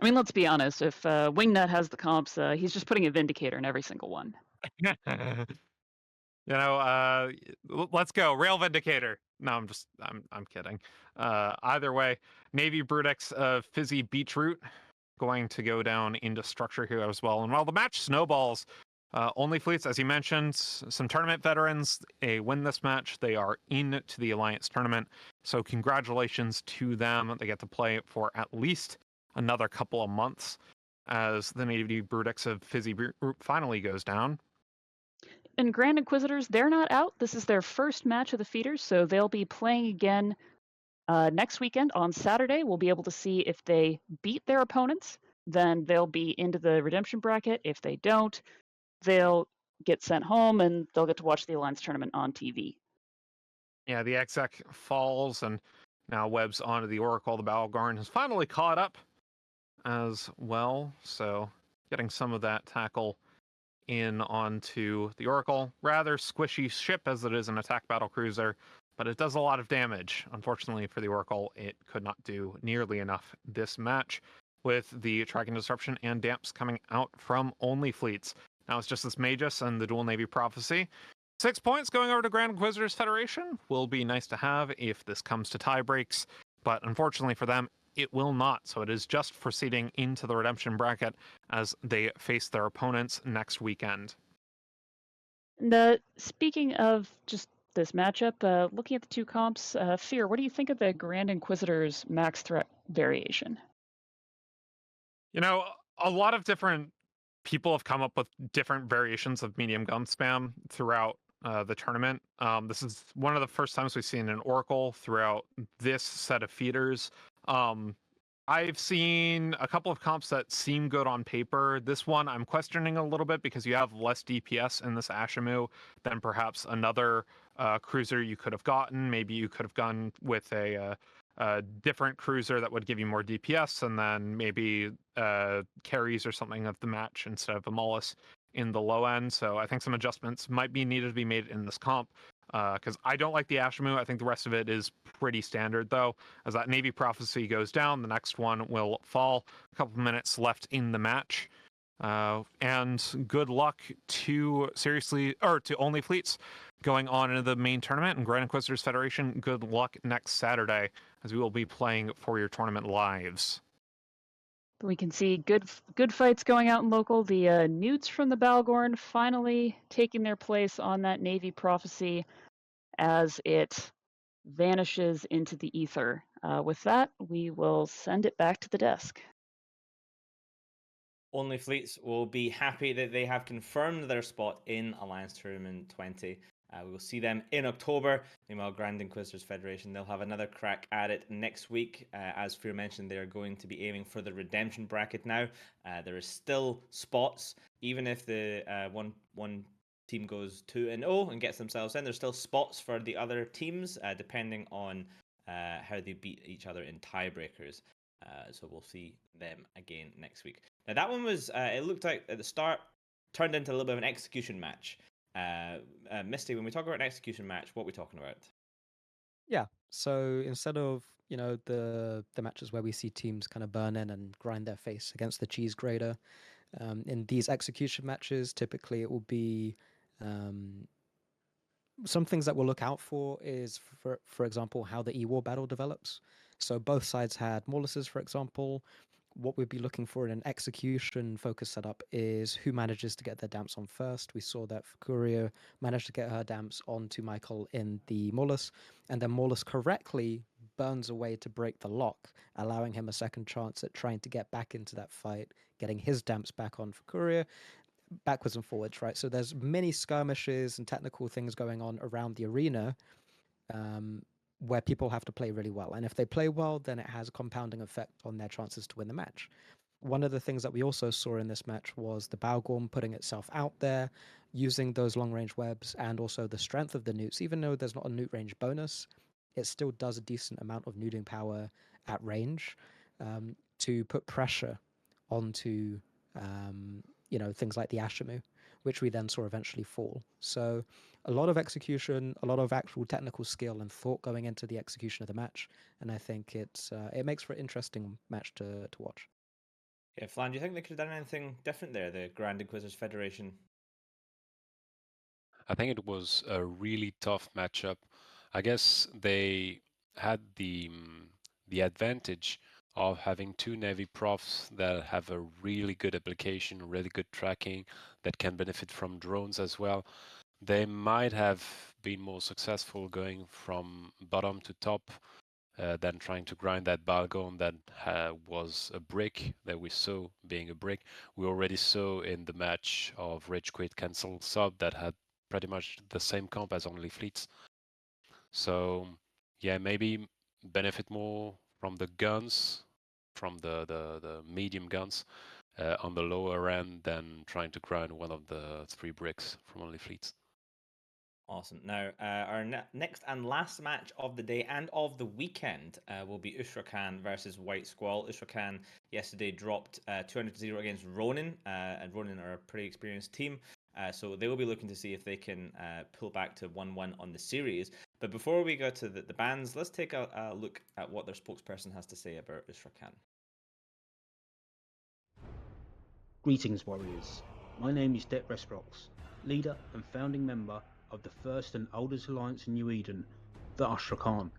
I mean, let's be honest. If Wingnut has the comps, he's just putting a Vindicator in every single one. Let's go Rail Vindicator. No, I'm kidding. Either way, Navy Brutix Fizzy Beetroot going to go down into structure here as well. And while the match snowballs, OnlyFleets, as you mentioned, some tournament veterans, they win this match. They are into the Alliance tournament. So congratulations to them. They get to play for at least another couple of months as the Navy Brutix of Fizzy Beetroot finally goes down. And Grand Inquisitors, they're not out. This is their first match of the feeders, so they'll be playing again next weekend on Saturday. We'll be able to see if they beat their opponents. Then they'll be into the redemption bracket. If they don't, they'll get sent home, and they'll get to watch the Alliance tournament on TV. Yeah, the exec falls, and now Webb's onto the Oracle. The Balgorn has finally caught up as well, so getting some of that tackle in onto the Oracle. Rather squishy ship as it is an attack battle cruiser, but it does a lot of damage. Unfortunately for the Oracle, it could not do nearly enough this match, with the tracking disruption and damps coming out from OnlyFleets. Now it's just this Magus and the Dual Navy Prophecy. 6 points going over to Grand Inquisitors Federation will be nice to have if this comes to tie breaks, but unfortunately for them, it will not. So it is just proceeding into the redemption bracket as they face their opponents next weekend. And, speaking of just this matchup, looking at the two comps, Fear, what do you think of the Grand Inquisitor's max threat variation? You know, a lot of different people have come up with different variations of medium gun spam throughout the tournament. This is one of the first times we've seen an Oracle throughout this set of feeders. I've seen a couple of comps that seem good on paper. This one I'm questioning a little bit because you have less DPS in this Ashimu than perhaps another cruiser you could have gotten. Maybe you could have gone with a different cruiser that would give you more DPS, and then maybe carries or something of the match instead of a Mollis in the low end. So I think some adjustments might be needed to be made in this comp, because I don't like the Ashimu. I think the rest of it is pretty standard, though. As that Navy Prophecy goes down, the next one will fall. A couple minutes left in the match. And good luck to OnlyFleets going on into the main tournament, and Grand Inquisitors Federation, good luck next Saturday, as we will be playing for your tournament lives. We can see good fights going out in local. The Newts from the Balgorn finally taking their place on that Navy Prophecy as it vanishes into the ether. With that, we will send it back to the desk. OnlyFleets will be happy that they have confirmed their spot in Alliance Tournament 20. We will see them in October. Meanwhile, Grand Inquisitors Federation, they'll have another crack at it next week. As Fear mentioned, they are going to be aiming for the redemption bracket now. There is still spots, even if the one team goes 2-0 and gets themselves in. There's still spots for the other teams, depending on how they beat each other in tiebreakers. So we'll see them again next week. Now that one was, it looked like at the start, turned into a little bit of an execution match. Misty, when we talk about an execution match, what are we talking about? Yeah. So instead of, the matches where we see teams kind of burn in and grind their face against the cheese grater, in these execution matches, typically it will be some things that we'll look out for is, for example, how the E-War battle develops. So both sides had Morluses, for example. What we'd be looking for in an execution focus setup is who manages to get their damps on first. We saw that Fukuria managed to get her damps onto Michael in the Morlus, and then Morlus correctly burns away to break the lock, allowing him a second chance at trying to get back into that fight, getting his damps back on Fukuria, backwards and forwards, right? So there's many skirmishes and technical things going on around the arena, where people have to play really well. And if they play well, then it has a compounding effect on their chances to win the match. One of the things that we also saw in this match was the Balgorn putting itself out there, using those long-range webs, and also the strength of the newts. Even though there's not a newt range bonus, it still does a decent amount of newting power at range, to put pressure onto things like the Ashimu, which we then saw eventually fall. So a lot of execution, a lot of actual technical skill and thought going into the execution of the match, and I think it makes for an interesting match to watch. Yeah, Flan, do you think they could have done anything different there, the Grand Inquisitors Federation? I think it was a really tough matchup. I guess they had the advantage of having two Navy profs that have a really good application, really good tracking, that can benefit from drones as well. They might have been more successful going from bottom to top than trying to grind that Balgorn that was a brick that we saw being a brick. We already saw in the match of Ragequit cancel sub that had pretty much the same comp as OnlyFleets. So yeah, maybe benefit more from the guns, from the medium guns, on the lower end than trying to grind one of the 3 bricks from OnlyFleets. Awesome. Now, our next and last match of the day and of the weekend will be Ushra'Khan versus White Squall. Ushra'Khan yesterday dropped 200-0 against Ronin, and Ronin are a pretty experienced team. So they will be looking to see if they can pull back to 1-1 on the series. But before we go to the bans, let's take a look at what their spokesperson has to say about Ushra'Khan. Greetings, warriors. My name is Det Resprox, leader and founding member of the first and oldest alliance in New Eden, the Ushra'Khan.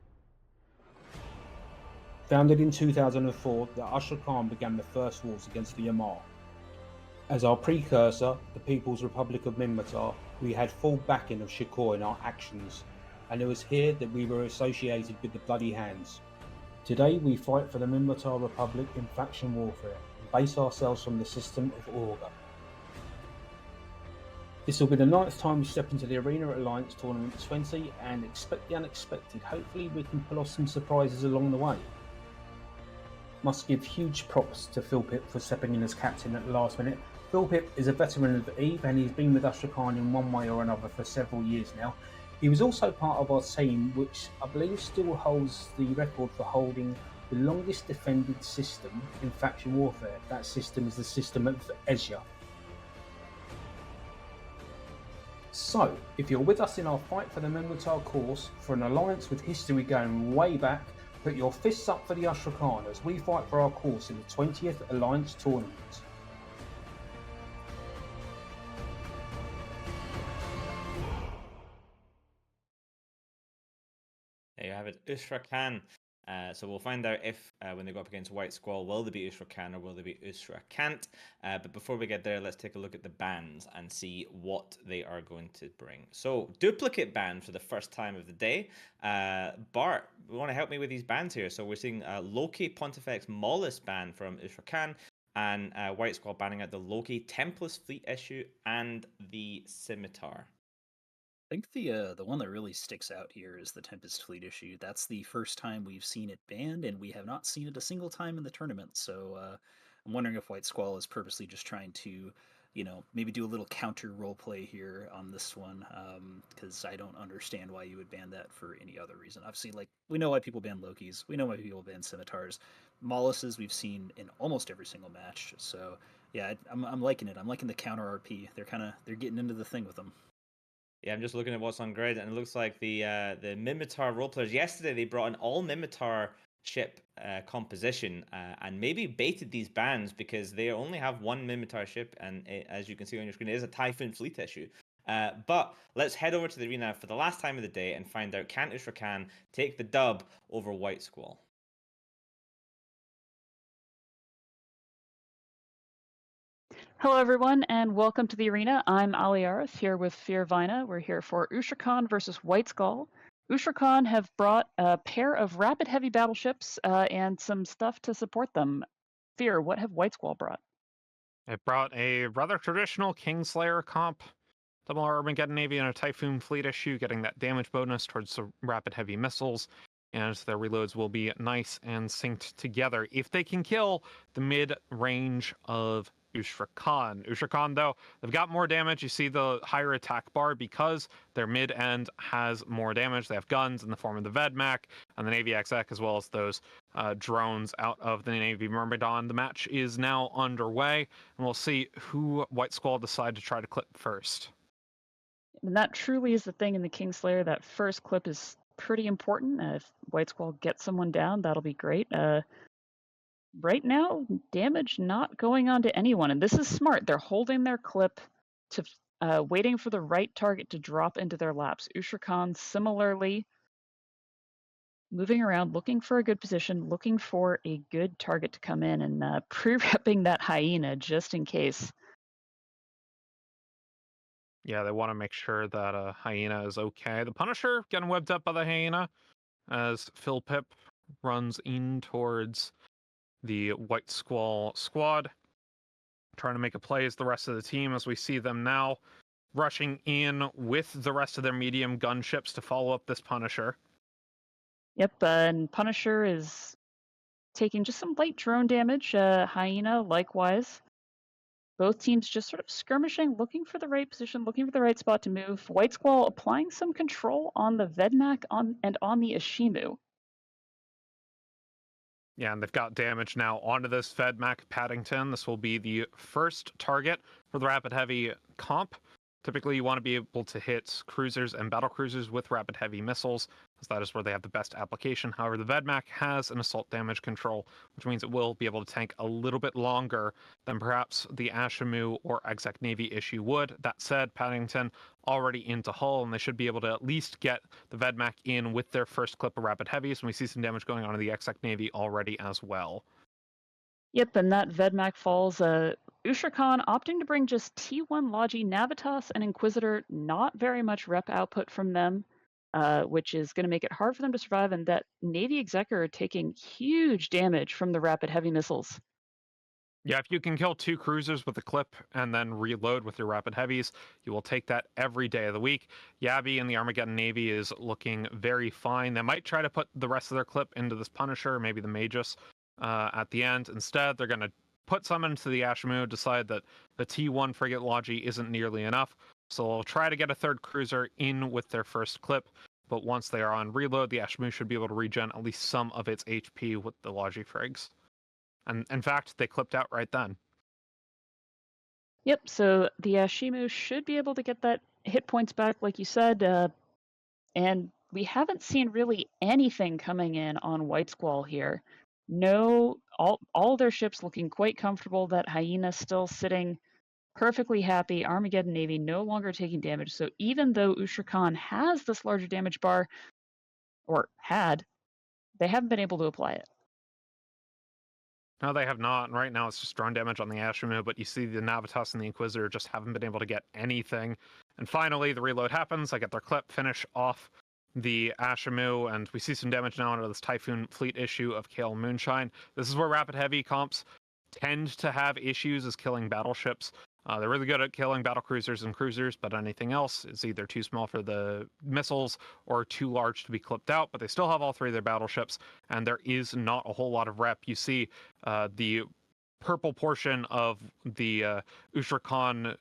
Founded in 2004, the Ushra'Khan began the first wars against the Yamar. As our precursor, the People's Republic of Minmatar, we had full backing of Shakor in our actions, and it was here that we were associated with the Bloody Hands. Today we fight for the Minmatar Republic in faction warfare, and base ourselves from the system of Orga. This will be the 9th time we step into the Arena at Alliance Tournament 20, and expect the unexpected. Hopefully we can pull off some surprises along the way. Must give huge props to Philpip for stepping in as captain at the last minute. Philpip is a veteran of EVE, and he's been with Ushra'Khan in one way or another for several years now. He was also part of our team, which I believe still holds the record for holding the longest defended system in faction warfare. That system is the system of Ezya. So, if you're with us in our fight for the Minmatar course, for an alliance with history going way back, put your fists up for the Ushra'Khan as we fight for our course in the 20th Alliance Tournament. There you have it, Ushra'Khan. So we'll find out if, when they go up against White Squall, will they be Ushra'Khan or will they be Ushra'Kant? But before we get there, let's take a look at the bans and see what they are going to bring. So, duplicate ban for the first time of the day. Bart, we want to help me with these bans here. So we're seeing Loki Pontifex Mollis ban from Ushra'Khan, and White Squall banning out the Loki Templis fleet issue and the Scimitar. I think the one that really sticks out here is the Tempest Fleet issue. That's the first time we've seen it banned, and we have not seen it a single time in the tournament. So I'm wondering if White Squall is purposely just trying to, maybe do a little counter roleplay here on this one, because I don't understand why you would ban that for any other reason. Obviously, we know why people ban Lokis, we know why people ban Scimitars. Molluses we've seen in almost every single match. So yeah, I'm liking it. I'm liking the counter RP. They're getting into the thing with them. Yeah, I'm just looking at what's on grid, and it looks like the Minmatar roleplayers yesterday, they brought an all Minmatar ship composition and maybe baited these bans because they only have one Minmatar ship, and as you can see on your screen, it is a Typhoon fleet issue. But let's head over to the arena for the last time of the day and find out, can Ushra'Khan take the dub over White Squall? Hello, everyone, and welcome to the arena. I'm Aliarith here with Fearvina. We're here for Ushra'Khan versus White Squall. Ushra'Khan have brought a pair of rapid heavy battleships and some stuff to support them. Fear, what have White Squall brought? It brought a rather traditional Kingslayer comp, double Armageddon Navy and a Typhoon fleet issue, getting that damage bonus towards the rapid heavy missiles, and their reloads will be nice and synced together if they can kill the mid-range of Ushra'Khan. Ushra'Khan, though, they've got more damage. You see the higher attack bar because their mid-end has more damage. They have guns in the form of the Vedmak and the Navy XX, as well as those drones out of the Navy Myrmidon. The match is now underway, and we'll see who White Squall decide to try to clip first. And that truly is the thing in the Kingslayer. That first clip is pretty important. If White Squall gets someone down, that'll be great. Right now, damage not going on to anyone, and this is smart. They're holding their clip to waiting for the right target to drop into their laps. Ushra'Khan similarly moving around, looking for a good position, looking for a good target to come in, and pre-repping that hyena just in case. Yeah, they want to make sure that hyena is okay. The Punisher getting webbed up by the hyena as Philpip runs in towards the White Squall squad, trying to make a play as the rest of the team, as we see them now rushing in with the rest of their medium gunships to follow up this Punisher. Yep, and Punisher is taking just some light drone damage. Hyena, likewise. Both teams just sort of skirmishing, looking for the right position, looking for the right spot to move. White Squall applying some control on the Vedmak and on the Ashimu. Yeah, and they've got damage now onto this Vedmak Paddington. This will be the first target for the Rapid Heavy comp. Typically, you want to be able to hit cruisers and battle cruisers with Rapid Heavy missiles, as that is where they have the best application. However, the Vedmak has an assault damage control, which means it will be able to tank a little bit longer than perhaps the Ashimu or Exec Navy issue would. That said, Paddington already into hull, and they should be able to at least get the Vedmak in with their first clip of Rapid Heavies, and we see some damage going on to the Exec Navy already as well. Yep, and that Vedmak falls. Ushra'Khan opting to bring just T1 Logi, Navitas, and Inquisitor. Not very much rep output from them, which is going to make it hard for them to survive. And that Navy Executor taking huge damage from the rapid heavy missiles. Yeah, if you can kill 2 cruisers with a clip and then reload with your rapid heavies, you will take that every day of the week. Yabi and the Armageddon Navy is looking very fine. They might try to put the rest of their clip into this Punisher, maybe the Magus, at the end. Instead, they're going to put some into the Ashimu, decide that the T1 frigate Logi isn't nearly enough, so they'll try to get a 3rd cruiser in with their first clip. But once they are on reload, the Ashimu should be able to regen at least some of its HP with the Logi frigs. And in fact, they clipped out right then. Yep, so the Ashimu should be able to get that hit points back, like you said, and we haven't seen really anything coming in on White Squall here. No, all their ships looking quite comfortable. That Hyena still sitting perfectly happy. Armageddon Navy no longer taking damage. So even though Ushra'Khan has this larger damage bar, or had, they haven't been able to apply it. No, they have not. Right now, it's just drone damage on the Ashimu, but you see the Navitas and the Inquisitor just haven't been able to get anything. And finally, the reload happens. They get their clip, finish off the Ashimu, and we see some damage now into this Typhoon fleet issue of Kale Moonshine. This is where Rapid Heavy comps tend to have issues, is killing battleships. They're really good at killing battle cruisers and cruisers, but anything else is either too small for the missiles or too large to be clipped out. But they still have all 3 of their battleships, and there is not a whole lot of rep. You see the purple portion of the Ushra'Khan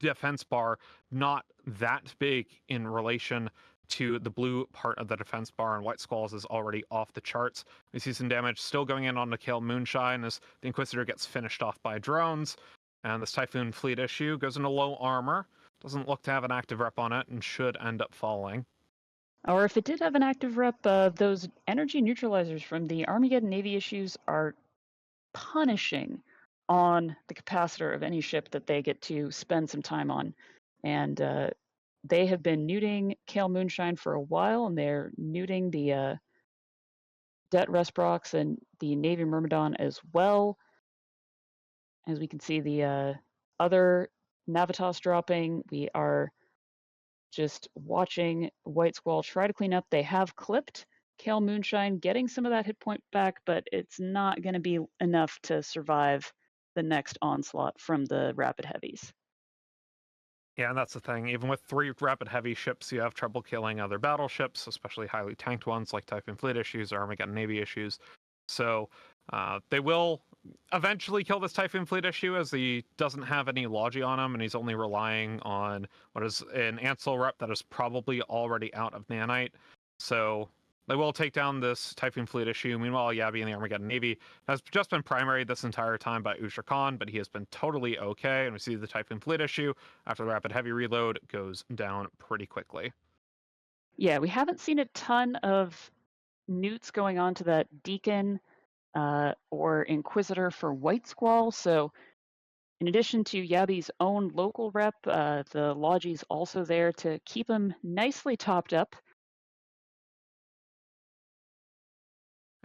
defense bar not that big in relation to the blue part of the defense bar, and White Squalls is already off the charts. We see some damage still going in on the Kale Moonshine as the Inquisitor gets finished off by drones. And this Typhoon fleet issue goes into low armor. Doesn't look to have an active rep on it and should end up falling. Or if it did have an active rep, those energy neutralizers from the Armageddon Navy issues are punishing on the capacitor of any ship that they get to spend some time on. And they have been neuting Kale Moonshine for a while, and they're neuting the Det Resprox and the Navy Myrmidon as well. As we can see, the other Navitas dropping. We are just watching White Squall try to clean up. They have clipped Kale Moonshine, getting some of that hit point back, but it's not going to be enough to survive the next onslaught from the Rapid Heavies. Yeah, and that's the thing. Even with 3 Rapid Heavy ships, you have trouble killing other battleships, especially highly tanked ones like Typhoon Fleet issues or Armageddon Navy issues. So they will eventually kill this Typhoon Fleet issue, as he doesn't have any Logi on him, and he's only relying on what is an Ansel rep that is probably already out of Nanite. So they will take down this Typhoon Fleet issue. Meanwhile, Yabi and the Armageddon Navy has just been primaried this entire time by Ushra'Khan, but he has been totally okay. And we see the Typhoon Fleet issue, after the Rapid Heavy reload, goes down pretty quickly. Yeah, we haven't seen a ton of newts going on to that Deacon or Inquisitor for White Squall. So in addition to Yabi's own local rep, the Logi's also there to keep him nicely topped up.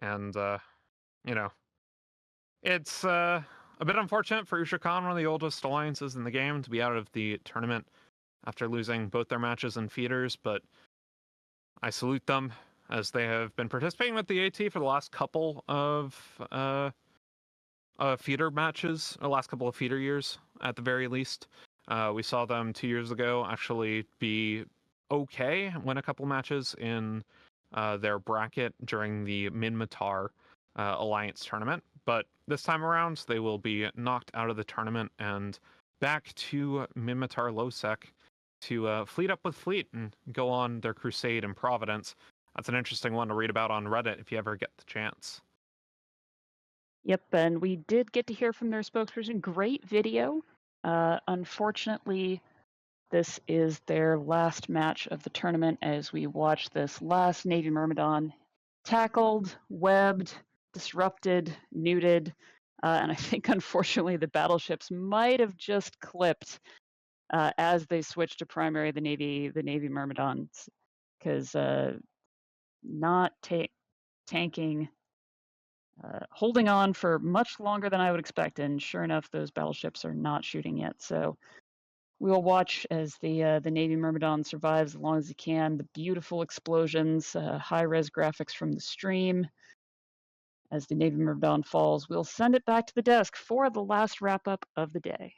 And, it's a bit unfortunate for Ushra'Khan, one of the oldest alliances in the game, to be out of the tournament after losing both their matches and feeders, but I salute them, as they have been participating with the AT for the last couple of feeder matches, or last couple of feeder years, at the very least. We saw them 2 years ago actually be okay, win a couple matches in their bracket during the Minmatar Alliance tournament, But this time around, they will be knocked out of the tournament and back to Minmatar Lowsec to fleet up with Fleet and go on their crusade in Providence. That's an interesting one to read about on Reddit if you ever get the chance. Yep, and we did get to hear from their spokesperson. Great video. Unfortunately, this is their last match of the tournament as we watch this last Navy Myrmidon tackled, webbed, disrupted, neuted, and I think unfortunately the battleships might have just clipped as they switched to primary the Navy Myrmidons, because not tanking, holding on for much longer than I would expect, and sure enough, those battleships are not shooting yet. So we will watch as the Navy Myrmidon survives as long as he can. The beautiful explosions, high-res graphics from the stream. As the Navy Myrmidon falls, we'll send it back to the desk for the last wrap-up of the day.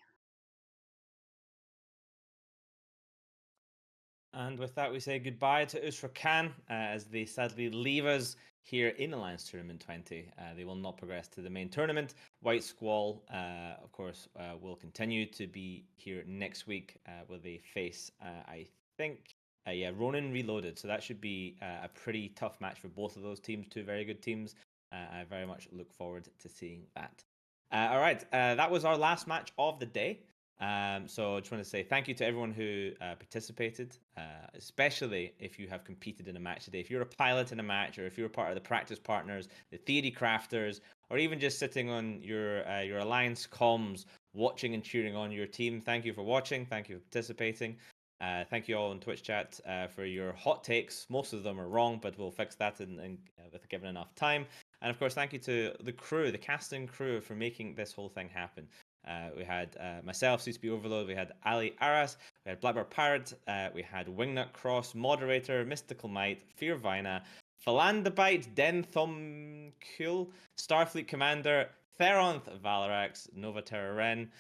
And with that, we say goodbye to Ushra'Khan as they sadly leave us here in Alliance Tournament 20. They will not progress to the main tournament. White Squall, of course, will continue to be here next week where they face, I think, Ronin Reloaded. So that should be a pretty tough match for both of those teams, two very good teams. I very much look forward to seeing that. All right, that was our last match of the day. So I just want to say thank you to everyone who participated, especially if you have competed in a match today. If you're a pilot in a match, or if you're part of the practice partners, the theory crafters, or even just sitting on your Alliance comms, watching and cheering on your team, thank you for watching. Thank you for participating. Thank you all in Twitch chat for your hot takes. Most of them are wrong, but we'll fix that with given enough time. And of course, thank you to the crew, the casting crew, for making this whole thing happen. We had myself, CSP Overload, we had Ali Aras, we had Blackbird Pirate, we had Wingnut Cross, Moderator, Mystical Might, Fear Vina, Philandabite, Denthumkul, Starfleet Commander, Theronth Valarax, Nova Terra Ren.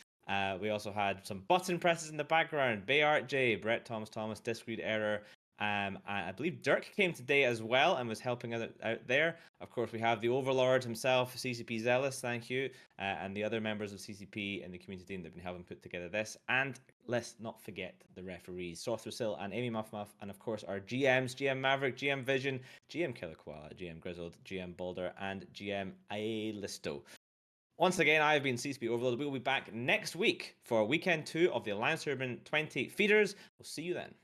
We also had some button presses in the background, Bayart J, Brett Thomas, Discreet Error. I believe Dirk came today as well and was helping out there. Of course, we have the Overlord himself, CCP Zealous, thank you, and the other members of CCP and the community team that have been helping put together this. And let's not forget the referees, Sorcerer Sill and Amy Muff, and of course our GMs, GM Maverick, GM Vision, GM Killer Koala, GM Grizzled, GM Boulder, and GM Aelisto. Once again, I have been CSP Overload. We will be back next week for weekend 2 of the Alliance Urban 20 feeders. We'll see you then.